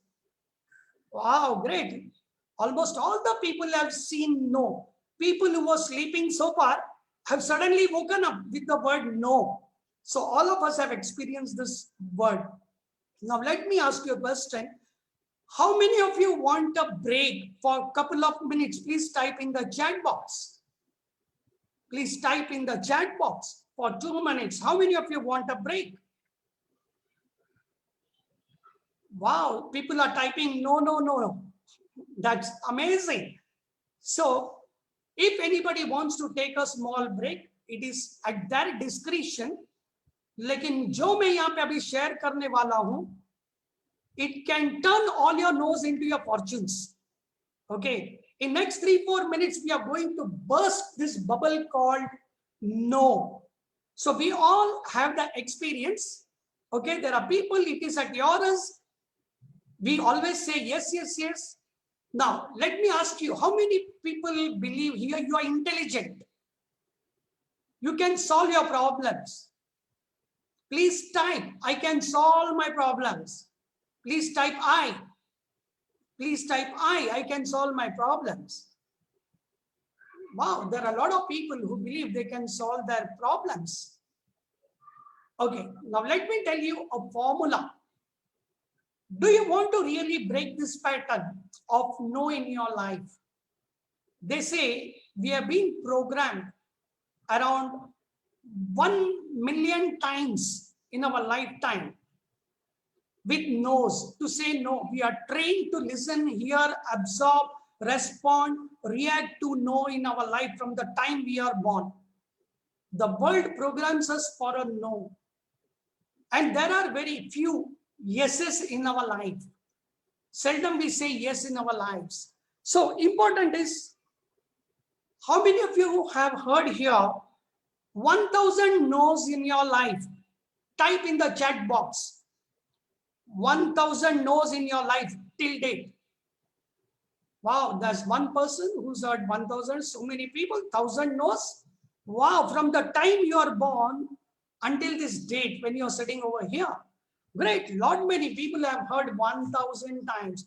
Wow, great. Almost all the people have seen no. People who were sleeping so far have suddenly woken up with the word no. So all of us have experienced this word. Now let me ask you a question. How many of you want a break for a couple of minutes? Please type in the chat box. Please type in the chat box for 2 minutes. How many of you want a break? Wow, people are typing no, no, no, no. That's amazing. So if anybody wants to take a small break, it is at their discretion. लेकिन जो मैं यहाँ पे अभी share करने वाला हूँ, it can turn all your no's into your fortunes. Okay. In next 3-4 minutes, we are going to burst this bubble called no. So we all have the experience. Okay. There are people, it is at yours. We always say yes, yes, yes. Now, let me ask you, how many people believe here you are intelligent? You can solve your problems. Please type, I can solve my problems. Please type I. Please type I can solve my problems. Wow, there are a lot of people who believe they can solve their problems. Okay, now let me tell you a formula. Do you want to really break this pattern of no in your life? They say we have been programmed around 1 million times in our lifetime with no's, to say no. We are trained to listen, hear, absorb, respond, react to no in our life from the time we are born. The world programs us for a no. And there are very few yeses in our life. Seldom we say yes in our lives. So important is, how many of you have heard here 1,000 no's in your life? Type in the chat box. 1,000 no's in your life till date. Wow, there's one person who's heard 1,000. So many people, 1,000 no's. Wow, from the time you are born until this date when you're sitting over here. Great, lot many people have heard 1,000 times.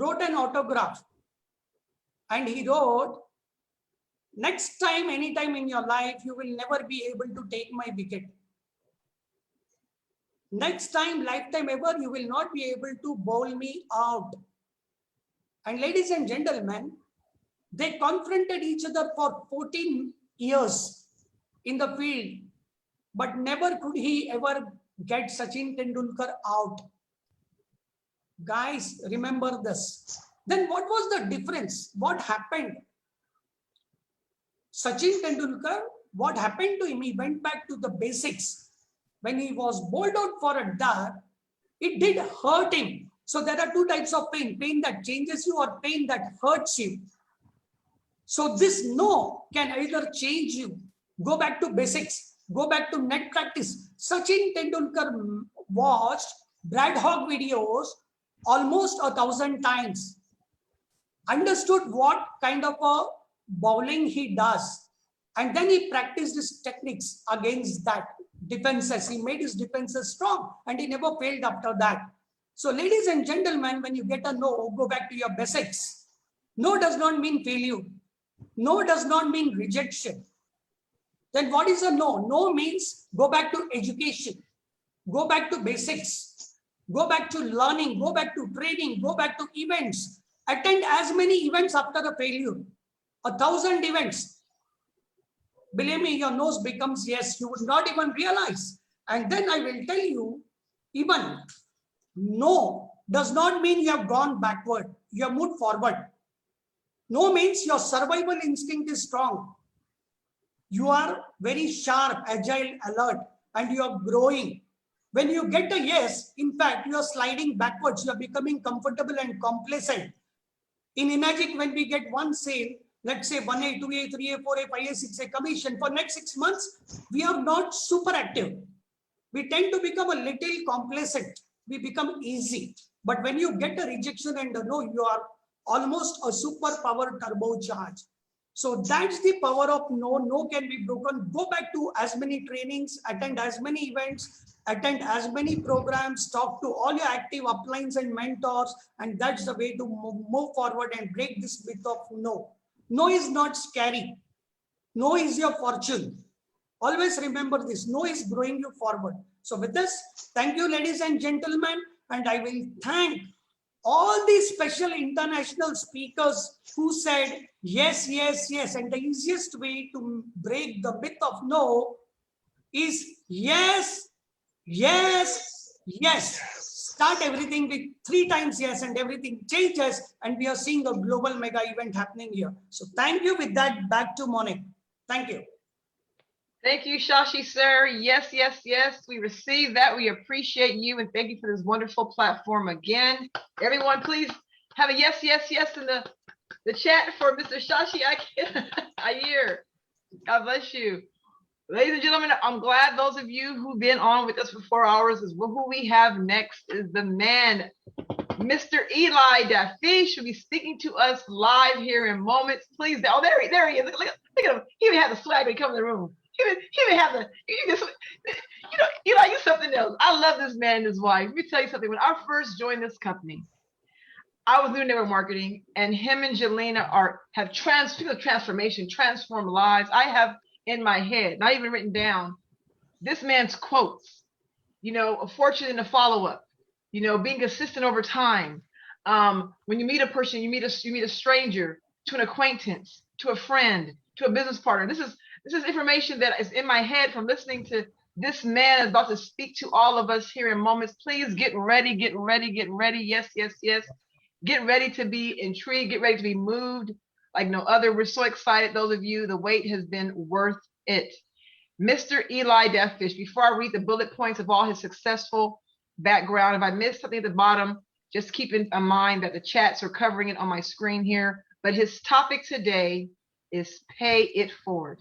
wrote an autograph. And he wrote, next time, anytime in your life, you will never be able to take my wicket. Next time, lifetime ever, you will not be able to bowl me out. And ladies and gentlemen, they confronted each other for 14 years in the field, but never could he ever get Sachin Tendulkar out. Guys, remember this. Then what was the difference? What happened? Sachin Tendulkar, what happened to him? He went back to the basics. When he was bowled out for a dart, it did hurt him. So there are two types of pain, pain that changes you or pain that hurts you. So this no can either change you, go back to basics, go back to net practice. Sachin Tendulkar watched Brad Hogg videos almost 1,000 times, understood what kind of a bowling he does, and then he practiced his techniques against that defenses. He made his defenses strong and he never failed after that. So ladies and gentlemen, when you get a no, go back to your basics. No does not mean failure. No does not mean rejection. Then what is a no? No means go back to education, go back to basics, go back to learning, go back to training, go back to events, attend as many events after a failure, 1,000 events. Believe me, your nose becomes yes, you would not even realize. And then I will tell you, even no does not mean you have gone backward, you have moved forward. No means your survival instinct is strong. You are very sharp, agile, alert, and you are growing. When you get a yes, in fact, you are sliding backwards, you are becoming comfortable and complacent. In Enagic, when we get one sale, let's say 1A, 2A, 3A, 4A, 5A, 6A commission for next 6 months, we are not super active. We tend to become a little complacent. We become easy. But when you get a rejection and a no, you are almost a superpower turbocharge. So that's the power of no. No can be broken. Go back to as many trainings, attend as many events, attend as many programs, talk to all your active uplines and mentors, and that's the way to move forward and break this myth of no. No is not scary. No is your fortune. Always remember this. No is growing you forward. So with this, thank you, ladies and gentlemen. And I will thank all these special international speakers who said yes, yes, yes. And the easiest way to break the myth of no is yes, yes, yes. Start everything with 3 times yes and everything changes, and we are seeing a global mega event happening here. So thank you. With that, back to Monique. Thank you. Thank you, Shashi, sir. Yes, yes, yes. We receive that. We appreciate you, and thank you for this wonderful platform again. Everyone, please have a yes, yes, yes in the chat for Mr. Shashi Iyer. God bless you. Ladies and gentlemen, I'm glad those of you who've been on with us for 4 hours is who we have next is the man, Mr. Eli Dafish, will be speaking to us live here in moments. Please, oh, there he is. Look at him. He even had the swag when he come in the room. He even have the, you know, Eli, you something else. I love this man and his wife. Let me tell you something. When I first joined this company, I was doing network marketing, and him and Jelena have transformation, transformed lives. I have in my head, not even written down, this man's quotes, you know, a fortune in the follow-up, you know, being consistent over time. When you meet a person, you meet a stranger, to an acquaintance, to a friend, to a business partner. This is information that is in my head from listening to this man is about to speak to all of us here in moments. Please get ready, get ready, get ready. Yes, yes, yes. Get ready to be intrigued, get ready to be moved like no other. We're so excited, those of you, the wait has been worth it. Mr. Eli Dafish, before I read the bullet points of all his successful background, if I missed something at the bottom, just keep in mind that the chats are covering it on my screen here. But his topic today is pay it forward.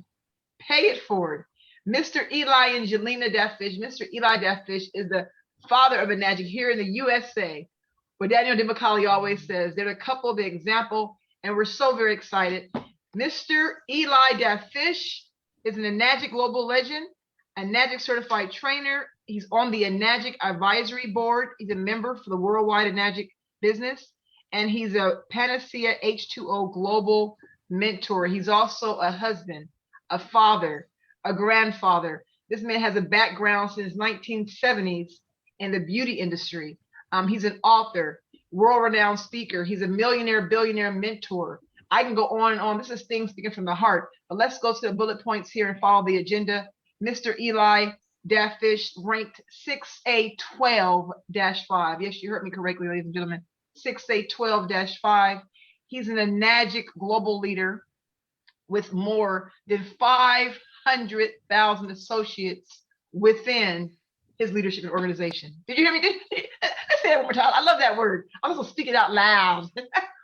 Pay it forward. Mr. Eli and Jelena Dafish. Mr. Eli Dafish is the father of Enagic here in the USA. What Daniel Dimacali always says, they're a couple, the example, and we're so very excited. Mr. Eli Dafish is an Enagic global legend, Enagic certified trainer. He's on the Enagic advisory board. He's a member for the worldwide Enagic business. and he's a Panacea H2O Global Mentor. He's also a husband, a father, a grandfather. This man has a background since 1970s in the beauty industry. He's an author, world-renowned speaker. He's a millionaire, billionaire mentor. I can go on and on. This is things speaking from the heart. But let's go to the bullet points here and follow the agenda. Mr. Eli Dafish ranked 6A12-5. Yes, you heard me correctly, ladies and gentlemen. 6A12-5. He's an Enagic global leader with more than 500,000 associates within his leadership and organization. Did you hear me? Let's say it one more time. I love that word. I'm just gonna speak it out loud.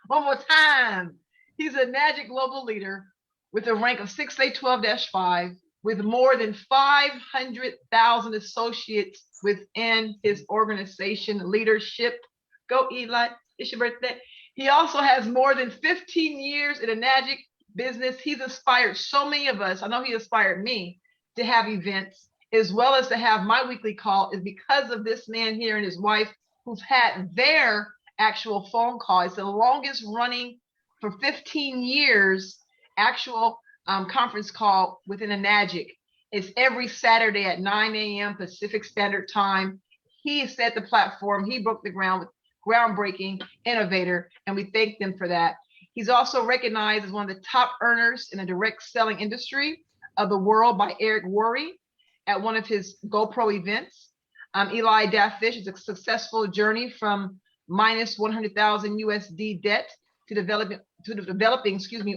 One more time. He's a Enagic global leader with a rank of 6A12-5 with more than 500,000 associates within his organization leadership. Go Eli, it's your birthday. He also has more than 15 years in Enagic business. He's inspired so many of us. I know he inspired me to have events as well as to have my weekly call is because of this man here and his wife who've had their actual phone call. It's the longest running for 15 years actual conference call within Enagic. It's every Saturday at 9 a.m. Pacific Standard Time. He set the platform. He broke the ground with groundbreaking innovator, and we thank them for that. He's also recognized as one of the top earners in the direct selling industry of the world by Eric Worre at one of his GoPro events. Eli Dafish is a successful journey from minus 100,000 USD debt to developing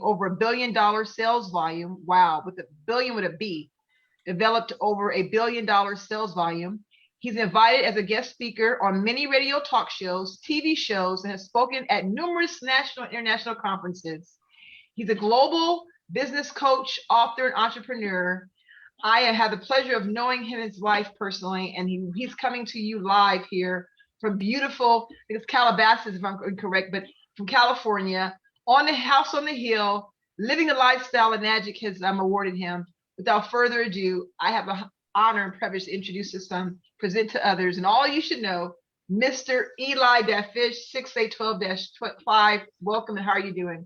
over $1 billion sales volume. Wow, with a billion with a B, developed over $1 billion sales volume. He's invited as a guest speaker on many radio talk shows, TV shows, and has spoken at numerous national and international conferences. He's a global business coach, author, and entrepreneur. I have had the pleasure of knowing him and his wife personally, and he's coming to you live here from beautiful, I think it's Calabasas if I'm incorrect, but from California, on the house on the hill, living the lifestyle Enagic has awarded him. Without further ado, I have the honor and privilege to introduce his son, present to others, and all you should know, Mr. Eli Dafish, 6A12-5. Welcome, and how are you doing?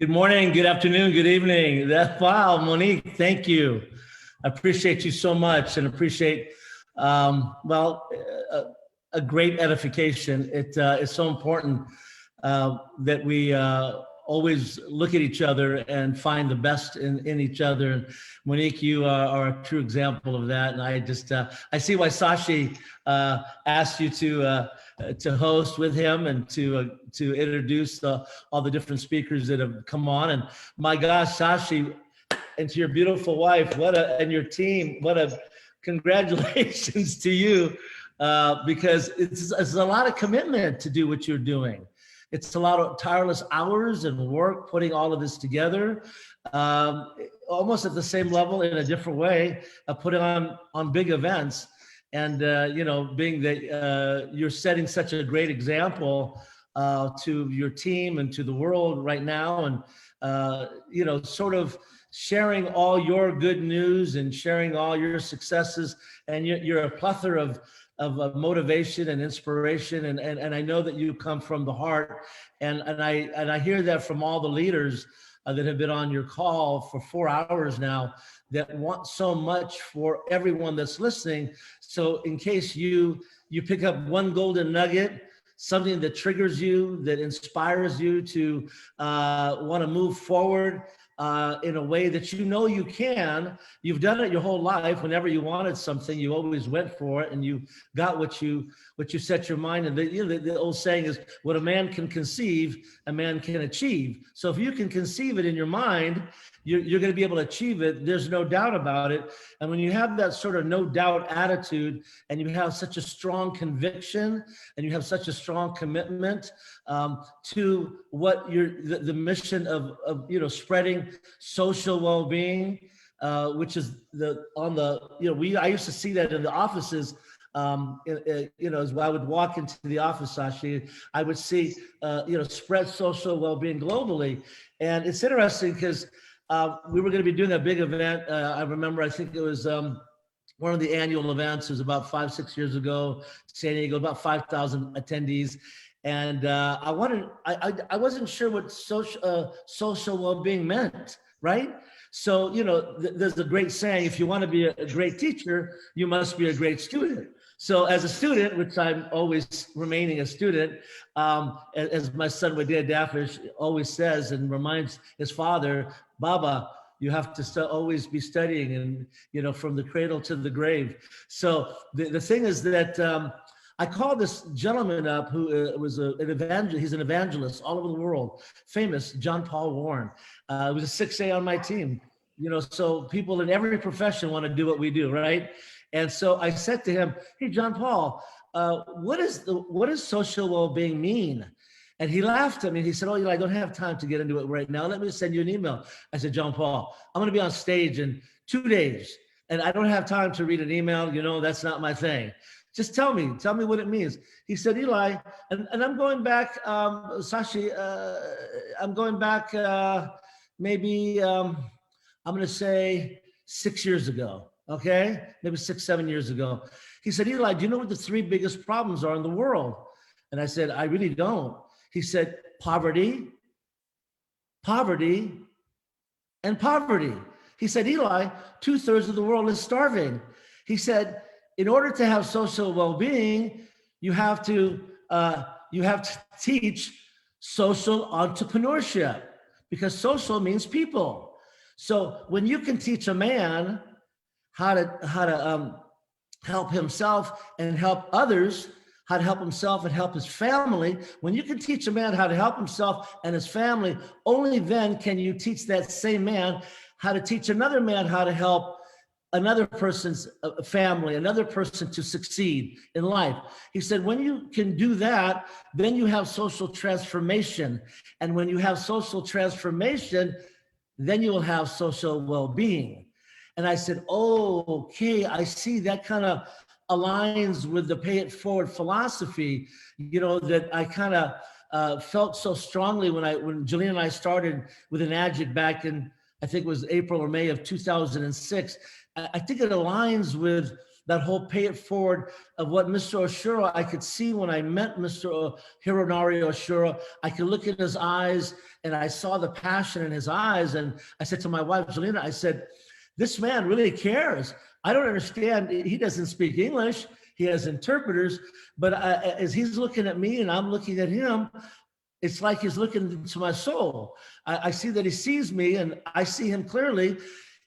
Good morning, good afternoon, good evening. Wow, Monique, thank you. I appreciate you so much and appreciate, a great edification. It's so important that we always look at each other and find the best in each other. And Monique, you are a true example of that. And I just, I see why Sashi asked you to host with him and to introduce all the different speakers that have come on. And my gosh, Sashi, and to your beautiful wife, and your team, congratulations to you, because it's a lot of commitment to do what you're doing. It's a lot of tireless hours and work putting all of this together, almost at the same level in a different way, putting on big events. And, being that you're setting such a great example to your team and to the world right now, and, sort of sharing all your good news and sharing all your successes. And you're a plethora of motivation and inspiration. And I know that you come from the heart. And I hear that from all the leaders that have been on your call for 4 hours now, that want so much for everyone that's listening. So in case you pick up one golden nugget, something that triggers you, that inspires you to want to move forward in a way that you can. You've done it your whole life. Whenever you wanted something, you always went for it, and you got what you set your mind. And the old saying is, what a man can conceive, a man can achieve. So if you can conceive it in your mind, you're going to be able to achieve it. There's no doubt about it. And when you have that sort of no doubt attitude, and you have such a strong conviction, and you have such a strong commitment to what the mission of spreading social well-being, which is I used to see that in the offices. As I would walk into the office, Sashi, I would see, spread social well-being globally. And it's interesting because we were going to be doing a big event. I remember, I think it was one of the annual events. It was about 5-6 years ago, San Diego, about 5,000 attendees. And I wasn't sure what social well-being meant, right? So, you know, there's a great saying, if you want to be a great teacher, you must be a great student. So as a student, which I'm always remaining a student, as my son Wadea Dafish always says and reminds his father, Baba, you have to always be studying, and, you know, from the cradle to the grave. So the thing is that I called this gentleman up who was an evangelist. He's an evangelist all over the world, famous, John Paul Warren. He was a 6A on my team. You know, so people in every profession want to do what we do, right? And so I said to him, hey, John Paul, what does social well-being mean? And he laughed at me. He said, oh, I don't have time to get into it right now. Let me send you an email. I said, John Paul, I'm going to be on stage in 2 days, and I don't have time to read an email. You know, that's not my thing. Just tell me what it means. He said, Eli, and I'm going back, Sashi, I'm going back maybe, I'm going to say 6 years ago, okay? Maybe 6, 7 years ago. He said, Eli, do you know what the 3 biggest problems are in the world? And I said, I really don't. He said, poverty, poverty, and poverty. He said, Eli, 2/3 of the world is starving. He said, in order to have social well-being, you have to teach social entrepreneurship, because social means people. So when you can teach a man how to help himself and help others, how to help himself and help his family, when you can teach a man how to help himself and his family, only then can you teach that same man how to teach another man how to help another person's family, another person to succeed in life. He said, when you can do that, then you have social transformation. And when you have social transformation, then you will have social well-being. And I said, oh, okay, I see. That kind of aligns with the pay it forward philosophy, you know, that I kind of felt so strongly when Jillian and I started with Enagic back in, I think it was April or May of 2006. I think it aligns with that whole pay it forward of what Mr. Oshuro, I could see when I met Mr. Hironari Oshuro. I could look in his eyes and I saw the passion in his eyes. And I said to my wife, Jelena, I said, this man really cares. I don't understand. He doesn't speak English. He has interpreters, but as he's looking at me and I'm looking at him, it's like he's looking into my soul. I see that he sees me and I see him clearly.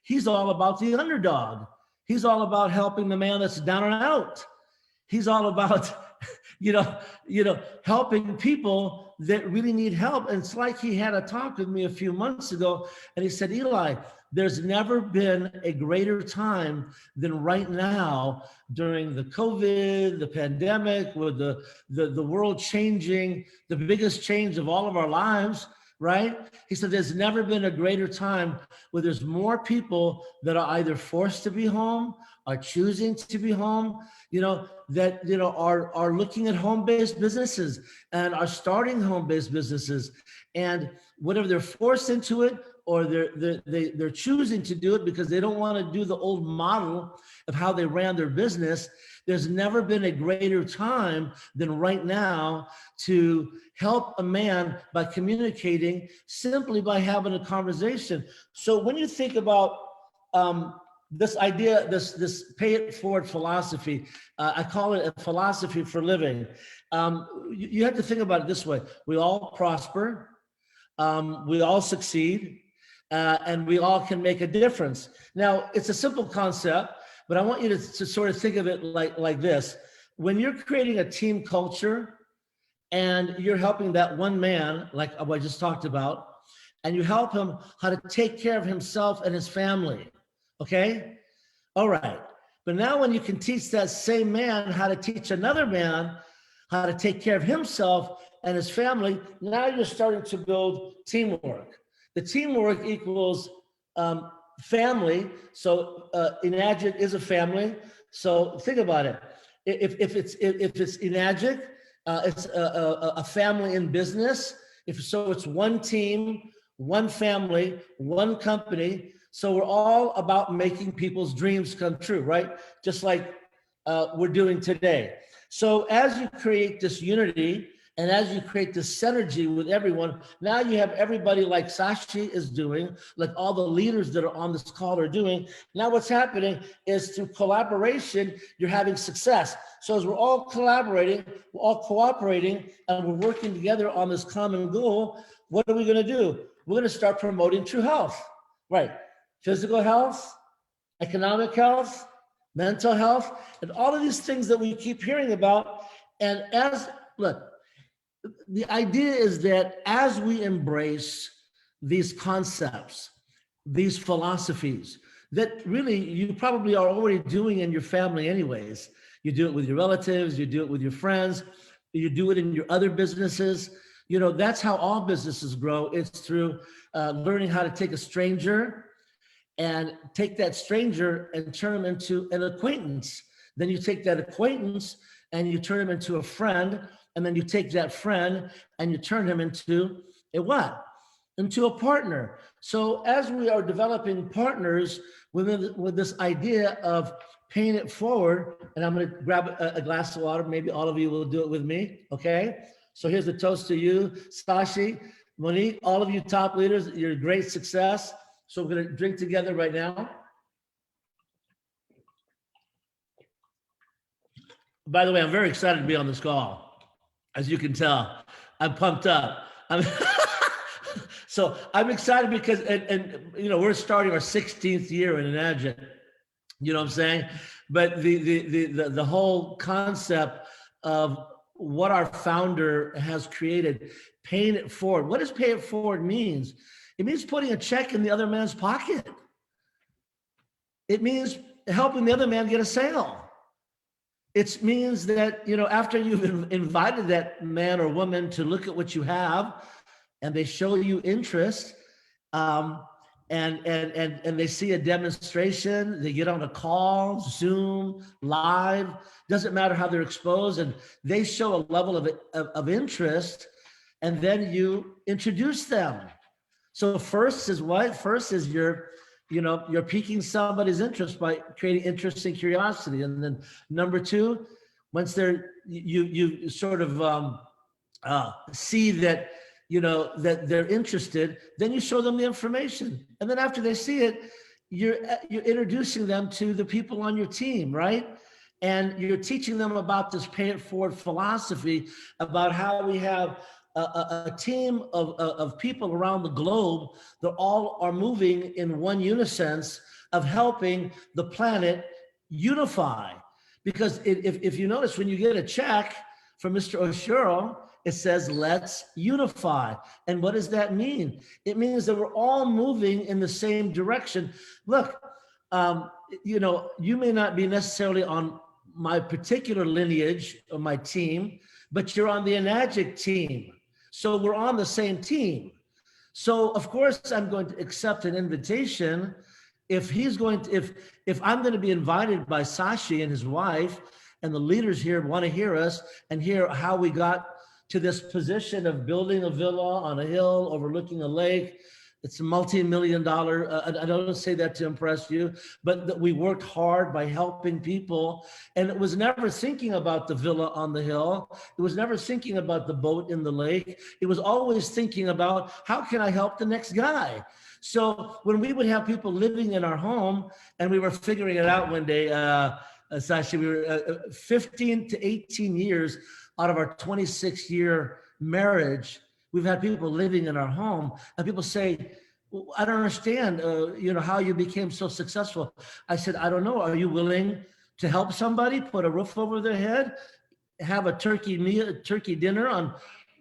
He's all about the underdog. He's all about helping the man that's down and out. He's all about, helping people that really need help. And it's like he had a talk with me a few months ago, and he said, Eli, there's never been a greater time than right now during the COVID, the pandemic, with the world changing, the biggest change of all of our lives, right? He said, there's never been a greater time where there's more people that are either forced to be home, are choosing to be home, are looking at home-based businesses and are starting home-based businesses. And whatever they're forced into it, or they're choosing to do it because they don't want to do the old model of how they ran their business. There's never been a greater time than right now to help a man by communicating, simply by having a conversation. So when you think about this idea, this pay it forward philosophy, I call it a philosophy for living. You have to think about it this way. We all prosper, we all succeed, and we all can make a difference. Now, it's a simple concept, but I want you to sort of think of it like this. When you're creating a team culture and you're helping that one man, like I just talked about, and you help him how to take care of himself and his family, okay? All right. But now when you can teach that same man how to teach another man how to take care of himself and his family, now you're starting to build teamwork. The teamwork equals family. So Enagic is a family. So think about it. If it's Enagic, it's a family in business. It's one team, one family, one company. So we're all about making people's dreams come true, right? Just like we're doing today. So as you create this unity And as you create this synergy with everyone, now you have everybody like Sashi is doing, like all the leaders that are on this call are doing. Now what's happening is through collaboration, you're having success. So as we're all collaborating, we're all cooperating, and we're working together on this common goal, what are we gonna do? We're gonna start promoting true health, right? Physical health, economic health, mental health, and all of these things that we keep hearing about. And look, the idea is that as we embrace these concepts, these philosophies that really you probably are already doing in your family anyways. You do it with your relatives, you do it with your friends, you do it in your other businesses. You know, that's how all businesses grow. It's through learning how to take a stranger and take that stranger and turn them into an acquaintance. Then you take that acquaintance and you turn him into a friend. And then you take that friend and you turn him into a what? Into a partner. So as we are developing partners with this idea of paying it forward, and I'm going to grab a glass of water. Maybe all of you will do it with me. Okay. So here's a toast to you, Sashi, Monique, all of you top leaders. You're a great success. So we're going to drink together right now. By the way, I'm very excited to be on this call. As you can tell, I'm pumped up. So I'm excited because, and you know, we're starting our 16th year in Enagit. You know what I'm saying? But the whole concept of what our founder has created, paying it forward. What does pay it forward means? It means putting a check in the other man's pocket. It means helping the other man get a sale. It means that, you know, after you've invited that man or woman to look at what you have and they show you interest, and they see a demonstration, they get on a call, Zoom, live, doesn't matter how they're exposed, and they show a level of interest, and then you introduce them. So first is what? First is you're piquing somebody's interest by creating interest and curiosity. And then number two, once you sort of see that, you know, that they're interested, then you show them the information. And then after they see it, you're introducing them to the people on your team, right? And you're teaching them about this pay it forward philosophy, about how we have a team of people around the globe that all are moving in one unison of helping the planet unify. Because if you notice, when you get a check from Mr. Oshiro, it says, let's unify. And what does that mean? It means that we're all moving in the same direction. Look, you know, you may not be necessarily on my particular lineage or my team, but you're on the Enagic team. So we're on the same team. So of course I'm going to accept an invitation if I'm going to be invited by Sashi and his wife, and the leaders here want to hear us and hear how we got to this position of building a villa on a hill overlooking a lake. It's a multi-million-dollar, I don't say that to impress you, but that we worked hard by helping people. And it was never thinking about the villa on the hill. It was never thinking about the boat in the lake. It was always thinking about, how can I help the next guy? So when we would have people living in our home, and we were figuring it out one day, Sashi, we were 15 to 18 years out of our 26-year marriage, we've had people living in our home, and people say, well, I don't understand, you know, how you became so successful. I said, I don't know. Are you willing to help somebody put a roof over their head, have a turkey dinner on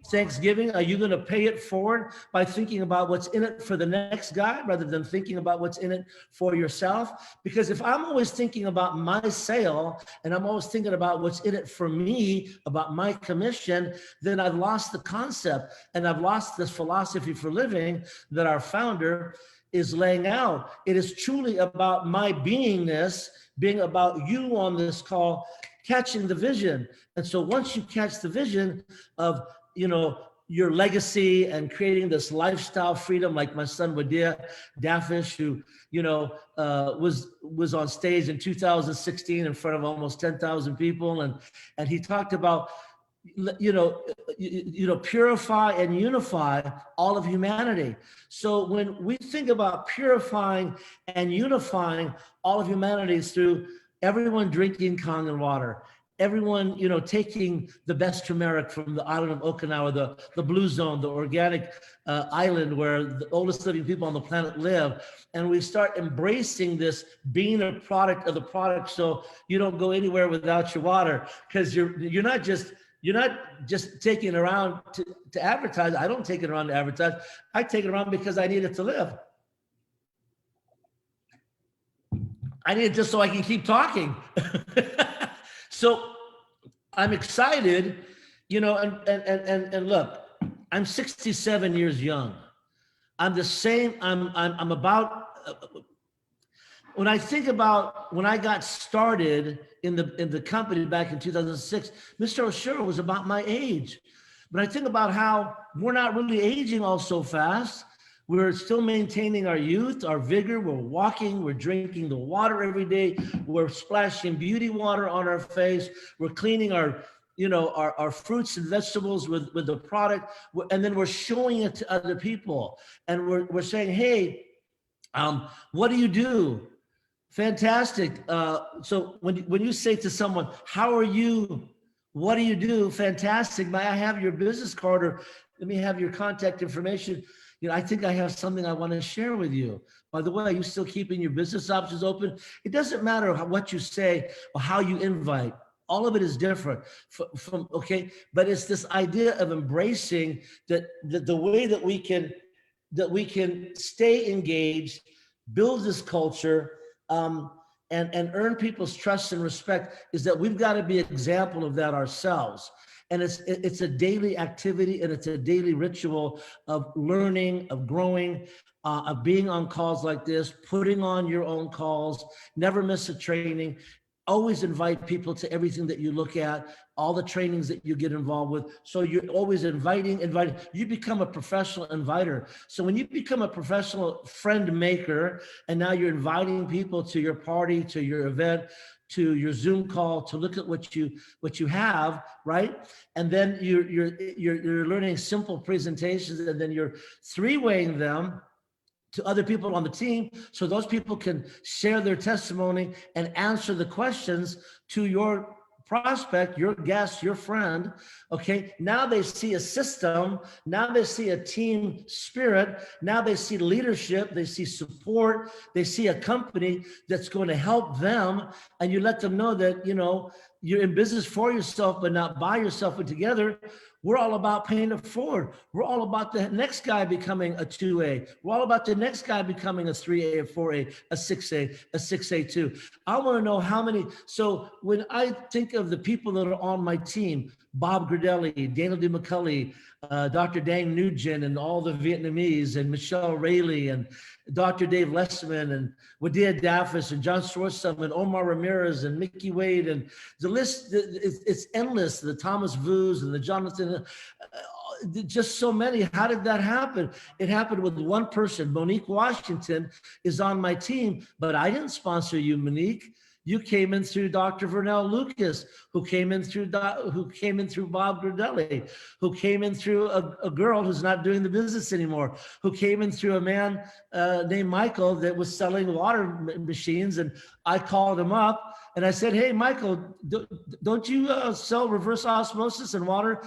Thanksgiving? Are you going to pay it forward by thinking about what's in it for the next guy rather than thinking about what's in it for yourself? Because if I'm always thinking about my sale and I'm always thinking about what's in it for me, about my commission, then I've lost the concept and I've lost this philosophy for living that our founder is laying out. It is truly about my beingness, being about you on this call, catching the vision. And so once you catch the vision of, you know, your legacy and creating this lifestyle freedom, like my son Wadia Dafish, who, you know, was on stage in 2016 in front of almost 10,000 people. And he talked about purify and unify all of humanity. So when we think about purifying and unifying all of humanity, is through everyone drinking Kangen water, everyone, taking the best turmeric from the island of Okinawa, the blue zone, the organic island where the oldest living people on the planet live. And we start embracing this being a product of the product. So you don't go anywhere without your water, because you're not just taking it around to advertise. I don't take it around to advertise. I take it around because I need it to live. I need it just so I can keep talking. So I'm excited, and look, I'm 67 years young. I'm the same. I'm about, when I think about when I got started in the company back in 2006, Mr. Oshiro was about my age. But I think about how we're not really aging all so fast. We're still maintaining our youth, our vigor. We're walking, we're drinking the water every day. We're splashing beauty water on our face. We're cleaning our fruits and vegetables with the product. And then we're showing it to other people. And we're saying, hey, what do you do? Fantastic. So when you say to someone, how are you? What do you do? Fantastic. May I have your business card, or let me have your contact information? I think I have something I want to share with you. By the way, are you still keeping your business options open? It doesn't matter what you say or how you invite. All of it is different okay? But it's this idea of embracing that the way that we can stay engaged, build this culture, and earn people's trust and respect, is that we've got to be an example of that ourselves. And it's a daily activity, and it's a daily ritual of learning, of growing, of being on calls like this, putting on your own calls, never miss a training, always invite people to everything that you look at, all the trainings that you get involved with. So you're always inviting, you become a professional inviter. So when you become a professional friend maker, and now you're inviting people to your party, to your event, to your Zoom call, to look at what you have, right? And then you're learning simple presentations, and then you're three-weighing them to other people on the team, so those people can share their testimony and answer the questions to your prospect, your guest, your friend. Okay, now they see a system, now they see a team spirit, now they see leadership, they see support, they see a company that's going to help them, and you let them know that, you're in business for yourself, but not by yourself, but together. We're all about paying it forward. We're all about the next guy becoming a 2A. We're all about the next guy becoming a 3A, a 4A, a 6A, a 6A2. I want to know how many. So when I think of the people that are on my team, Bob Gradelli, Daniel D. McCulley, Dr. Dang Nugent, and all the Vietnamese, and Michelle Rayleigh, and Dr. Dave Lessman, and Wadia Daffis, and John Schwarzschild, and Omar Ramirez, and Mickey Wade, and the list, it's endless. The Thomas Vu's and the Jonathan, just so many. How did that happen? It happened with one person. Monique Washington is on my team, but I didn't sponsor you, Monique. You came in through Dr. Vernell Lucas, who came in through Bob Gradelli, who came in through a girl who's not doing the business anymore, who came in through a man named Michael that was selling water machines. And I called him up and I said, hey, Michael, don't you sell reverse osmosis and water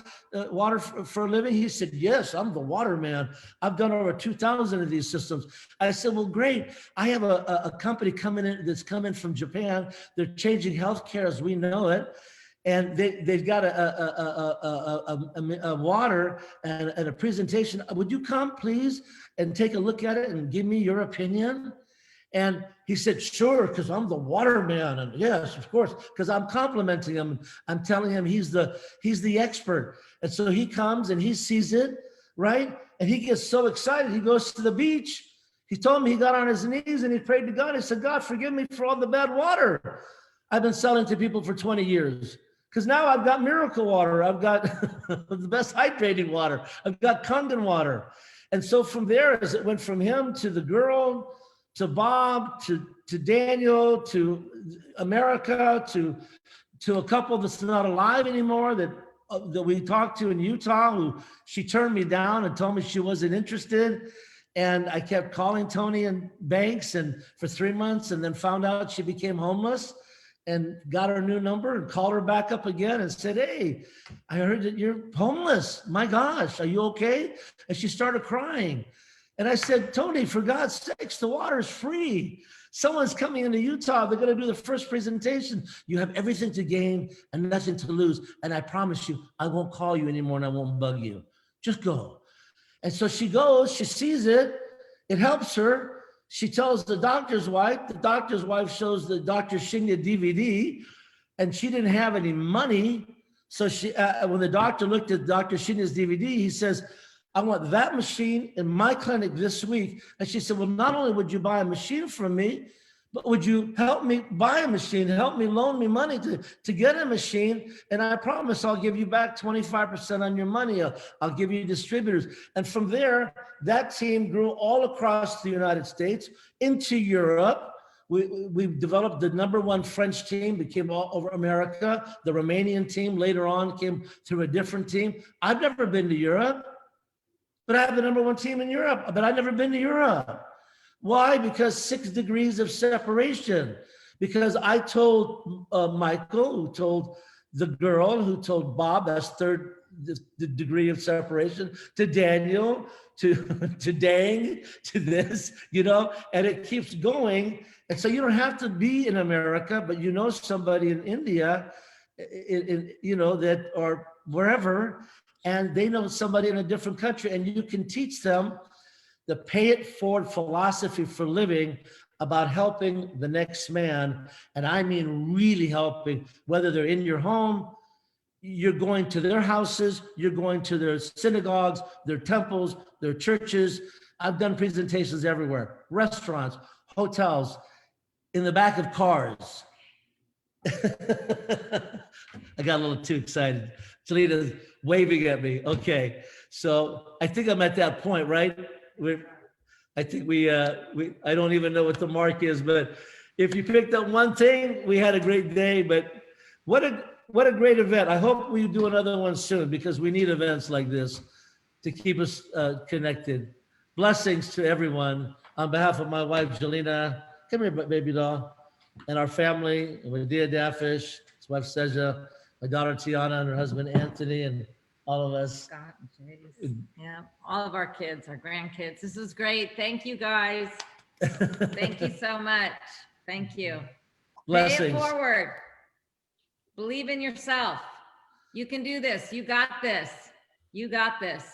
for a living? He said, yes, I'm the water man. I've done over 2,000 of these systems. I said, well, great. I have a company that's coming from Japan. They're changing healthcare as we know it. And they've got a water and a presentation. Would you come, please, and take a look at it and give me your opinion? And he said, sure, because I'm the water man. And yes, of course, because I'm complimenting him. I'm telling him he's the expert. And so he comes and he sees it, right? And he gets so excited. He goes to the beach. He told me he got on his knees and he prayed to God. He said, God, forgive me for all the bad water I've been selling to people for 20 years. Because now I've got miracle water. I've got the best hydrating water. I've got Kangen water. And so from there, as it went from him to the girl, to Bob, to Daniel, to America, to a couple that's not alive anymore that that we talked to in Utah, who she turned me down and told me she wasn't interested. And I kept calling Tony and Banks and for 3 months, and then found out she became homeless, and got her new number and called her back up again and said, hey, I heard that you're homeless. My gosh, are you okay? And she started crying. And I said, Tony, for God's sakes, the water is free. Someone's coming into Utah. They're going to do the first presentation. You have everything to gain and nothing to lose. And I promise you, I won't call you anymore and I won't bug you. Just go. And so she goes, she sees it. It helps her. She tells the doctor's wife shows the Dr. Shinya DVD, and she didn't have any money. So she, when the doctor looked at Dr. Shinya's DVD, he says, I want that machine in my clinic this week. And she said, well, not only would you buy a machine from me, but would you help me buy a machine, help me loan me money to get a machine? And I promise I'll give you back 25% on your money. I'll give you distributors. And from there, that team grew all across the United States into Europe. We developed the #1 French team, became all over America. The Romanian team later on came through a different team. I've never been to Europe, but I have the #1 team in Europe, but I've never been to Europe. Why? Because 6 degrees of separation. Because I told Michael, who told the girl, who told Bob, that's third degree of separation, to Daniel, to Dang, to this, and it keeps going. And so you don't have to be in America, but you know somebody in India, that or wherever, and they know somebody in a different country, and you can teach them the pay it forward philosophy for living about helping the next man. And I mean really helping, whether they're in your home, you're going to their houses, you're going to their synagogues, their temples, their churches. I've done presentations everywhere, restaurants, hotels, in the back of cars. I got a little too excited. Shalita's waving at me. Okay, so I think I'm at that point, right? I think I don't even know what the mark is, but if you picked up one thing, we had a great day. But what a great event. I hope we do another one soon, because we need events like this to keep us connected. Blessings to everyone. On behalf of my wife, Jelena, come here, baby doll, and our family, and Wadia Dafish, his wife, Seja, my daughter, Tiana, and her husband, Anthony, and all of us. Scott and Chase. Yeah, all of our kids, our grandkids. This is great. Thank you, guys. Thank you so much. Thank you. Blessings. Pay it forward. Believe in yourself. You can do this. You got this. You got this.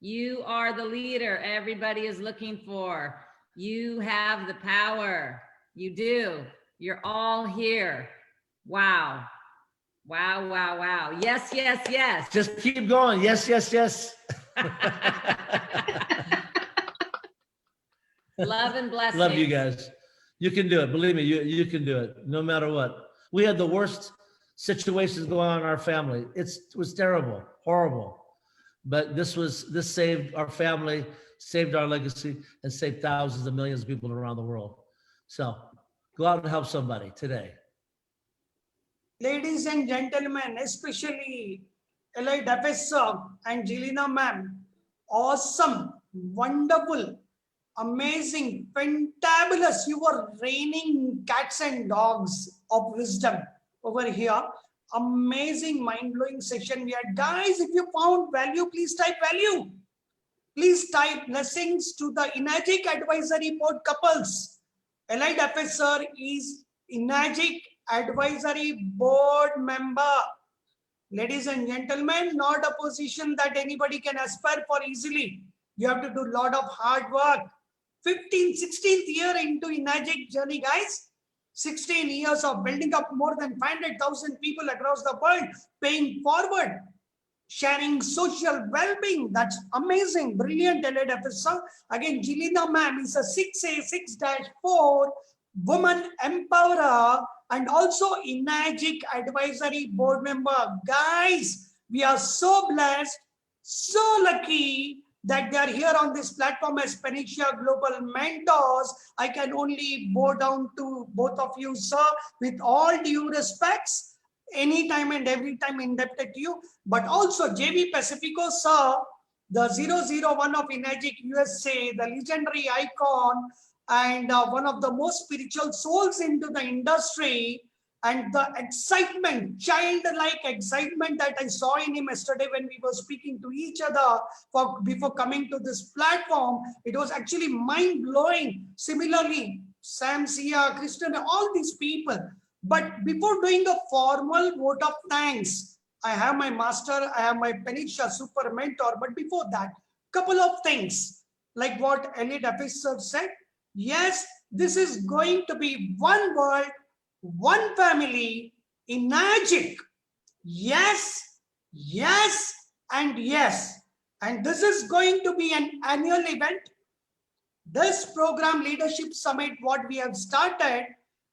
You are the leader everybody is looking for. You have the power. You do. You're all here. Wow. Wow, wow, wow. Yes, yes, yes. Just keep going. Yes, yes, yes. Love and blessings. Love you guys. You can do it. Believe me, you can do it no matter what. We had the worst situations going on in our family. It was terrible, horrible. But this saved our family, saved our legacy, and saved thousands of millions of people around the world. So go out and help somebody today. Ladies and gentlemen, especially Eli Dafes and Jelena ma'am, awesome, wonderful, amazing, fantabulous. You were raining cats and dogs of wisdom over here. Amazing, mind-blowing session we had. Guys, if you found value, please type value. Please type blessings to the Enagic Advisory Board couples. Eli Dafes sir is Enagic Advisory Board member. Ladies and gentlemen, not a position that anybody can aspire for easily. You have to do a lot of hard work. 16th year into Enagic journey, guys. 16 years of building up more than 500,000 people across the world, paying forward, sharing social well-being. That's amazing. Brilliant, Eli Dafes sir. Again, Jelena ma'am is a 6A, 6-4 woman empowerer and also Enagic Advisory Board member. Guys, we are so blessed, so lucky that they are here on this platform as Panacea Global Mentors. I can only bow down to both of you, sir, with all due respects. anytime and every time indebted to you. But also JV Pacifico sir, the 001 of Enagic USA, the legendary icon, and one of the most spiritual souls into the industry, and the excitement, childlike excitement that I saw in him yesterday when we were speaking to each other before coming to this platform, it was actually mind-blowing. Similarly, Sam, Sia, Kristen, all these people. But before doing a formal vote of thanks, I have my master, I have my Panisha super mentor. But before that, couple of things, like what Elliot Officer said. Yes, this is going to be one world, one family, Enagic. Yes, yes, and yes. And this is going to be an annual event. This program Leadership Summit, what we have started,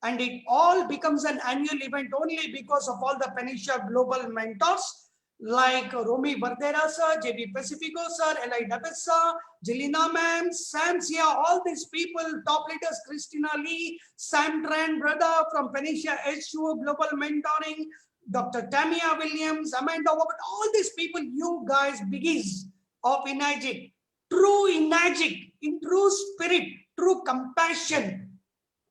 and it all becomes an annual event only because of all the Panisha global mentors like Romy Bardera sir, JB Pacifico sir, Eli Davis sir, Jelena ma'am, Sam Sia, all these people, top leaders, Christina Lee, Sam Tran brother from Panisha H2O Global Mentoring, Dr. Tamia Williams, Amanda Wobbett, all these people, you guys, biggies of Enagic, true Enagic, in true spirit, true compassion.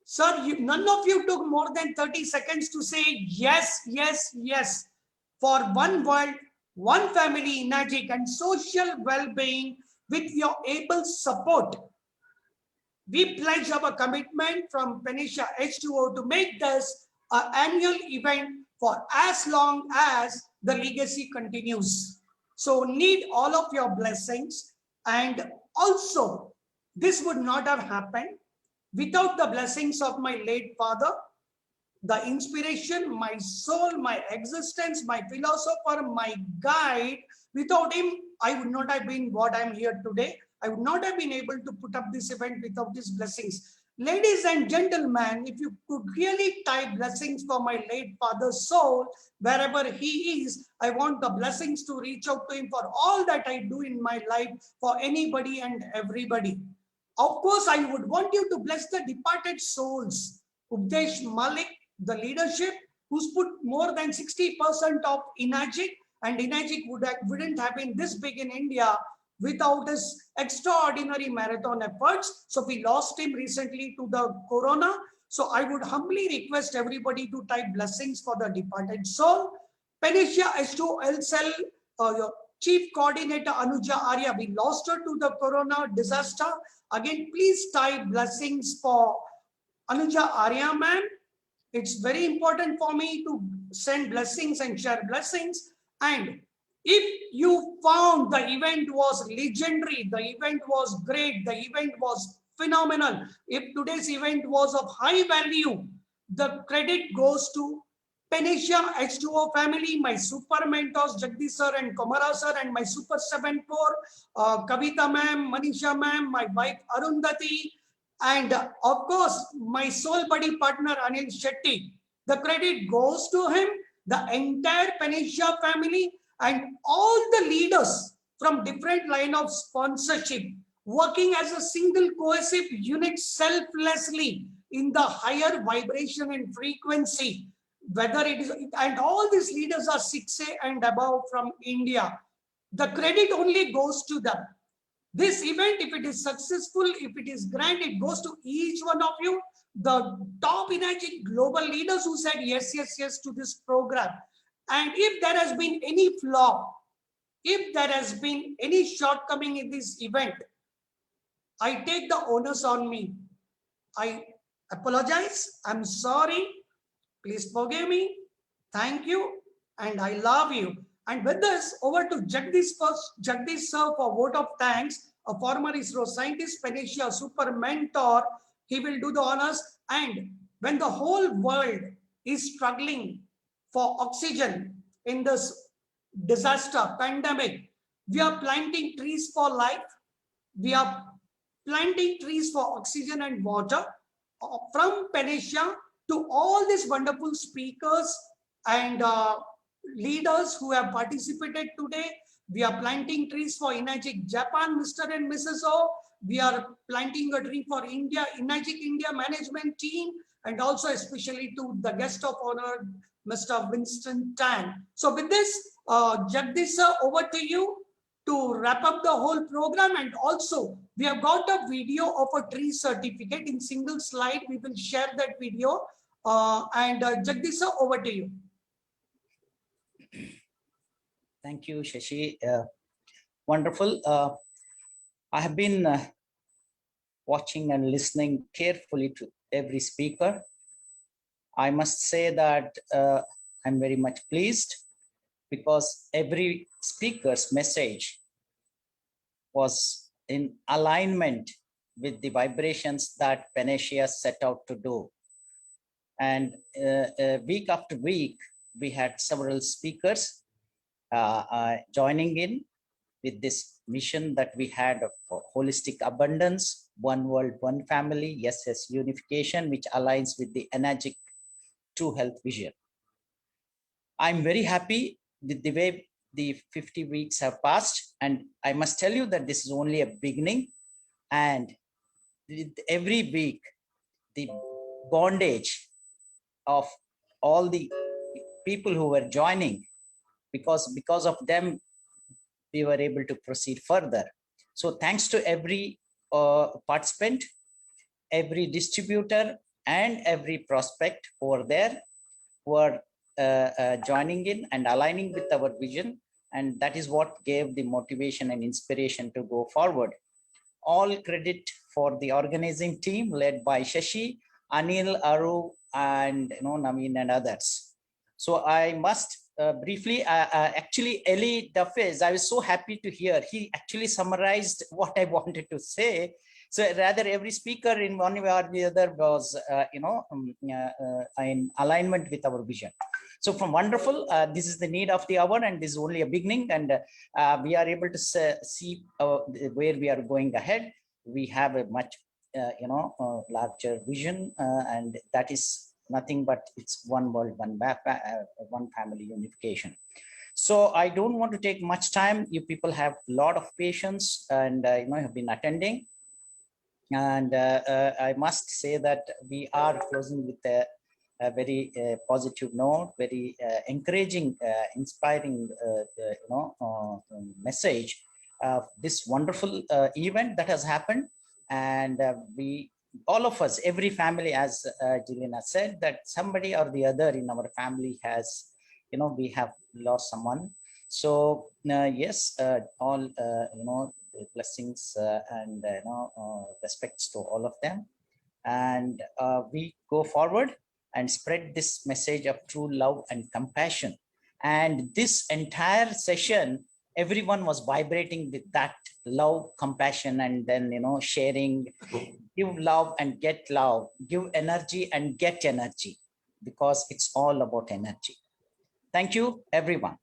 Sir, none of you took more than 30 seconds to say yes, yes, yes. For one world, one family, Enagic, and social well-being with your able support. We pledge our commitment from Panisha H2O to make this an annual event for as long as the legacy continues. So need all of your blessings. And also, this would not have happened without the blessings of my late father, the inspiration, my soul, my existence, my philosopher, my guide. Without him, I would not have been what I'm here today. I would not have been able to put up this event without his blessings. Ladies and gentlemen, if you could really type blessings for my late father's soul, wherever he is, I want the blessings to reach out to him for all that I do in my life for anybody and everybody. Of course, I would want you to bless the departed souls. Updesh Malik, the leadership, who's put more than 60% of Enagic, and Enagic wouldn't have been this big in India without his extraordinary marathon efforts. So we lost him recently to the corona. So I would humbly request everybody to type blessings for the departed soul. Panisha H2O Cell, your Chief Coordinator Anuja Arya, we lost her to the corona disaster. Again, please type blessings for Anuja Arya ma'am. It's very important for me to send blessings and share blessings. And if you found the event was legendary, the event was great, the event was phenomenal, if today's event was of high value, the credit goes to Panisha H2O family, my super mentors, Jagdish sir and Komara sir, and my super 7 core, Kavita ma'am, Manisha ma'am, my wife Arundhati, and of course, my soul buddy partner Anil Shetty. The credit goes to him, the entire Panisha family, and all the leaders from different line of sponsorship, working as a single cohesive unit selflessly in the higher vibration and frequency. Whether it is, and all these leaders are 6A and above from India. The credit only goes to them. This event, if it is successful, if it is grand, it goes to each one of you, the top Enagic global leaders who said yes, yes, yes to this program. And if there has been any flaw, if there has been any shortcoming in this event, I take the onus on me. I apologize. I'm sorry. Please forgive me. Thank you. And I love you. And with this, over to Jagdish sir for vote of thanks, a former ISRO scientist, Panisha super mentor. He will do the honors. And when the whole world is struggling for oxygen in this disaster, pandemic, we are planting trees for life. We are planting trees for oxygen and water. From Panisha to all these wonderful speakers and leaders who have participated today, we are planting trees for Enagic Japan, Mr. and Mrs. O. We are planting a tree for India, Enagic India management team, and also especially to the guest of honor, Mr. Winston Tan. So with this, Jagdish sir, over to you to wrap up the whole program. And also, we have got a video of a tree certificate in single slide. We will share that video. Jagdish sir, over to you. Thank you, Shashi. Wonderful. I have been watching and listening carefully to every speaker. I must say that I'm very much pleased because every speaker's message was in alignment with the vibrations that Panacea set out to do. And week after week, we had several speakers joining in with this mission that we had of holistic abundance, one world, one family, yes, unification, which aligns with the energetic true health vision. I'm very happy with the way the 50 weeks have passed, and I must tell you that this is only a beginning, and with every week the bondage of all the people who were joining, because of them we were able to proceed further. So thanks to every participant, every distributor, and every prospect over there who are joining in and aligning with our vision, and that is what gave the motivation and inspiration to go forward. All credit for the organizing team led by Shashi, Anil, Aru, and Naveen and others. So I must briefly, actually Eli Dafez, I was so happy to hear, he actually summarized what I wanted to say. So rather every speaker in one way or the other was, in alignment with our vision. So from wonderful, this is the need of the hour, and this is only a beginning, and we are able to see where we are going ahead. We have a much, larger vision, and that is nothing but it's one world, one family unification. So I don't want to take much time. You people have a lot of patience and have been attending. And I must say that we are closing with a very positive note, very encouraging, inspiring, message of this wonderful event that has happened. And all of us, every family, as Jillian has said, that somebody or the other in our family has, we have lost someone. So yes, all, blessings and respects to all of them, and we go forward and spread this message of true love and compassion. And this entire session, everyone was vibrating with that love, compassion, and then sharing. Give love and get love, give energy and get energy, because it's all about energy. Thank you, everyone.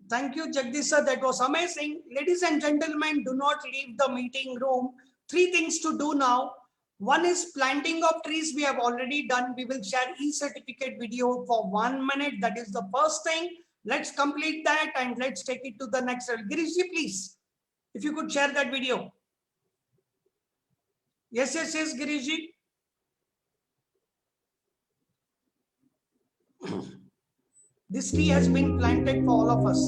Thank you, Jagdish sir. That was amazing. Ladies and gentlemen, do not leave the meeting room. 3 things to do now. One is planting of trees. We have already done. We will share e-certificate video for 1 minute. That is the first thing. Let's complete that and let's take it to the next level. Girishji, please, if you could share that video. Yes, Girishji. This tree has been planted for all of us.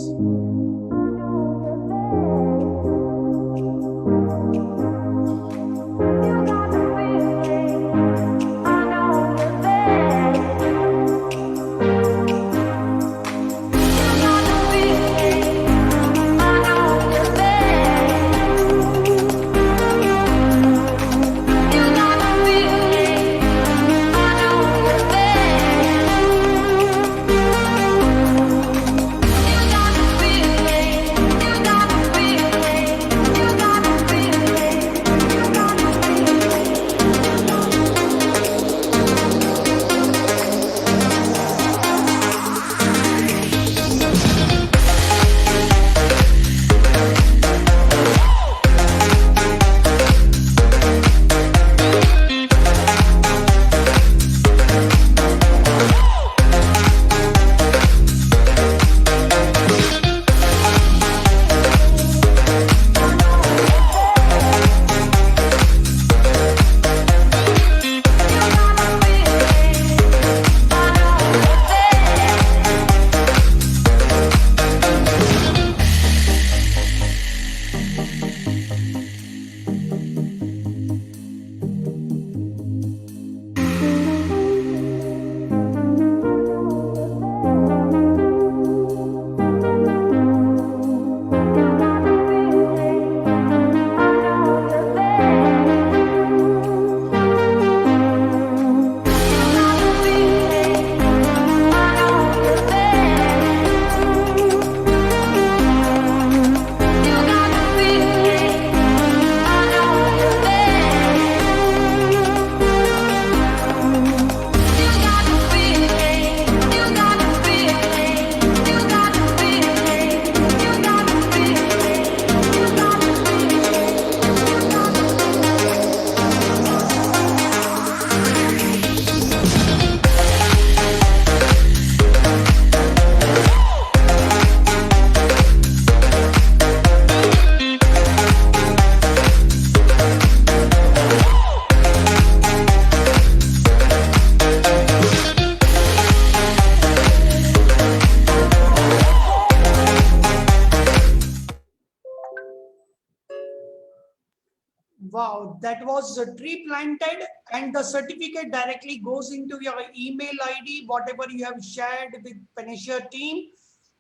Wow, that was a tree planted, and the certificate directly goes into your email ID, whatever you have shared with Panacea team.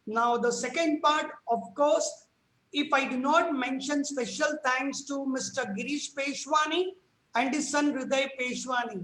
Now, the second part, of course, if I do not mention special thanks to Mr. Girish Peshwani and his son Hriday Peshwani.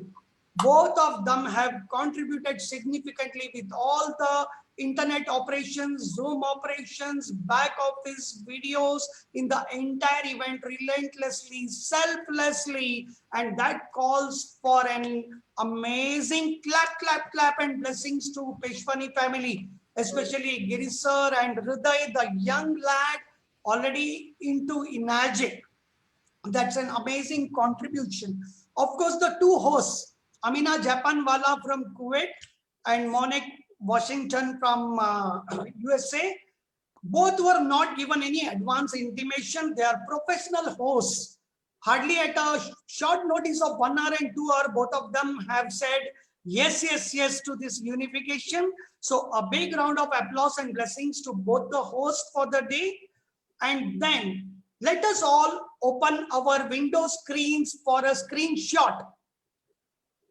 Both of them have contributed significantly with all the internet operations, Zoom operations, back office videos in the entire event relentlessly, selflessly, and that calls for an amazing clap, clap, clap and blessings to Peshwani family, especially Girish sir and Hriday, the young lad already into Enagic. That's an amazing contribution. Of course, the two hosts, Amina Japanwala from Kuwait and Monique Washington from USA, both were not given any advance intimation. They are professional hosts. Hardly at a short notice of 1 hour and 2 hours, both of them have said yes, yes, yes to this unification. So a big round of applause and blessings to both the hosts for the day. And then let us all open our window screens for a screenshot.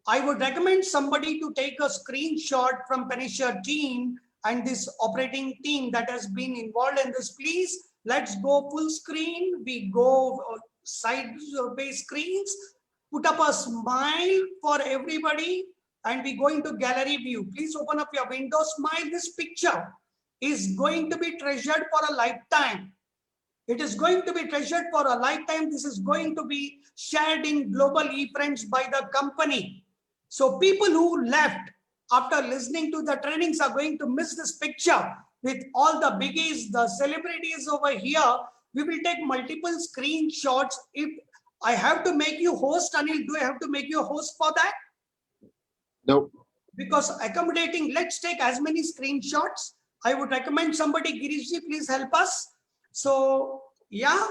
I would recommend somebody to take a screenshot from Panacea team and this operating team that has been involved in this. Please, let's go full screen. We go side-based screens. Put up a smile for everybody and we go into gallery view. Please open up your window, smile. This picture is going to be treasured for a lifetime. It is going to be treasured for a lifetime. This is going to be shared in Global eFriends by the company. So people who left after listening to the trainings are going to miss this picture with all the biggies, the celebrities over here. We will take multiple screenshots. If I have to make you host, Anil, do I have to make you a host for that? No. Because accommodating, let's take as many screenshots. I would recommend somebody, Girishji, please help us. So, yeah.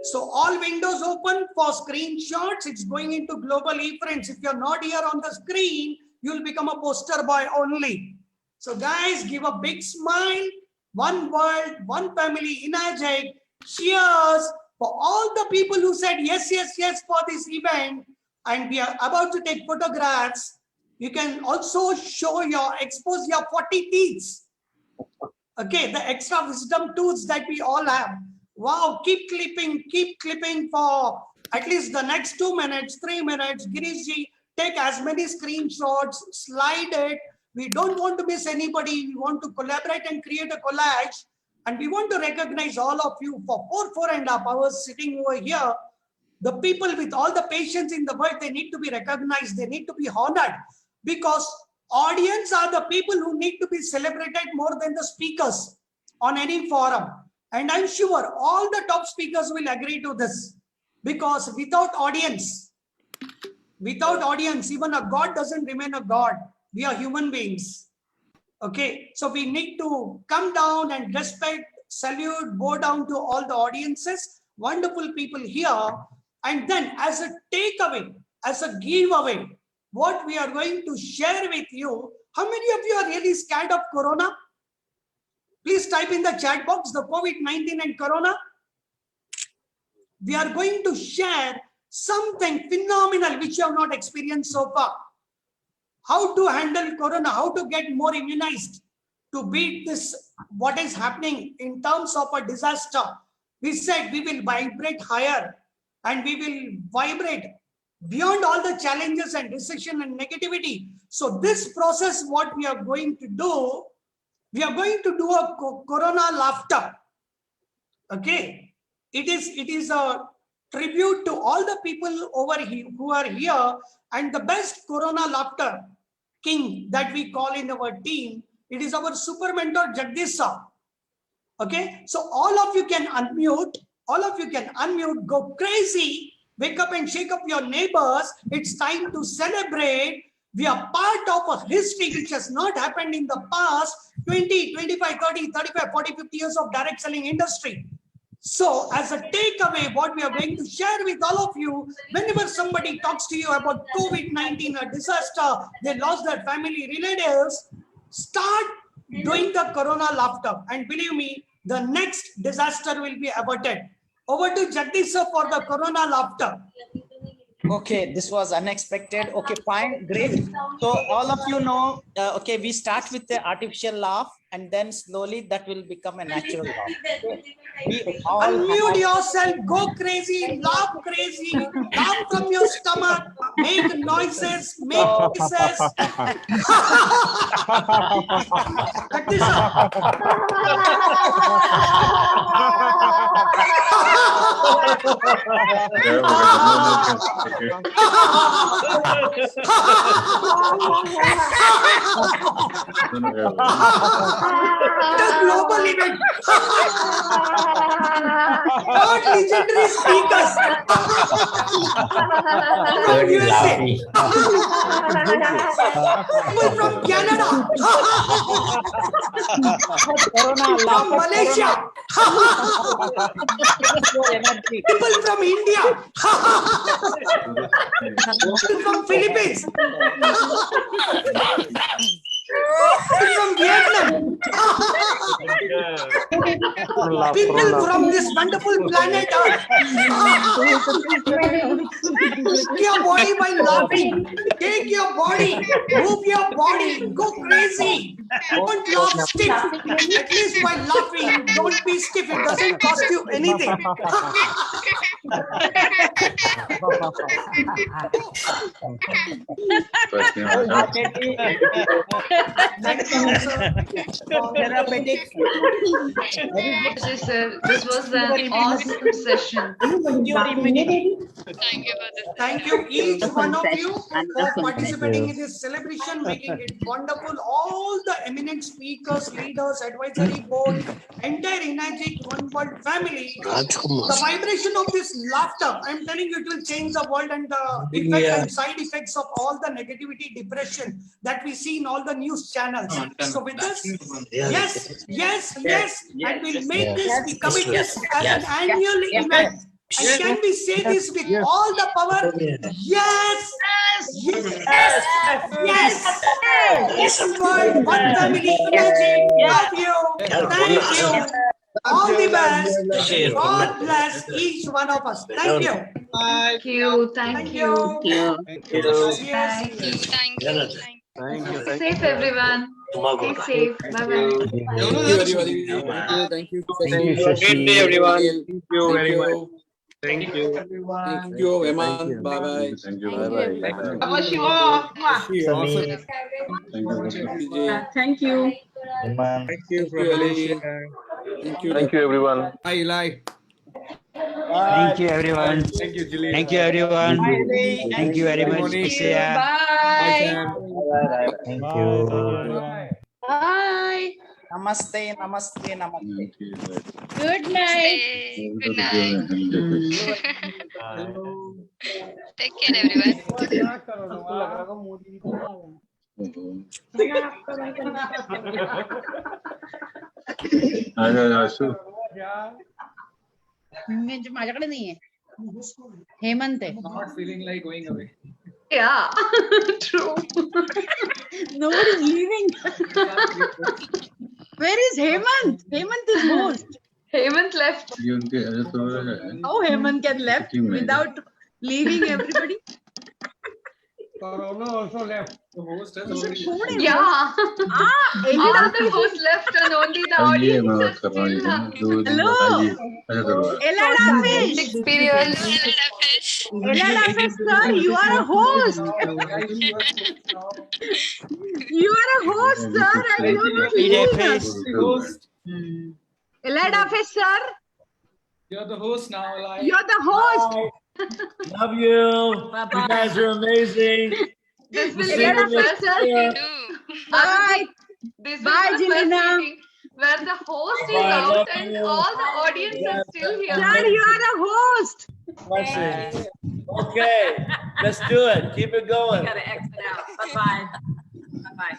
So all windows open for screenshots. It's going into Global eFriends. If you're not here on the screen, you'll become a poster boy only. So guys, give a big smile. One world, one family, Enagic. Cheers for all the people who said yes, yes, yes for this event. And we are about to take photographs. You can also show expose your 40 teeth. Okay, the extra wisdom tooth that we all have. Wow, keep clipping for at least the next 2 minutes, 3 minutes. Girishji, take as many screenshots, slide it. We don't want to miss anybody. We want to collaborate and create a collage. And we want to recognize all of you for 4.5 hours sitting over here. The people with all the patience in the world, they need to be recognized. They need to be honored because audience are the people who need to be celebrated more than the speakers on any forum. And I'm sure all the top speakers will agree to this because without audience, even a God doesn't remain a God. We are human beings. Okay, so we need to come down and respect, salute, bow down to all the audiences, wonderful people here. And then as a takeaway, as a giveaway, what we are going to share with you, how many of you are really scared of Corona? Please type in the chat box, the COVID-19 and Corona. We are going to share something phenomenal which you have not experienced so far. How to handle Corona, how to get more immunized to beat this, what is happening in terms of a disaster. We said we will vibrate higher and we will vibrate beyond all the challenges and recession and negativity. So this process, what we are going to do, we are going to do a Corona laughter. Okay, it is a tribute to all the people over here who are here, and the best Corona laughter king that we call in our team, it is our super mentor Jagdish sir. Okay, so all of you can unmute, go crazy, wake up and shake up your neighbors. It's time to celebrate. We are part of a history which has not happened in the past 20, 25, 30, 35, 40, 50 years of direct selling industry. So as a takeaway, what we are going to share with all of you, whenever somebody talks to you about COVID-19, a disaster, they lost their family relatives, start doing the Corona laughter. And believe me, the next disaster will be averted. Over to Jagdish sir for the Corona laughter. Okay, this was unexpected. Okay, fine, great. So all of you know, okay, we start with the artificial laugh and then slowly that will become a natural laugh. Okay? We all Unmute yourself, go crazy, laugh crazy, laugh from your stomach, make noises, make kisses. Jagdish The global event. Third legendary speakers from USA. People from Canada. From Malaysia. People from India. People from Philippines. From Vietnam. People from this wonderful planet Earth. Take your body by laughing. Take your body. Move your body. Go crazy. Don't laugh stiff. At least by laughing, don't be stiff. It doesn't cost you anything. This was an awesome session. Thank you, each one of you, for participating in this celebration, making it wonderful. All the eminent speakers, leaders, advisory board, entire Enagic One World family. The vibration of this laughter, I'm telling you, it will change the world, and the effect and side effects of all the negativity, depression that we see in all the news channels. So with this, yes, and we'll make this, we commit this as an annual event. And can we say this with all the power? Yes! One world, one family, Enagic. Love you. Thank you. All the best. God bless each one of us. Thank you. Thank you. Thank you. Stay safe, everyone. Stay safe. Bye-bye. Thank you. Great day, everyone. Thank you very much. Thank you, Eman. Bye-bye. Thank you. Bye-bye. God bless you all. Awesome. Thank you. Thank you, Ali. Thank you, everyone. Bye, Eli. Thank you, everyone. Thank you, Julie. Thank you, everyone. Thank you very much, Isaiah. Bye. Thank you. Bye. Namaste, namaste, namaste. Good night. Good night. Take care, everyone. माझ्याकडे नाहीये हेमंत आहे. Not feeling like going away. Yeah, true. Nobody's leaving. Where is Hemant? Hemant is host. Hemant left. How Hemant can left without leaving everybody? Corona also left. The host has already Yeah. Any other host left and only the audience is still. Hello. Elada Fish. Experience. Elada Fish, sir, you are a host. You are a host, sir, and you are not leaving us. host. Elada Fish, sir, You're the host now, Eli. you're the host. Love you. You guys are amazing. This will See be you the next first year. Bye. This will Bye, be the first Jelena. meeting where the host is Bye, out love and you. all the audience is still here. Sir, you are a host. Blessings. Okay, let's do it. Keep it going. Gotta exit out. Bye-bye. Bye-bye.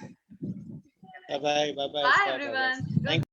Bye-bye. Bye-bye. Bye, everyone.